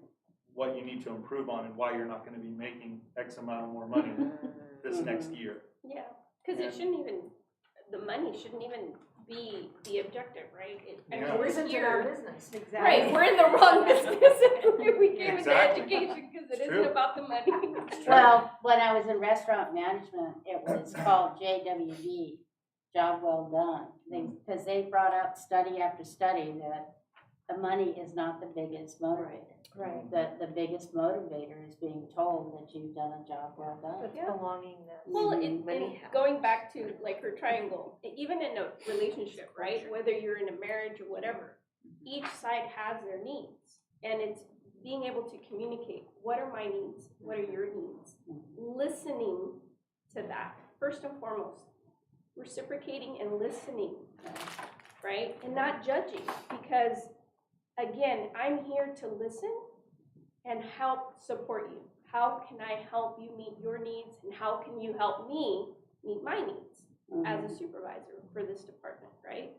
what you need to improve on and why you're not going to be making X amount of more money this next year. Yeah, because it shouldn't even, the money shouldn't even be the objective, right? Yeah. We're Isn't it here. our business? Exactly. Right, we're in the wrong business. We came Exactly. into education because it It's isn't true. about the money. Well, when I was in restaurant management, it was called JWD, Job Well Done. Because they brought up study after study that the money is not the biggest motivator. Right. The biggest motivator is being told that you've done a job well done. It's Yeah. belongingness. Well, Money and going back to like her triangle, even in a relationship, right? Whether you're in a marriage or whatever, each side has their needs. And it's being able to communicate, what are my needs? What are your needs? Listening to that, first and foremost. Reciprocating and listening, right? And not judging, because again, I'm here to listen and help support you. How can I help you meet your needs, and how can you help me meet my needs as a supervisor for this department, right?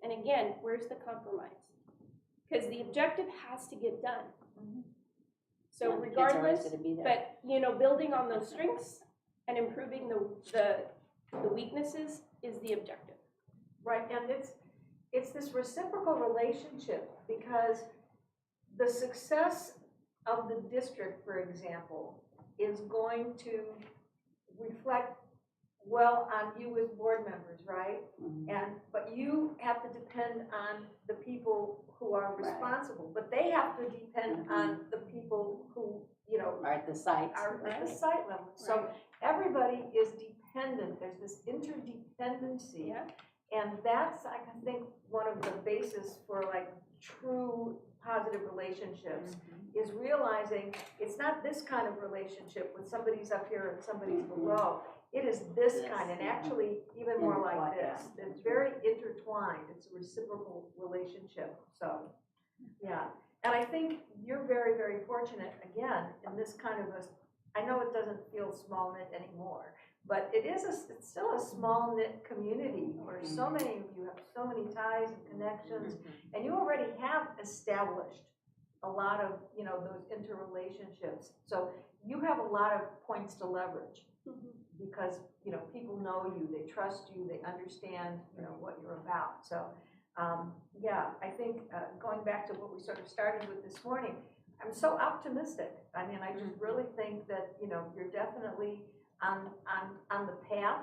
And again, where's the compromise? Because the objective has to get done. So regardless, but you know, building on those strengths and improving the weaknesses is the objective. Right, and it's this reciprocal relationship, because the success of the district, for example, is going to reflect well on you as board members, right? But you have to depend on the people who are responsible, but they have to depend on the people who, you know, Are at the sites. are at the site level. So everybody is dependent, there's this interdependency. Yeah. And that's, I think, one of the basis for like true positive relationships, is realizing it's not this kind of relationship with somebody's up here and somebody's below. It is this kind, and actually even more like this. It's very intertwined. It's a reciprocal relationship. So, yeah. And I think you're very, very fortunate, again, in this kind of I know it doesn't feel small knit anymore, but it's still a small knit community where so many of you have so many ties and connections, and you already have established a lot of, you know, those interrelationships. So you have a lot of points to leverage, because, you know, people know you, they trust you, they understand, you know, what you're about. So, yeah, I think going back to what we sort of started with this morning, I'm so optimistic. I mean, I just really think that, you know, you're definitely on the path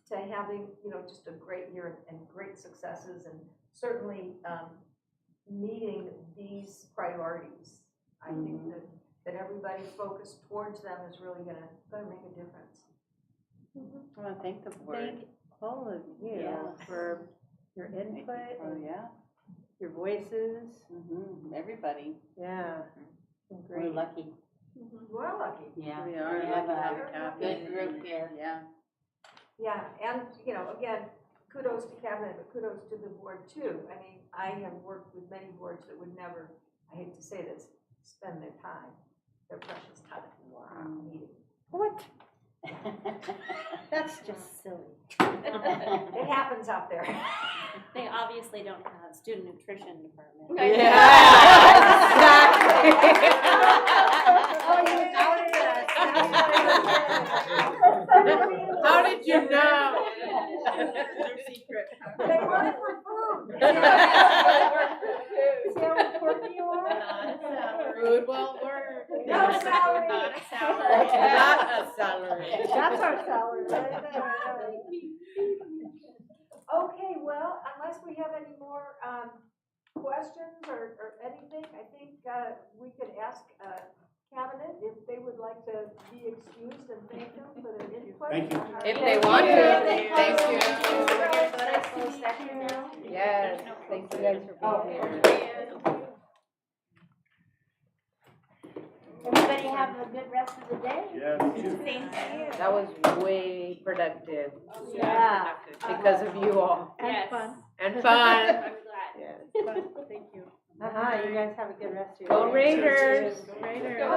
to having, you know, just a great year and great successes, and certainly meeting these priorities. I think that everybody focused towards them is really gonna make a difference. I want to thank the board. Thank all of you Yes. for your input Oh, and yeah. your voices. Everybody. Yeah. Been We're great. lucky. We're lucky. Yeah. We are have lucky to have a a cabinet. good group here. Yeah. Yeah, and, you know, again, kudos to cabinet, but kudos to the board too. I mean, I have worked with many boards that would never, I hate to say this, spend their time, their precious time, meeting. What? That's just silly. It happens out there. They obviously don't have student nutrition department. How did you know? Their secret. They work for food. See how important you are? Food well worked. No salary. Not a salary. Not a salary. That's our salary, right? Okay, well, unless we have any more questions or anything, I think we could ask cabinet if they would like to be excused and thank them for their input. Thank you. If they want to, thank you. Yes, thank you guys for being here. Everybody have a good rest of the day. Yeah, Thank you. That was way productive Yeah. because of you all. Yes. And fun. I'm glad. Yes. Thank you. You guys have a good rest of your Go day. Raiders. Cheers. Go Raiders. Go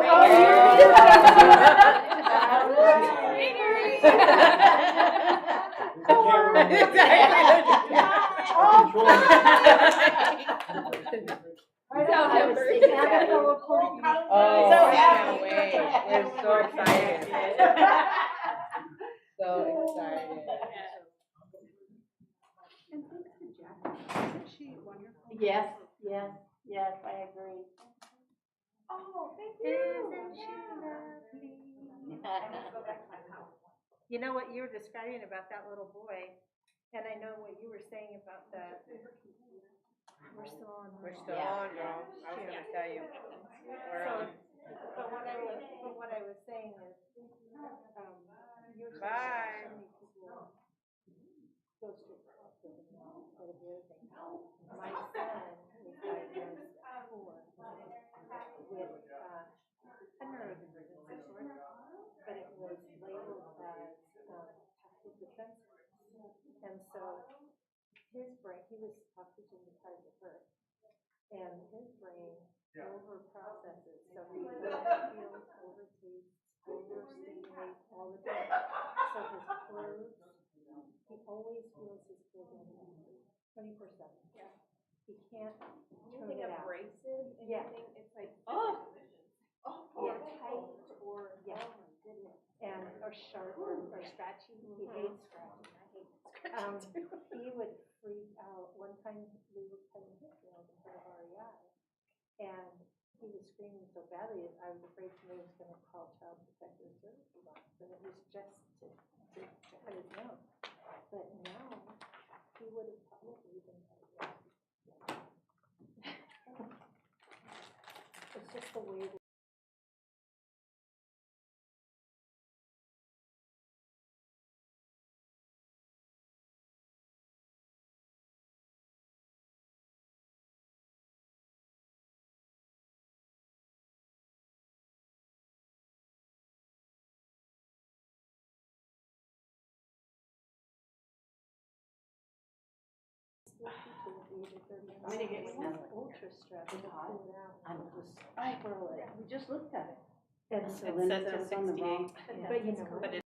Oh, I can't wait. We're so excited. So excited. And thanks to Jackie, isn't she wonderful? Yes, yes, yes, I agree. Oh, thank you. You know what you were describing about that little boy, and I know what you were saying about the. We're still on. We're still on, girl. I was gonna tell you. We're on. But what I was saying is, you were Bye. so many people go straight to hospital now, or the other thing. My son was diagnosed at 4 with a neurodivergence disorder, but it was labeled as passive defense. And so his brain, he was oxygen deprived at birth, and his brain over processes, so he overfeels, overtastes, overstimulates all the time. So his clothes, he always feels his clothes on 24/7. Yeah. He can't turn Anything it out. abrasive, Yeah. anything, it's like, Oh. or tight, or, Yeah. oh my goodness. And or sharp or scratchy. He hates scratching. I hate scratching. He would freak out. One time we were playing Hitfield in front of REI, and he was screaming so badly I was afraid somebody was going to call Child Protective Services on us, and it was just to cut his nose. But now he would have probably been diagnosed. It's just the way that I'm gonna get some. ultra stress to pull it out. I'm It was swirling. We just looked at it. And So so, Linda says on the wrong. but you know what? But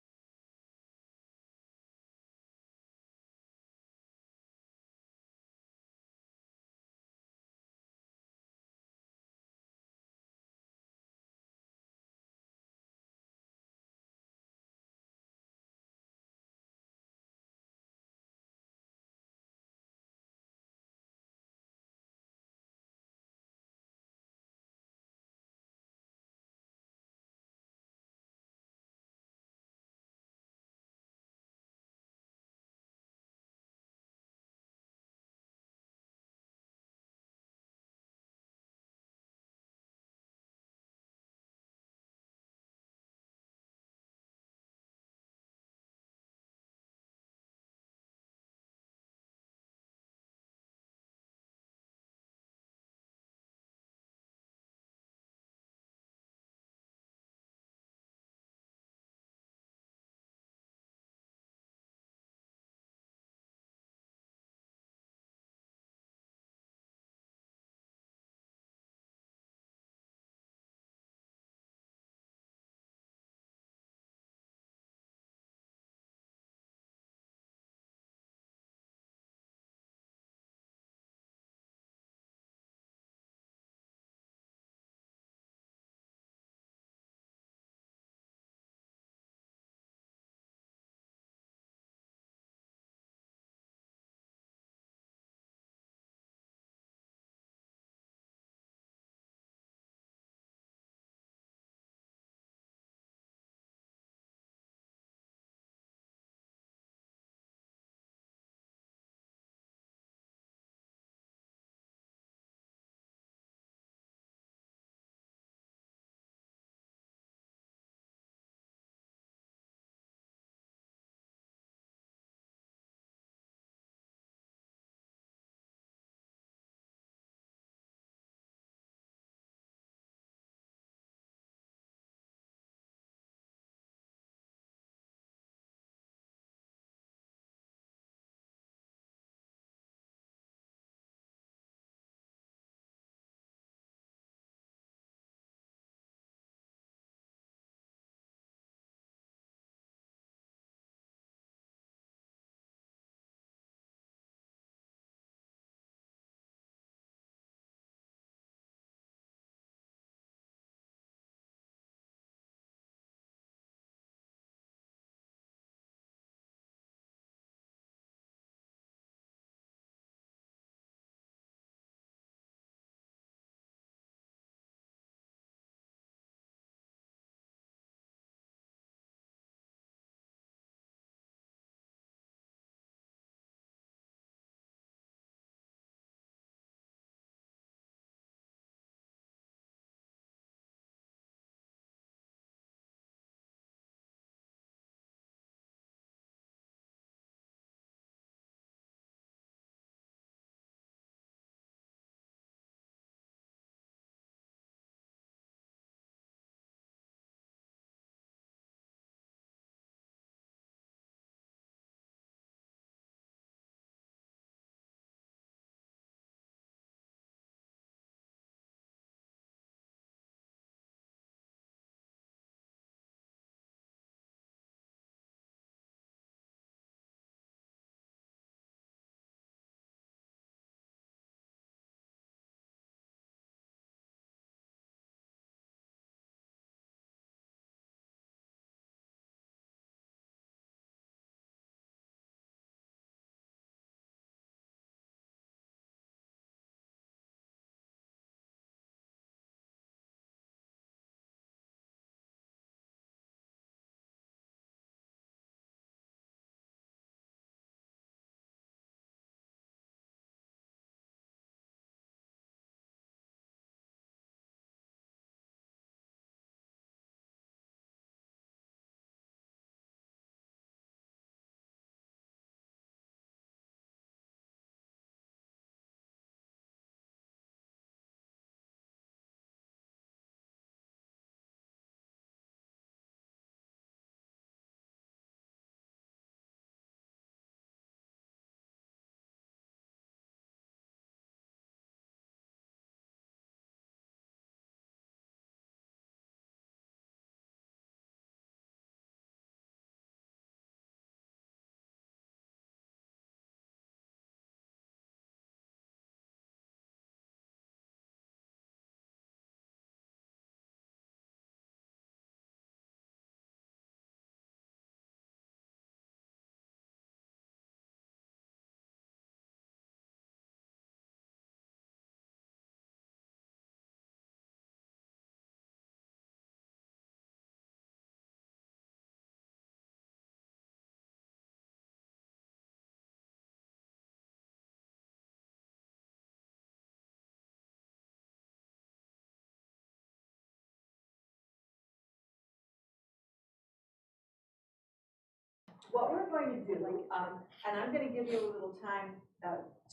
what we're going to do, and I'm gonna give you a little time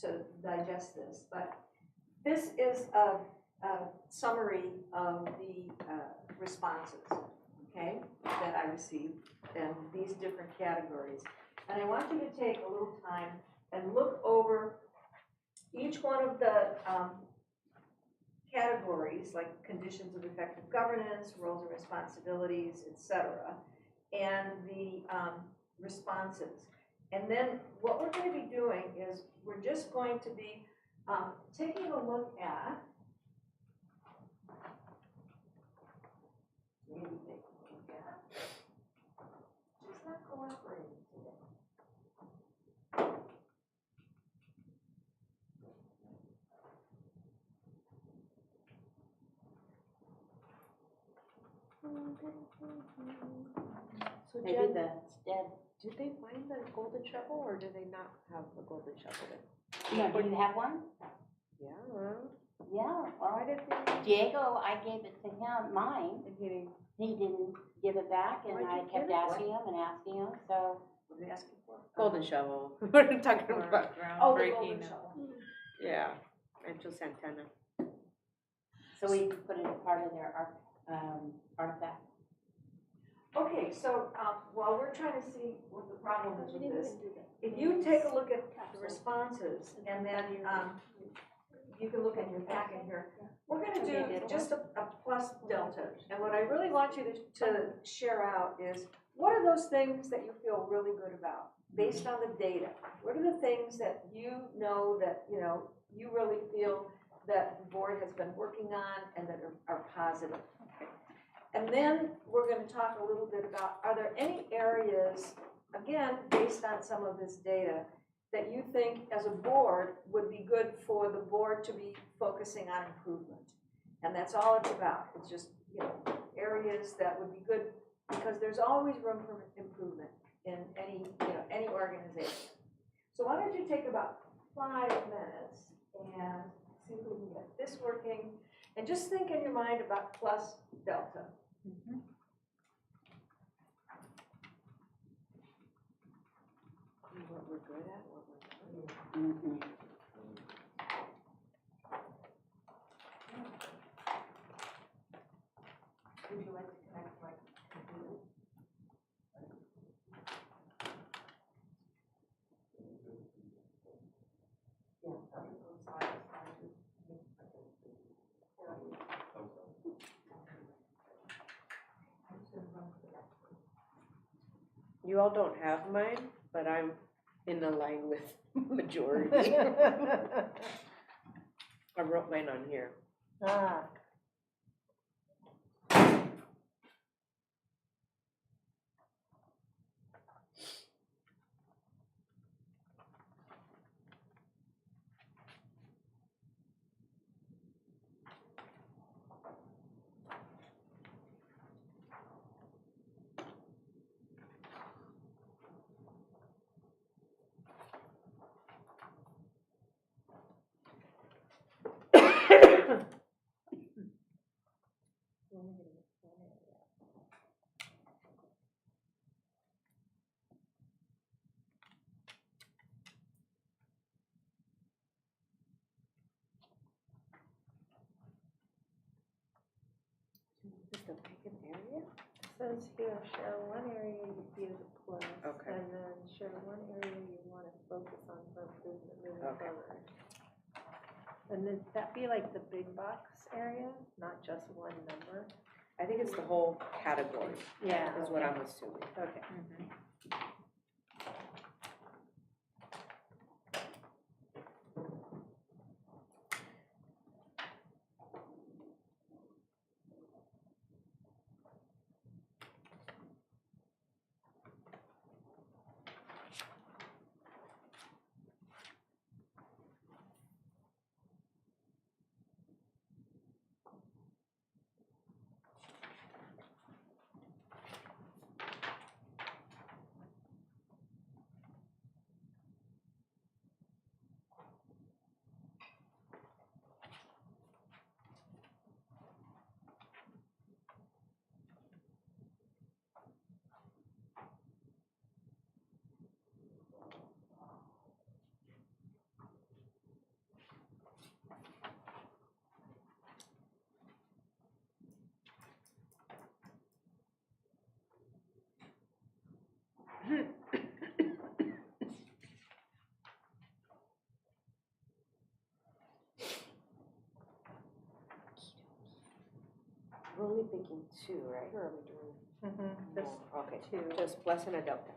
to digest this, but this is a summary of the responses, okay, that I received in these different categories. And I want you to take a little time and look over each one of the categories, like conditions of effective governance, roles and responsibilities, etc., and the responses. And then what we're going to be doing is we're just going to be taking a look at, maybe take a look at, she's not cooperating today. So Maybe Jen, that's dead. did they find the golden shovel or do they not have the golden shovel there? No, do you have one? Yeah. Yeah, well, Why did they? Diego, I gave it to him, mine. And he didn't. He didn't give it back, and Why'd I you kept give it? asking him and asking him, so. What are they asking for? Golden shovel. We're talking Or about. Oh, the groundbreaking. golden shovel. Yeah. Rancho Santana. So we can put it in part of their artifact. Okay, so while we're trying to see what the problem is with this, if you take a look at the responses, and then you can look at your packet here, we're gonna do just a plus delta. And what I really want you to share out is, what are those things that you feel really good about, based on the data? What are the things that you know that, you really feel that the board has been working on and that are positive? And then we're going to talk a little bit about, are there any areas, again, based on some of this data, that you think as a board would be good for the board to be focusing on improvement? And that's all it's about. It's just, areas that would be good, because there's always room for improvement in any organization. So why don't you take about 5 minutes and see if we can get this working, and just think in your mind about plus delta. What we're good at, what we're good at. Would you like to connect my computer? You all don't have mine, but I'm in the line with majority. I wrote mine on here. Ah. Just a pick an area? It says here, share one area you see as a plus. Okay. And then share one area you want to focus on for improvement moving Okay. forward. And then that be like the big box area, not just one number? I think it's the whole category. Yeah. Is what I'm assuming. Okay. thinking 2, right? Or are we doing Just more? Okay, 2. just plus and a delta.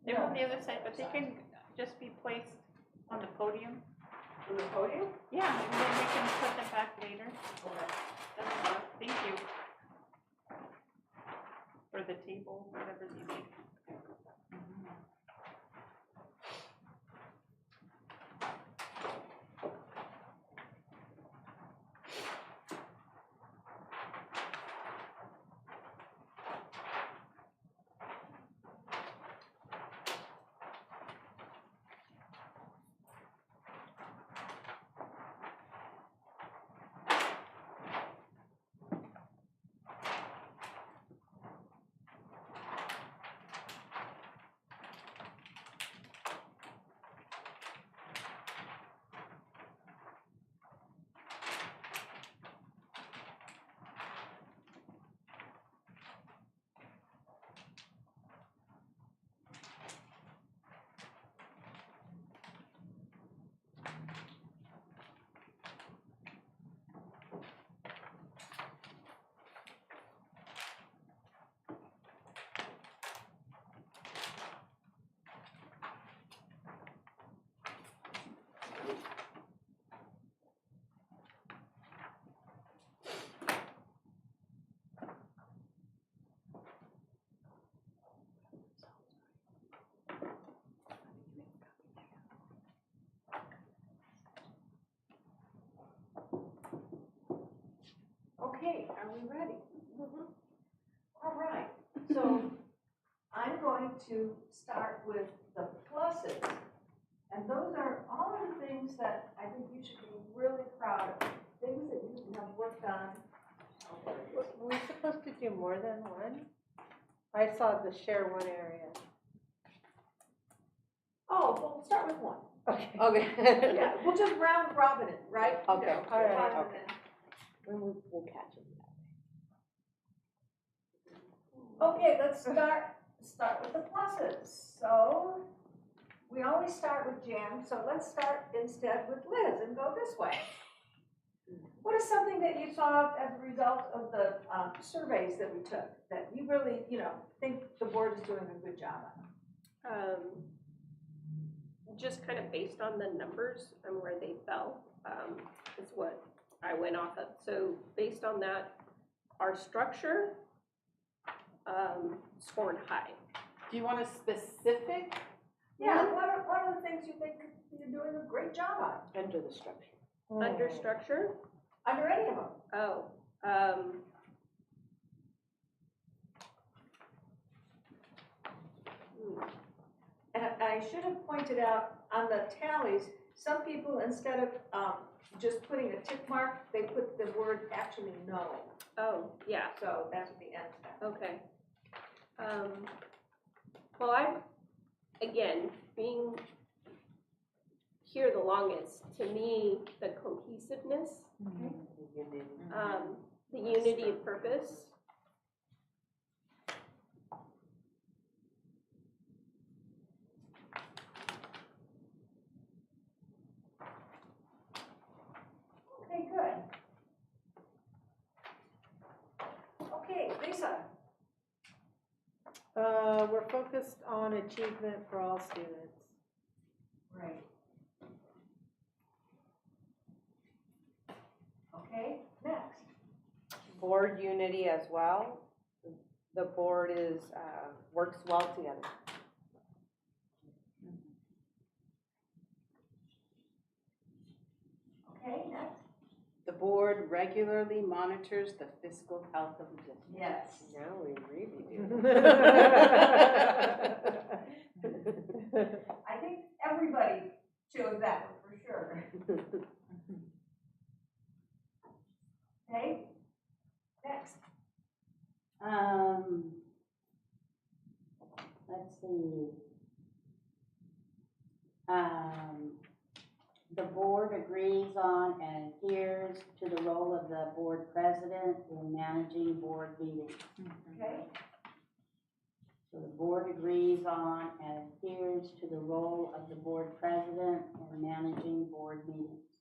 They're on the other side, but they can just be placed on the podium. On the podium? Yeah, and then we can put them back later. That'll work. Thank you. For the table, whatever you need. Okay, are we ready? All right, so I'm going to start with the pluses. And those are all of the things that I think you should be really proud of, things that you have worked on. Were we supposed to do more than one? I saw the share one area. Oh, well, we'll start with one. Okay. Okay. Yeah, we'll just round robin it, right? Okay, You know, all right, rather okay. We'll catch it. than- Okay, let's start with the pluses. So we always start with Jan, so let's start instead with Liz and go this way. What is something that you saw as a result of the surveys that we took that you really, think the board is doing a good job on? Just kind of based on the numbers and where they fell, is what I went off of. So based on that, our structure, scored high. Do you want a specific? Yeah, what are the things you think you're doing a great job on? Under the structure. Under structure, Under any of them? And I should have pointed out on the tallies, some people, instead of just putting a tick mark, they put the word actually no. Oh, yeah, So that's what the end says. okay. Well, I'm, again, being here the longest, to me, the cohesiveness, the unity of purpose. Okay, good. Okay, Lisa. We're focused on achievement for all students. Right. Okay, next. Board unity as well. The board is, works well together. Okay, next. The board regularly monitors the fiscal health of the district. Yes. Now we really I think everybody chose that one for sure. Okay, next. Let's see. The board agrees on and adheres to the role of the board president in managing board meetings. Okay, So the board agrees on and adheres to the role of the board president in managing board meetings.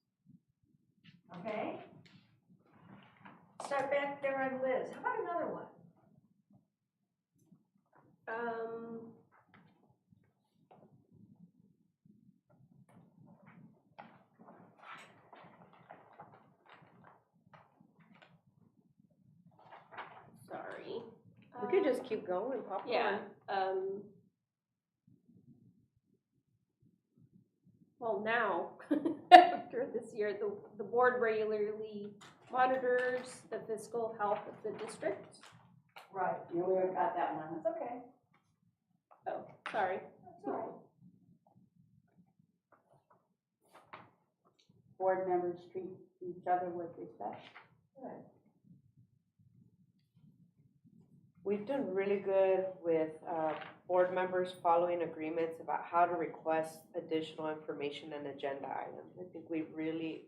okay. Start back there on Liz. How about another one? Sorry. We could just keep going, popcorn. Yeah, well, now, after this year, the board regularly monitors the fiscal health of the district. Right. You know, we already got that one. That's okay. Oh, sorry. That's all right. Board members treat each other with respect. Good. We've done really good with board members following agreements about how to request additional information and agenda items. I think we've really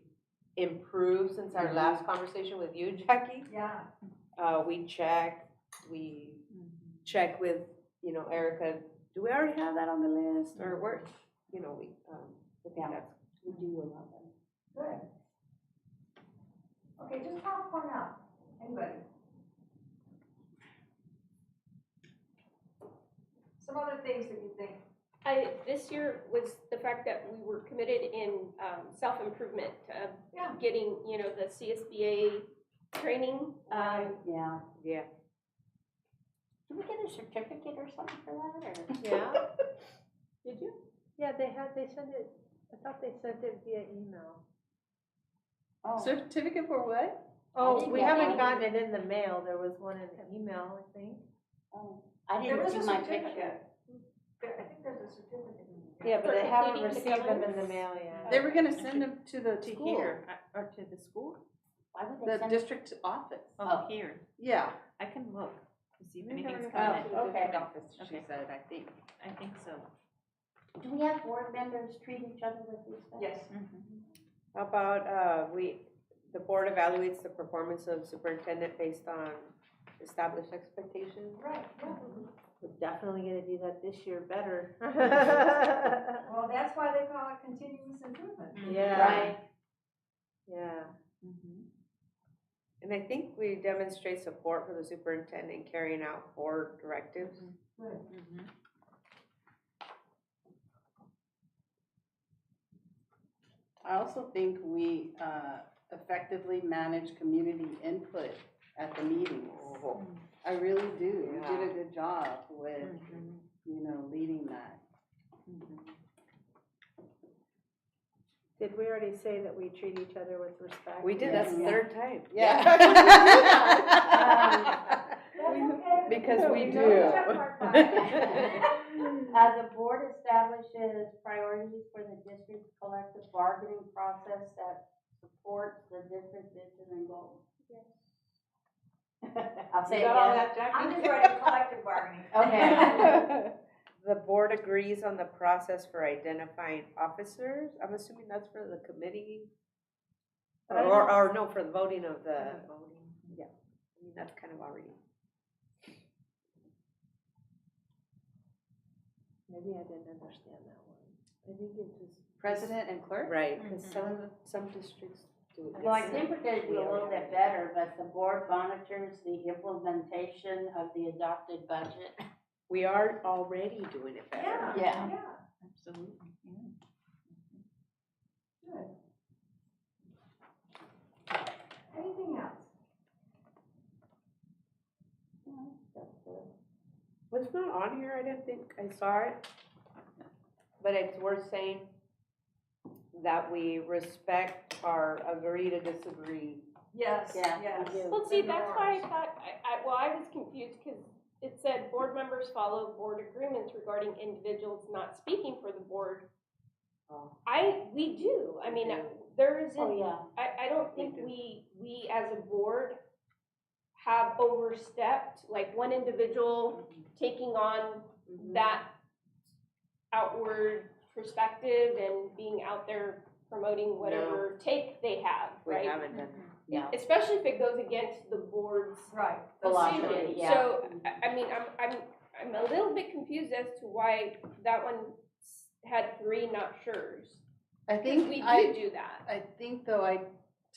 improved since our last conversation with you, Jackie. Yeah. We check with, Erica, do we already have that on the list? Or where, I think that's, We do a lot of them. Good. Okay, just popcorn out. Anybody? Some other things that you think. This year was the fact that we were committed in self-improvement, Yeah. getting, the CSBA training. Yeah. yeah. Did we get a certificate or something for that, or? Yeah, Did you? yeah, they sent it, I thought they sent it via email. Oh, Certificate for what? Oh, didn't we get haven't any. gotten it in the mail, there was one in the email, I think. oh, I There didn't was do a my certificate. picture. I think there's a certificate. Yeah, but For they haven't completing the received them in the governance? mail yet. They were gonna send them to the To school, here, or to the school? Why would they the send? district office. Oh, here. Yeah. I can look to see if Maybe anything's we're coming. gonna go to the okay. district office, she Okay. said, I think. I think so. Do we have board members treat each other with respect? Yes. How about, the board evaluates the performance of superintendent based on established expectations? Right. Yeah. We're definitely gonna do that this year better. Well, that's why they call it continuous improvement. Yeah. Right. Yeah. And I think we demonstrate support for the superintendent carrying out board directives. Good. I also think we effectively manage community input at the meetings. I really do. You did a good job with, leading that. Did we already say that we treat each other with respect? We did, that's the Yeah. third time. Yeah. That's okay. Because we No do. check mark by it. The board establishes priorities for the district's collective bargaining process that supports the district vision and goals. I'll say it got all again. that, Jackie? I'm just writing collective bargaining. Okay. The board agrees on the process for identifying officers. I'm assuming that's for the committee? Or no, for the voting of the, yeah, I mean, that's kind of already. Maybe I didn't understand that one. I think it was. President and clerk? Right, because some districts do it. Well, I think we're gonna do a little bit better, but the board monitors the implementation of the adopted budget. We are already doing it better. Yeah. Absolutely, yeah. Good. Anything else? What's not on here, I didn't think I saw it, but it's worth saying that we respect or agree to disagree. Yes, Yeah, yes. we do. Well, see, that's why I thought, I was confused because it said board members follow board agreements regarding individuals not speaking for the board. Oh. We do, I mean, We do. there isn't, Oh, yeah. I don't think we as a board have overstepped, like one individual taking on that outward perspective and being out there promoting whatever take they have, We right? haven't done Yeah. Especially if it goes against the board's Right. Philosophy, decision. yeah. So, I mean, I'm a little bit confused as to why that one had 3 not sures. I Because think, we do that. I think though I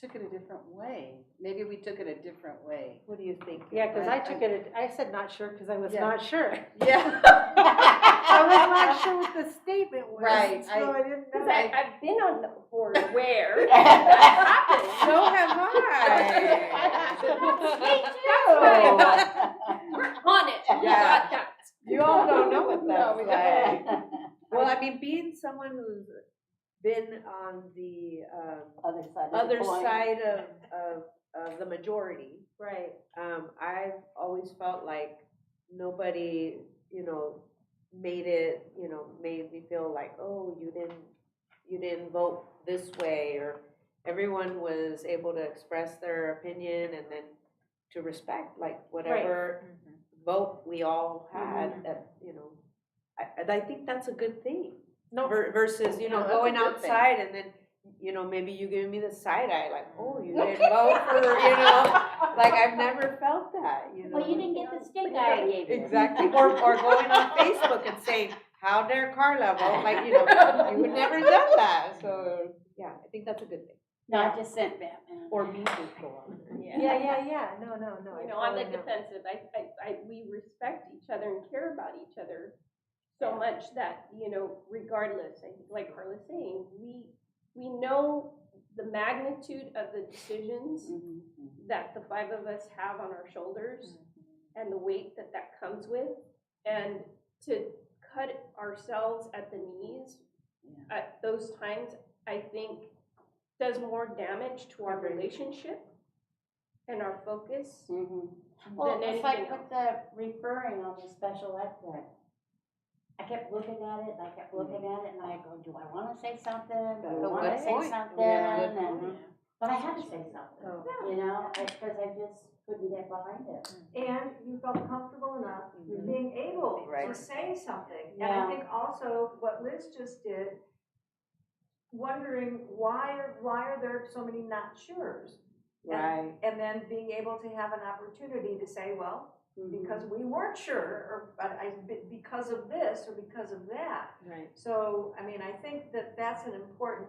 took it a different way. Maybe we took it a different way. What do you think? Yeah, because I took it, I said not sure because I was Yeah. not sure. Yeah. I was not sure what the statement was. Right, So I didn't know. Because I've been on the board where that happened. So have I. We're on it. We Yeah. got that. You all don't know what No, we that's don't. like. Well, I mean, being someone who's been on the Other side of the other coin. side of the majority, Right. I've always felt like nobody, made it, made me feel like, oh, you didn't vote this way, or everyone was able to express their opinion and then to respect, like, whatever vote we all had, that, I think that's a good thing. No. Versus, Yeah, that's a going good thing. outside and then, maybe you give me the side eye, like, oh, you didn't vote for, like, I've never felt that, Well, you didn't get the stink eye I gave you. Exactly, or going on Facebook and saying, how dare Carla vote, like, you would never done that, so, yeah, I think that's a good thing. No, I just sent Batman. Or me to go on. Yeah. No. You know, on the defensive, we respect each other and care about each other so much that, regardless, like Carla's saying, we know the magnitude of the decisions that the 5 of us have on our shoulders and the weight that comes with, and to cut ourselves at the knees at those times, I think does more damage to our relationship and our focus Well, than it's anything like else. with the referring on the special ed thing. I kept looking at it, and I kept looking at it, and I go, do I wanna say something? Do I Good wanna say point. something? Yeah, good And, point. but I had to say something, because I just couldn't get behind it. And you felt comfortable enough being able to Right. say something. And Yeah. I think also what Liz just did, wondering why are there so many not sures? Right. And then being able to have an opportunity to say, well, because we weren't sure, because of this or because of that. Right. So, I mean, I think that's an important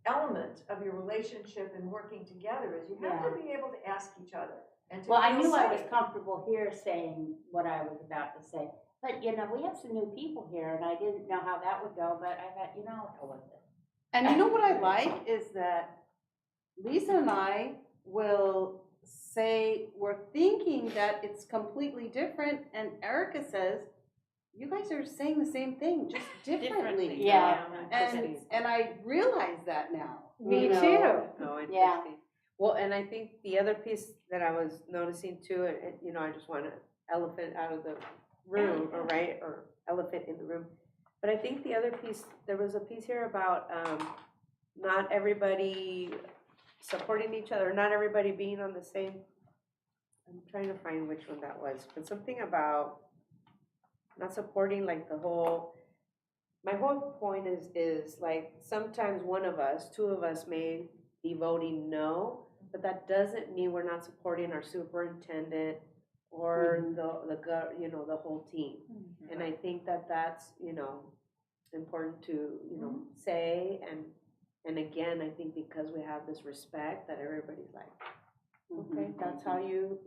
element of your relationship and working together, is you have to be able to ask each other. And to Well, I feel knew I was safe. comfortable here saying what I was about to say, but, we have some new people here, and I didn't know how that would go, but I thought, I'll go with it. And you know what I like is that Lisa and I will say, we're thinking that it's completely different, and Erica says, you guys are saying the same thing, just differently. Yeah. And I realize that now. Me you know? too. Oh, interesting. Yeah. Well, and I think the other piece that I was noticing too, I just want an elephant out of the room, or elephant in the room. But I think the other piece, there was a piece here about not everybody supporting each other, not everybody being on the same. I'm trying to find which one that was, but something about not supporting like the whole. My whole point is like sometimes one of us, two of us may be voting no, but that doesn't mean we're not supporting our superintendent or the whole team. And I think that that's, important to, say, and again, I think because we have this respect that everybody's like, okay, that's how you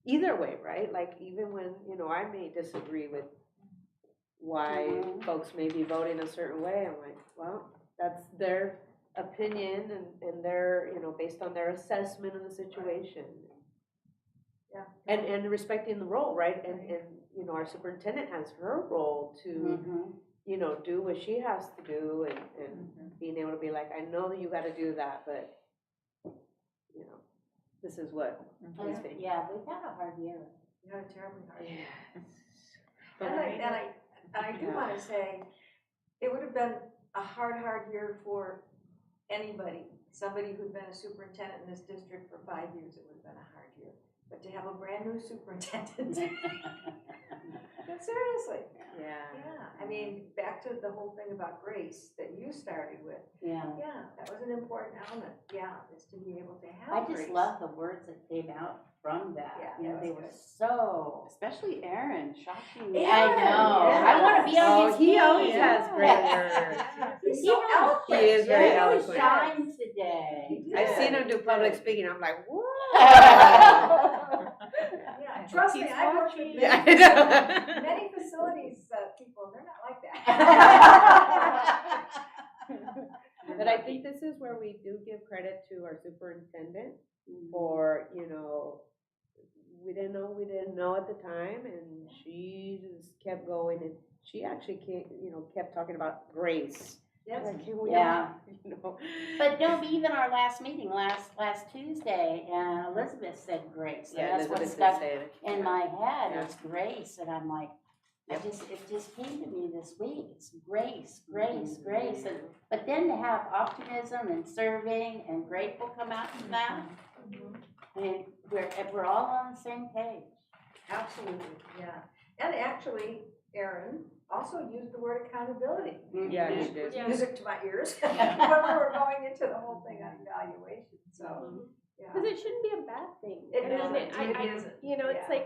either way, right? Like even when, I may disagree with why folks may be voting a certain way, I'm like, well, that's their opinion and their, based on their assessment of the situation. Yeah. And respecting the role, right? And our superintendent has her role to, do what she has to do and being able to be like, I know that you gotta do that, but, this is what we think. Yeah, we've had a hard year. You had a terribly hard year. Yes. And I do want to say, it would have been a hard year for anybody. Somebody who'd been a superintendent in this district for 5 years, it would have been a hard year. But to have a brand new superintendent, seriously. Yeah. Yeah, I mean, back to the whole thing about grace that you started with. Yeah. Yeah, that was an important element, is to be able to have I grace. just love the words that came out from that. Yeah, that They was were good. so. Especially Aaron, shocking. I know. Yeah. I want to be on his team. He always has great words. He's He so really- eloquent. He is very He really eloquent. shined today. I've seen him do public speaking, I'm like, whoa. Yeah, trust me, He's I've worked with watching. Yeah, I know. many facilities people, they're not like that. But I think this is where we do give credit to our superintendent for, we didn't know at the time, and she just kept going, and she actually kept talking about grace. Yes. Like, can we Yeah. all, But no, even our last meeting, last Tuesday, Elizabeth said grace. And Yeah, that's what Elizabeth stuck said it. in my head Yeah. is grace. And I'm like, it just came to me this week. It's grace, grace, grace. And, but then to have optimism and serving and grateful come out from that, and we're all on the same page. Absolutely, yeah. And actually, Aaron also used the word accountability. Yeah, Which he did. was music to my ears when we were going into the whole thing on evaluation, so, yeah. Because it shouldn't be a bad thing. It I mean, isn't. It isn't. Yeah.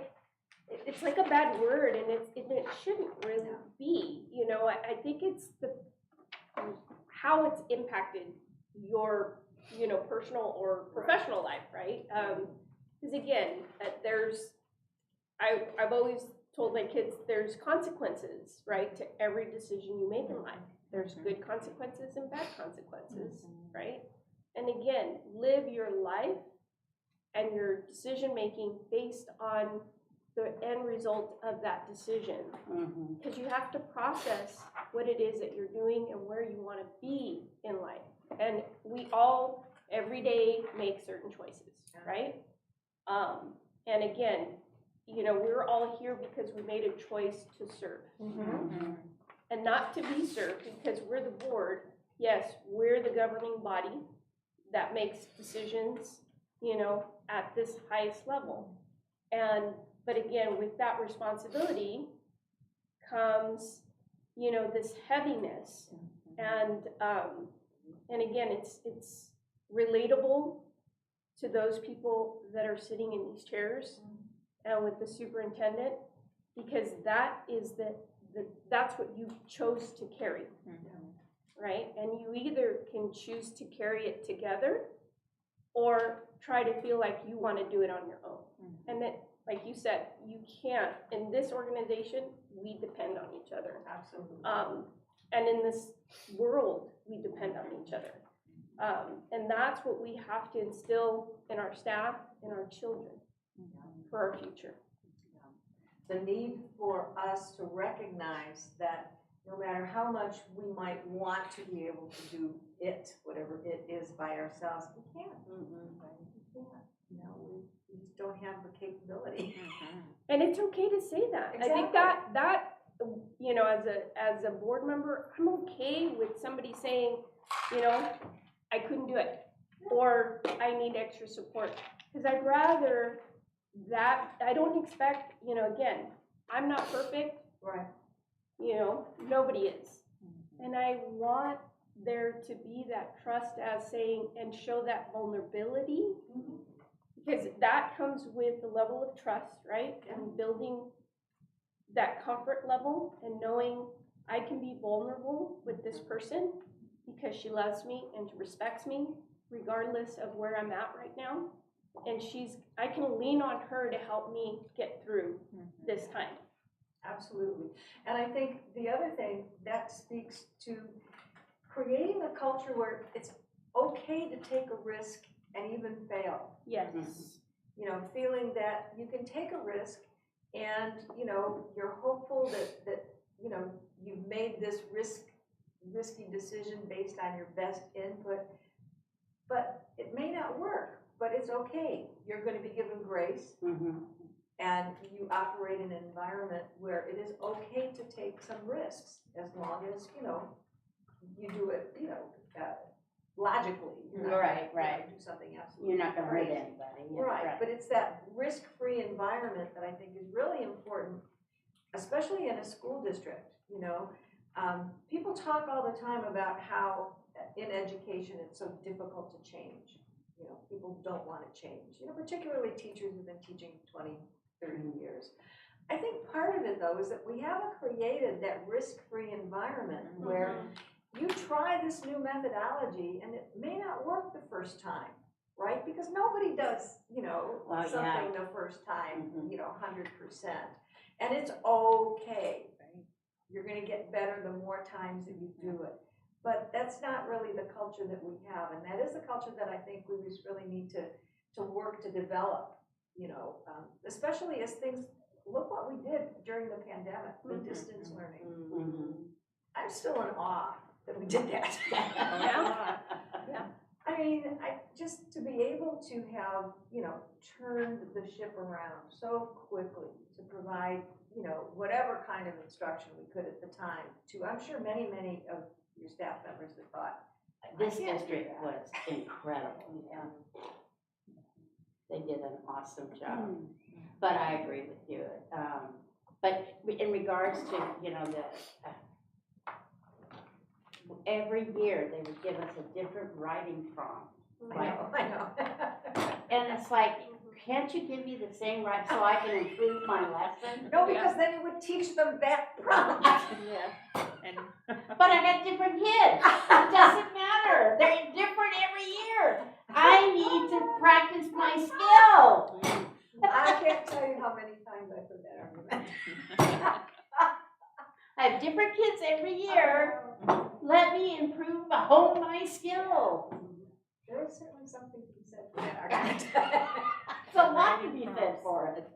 It's like a bad word, and it shouldn't really be. I think it's how it's impacted your personal or professional life, right? Because again, I've always told my kids there's consequences, right, to every decision you make in life. There's good consequences and bad consequences, right? And again, live your life and your decision making based on the end result of that decision. Because you have to process what it is that you're doing and where you want to be in life. And we all, every day, make certain choices, right? And again, we're all here because we made a choice to serve. And not to be served because we're the board. Yes, we're the governing body that makes decisions, at this highest level. But again, with that responsibility comes, this heaviness. And again, it's relatable to those people that are sitting in these chairs and with the superintendent, because that is that's what you chose to carry, right? And you either can choose to carry it together or try to feel like you want to do it on your own. And that, like you said, you can't. In this organization, we depend on each other. Absolutely. And in this world, we depend on each other. And that's what we have to instill in our staff and our children for our future. The need for us to recognize that no matter how much we might want to be able to do it, whatever it is by ourselves, we can't. Right? We can't. We just don't have the capability. And it's okay to say that. Exactly. I think that you know, as a board member, I'm okay with somebody saying, you know, I couldn't do it, or I need extra support. Because I'd rather that, I don't expect, you know, again, I'm not perfect. Right. You know, nobody is. And I want there to be that trust as saying, and show that vulnerability, because that comes with the level of trust, right? And building that comfort level and knowing I can be vulnerable with this person because she loves me and respects me regardless of where I'm at right now. And I can lean on her to help me get through this time. Absolutely. And I think the other thing that speaks to creating a culture where it's okay to take a risk and even fail. Yes. You know, feeling that you can take a risk and, you know, you're hopeful that you know, you've made this risky decision based on your best input, but it may not work, but it's okay. You're going to be given grace. And you operate in an environment where it is okay to take some risks, as long as, you know, you do it, you know, logically. You're not gonna do something absolutely You're not gonna hurt crazy. anybody. Right, but it's that risk-free environment that I think is really important, especially in a school district, you know. People talk all the time about how in education it's so difficult to change. You know, people don't want to change, you know, particularly teachers who've been teaching 20, 30 years. I think part of it, though, is that we haven't created that risk-free environment where you try this new methodology and it may not work the first time, right? Because nobody does, you know, something the first time, you know, 100%. And it's okay. You're going to get better the more times that you do it. But that's not really the culture that we have. And that is the culture that I think we just really need to work to develop, you know, especially as things, look what we did during the pandemic with distance learning. I'm still in awe that we did that. Yeah. I mean, just to be able to have, you know, turned the ship around so quickly to provide, you know, whatever kind of instruction we could at the time to, I'm sure many of your staff members that thought, This district was incredible. They did an awesome job. But I agree with you. But in regards to, you know, every year they would give us a different writing prompt. I know. And it's like, can't you give me the same right so I can improve my lesson? No, because then you would teach them that prompt. But I got different kids. It doesn't matter. They're different every year. I need to practice my skill. I can't tell you how many times I've heard that argument. I have different kids every year. Let me hone my skill. There is certainly something to be said for that argument. There's a lot to be said for it.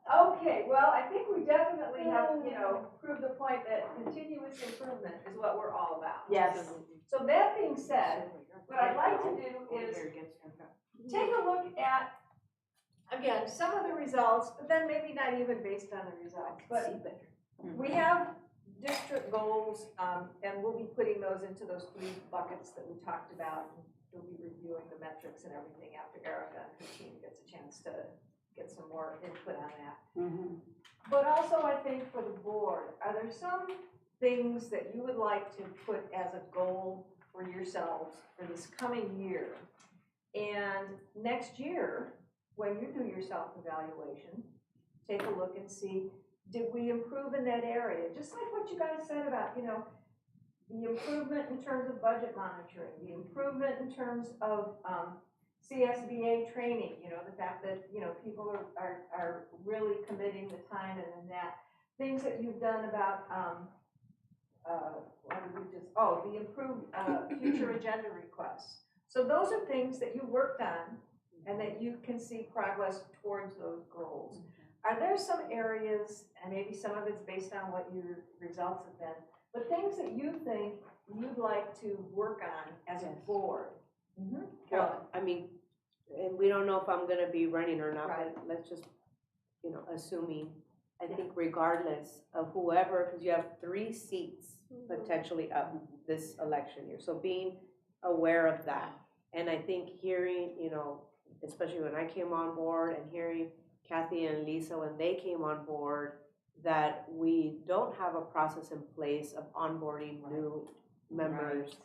Okay, well, I think we definitely have, you know, proved the point that continuous improvement is what we're all about. Yes. So that being said, what I'd like to do is take a look at, again, some of the results, but then maybe not even based on the results. But we have district goals, and we'll be putting those into those 3 buckets that we talked about. We'll be reviewing the metrics and everything after Erica and her team gets a chance to get some more input on that. But also, I think for the board, are there some things that you would like to put as a goal for yourselves for this coming year? And next year, when you do your self-evaluation, take a look and see, did we improve in that area? Just like what you guys said about, you know, the improvement in terms of budget monitoring, the improvement in terms of CSBA training, you know, the fact that, you know, people are really committing the time and that. Things that you've done about, the improved future agenda requests. So those are things that you worked on and that you can see progress towards those goals. Are there some areas, and maybe some of it's based on what your results have been, but things that you think you'd like to work on as a board? Well, I mean, and we don't know if I'm gonna be running or not, but let's just, you know, assuming I think regardless of whoever, because you have 3 seats potentially up this election year. So being aware of that. And I think hearing, you know, especially when I came on board and hearing Kathy and Lisa when they came on board, that we don't have a process in place of onboarding new members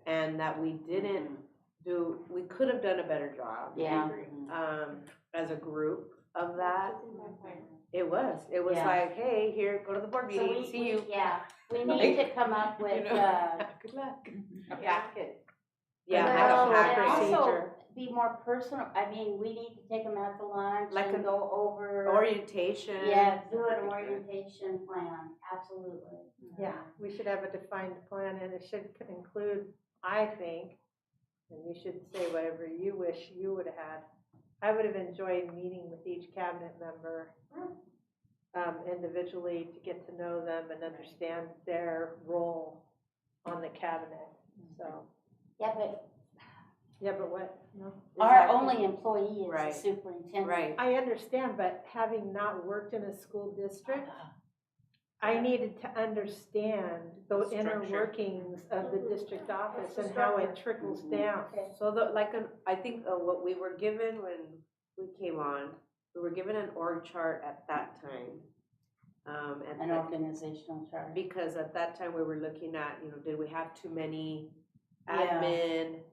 and that we didn't we could have done a better job. Yeah. As a group of that. It was Yeah. like, hey, here, go to the board So meeting, see you. Yeah, we need to come up with, Good luck. A packet. Yeah, and have a also- packet. and also be more personal. I mean, we need to take them out to lunch Like and go over. Orientation. Yeah, do an orientation plan, absolutely. Yeah, we should have a defined plan and it should include, I think, and you should say whatever you wish you would have had. I would have enjoyed meeting with each cabinet member individually to get to know them and understand their role on the cabinet, so. Yeah, but Yeah, but what? No. our only employee is Right. the superintendent. Right. I understand, but having not worked in a school district, I needed to understand the inner Structure. workings of the district office What's the and how it structure? trickles down. So I think what we were given when we came on, we were given an org chart at that time. An And organizational chart. because at that time we were looking at, you know, did we have too many Yeah. admin?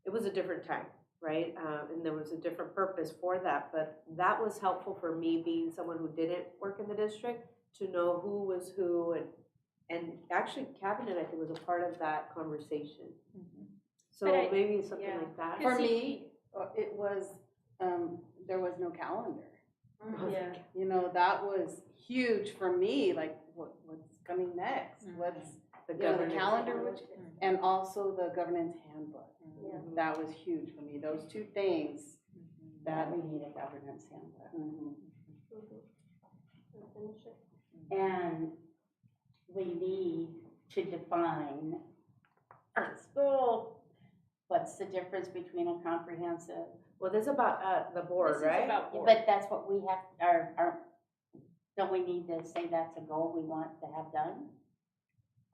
It was a different time, right? And there was a different purpose for that, but that was helpful for me being someone who didn't work in the district to know who was who and actually cabinet, I think, was a part of that conversation. So But I- maybe something yeah. like that. For me, it was, there was no calendar. Yeah. You know, that was huge for me, like, what's coming next? What's, The you know, the governance. calendar, which, and also the governance handbook. Yeah. That was huge for me, those 2 things. That we need a governance handbook. Mhm. Finish it. And we need to define our school. What's the difference between a comprehensive? Well, this is about the board, This is right? about board. But that's what we have, don't we need to say that's a goal we want to have done?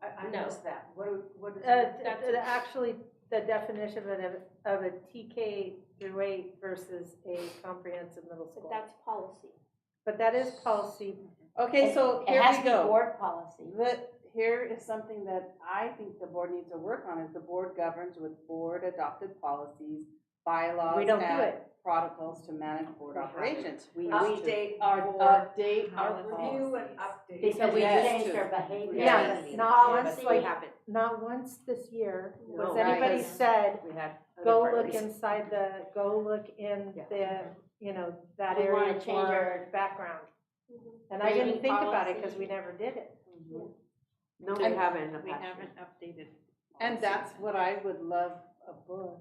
I No. missed that. What is Actually, the definition of a TK through 8 versus a comprehensive middle But school. that's policy. But that is policy. Okay, so It here has we to be go. board policy. Here is something that I think the board needs to work on, is the board governs with board-adopted policies, bylaws, We don't do and it. protocols to manage board operations. We Update our board, update our policies. review and update. Because we used changed to. our behavior. Yeah, Yes. not But once, we like, haven't. not once this year No, was anybody because said, We had other go look priorities. inside go look in Yeah. the, you know, that We wanna area change for our background. Mhm. And I didn't Grading think about it policy. because we never did it. No, we haven't in the We past year. haven't updated. And that's what I would love, a book.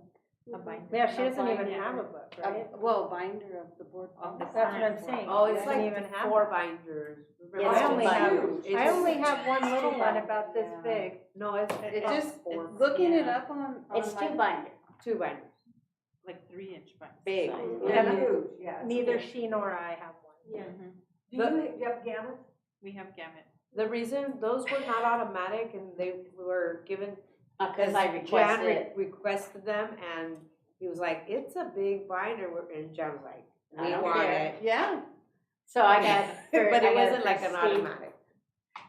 A binder. Yeah, she doesn't even binder. have a book, right? Well, binder of the board Of the policy. That's what I'm saying. Oh, She it's doesn't like even the have 4 one. binders. Yeah, I only have, It's I just- only have one little one about this Yeah. big. No, it's It it's just, 4. looking it Yeah. up on It's my 2 binders. 2 binders. Like 3-inch binders. big. Yeah, huge, yeah. it's Neither huge. she nor I have one. Yeah. Do you have gamut? We have gamut. The reason those were not automatic and they were given Because I Jan requested. requested them and he was like, it's a big binder, and Jan was like, I we don't want care. it. Yeah, So I got. But I it got wasn't like an Steve. automatic.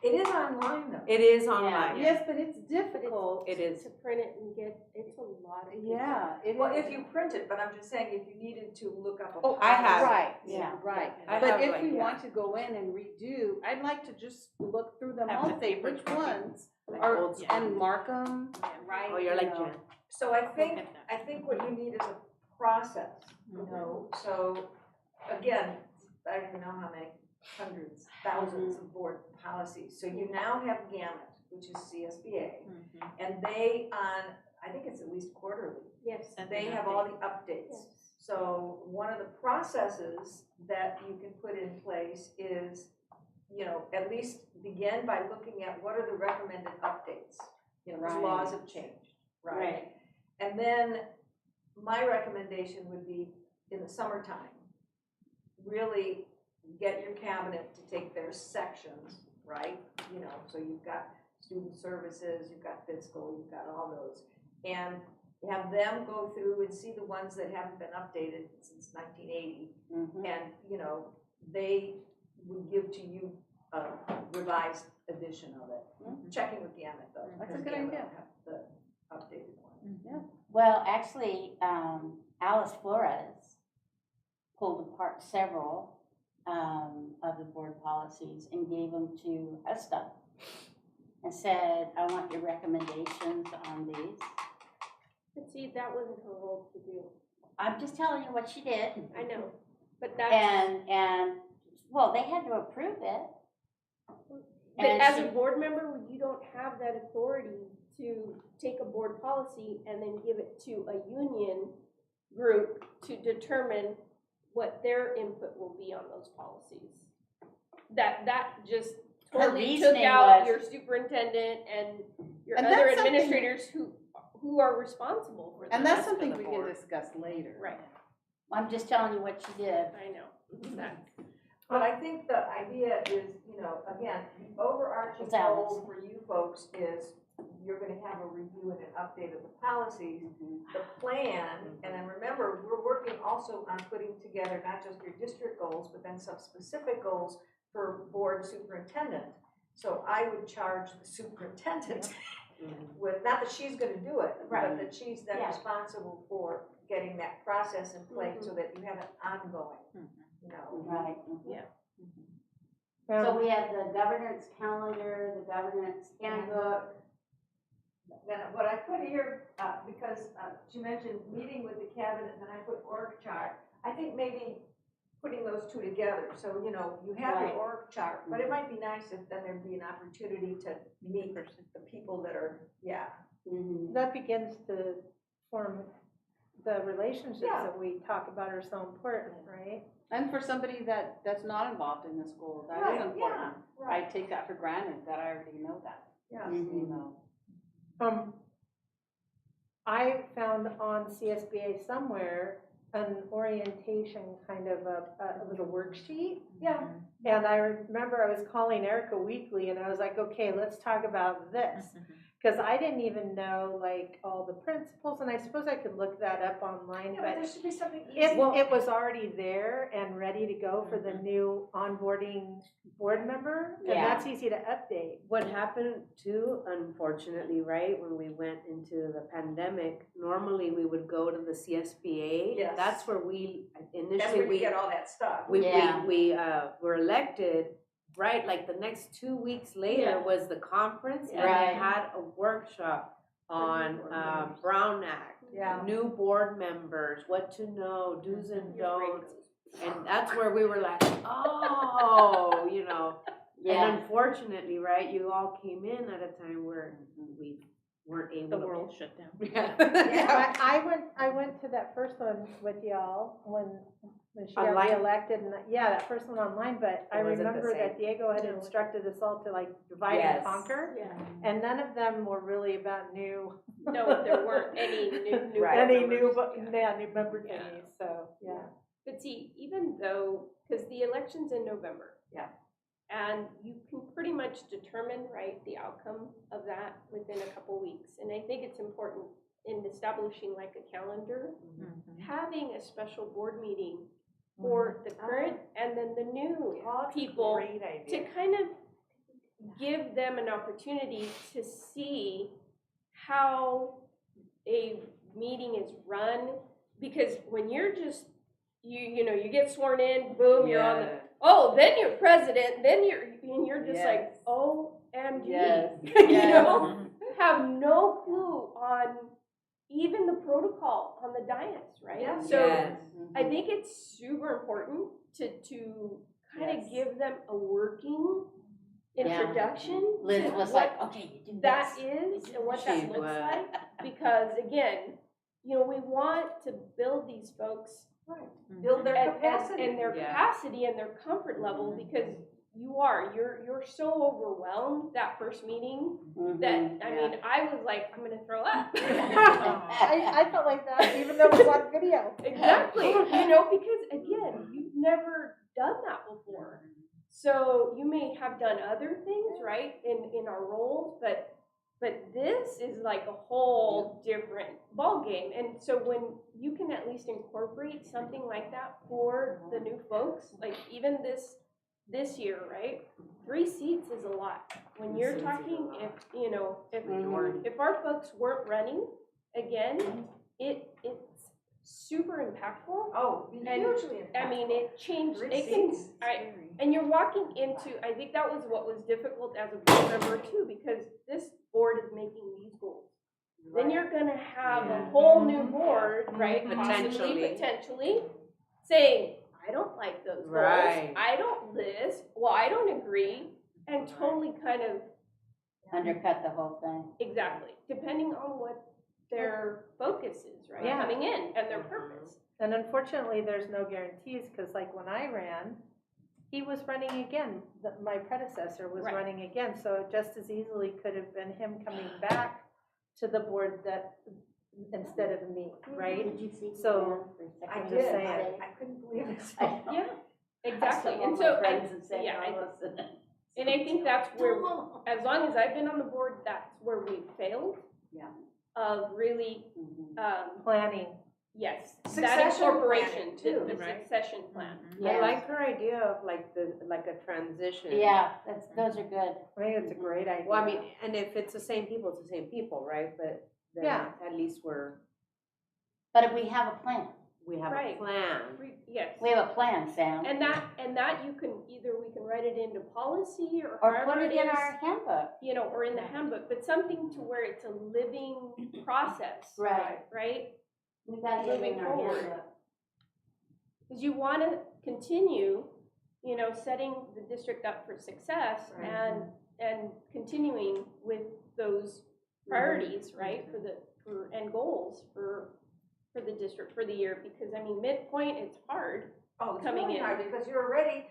It is online though. It is online. yes, but it's difficult. It is. To print it and get, it's a lot of paper. Yeah, it Well, is. if you print it, but I'm just saying, if you needed to look up a. Oh, I have. Right, Yeah. right. I But have, if like, we yeah. want to go in and redo, I'd like to just look through them Have all, the say paper which copy. ones Like are, old school. and mark them right. Oh, you're like you know. Jan. So I think, Look at that. what you need is a process, you know, so, again, I don't even know how many hundreds, thousands of board policies. So you now have Gamut, which is CSBA, and they I think it's at least quarterly, Yes. And they then have all the updates. Yes. So one of the processes that you can put in place is, you know, at least begin by looking at what are the recommended updates. You know, because laws have changed, right? Right. And then my recommendation would be in the summertime, really get your cabinet to take their sections, right? You know, so you've got student services, you've got fiscal, you've got all those. And have them go through and see the ones that haven't been updated since 1980. And, you know, they would give to you a revised edition of it. Checking with the Emmett though. That's a because good the Emmett idea. will have the updated one. Well, actually, Alice Flores pulled apart several of the board policies and gave them to Hesta and said, I want your recommendations on these. But see, that wasn't her role to do. I'm just telling you what she did. I know, but that's. And, well, they had to approve it. But And as she- a board member, you don't have that authority to take a board policy and then give it to a union group to determine what their input will be on those policies. That just Her totally took reasoning out was- your superintendent and your And other that's something- administrators who are responsible for the And that's rest of something the we board. can discuss later. Right, I'm just telling you what she did. I know. That- But I think the idea is, you know, again, the overarching It's Alice. goal for you folks is you're gonna have a review and an update of the policies, the plan, and then remember, we're working also on putting together not just your district goals, but then some specific goals for board superintendent. So I would charge the superintendent with, not that she's gonna do it, but Right. that she's then Yeah. responsible for getting that process in place so that you have it ongoing, you know. Right. Yeah. So we have the governance calendar, the governance handbook. Then what I put here, because she mentioned meeting with the cabinet, and then I put org chart. I think maybe putting those two together, so, you know, you have Right. your org chart, but it might be nice if then there'd be an opportunity to meet the people that are, That begins to form the relationships Yeah. that we talk about are so important, right? And for somebody that's not involved in the school, that Right, is important. yeah, I right. take that for granted, that I already know that, Yeah. you know. I found on CSBA somewhere an orientation kind of it was a worksheet. Yeah. And I remember I was calling Erica weekly and I was like, okay, let's talk about this. Because I didn't even know like all the principles, and I suppose I could look that up online, Yeah, but there but should be something easy. it was already there and ready to go for the new onboarding board member, and Yeah. that's easy to update. What happened too, unfortunately, right, when we went into the pandemic, normally we would go to the CSBA. Yes. That's where we, That's initially, where you get all that stuff. we Yeah. were elected, right, like the next 2 weeks later Yeah. was the conference, and Right. we had a workshop on Brown Act, Yeah. new board members, what to know, do's and You're afraid don'ts. And that's where we were like, oh, you know. Yeah. And unfortunately, right, you all came in at a time where we weren't able to. The world shut down. Yeah. I went to that first one with y'all when she got Online? reelected, and that first one online, but I Or was it the remember that same? Diego had instructed us all to like divide Yes. and conquer, Yeah, and none of them were really about new. no, there weren't any new Right. board Any new, members. new member Yeah. thingies, so, yeah. But see, even though, because the election's in November. Yeah. And you can pretty much determine, right, the outcome of that within a couple weeks. And I think it's important in establishing like a calendar, having a special board meeting for the current and then the new people Great to idea. kind of give them an opportunity to see how a meeting is run. Because when you're just, you know, you get sworn in, boom, you're on the, oh, then you're president, then you're just Yes. like, OMG. Yes. You Yes. know, have no clue on even the protocol on the dais, right? Yeah. So Yes. I think it's super important to kind of Yes. give them a working Yeah. introduction Liz to was what like, okay, you do that this. is and what She that looks was. like. Because again, you know, we want to build these folks Build their and capacity. their Yeah. capacity and their comfort level, because you're so overwhelmed that first meeting that I mean I was like, I'm gonna throw up. I felt like that, even though it was on video. Exactly. You know, because again, you've never done that before. So you may have done other things, right, in our roles, but this is like a whole different ballgame. And so when you can at least incorporate something like that for the new folks, like even this year, right? 3 seats is a lot. When you're talking, if our folks weren't running again, it's super impactful. Oh, And, hugely I mean, it changed, Three it can, seats. and you're walking into, I think that was what was difficult as a board member too, because this board is making these goals. Then you're gonna have a whole new board, right? Possibly, potentially, saying, I don't like those goals. Right. I don't this, well, I don't agree, and totally kind of, Undercut the whole thing. exactly, depending on what their focus is, right? Yeah. Coming in and their purpose. And unfortunately, there's no guarantees, because like when I ran, he was running again, my predecessor was Right. running again, so it just as easily could have been him coming back to the board that, instead of me, right? Did you see? So, I I'm did, just saying. I couldn't believe it. Yeah, exactly, and so, and I think that's where, as long as I've been on the board, that's where we failed. Yeah. Of really, planning. yes, that Succession incorporation, planning too, the right? succession plan. I like her idea of like a transition. Yeah, those are good. I think it's a great idea. Well, I mean, and if it's the same people, it's the same people, right? But then Yeah. at least But if we have a plan, we have a Right. plan. Yes. we have a plan, Sam. And that you can, either we can write it into policy or Or however put it in is, our handbook. or in the handbook, but something to where it's a living process. Right. Right? We gotta get it Moving in our forward. handbook. Because you want to continue, setting the district up for success and continuing with those priorities, right, and goals for the district for the year. Because I mean, midpoint, it's hard. Oh, it's coming really in. hard, because you're already,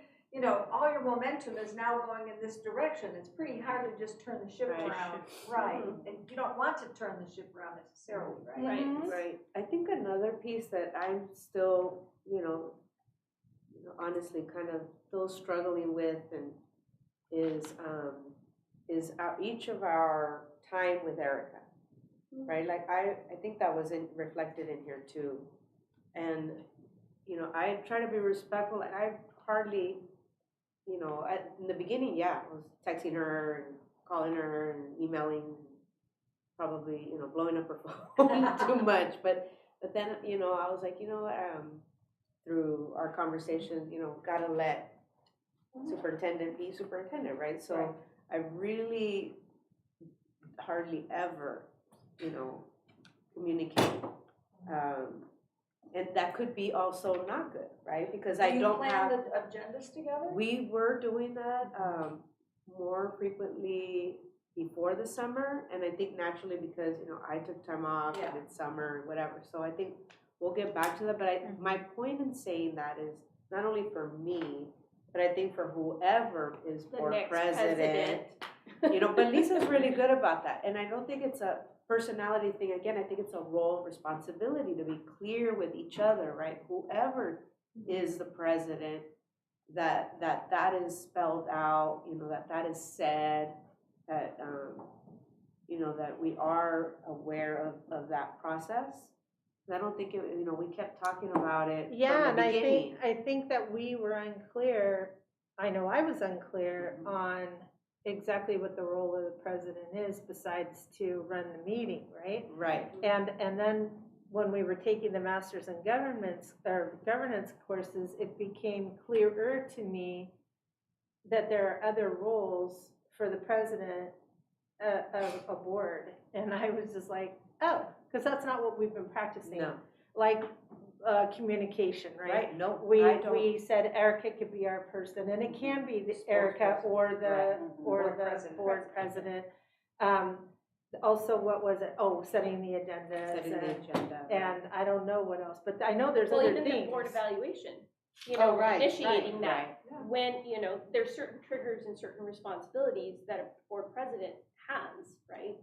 all your momentum is now going in this direction. It's pretty hard to just turn the ship Right. around. Right, and you don't want to turn the ship around necessarily, right? Right. Right. I think another piece that I'm still, honestly kind of still struggling with is each of our time with Erica, right? Like I think that was reflected in here too. And, I try to be respectful. Like I hardly, in the beginning, I was texting her and calling her and emailing, probably, blowing up her phone too much. But then, I was like, through our conversation, gotta let superintendent be superintendent, right? So I really hardly ever, communicate. And that could be also not good, right? Because I don't have. Do you plan the agendas together? We were doing that more frequently before the summer, and I think naturally because I took time off and it's summer and whatever. So I think we'll get back to that. But my point in saying that is not only for me, but I think for whoever is The for next president. But Lisa's really good about that, and I don't think it's a personality thing. Again, I think it's a role of responsibility to be clear with each other, right? Whoever is the president, that is spelled out, that is said, that that we are aware of that process. I don't think we kept talking about it Yeah, from the and beginning. I think that we were unclear, I know I was unclear on exactly what the role of the president is besides to run the meeting, right? Right. And then when we were taking the Masters in Governance courses, it became clearer to me that there are other roles for the president of a board. And I was just like, oh, because that's not what we've been practicing. No. Like communication, right? Right. No, We I don't. we said Erica could be our person, and it can be the Erica or the Board president. board president. Also, what was it? Oh, setting the agendas. Setting the agenda. And I don't know what else, but I know there's Well, other even things. the board evaluation, Oh, right, initiating right, that. When, there's certain triggers and certain responsibilities that a board president has, right?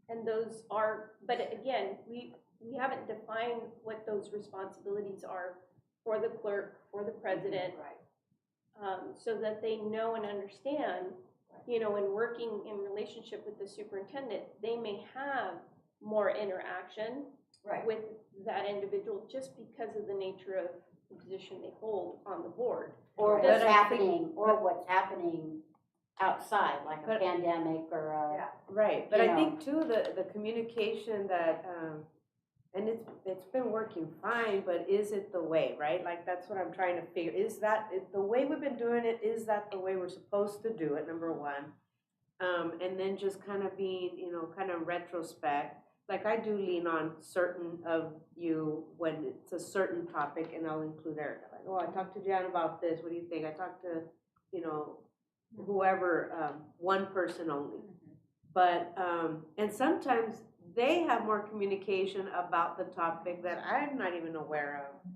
And those are, but again, we haven't defined what those responsibilities are for the clerk, for the president. Right. so that they know and understand, you know, in working in relationship with the superintendent, they may have more interaction Right. with that individual just because of the nature of the position they hold on the board. Or But what's I happening outside, like a But- pandemic or a. Yeah. Right, but You I know. think too, the communication that, and it's been working fine, but is it the way, right? Like, that's what I'm trying to figure, is that, the way we've been doing it, is that the way we're supposed to do it, number one? And then just kind of being, you know, kind of retrospect, like I do lean on certain of you when it's a certain topic, and I'll include Erica, like, oh, I talked to Jan about this, what do you think? I talked to, you know, whoever, one person only. But, and sometimes they have more communication about the topic that I'm not even aware of.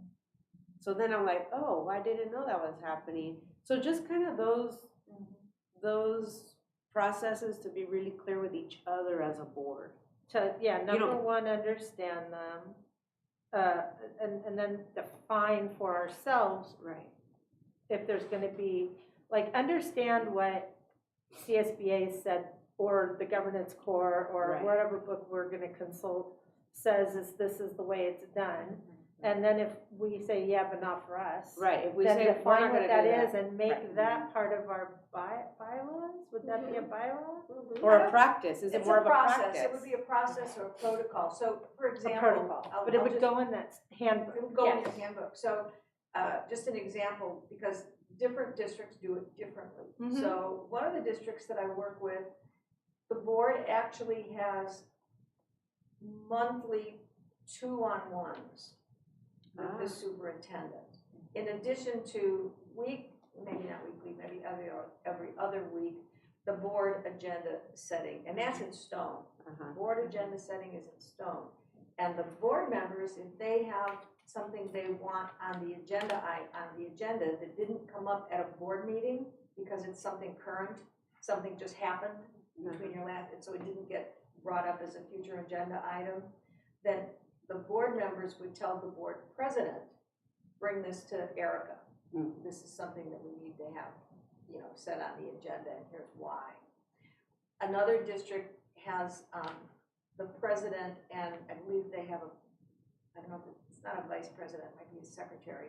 So then I'm like, oh, I didn't know that was happening. So just kind of those processes to be really clear with each other as a board. To, yeah, You number don't- one, understand them, and then define for ourselves Right. if there's gonna be, like, understand what CSBA said, or the governance core, or Right. whatever book we're gonna consult says this is the way it's done. And then if we say, yeah, but not for us. Right, if we Then say we're define not what gonna that do is that. and make Right. that part of our bylaws? Would that be a bylaw? Or a practice, is it It's more a of a process, practice? it would be a process or a protocol, so for A example. protocol, but it would go in that handbook. It would go in the Yes. handbook, so, just an example, because different districts do it differently. Mhm. So, one of the districts that I work with, the board actually has monthly two-on-ones with the superintendent. In addition to maybe not weekly, maybe every other week, the board agenda setting, and that's in stone. Uh-huh. Board agenda setting is in stone. And the board members, if they have something they want on the agenda that didn't come up at a board meeting, because it's something current, something just happened between your last, and so it didn't get brought up as a future agenda item, then the board members would tell the board president, bring this to Erica. This is something that we need to have, you know, set on the agenda, and here's why. Another district has, the president, and I believe they have I don't know if it's not a vice president, it might be a secretary.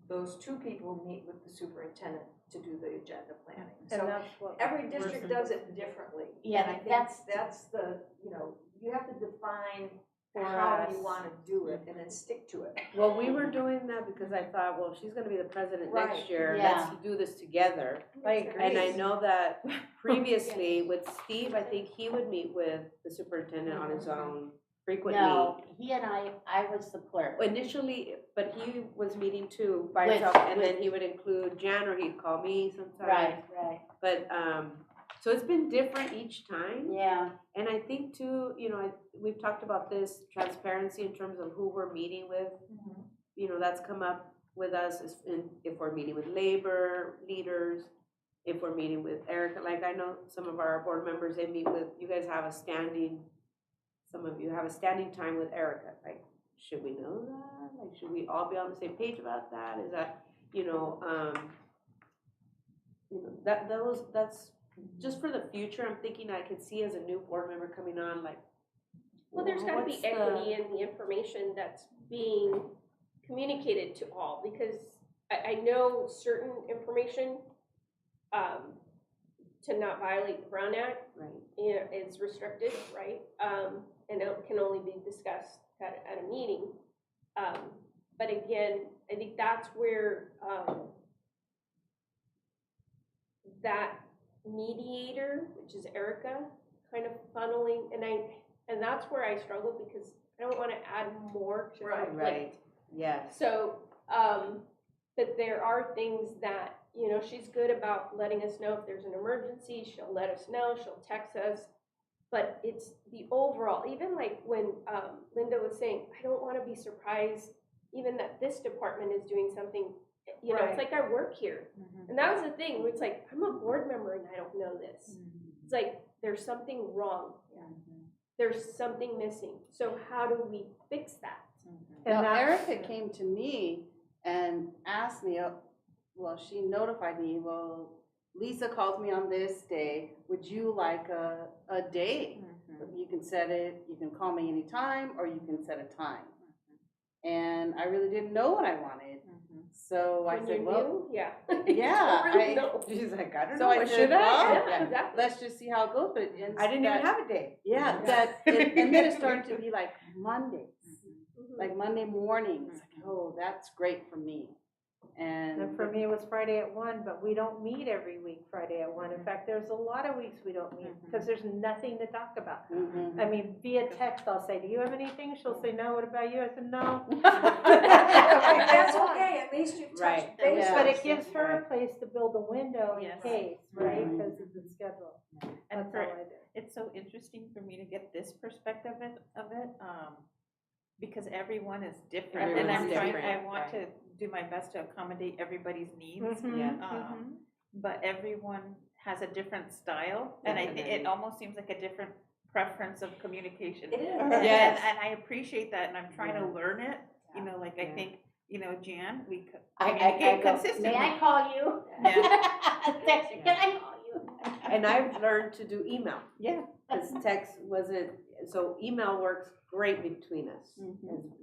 Those two people meet with the superintendent to do the agenda planning. And So that's what every we're district does it differently. Yeah, And I think that's- that's the, you know, you have to define For how us. you wanna do it and then stick to it. Well, we were doing that because I thought, well, if she's gonna be the president Right. next year, Yeah. let's do this together. I agree. And I know that previously with Steve, I think he would meet with the superintendent on his own frequently. No, he and I was the clerk. Initially, but he was meeting too by With- himself, and then with- he would include Jan, or he'd call me sometimes. Right, But, so it's been different each time. yeah. And I think too, you know, we've talked about this transparency in terms of who we're meeting with. You know, that's come up with us if we're meeting with labor leaders, if we're meeting with Erica. Like, I know some of our board members, they meet with, you guys have some of you have a standing time with Erica. Like, should we know that? Like, should we all be on the same page about that? Is that, that's just for the future. I'm thinking I could see as a new board member coming on, like, Well, there's gotta be what's the- equity in the information that's being communicated to all, because I know certain information, to not violate the Brown Act, Right. is restricted, right? And it can only be discussed at a meeting. But again, I think that's where, that mediator, which is Erica, kind of funneling, and that's where I struggle, because I don't wanna add more to conflict. Right, yes. So, but there are things that, you know, she's good about letting us know if there's an emergency, she'll let us know, she'll text us. But it's the overall, even like when Linda was saying, I don't wanna be surprised even that this department is doing something, you know, it's like I work here. And that was the thing, where it's like, I'm a board member and I don't know this. It's like, there's something wrong. There's something missing. So how do we fix that? Now, Erica came to me and asked me, well, she notified me, well, Lisa calls me on this day, would you like a day? You can set it, you can call me anytime, or you can set a time. And I really didn't know what I wanted. So I When said, you well, knew, yeah. yeah, You really I- know. She's like, I don't so know, I what said, should I? well, Yeah, exactly. let's just see how it goes. But I didn't even have a day. Yeah, and then it started to be like Mondays, like Monday mornings. Like, oh, that's great for me. And for me, it was Friday at 1, but we don't meet every week Friday at 1. In fact, there's a lot of weeks we don't meet because there's nothing to talk about. I mean, via text, I'll say, do you have anything? She'll say, no, what about you? I said, no. That's okay, at least you touched Right. base. But it gives her a place to build a window in Yes. case, right, because of the schedule. And That's for, all I do. it's so interesting for me to get this perspective of it, because everyone is different. And I'm Everyone's trying, different, I want to do my best to accommodate everybody's needs. Yeah. But everyone has a different style, and I think it Definitely. almost seems like a different preference of communication. It is. Yes. And I appreciate that, and I'm trying to Yeah. learn it, you know, like I Yeah. think, you know, Jan, we I communicate go, consistently. may I call you? Text you, can I call you? And I've learned to do email, Yeah. because text wasn't, so email works great between us.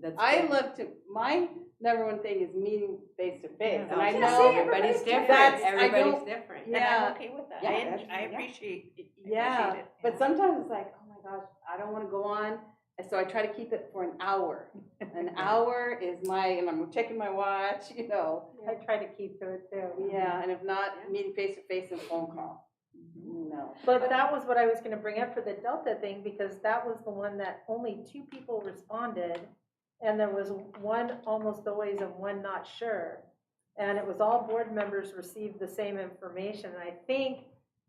That's I good. love to, my number one thing is meeting face to face. And I Yeah, know see, everybody's different, That's- I everybody's don't- different. And Yeah. I'm okay with that. Yeah, I yeah. appreciate it. I Yeah, appreciate it. but sometimes it's like, oh my gosh, I don't want to go on. And so I try to keep it for an hour. An hour is and I'm checking my watch, you know. I try to keep to it too. Yeah, and if not, meeting face to face and phone call. No. But that was what I was gonna bring up for the Delta thing, because that was the one that only 2 people responded. And there was one almost always and one not sure. And it was all board members received the same information. And I think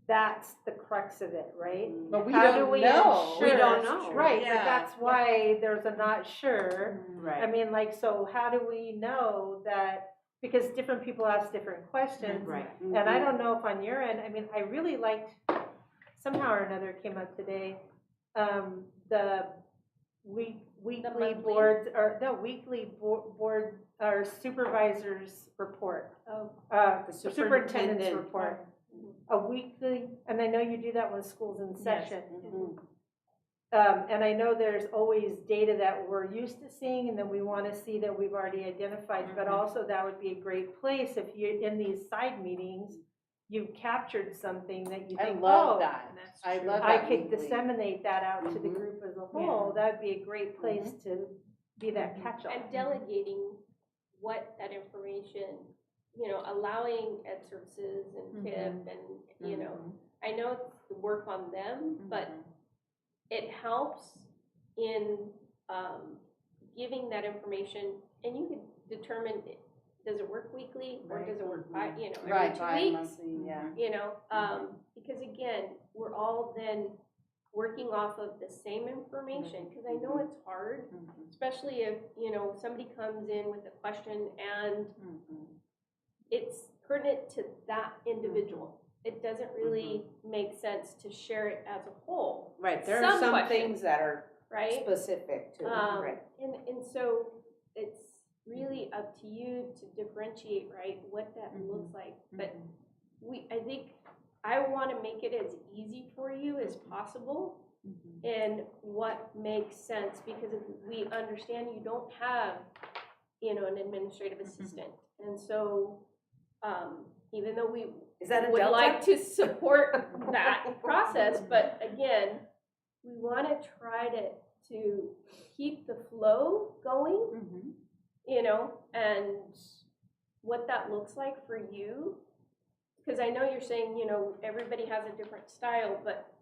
that's the crux of it, right? But we How do don't we know. ensure- We don't know. Right, but Yeah. that's why there's a not sure. I Right, mean, like, so how do we know that, because different people ask different questions. right. And I don't know if on your end, I mean, I really liked, somehow or another it came up today, the weekly monthly? board, or no, weekly board, or supervisors report. Oh. The Superintendent's superintendent. report. A weekly, and I know you do that when school's in session. And I know there's always data that we're used to seeing, and then we want to see that we've already identified, but also that would be a great place if you, in these side meetings, you've captured something that you I think, love oh, that. That's I true. love I that. could weekly. disseminate that out to the Mhm. group as a whole. That'd be a great place to be that catch-all. And delegating what that information, you know, allowing Ed Services and TIP and, you know, I know it's the work on them, but it helps in giving that information, and you could determine, does it work weekly or does it work you know, every Right, 2 weeks? bi-monthly, yeah. You know, because again, we're all then working off of the same information, because I know it's hard, especially if, you know, somebody comes in with a question and it's pertinent to that individual. It doesn't really make sense to share it as a whole, Right, there are some questions, things that are right? specific to, right. And so it's really up to you to differentiate, right, what that looks like. But I think I want to make it as easy for you as possible and what makes sense, because if we understand you don't have, you know, an administrative assistant. And so, even though we Is that a would Delta? like to support that process, but again, we want to try to keep the flow going, you know, and what that looks like for you. Because I know you're saying, you know, everybody has a different style, but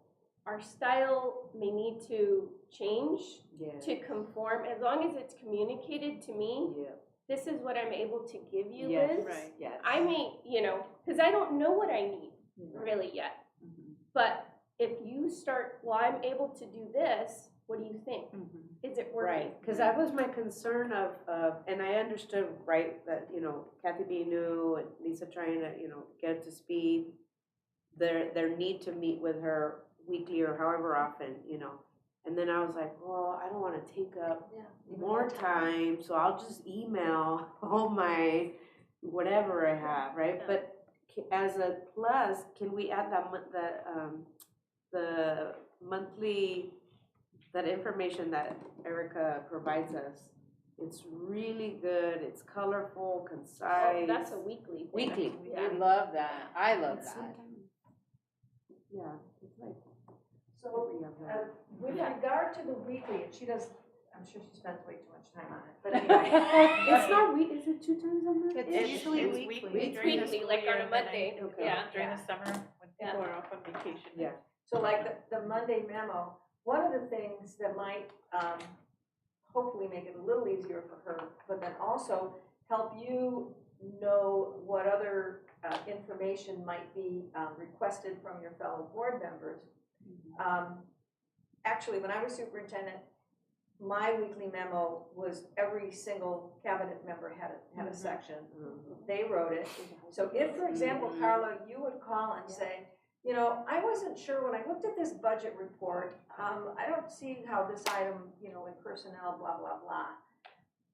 our style may need to change Yeah. to conform, as long as it's communicated to me. Yeah. This is what I'm able to give you, Yes, Liz. right, yes. I may, you know, because I don't know what I need really yet. But if you start, well, I'm able to do this, what do you think? Is it working? Right, because that was my concern of, and I understood, right, that, you know, Kathy being new and Lisa trying to, you know, get up to speed, their need to meet with her weekly or however often, you know. And then I was like, well, I don't want to take up more time, so I'll just email all my whatever I have, right? But as a plus, can we add the monthly, that information that Erica provides us? It's really good, it's colorful, concise. Oh, that's a weekly thing. Weekly. Yeah. We love that. I love that. Yeah, it's like. So, with regard to the weekly, and she does, I'm sure she spends way too much time on it, but anyway. It's not is it 2 times a month? It's usually weekly. It's during the weekly, school like year on a and then Monday. Okay. Yeah. During the summer, when Yeah. people are off on vacation. Yeah. So like the Monday memo, one of the things that might hopefully make it a little easier for her, but then also help you know what other information might be requested from your fellow board members. Actually, when I was superintendent, my weekly memo was every single cabinet member had a section. They wrote it. So if, for example, Carla, you would call and say, you know, I wasn't sure when I looked at this budget report, I don't see how this item, you know, in personnel, blah, blah, blah.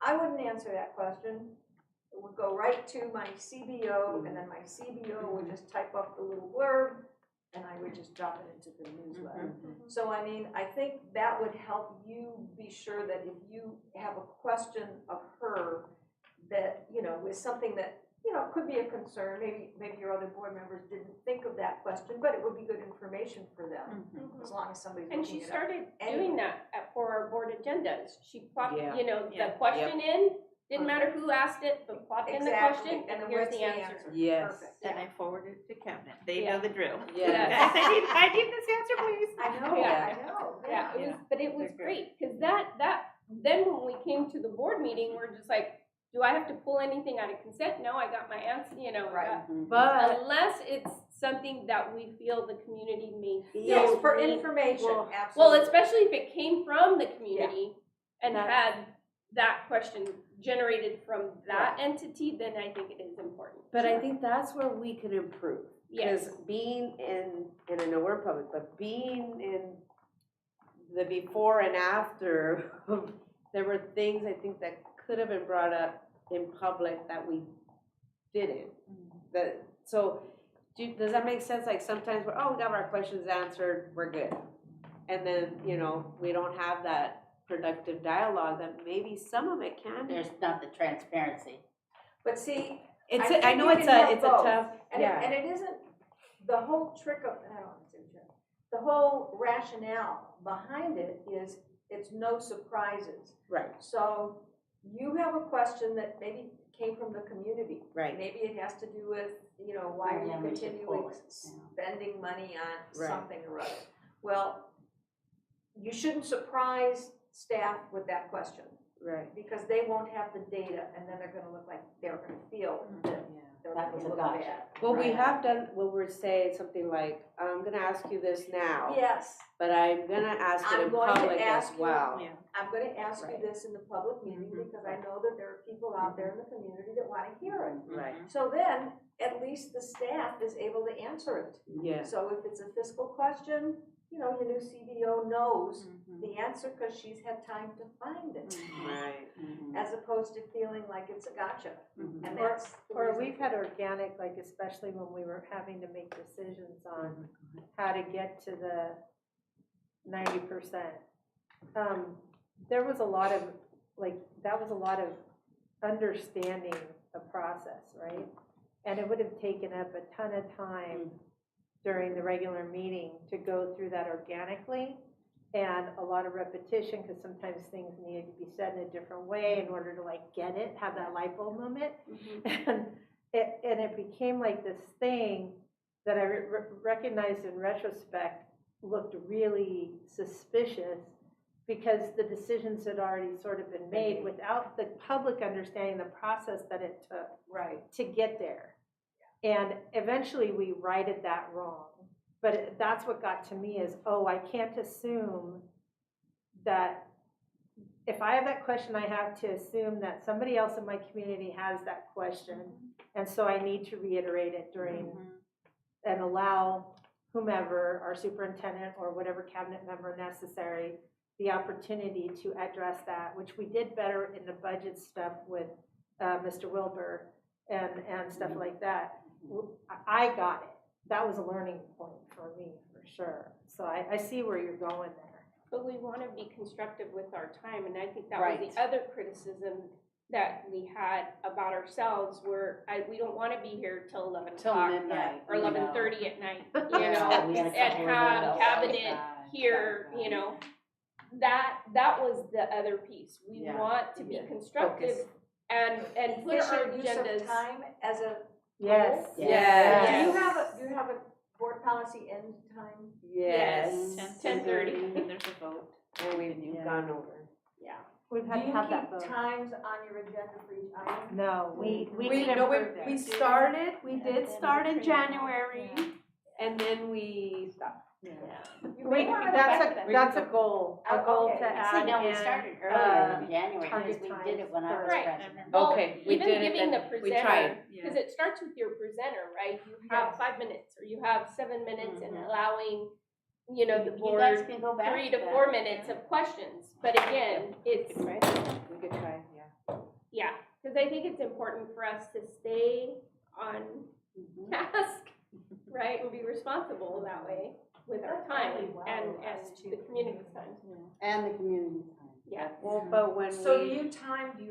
I wouldn't answer that question. It would go right to my CBO, and then my CBO would just type up the little blurb, and I would just drop it into the newsletter. So, I mean, I think that would help you be sure that if you have a question of her that, you know, is something that, you know, could be a concern, maybe your other board members didn't think of that question, but it would be good information for them, as long as somebody's And looking she it up. started Anyway. doing that for our board agendas. She plopped, Yeah. you know, Yeah. the question in, didn't Okay. matter who asked it, but plopped in the Exactly, question, and then here's what's the answer. Yes. Perfect. And I forwarded it to cabinet. They Yeah. know the drill. Yeah. Yes. I need this answer, please. I know, Yeah. I know. Yeah, it was, but it was They're good. great, because then when we came to the board meeting, we're just like, do I have to pull anything out of consent? No, I got my answer, you know. Right. But Unless it's something that we feel the community may Yes, feel for need- information, well, absolutely. Well, especially if it came from the community and That's- had that question generated from that entity, then I think it is important. But I think that's where we can improve. Yes. Because being in, and I know we're public, but being in the before and after, there were things I think that could have been brought up in public that we didn't. So, does that make sense? Like sometimes we got our questions answered, we're good. And then, you know, we don't have that productive dialogue that maybe some of it can. There's not the transparency. But see, It's, I I know think it's you can have it's a both. tough, and yeah. it isn't, the whole trick of, I don't want to say trick, the whole rationale behind it is it's no surprises. Right, So you have a question that maybe came from the community. right. Maybe it has to do with, you know, why are Yeah, you we should continuing pull it, yeah. spending money on Right. something or other? Well, you shouldn't surprise staff with that question, Right. because they won't have the data, and then they're gonna look like, they're gonna feel that they're That gonna was a look gotcha. bad. Well, we Right. have done, we're saying something like, I'm gonna ask you this now, Yes, but I'm gonna ask it I'm in going to public as ask you- well. Yeah. I'm gonna ask you Right. this in the public meeting, Mhm. because I know that there are people out there in the community that wanna hear it. Right, So then, at least the staff is able to answer it. yeah, So if it's a fiscal question, you know, your new CBO knows Mm-hmm. the answer because she's had time to find it, right. as opposed to feeling like it's a gotcha. Mhm. And that's the Or reason we've for had it. organic, like especially when we were having to make decisions on how to get to the 90%. There was a lot of, that was a lot of understanding the process, right? And it would have taken up a ton of time during the regular meeting to go through that organically, and a lot of repetition, because sometimes things needed to be said in a different way in order to get it, have that light bulb moment. And it became like this thing that I recognized in retrospect looked really suspicious, because the decisions had already sort of been made without the public understanding the process that it took to get there. And eventually we righted that wrong. But that's what got to me is, I can't assume that if I have that question, I have to assume that somebody else in my community has that question. And so I need to reiterate it during, and allow whomever, our superintendent or whatever cabinet member necessary, the opportunity to address that, which we did better in the budget stuff with Mr. Wilbur. and stuff like that. I got it. That was a learning point for me, for sure. So I see where you're going there. But we want to be constructive with our time, and I think that was the other criticism that we had about ourselves, where we don't want to be here till 11 o'clock midnight, or 11:30 at night, you Yeah, know, we had a and couple of have those. cabinet here, you know. That was the other piece. We Yeah. want to be constructive and put our Efficient use of agendas. time as a Yes. goal? Yes. Do you have a board policy end time? Yes. 10:30. And there's a vote. And we've gone over. We've Do had to you have that keep vote. times on your agenda for each item? No, we We can improve that. started, we did start in January, and then we stopped. You may wanna That's a goal, Oh, okay. to add See, no, we in, started earlier in January, because target we times did it when I was for- president. Well, Okay, we even did it, giving the then we presenter, tried. because it starts with your presenter, right? You have 5 minutes, or you have 7 minutes, and allowing, you know, the You guys board can go back 3 to to that. 4 minutes of questions. But again, it's, We could try, yeah. yeah, because I think it's important for us to stay on task, right? And be responsible that way with our time and the community's time. And the community time. Yeah. Well, but when So do you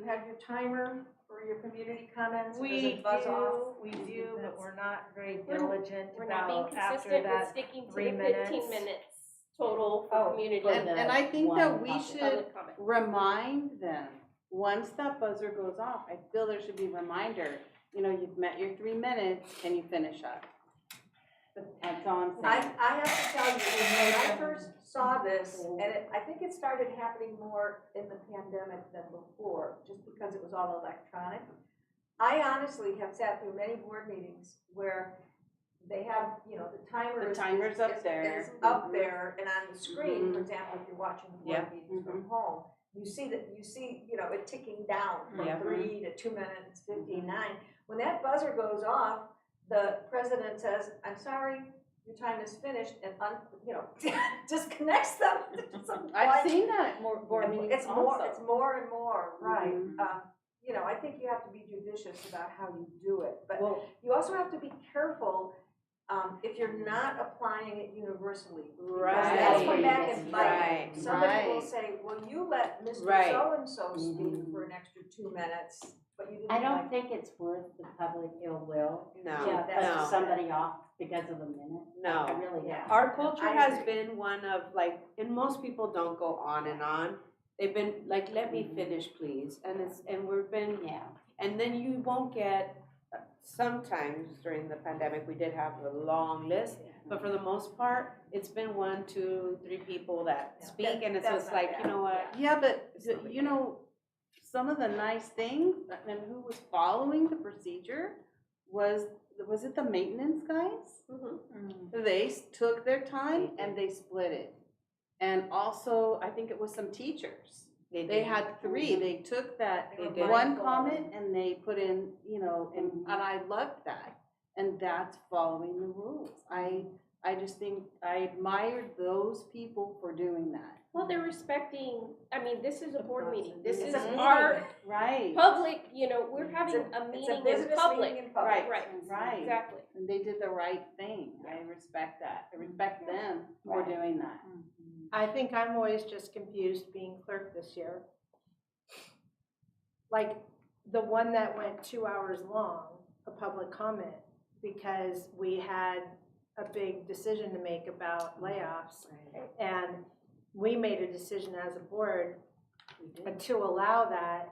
have your timer for your community comments? Or does it buzz off? we do, but we're not very We're- diligent We're not being about after consistent with that. sticking to 3 the minutes. 15 minutes total Oh, for community. And I think that we public should Public comment. remind them, once that buzzer goes off, I feel there should be a reminder, you know, you've met your 3 minutes, can you finish up? That's all I'm I saying. have to tell you, when I first saw this, and I think it started happening more in the pandemic than before, just because it was all electronic. I honestly have sat through many board meetings where they have, you know, the timer The is timer's up is there. up there, and on the screen, for example, if you're watching the board Yeah. meetings from home, you see, you know, it ticking down from Yeah. 3 to 2 minutes, 59. When that buzzer goes off, the president says, "I'm sorry, your time is finished," and you know, disconnects them. I've seen that at more board meetings It's also. more and more, right. Mhm. You know, I think you have to be judicious about how you do it, but Well, you also have to be careful if you're not applying it universally. right. Because that's come back Right. and bite. Right. Somebody will Right. say, "Well, you let Mr. Right. So-and-so speak for an extra 2 minutes, but you didn't I don't like." think it's worth the public ill will No, to that's- push somebody off because of a minute. no. I really Yeah. don't. Our culture I has agree. been one of like, and most people don't go on and on. They've been like, let me finish, please. And we've been, Yeah. and then you won't get, sometimes during the pandemic, we did have a long list. But for the most part, it's been 1, 2, 3 people that Yeah. speak, and it's That's just not like, bad. you know what? Yeah, but, you know, some of the nice things, and who was following the procedure was it the maintenance guys? They took their time and they split it. And also, I think it was some teachers. They had 3, they took that They were one mindful. comment and they put in, you know, and I loved that. And that's following the rules. I just think, I admired those people for doing that. Well, they're respecting, I mean, this is a board meeting. This is It's a meeting. our Right. public, you know, we're having a It's a meeting in business public. meeting in public. Right, Right, right. exactly. And they did the right thing. I respect that. I respect them for doing that. I think I'm always just confused being clerk this year. Like, the one that went 2 hours long, a public comment, because we had a big decision to make about layoffs. And we made a decision as a board to allow that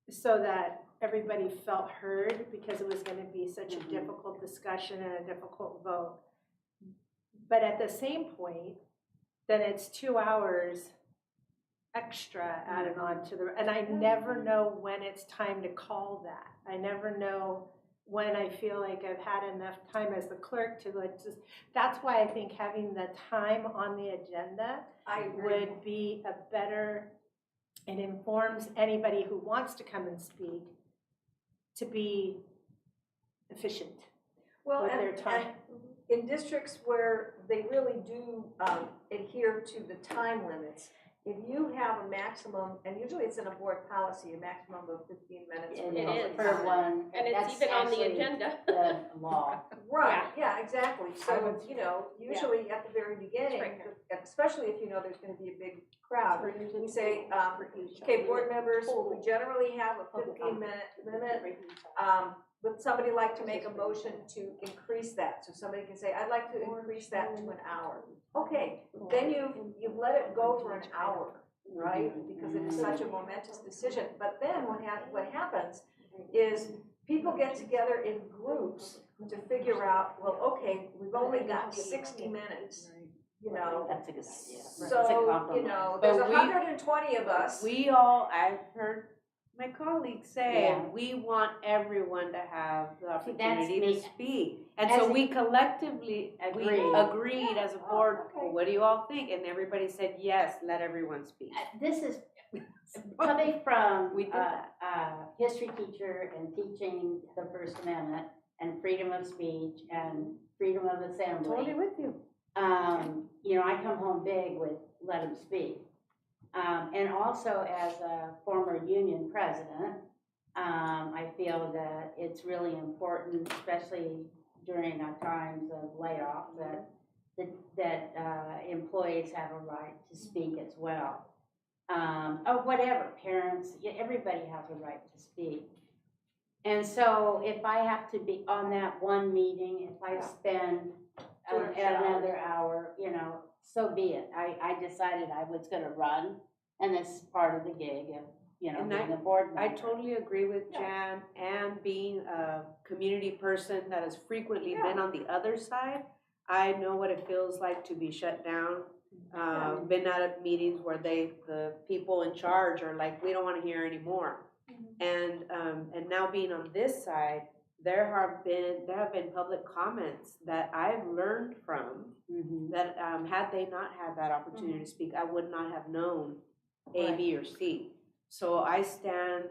so that everybody felt heard, because it was gonna be such a difficult discussion and a difficult vote. But at the same point, then it's 2 hours extra added on to the, and I never know when it's time to call that. I never know when I feel like I've had enough time as the clerk to like just, that's why I think having the time on the agenda I agree. would be a better, it informs anybody who wants to come and speak to be efficient Well, with their and time. in districts where they really do adhere to the time limits, if you have a maximum, and usually it's in a board policy, a maximum of 15 minutes for It It public is. For comment. one, And it's that's even on the actually agenda. the law. Right, yeah, exactly. I So, would- you know, usually at the very beginning, right here. especially if you know there's gonna be a big crowd, For each we say, for each okay, other. board members, we Total. generally have a Public 15-minute limit. For each other. Would somebody like to make a motion to increase that? So somebody can say, I'd like to increase that to an hour. Okay, then you've let it go for an hour, right? Because it is such a momentous decision. But then what happens is people get together in groups to figure out, well, okay, we've only got 60 minutes, you know. That's a good idea. It's a So, you compromise. know, But there's we- 120 of us. I've heard my colleagues say, Yeah. we want everyone to have the See, that's opportunity me. to speak. And As so a- we collectively, we agreed as a board, okay. well, what do you all think? And everybody said, yes, let everyone speak. This is coming from We did that. a history teacher and teaching the First Amendment and freedom of speech and freedom of assembly. Totally with you. You know, I come home big with let them speak. And also as a former union president, I feel that it's really important, especially during our times of layoff, that employees have a right to speak as well. Or whatever, parents, everybody has a right to speak. And so if I have to be on that one meeting, if I spend another hour, you know, so be it. I decided I was gonna run, and this is part of the gig of, you know, And being a board I member. totally agree with Jan, and being a community person that has frequently been on the other side, I know what it feels like to be shut down. Been at meetings where the people in charge are like, we don't wanna hear anymore. And now being on this side, there have been public comments that I've learned from, that, had they not had that opportunity to speak, I would not have known A, B, or C. So I stand,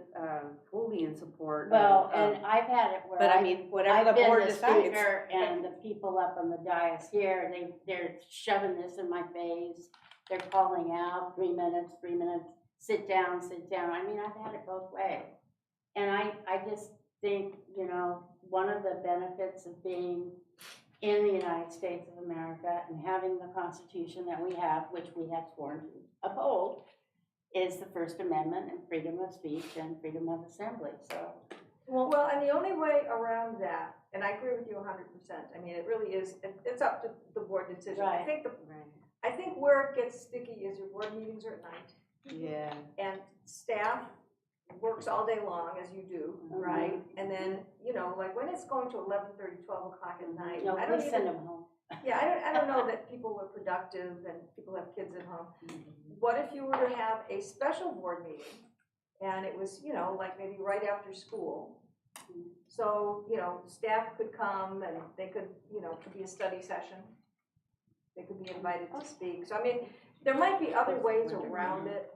fully in support Well, of, and I've had it where but I mean, whatever I've the been board the decides. speaker and the people up on the dais here, they're shoving this in my face. They're calling out 3 minutes, sit down. I mean, I've had it both ways. And I just think, you know, one of the benefits of being in the United States of America and having the Constitution that we have, which we have sworn to uphold, is the First Amendment and freedom of speech and freedom of assembly, so. Well, and the only way around that, and I agree with you 100%, I mean, it really is, it's up to the board decision. Right. I think where it gets sticky is your board meetings are at night, Yeah. and staff works all day long, as you do, right? And then, you know, like when it's going to 11:30, 12 o'clock at night, No, I don't please send even, them home. yeah, I don't know that people were productive and people have kids at home. What if you were to have a special board meeting, and it was, you know, like maybe right after school? So, you know, staff could come and they could, you know, it could be a study session. They could be invited to speak. So, I mean, there might be other ways around it,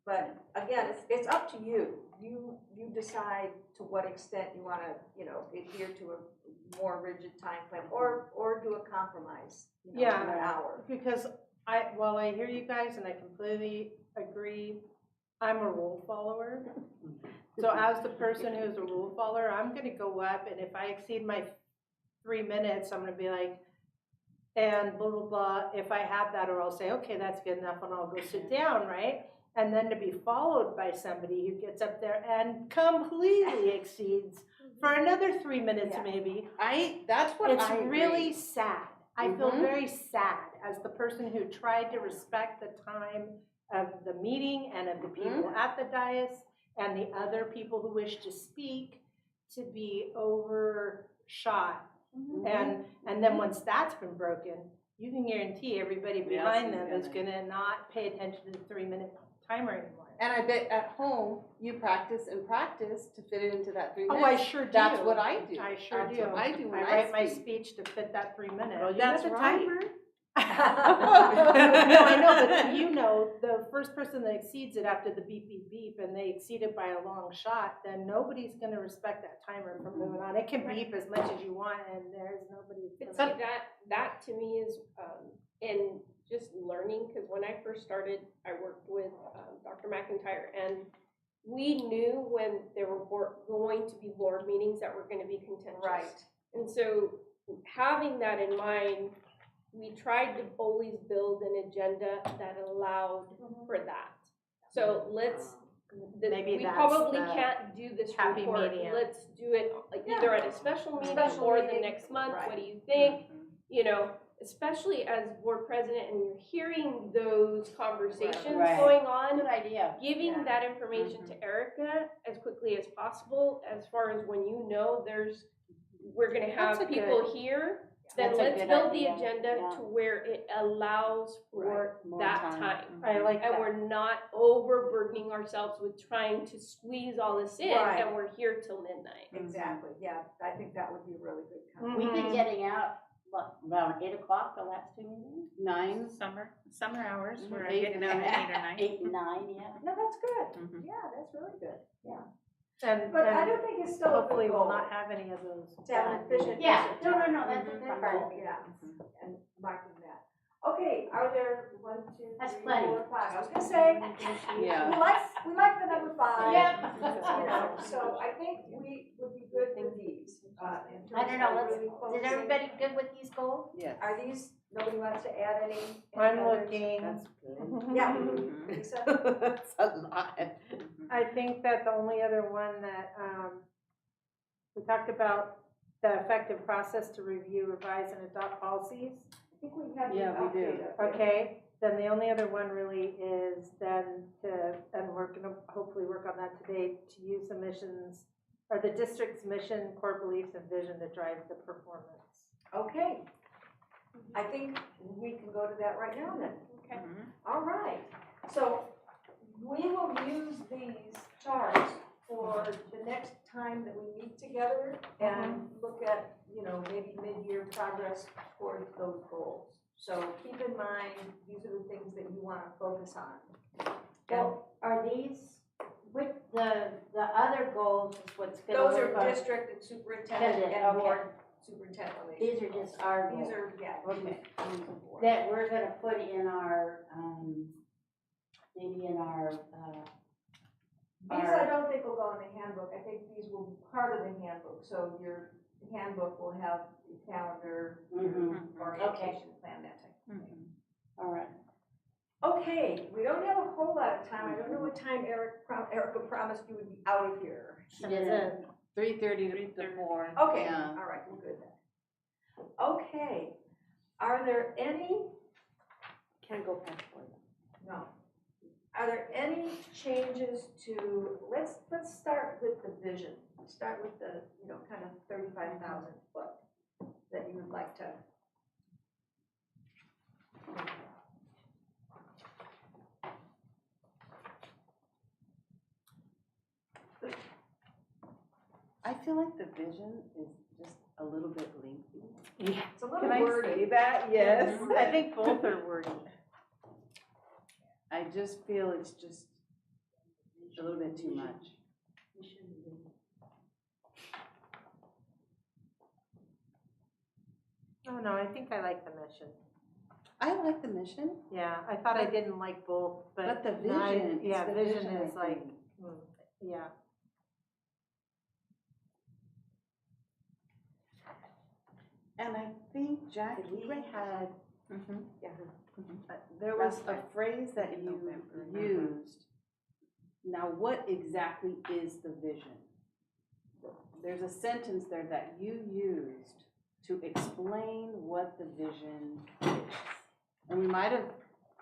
but again, it's up to you. You decide to what extent you wanna, you know, adhere to a more rigid time frame or do a compromise, you know, Yeah. for an hour. Because while I hear you guys and I completely agree, I'm a rule follower. So as the person who's a rule follower, I'm gonna go up, and if I exceed my 3 minutes, I'm gonna be like, and blah, blah, blah, if I have that, or I'll say, okay, that's good enough, and I'll go sit down, right? And then to be followed by somebody who gets up there and completely exceeds for another 3 minutes maybe. That's what It's I agree. really sad. I feel Mhm. very sad as the person who tried to respect the time of the meeting and of the people at the dais and the other people who wish to speak, to be overshot. And then once that's been broken, you can guarantee everybody behind them is gonna not pay attention to the 3 minute timer anymore. And I bet at home, you practice and practice to fit it into that 3 Oh, minutes. I sure do. That's what I do. I sure That's do. what I do when I write my speak. speech to fit that 3 minutes. Well, you That's got the right. timer. No, I know, but you know, the first person that exceeds it after the beep, beep, beep, and they exceed it by a long shot, then nobody's gonna respect that timer from moving on. It can beep as much as you want, and there's nobody. But see, that to me is, and just learning, because when I first started, I worked with Dr. McIntyre, and we knew when there were going to be board meetings that were going to be contentious. Right. And so having that in mind, we tried to always build an agenda that allowed for that. So Maybe we that's probably the can't do this happy report. medium. Let's do it either at a special meeting or the next month. right. What do you think? You know, especially as board president and you're hearing those conversations Right. going on, Good idea. giving that information to Erica as quickly as possible, as far as when you know we're gonna have That's a people here, then That's a let's good build the idea, agenda yeah. to where it allows for More that time. time. I like And that. we're not overburdening ourselves with trying to squeeze all this in, Right. and we're here till midnight. Exactly, yeah, I think that would be a really good comment. We've been getting out, what, around 8 o'clock the last two meetings? 9 summer hours, we're Eight. getting out at 8 or 9. 8 and 9, yeah. No, that's good, Mhm. yeah, that's really good, yeah. And, But I and do think it's still a hopefully good we'll goal not have any of those. to have an efficient. Yeah, use of no, time. that's a good goal. Yeah, and marking that. Okay, are there 1, 2, That's 3, plenty. 4, 5? I was gonna say, Yeah. we like the number 5. Yeah. You know, so I think we would be good with these, in terms I don't know, of really is focusing. everybody good with these goals? Yes. Are these, nobody wants to add any? I'm others? looking. That's good. Yeah, Mhm. Lisa? That's a lot. I think that the only other one that, we talked about the effective process to review, revise, and adopt policies. I think we have. Yeah, we do. Okay, then the only other one really is then and we're gonna hopefully work on that today, to use the missions, or the district's mission, core beliefs, and vision to drive the performance. Okay. I think we can go to that right now then. Okay. All right. So we will use these charts for the next time that we meet together and look at, maybe mid-year progress towards those goals. So keep in mind, these are the things that you want to focus on. Well, are these, with the other goals is what's gonna Those work are on? district and superintendent Okay. and board superintendent relations. These are just our These goals. are, yeah. Okay. these are board. That we're gonna put in our, maybe in our, These I don't think will go in the handbook. I think these will be part of the handbook. So your handbook will have your calendar, your orientation plan, that type of thing. all right. Okay, we don't have a whole lot of time. I don't know what time Erica promised you would be out of here. She did 3:30 to 4. Okay, Yeah. all right, we're good then. Okay, are there any, Can't go past 4. no. Are there any changes to, let's start with the vision. Start with the, kind of 35,000 foot that you would like to. I feel like the vision is just a little bit lengthy. It's a little Can I wordy. say that? Yes, I think both are wordy. I just feel it's just a little bit too much. Oh, no, I think I like the mission. I like the mission, Yeah, I thought I didn't like both, but the no, I- vision, yeah, it's the vision vision, is I like, think. yeah. And I think, Jackie, had, Yeah. there was a phrase that you used. Now, what exactly is the vision? There's a sentence there that you used to explain what the vision is. And we might have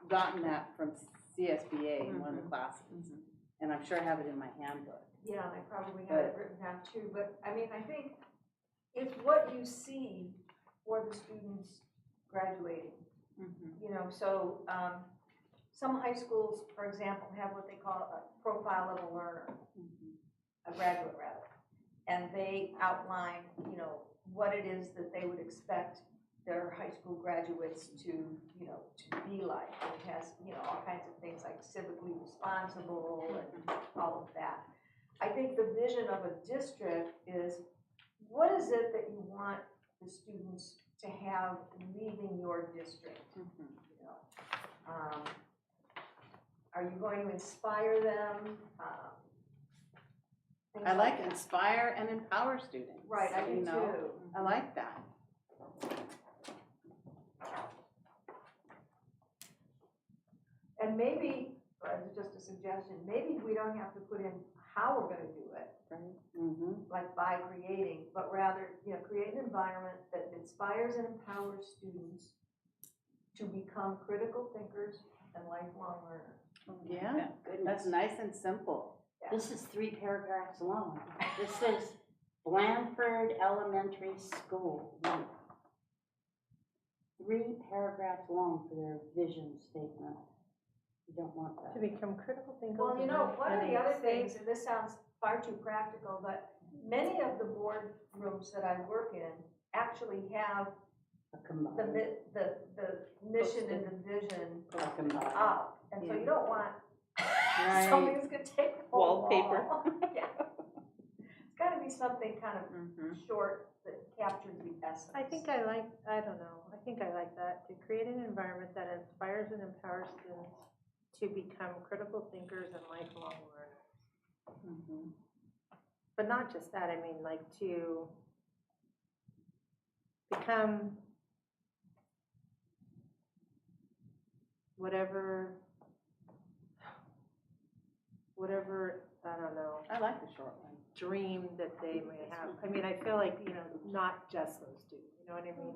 gotten that from CSBA in one of the classes. And I'm sure I have it in my handbook. Yeah, and I probably have it written down too, but I mean, I think it's what you see for the students graduating. So some high schools, for example, have what they call a profile of a learner, a graduate rather. And they outline, what it is that they would expect their high school graduates to be like. And it has, all kinds of things like civically responsible and all of that. I think the vision of a district is, what is it that you want the students to have leaving your district? You know? Are you going to inspire them? Things I like that. inspire and empower students. Right, I do you know? too. I like that. And maybe, just a suggestion, maybe we don't have to put in how we're gonna do it, like by creating, but rather, create an environment that inspires and empowers students to become critical thinkers and lifelong learners. Yeah, that's nice and simple. This is 3 paragraphs long. This is Blandford Elementary School. 3 paragraphs long for their vision statement. You don't want that. To become critical thinkers. Well, one of the other things, and this sounds far too practical, but many of the board rooms that I work in actually have the mission and the vision up. And so you don't want something that's gonna take the whole Wallpaper. wall. Yeah. It's gotta be something kind of short that captures the essence. I think I like that, to create an environment that inspires and empowers students to become critical thinkers and lifelong learners. But not just that, I mean, like to become whatever, I don't know, I like the short one. dream that they may have. I mean, I feel like, not just those students, you know what I mean?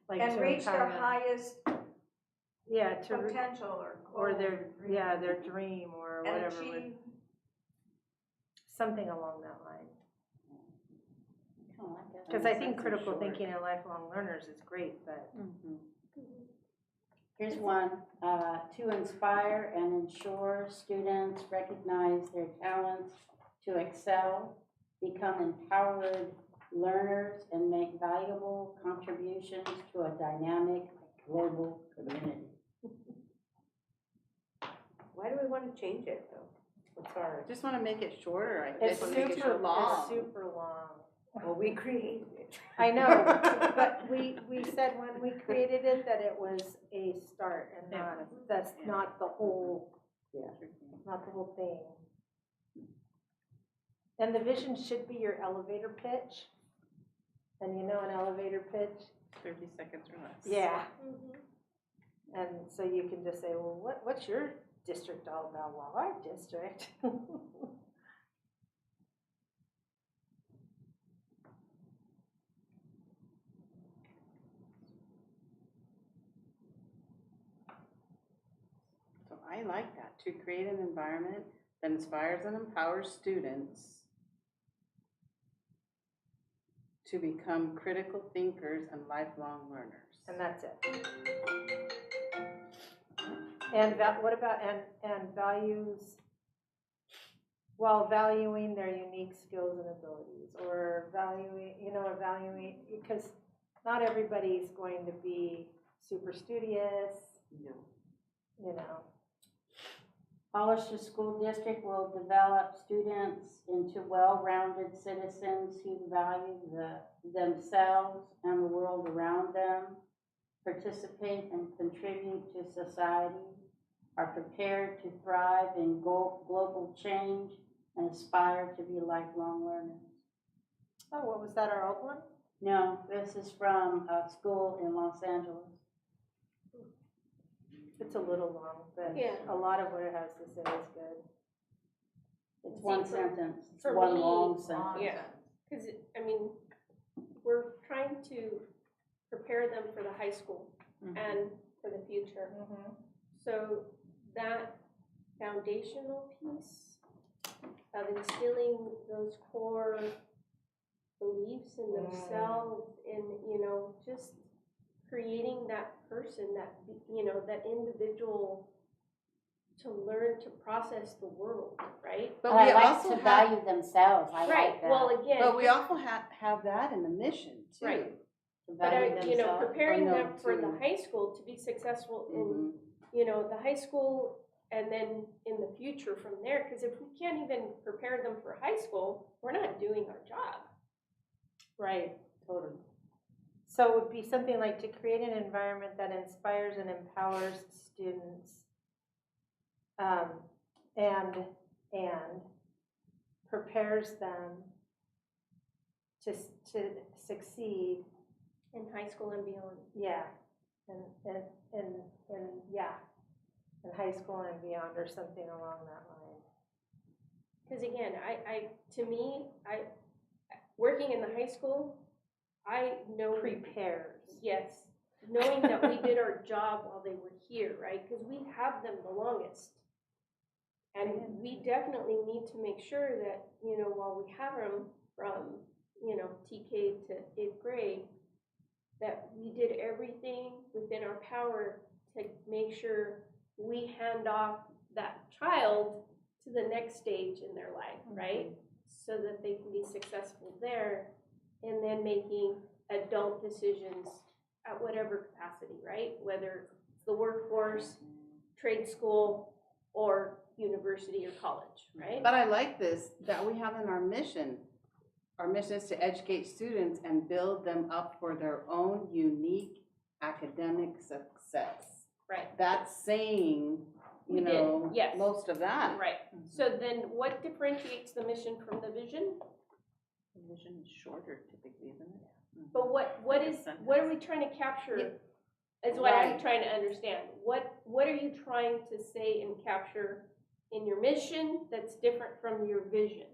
Like And to reach their empower them. highest Yeah, to potential or goal their, dream. yeah, their dream or And whatever, achieve. something along that line. I don't like that. Because I think critical thinking and lifelong learners is great, but Here's one, to inspire and ensure students recognize their talents to excel, become empowered learners, and make valuable contributions to a dynamic global community. Why do we want to change it though? What's our? Just want to make it shorter. I it's just want to make it super short. long. Well, we created it. I know, but we said when we created it that it was a start and that's not the whole, not the whole thing. And the vision should be your elevator pitch. And an elevator pitch? 30 seconds or less. Yeah. And so you can just say, well, what's your district all about? Well, our district. So I like that, to create an environment that inspires and empowers students to become critical thinkers and lifelong learners. And that's it. And what about, and values, while valuing their unique skills and abilities, or evaluating, because not everybody's going to be super studious, Hollister School District will develop students into well-rounded citizens who value themselves and the world around them, participate and contribute to society, are prepared to thrive in global change, and aspire to be lifelong learners. Oh, what was that, our old one? No, this is from a school in Los Angeles. It's a little long, but Yeah. a lot of what it has to say is good. It's one sentence, it's for one me, long sentence. Yeah, because, we're trying to prepare them for the high school and for the future. So that foundational piece of instilling those core beliefs in themselves and, just creating that person, that individual to learn to process the world, right? But I we like also to have, value themselves, I Right, like that. well, again. but we also have that in the mission too. Right. To But, value themselves. preparing no, them for the to- high school to be successful in, Mhm. the high school and then in the future from there, because if we can't even prepare them for high school, we're not doing our job. Right, totally. So it would be something like to create an environment that inspires and empowers students and prepares them to succeed. In high school and beyond. Yeah, and yeah, in high school and beyond, or something along that line. Because again, to me, working in the high school, I know. Prepares. Yes, knowing that we did our job while they were here, right? Because we have them the longest. And we definitely need to make sure that, while we have them from, TK to 8th grade, that we did everything within our power to make sure we hand off that child to the next stage in their life, right? So that they can be successful there, and then making adult decisions at whatever capacity, right? Whether it's the workforce, trade school, or university or college, right? But I like this, that we have in our mission. Our mission is to educate students and build them up for their own unique academic success. Right. That's saying, We did, yes. most of that. Right. So then what differentiates the mission from the vision? The vision is shorter typically, isn't it? But what are we trying to capture is what I'm trying to understand. What are you trying to say and capture in your mission that's different from your vision?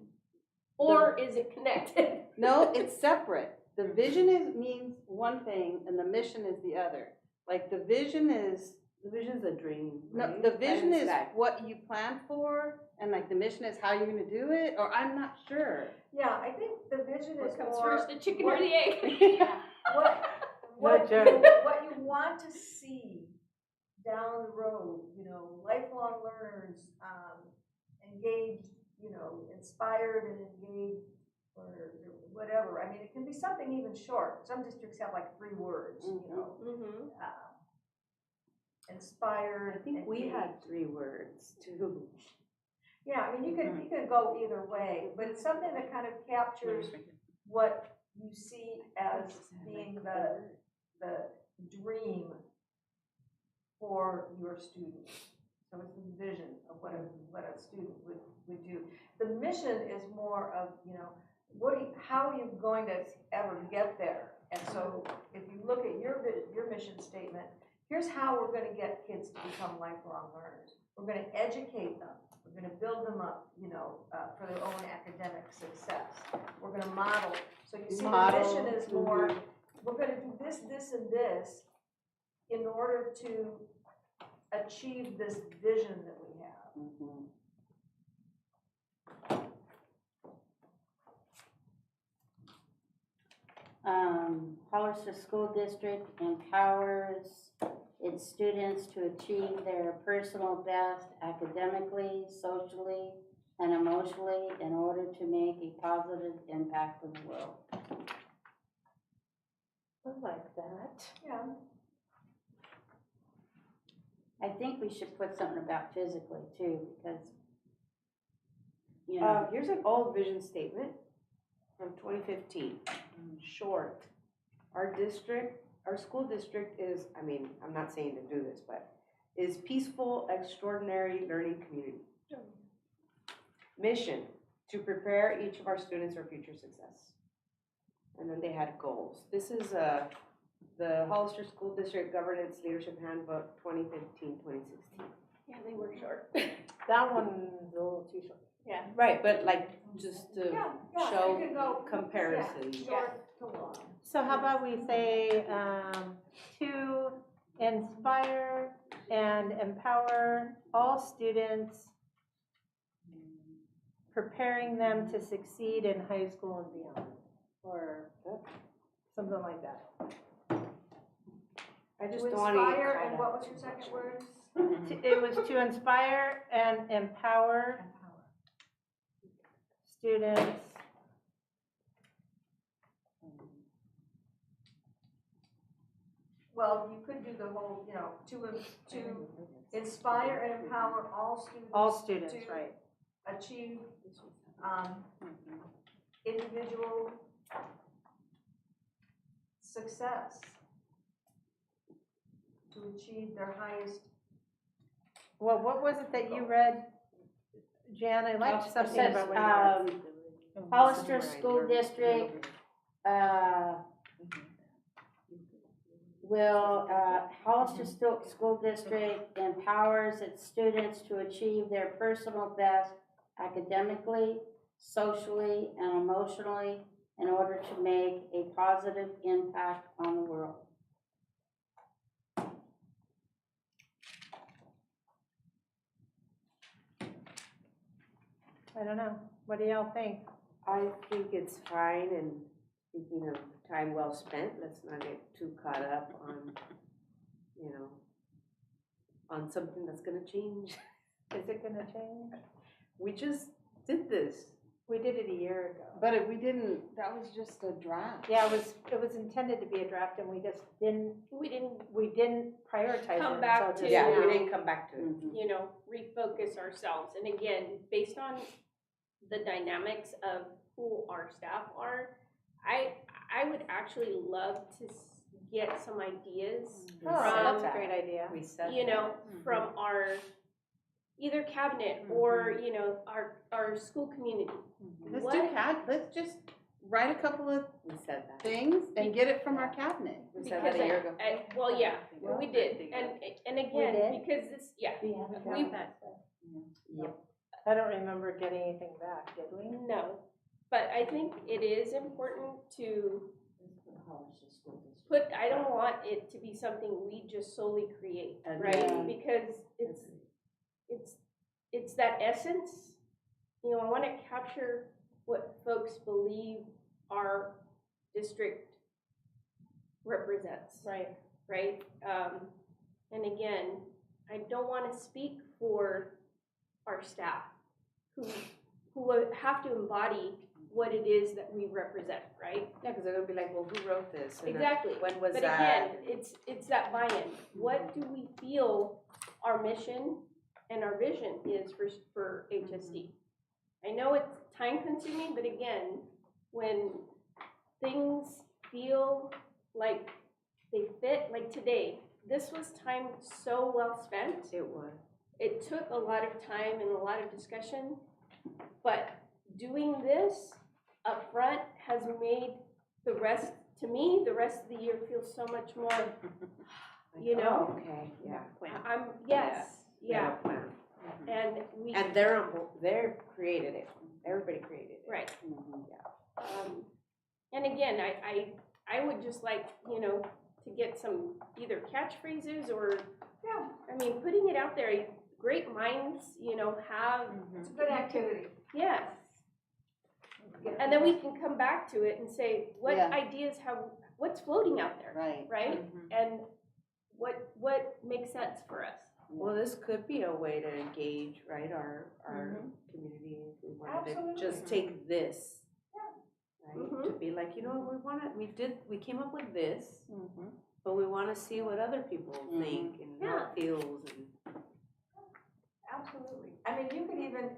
Or is it connected? No, it's separate. The vision means one thing and the mission is the other. Like the vision's a dream. No, the vision is what you plan for, and like the mission is how you're gonna do it, or I'm not sure. Yeah, I think the vision is What comes more. first, the chicken or the egg? What you want to see down the road, lifelong learners, engaged, inspired and engaged, or whatever. I mean, it can be something even short. Some districts have like 3 words, inspired. I think we had 3 words too. Yeah, I mean, you could go either way, but it's something that kind of captures what you see as being the dream for your students. So it's the vision of what a student would do. The mission is more of, how are you going to ever get there? And so if you look at your mission statement, here's how we're going to get kids to become lifelong learners. We're going to educate them. We're going to build them up, for their own academic success. We're going to model. So you see, the mission is more, we're going to do this, this, and this in order to achieve this vision that we have. Hollister School District empowers its students to achieve their personal best academically, socially, and emotionally in order to make a positive impact in the world. I like that. Yeah. I think we should put something about physically too, because, Here's an old vision statement from 2015, short. Our school district is, I'm not saying to do this, but is peaceful, extraordinary learning community. Mission, to prepare each of our students for future success. And then they had goals. This is the Hollister School District Governance Leadership Handbook 2015-2016. Yeah, they were short. That one's a little too short. Yeah. Right, but like just to show you can go, comparison. Short to long. So how about we say to inspire and empower all students, preparing them to succeed in high school and beyond, or something like that. I just To don't want to get inspire, caught and up. what was your second word? It was to inspire and empower students Well, you could do the whole, to inspire and empower all students. To right. achieve, individual success, to achieve their highest. Well, what was it that you read, Jan? I liked It something says, about what you read. Hollister School District, Hollister School District empowers its students to achieve their personal best academically, socially, and emotionally in order to make a positive impact on the world. I don't know. What do y'all think? I think it's fine, and speaking of time well spent, let's not get too caught up on, you know, on something that's gonna change. Is it gonna change? We just did this. We did it a year ago. But we didn't, that was just a draft. Yeah, it was intended to be a draft, and we just didn't We didn't, prioritize Come it back until just to- Yeah, we now. didn't come back to it. you know, refocus ourselves. And again, based on the dynamics of who our staff are, I would actually love to get some ideas Oh, that's a great idea. We said you know, that. from our either cabinet or, you know, our school community. Let's What- let's just write a couple of We said that. things and get it from our cabinet. We said that a year ago. Well, yeah, we did. And again, did? because this, yeah, We haven't We- done that. Yep. I don't remember getting anything back, did we? no. But I think it is important to Hollister School District. put, I don't want it to be something we just solely create, right? Yeah. Because it's that essence, you know, I wanna capture what folks believe our district represents. Right. Right? And again, I don't wanna speak for our staff who would have to embody what it is that we represent, right? Yeah, because they're gonna be like, well, who wrote this? And, Exactly. When was But that? again, it's that buy-in. What do we feel our mission and our vision is for HSD? I know it's time consuming, but again, when things feel like they fit, like today, this was time so well spent. It was. It took a lot of time and a lot of discussion, but doing this up front has made the rest of the year feel so much more, you know? Oh, okay, yeah. Yes, yeah, Plan. and we. And they're created it. Everybody created it. Right. And again, I would just like, you know, to get some either catchphrases or, yeah, I mean, putting it out there, great minds, you know, have. It's a good activity. Yes. And then we can come back to it and say, what Yeah. ideas what's floating out there, Right. right? And what makes sense for us. Well, this could be a way to engage, right, our community, if we wanted to just take this. Right, to be like, you know, we came up with this, but we wanna see what other people think and how it feels and. Absolutely. I mean, you could even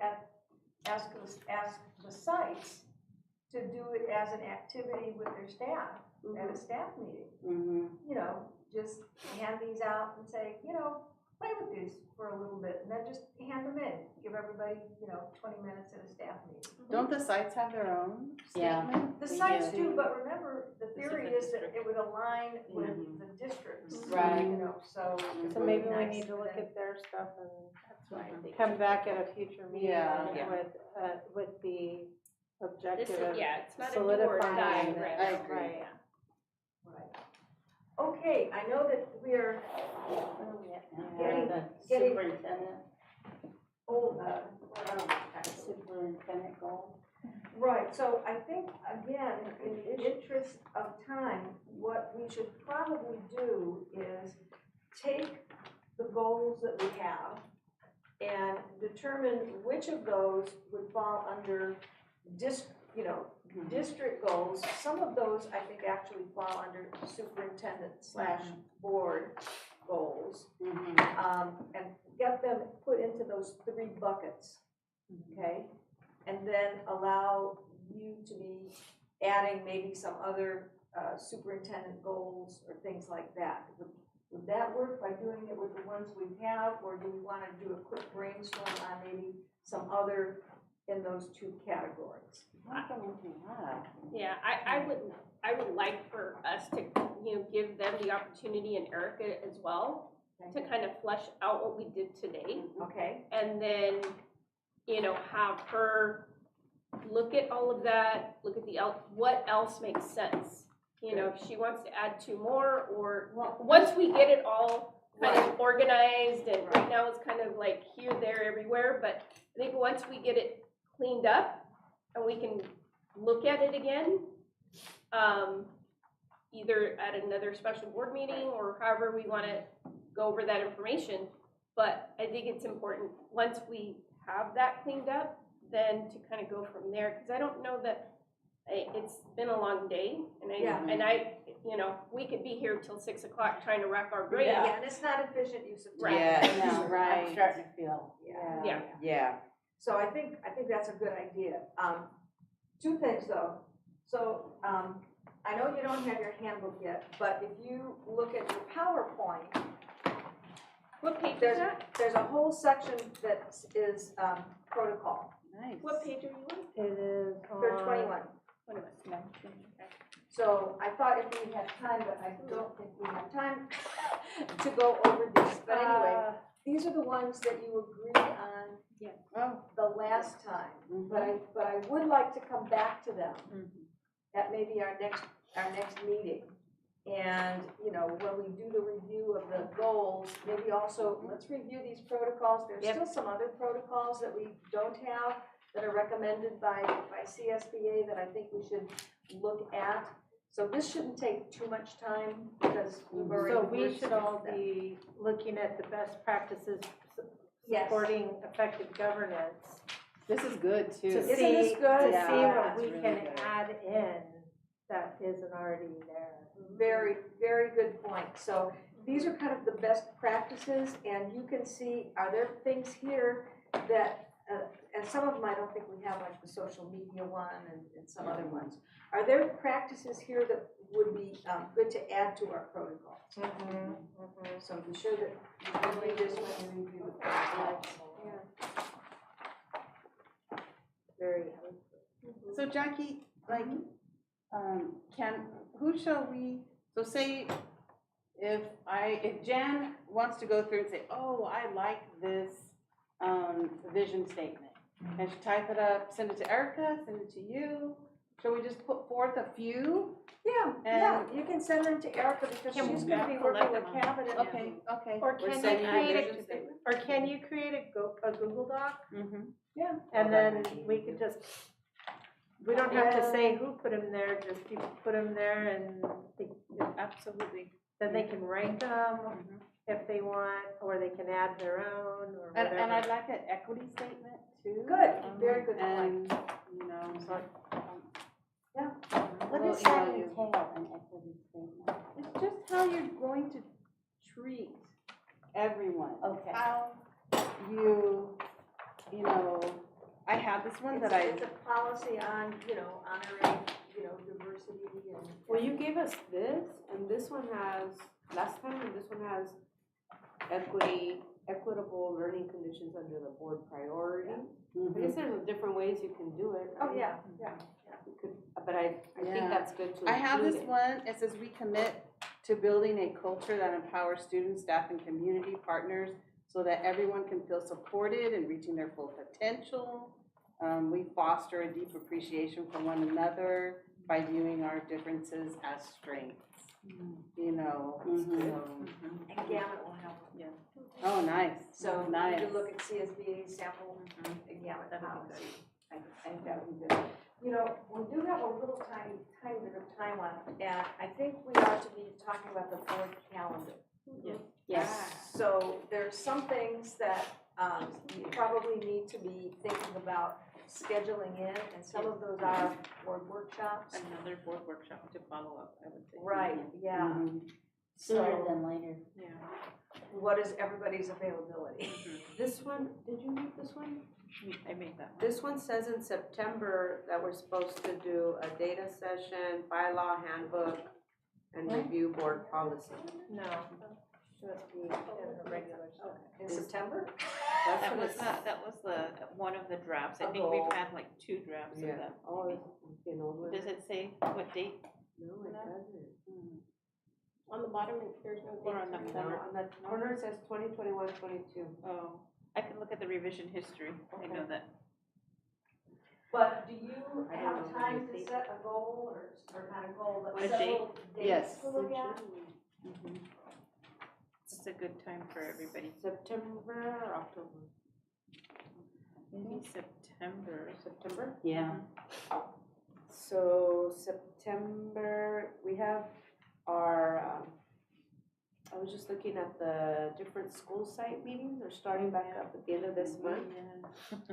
ask the sites to do it as an activity with their staff at a staff meeting. You know, just hand these out and say, you know, play with these for a little bit, and then just hand them in. Give everybody, you know, 20 minutes at a staff meeting. Don't the sites have their own Yeah. statement? The sites do, but remember, the theory is that it would align with the districts. Right. You know, so. it So would maybe be we nice need to for look them- at their stuff and Right. come back at a future meeting Yeah. with the This objective is, of yeah, it's not a do or die, solidifying right? I agree. Right. Right. Okay, I know that we are And the Getting- superintendent, old, superintendent goal. right, so I think, again, in the interest of time, what we should probably do is take the goals that we have and determine which of those would fall under district goals. Some of those, I think, actually fall under superintendent/board goals. And get them put into those 3 buckets, okay? And then allow you to be adding maybe some other superintendent goals or things like that. Would that work by doing it with the ones we have, or do we want to do a quick brainstorm on maybe some other in those two categories? Yeah, I would like for us to, give them the opportunity, and Erica as well, to kind of flesh out what we did today. Okay. And then, have her look at all of that, look at what else makes sense. If she wants to add 2 more, or once we get it all kind of organized, and right now it's kind of like here, there, everywhere, but I think once we get it cleaned up and we can look at it again, either at another special board meeting or however we want to go over that information. But I think it's important, once we have that cleaned up, then to kind of go from there, because I don't know that, it's been a long day, and I, we could be here till 6 o'clock trying to rack our brains. Yeah, and it's not efficient use of time. Yeah, right. I'm starting to feel. Yeah. So I think that's a good idea. 2 things though. So, I know you don't have your handbook yet, but if you look at your PowerPoint, What page is there's, that? there's a whole section that is, protocol. Nice. What page are you on? It is Page on. 21. So I thought if we had time, but I don't think we have time to go over these. But anyway, these are the ones that you agreed on the last time. But I would like to come back to them at maybe our next meeting. And, when we do the review of the goals, maybe also, let's review these protocols. There's still some other protocols that we don't have that are recommended by CSBA that I think we should look at. So this shouldn't take too much time because we've already. So we worked should through all them. be looking at the best practices Yes. supporting effective governance. This is good too. To Isn't see, this good? to Yeah, see what that's we really can good. add in that isn't already there. Very, very good point. So these are kind of the best practices, and you can see, are there things here that, and some of them I don't think we have, like the social media one and some other ones. Are there practices here that would be good to add to our protocols? So be sure that you read this when you review the protocols. Very. So Jackie, like, who shall we, so say if Jan wants to go through and say, oh, I like this, vision statement. Can she type it up, send it to Erica, send it to you? Shall we just put forth a few? Yeah, you can send them to Erica because she's gonna be working with cabinet. Okay. Or can sending you you create vision a, statement. or can you create a Google Doc? Mm-hmm. Yeah. And then we could just, we don't have to say who put them there, just people put them there and Absolutely. then they can rank them if they want, or they can add their own or whatever. And I'd like an equity statement too. Good, very good point. And, so, What Well, does that you- entail, an equity statement? it's just how you're going to treat everyone. Okay. How I have this one that It's a policy on, honoring, diversity and. Well, you gave us this, and this one has, last time, and this one has equitable learning conditions under the board priority. I guess there's different ways you can do it. Oh, yeah. You could, but I Yeah. think that's good to I have include this it. one, it says we commit to building a culture that empowers students, staff, and community partners so that everyone can feel supported and reaching their full potential. We foster a deep appreciation for one another by viewing our differences as strengths. And Gamut will help. Oh, nice. So Nice. you can look at CSBA sample Gamut policy. I think that would be good. We do have a little tiny bit of time left, and I think we ought to be talking about the board calendar. Yes. So there's some things that you probably need to be thinking about scheduling in, and some of those are board workshops. Another board workshop to follow up, I would say. Right, yeah. Sooner So than later. Yeah. what is everybody's availability? This one, did you read this one? I made that one. This one says in September that we're supposed to do a data session, bylaw handbook, and review board policy. No, she must be in her regular stuff. In September? That's That what was, it's. that was one of the drafts. I think we've had like 2 drafts of Yeah. that. Oh, it's an old one. Does it say what date? No, it doesn't. On the bottom, there's no Or dates on the or anything. corner? On the corner it says 2021, 22. Oh, I can look at the revision history. I know that. But do you I don't have know time when to you set a goal or not a goal, but A several dates Yes. to look at? It's a good time for everybody. September or October? Maybe September. September? Yeah. So September, we have our, I was just looking at the different school site meetings. They're starting back up at the end of this month.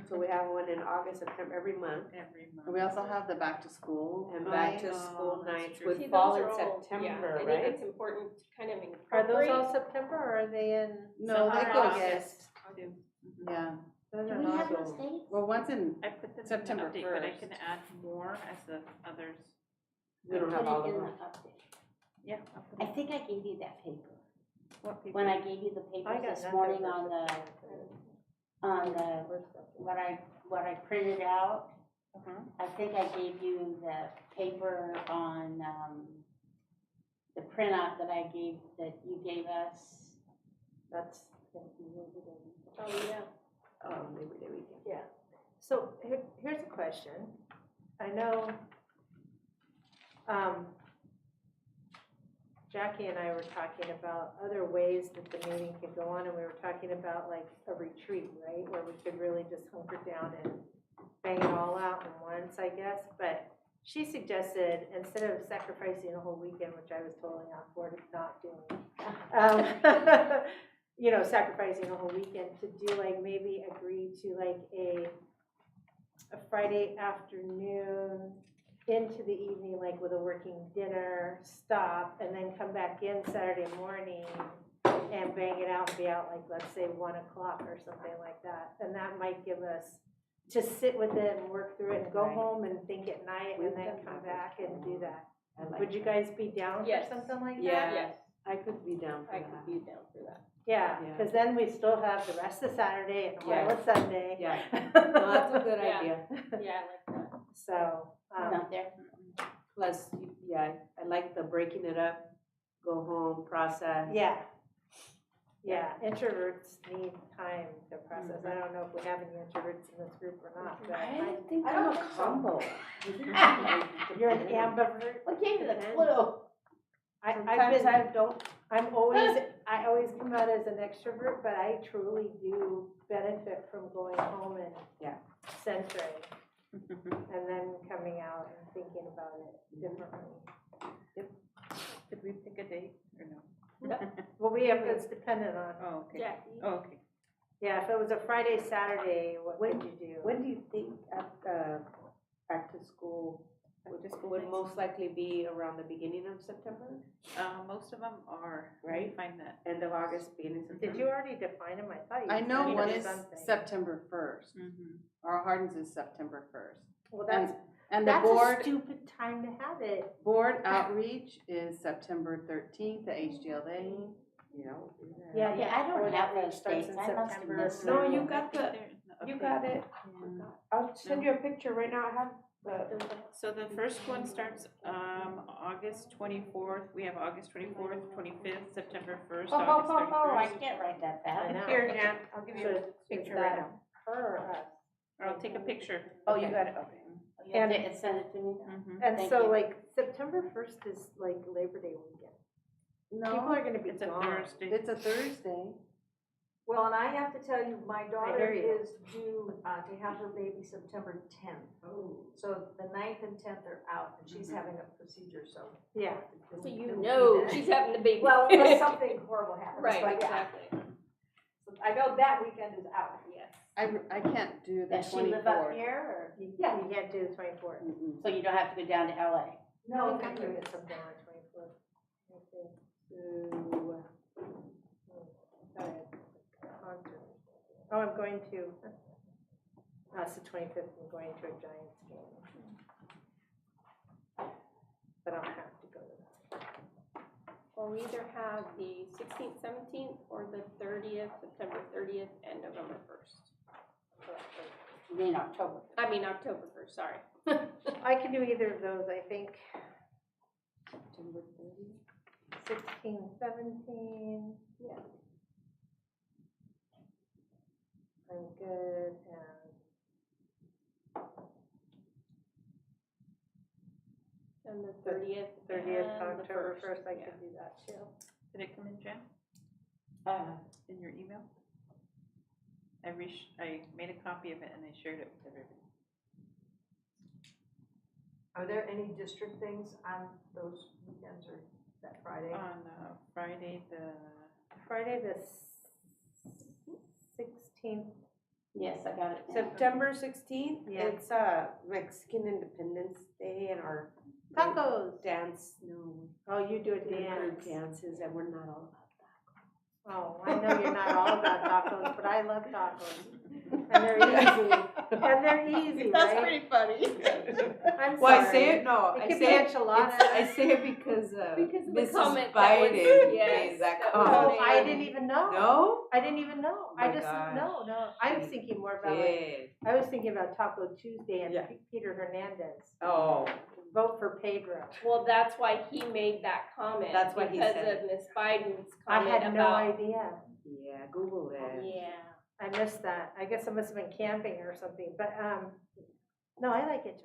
So we have one in August, September, every month. Every month. And we also have the back to school. And back to Oh, school that's nights true. would See, fall those in are all- September, I think right? it's important to kind of Are those incorporate. all September or are they in? No, they Some are go, August. yeah. Those Do are we not have those those. dates? Well, one's in, I put them September in the update, but I 1st. can add more as the others. We don't Put have it all of in them. the update. Yeah. I'll put I it- think I gave you that paper. What people? When I gave you the I papers got this nothing morning for on the, what I printed out, Uh-huh. I think I gave you the paper on, the printout that that you gave us. That's. Oh, yeah. Labor Day weekend. Yeah. So here's a question. I know, Jackie and I were talking about other ways that the meeting could go on, and we were talking about like a retreat, right? Where we could really just hunker down and bang it all out at once, I guess. But she suggested, instead of sacrificing a whole weekend, which I was totally on board of not doing, you know, sacrificing a whole weekend, to do like maybe agree to like a Friday afternoon into the evening, like with a working dinner, stop, and then come back in Saturday morning and bang it out and be out like, let's say 1 o'clock or something like that. And that might give us, to sit with it and work through it and go Right. home and think at night and We've then done come that back and do that. I like Would you that. guys be down for Yes. something like that? Yeah. Yes, I could be down for I that. could be down for that. Yeah, Yeah. because then we still have the rest of Saturday and all Yeah. of Sunday. Yeah. No, that's a good Yeah. idea. Yeah, I like that. So, Not there? Plus, yeah, I like the breaking it up, go home, process. yeah. Yeah, introverts need time to process. I don't know if we have any introverts in this group or not, but I think I I'm don't a think so. combo. you're an ambivert. What gave you the clue? Sometimes I don't. I always come out as an extrovert, but I truly do benefit from going home and Yeah. centering and then coming out and thinking about it differently. Did we pick a date or no? Well, it's dependent on, Oh, okay. Jackie? Oh, okay. yeah, if it was a Friday, Saturday, what would you do? When do you think back to school would most likely be around the beginning of September? Most of them are. Right. Find that. End of August, beginning of September? Did you already define them? I thought you I know said one is something. September 1st. Mm-hmm. Our Hardens is September 1st. Well, that's, And the that's a board, stupid time to have it. board outreach is September 13th, the HGLA. Yeah, Yeah, I don't board have outreach those starts dates. in I must have September. missed No, them. you got the, you got it. I'll send you a picture right now. I have the, So the first one starts August 24th. We have August 24th, 25th, September 1st, Oh, August I 31st. can't write that I fast. know. here, Jan, I'll give you So a is picture right that now. her or us? Or I'll take a picture. Oh, you got it, okay. You have to send it to me? Mm-hmm. And Thank so you. like September 1st is like Labor Day weekend. People No, are gonna be It's a gone. Thursday. it's a Thursday. Well, and I have to tell you, my daughter hear you. is due to have her baby September 10th. So the 9th and 10th are out, and she's having a procedure, so. Yeah. So you know she's having the baby. Well, unless something horrible happens. Right, but yeah. exactly. So I know that weekend is out. Yes. I can't do the 24th. Does she live up here, Yeah, you can't do the 24th. or, so you don't have to go down to LA? No, I think I could get something on the 24th. Oh, I'm going to, it's the 25th, I'm going to a Giants game. But I'll have to go to that. Well, we either have the 16th, 17th, or the 30th, September 30th, and November 1st. You mean October? I mean, October 1st, sorry. I can do either of those, I think. September 30th? 16, 17. Yeah. I'm good, And the 30th. 30th, and the October 1st, 1st, I yeah. could do that too. Did it come in, Jen, in your email? I made a copy of it and I shared it with everybody. Are there any district things on those weekends or that Friday? On Friday, the Friday the 16th. Yes, I got it now. September 16th, Yeah. it's Mexican Independence Day and our Tacos. dance, no, Oh, you do a group dance. dances, and we're not all about Oh, I know you're not all about tacos, but I love tacos. And they're easy. And they're easy, That's right? pretty funny. I'm Well, I sorry. say it, no, It I could say be it, enchiladas. I say it because Because of the Mrs. comment that was- Biden yes, made that that was comment. Oh, I didn't even know. No? I didn't even know. I My just, gosh. no. I was thinking more about like, Did. I was thinking about Taco Tuesday and Yeah. Peter Hernandez. Oh, Vote for Pedro. Well, that's why he made that comment. That's why he said Because of Miss Biden's I comment had no about. idea. yeah, Google it. Yeah. I missed that. I guess I must have been camping or something, but, no, I like it.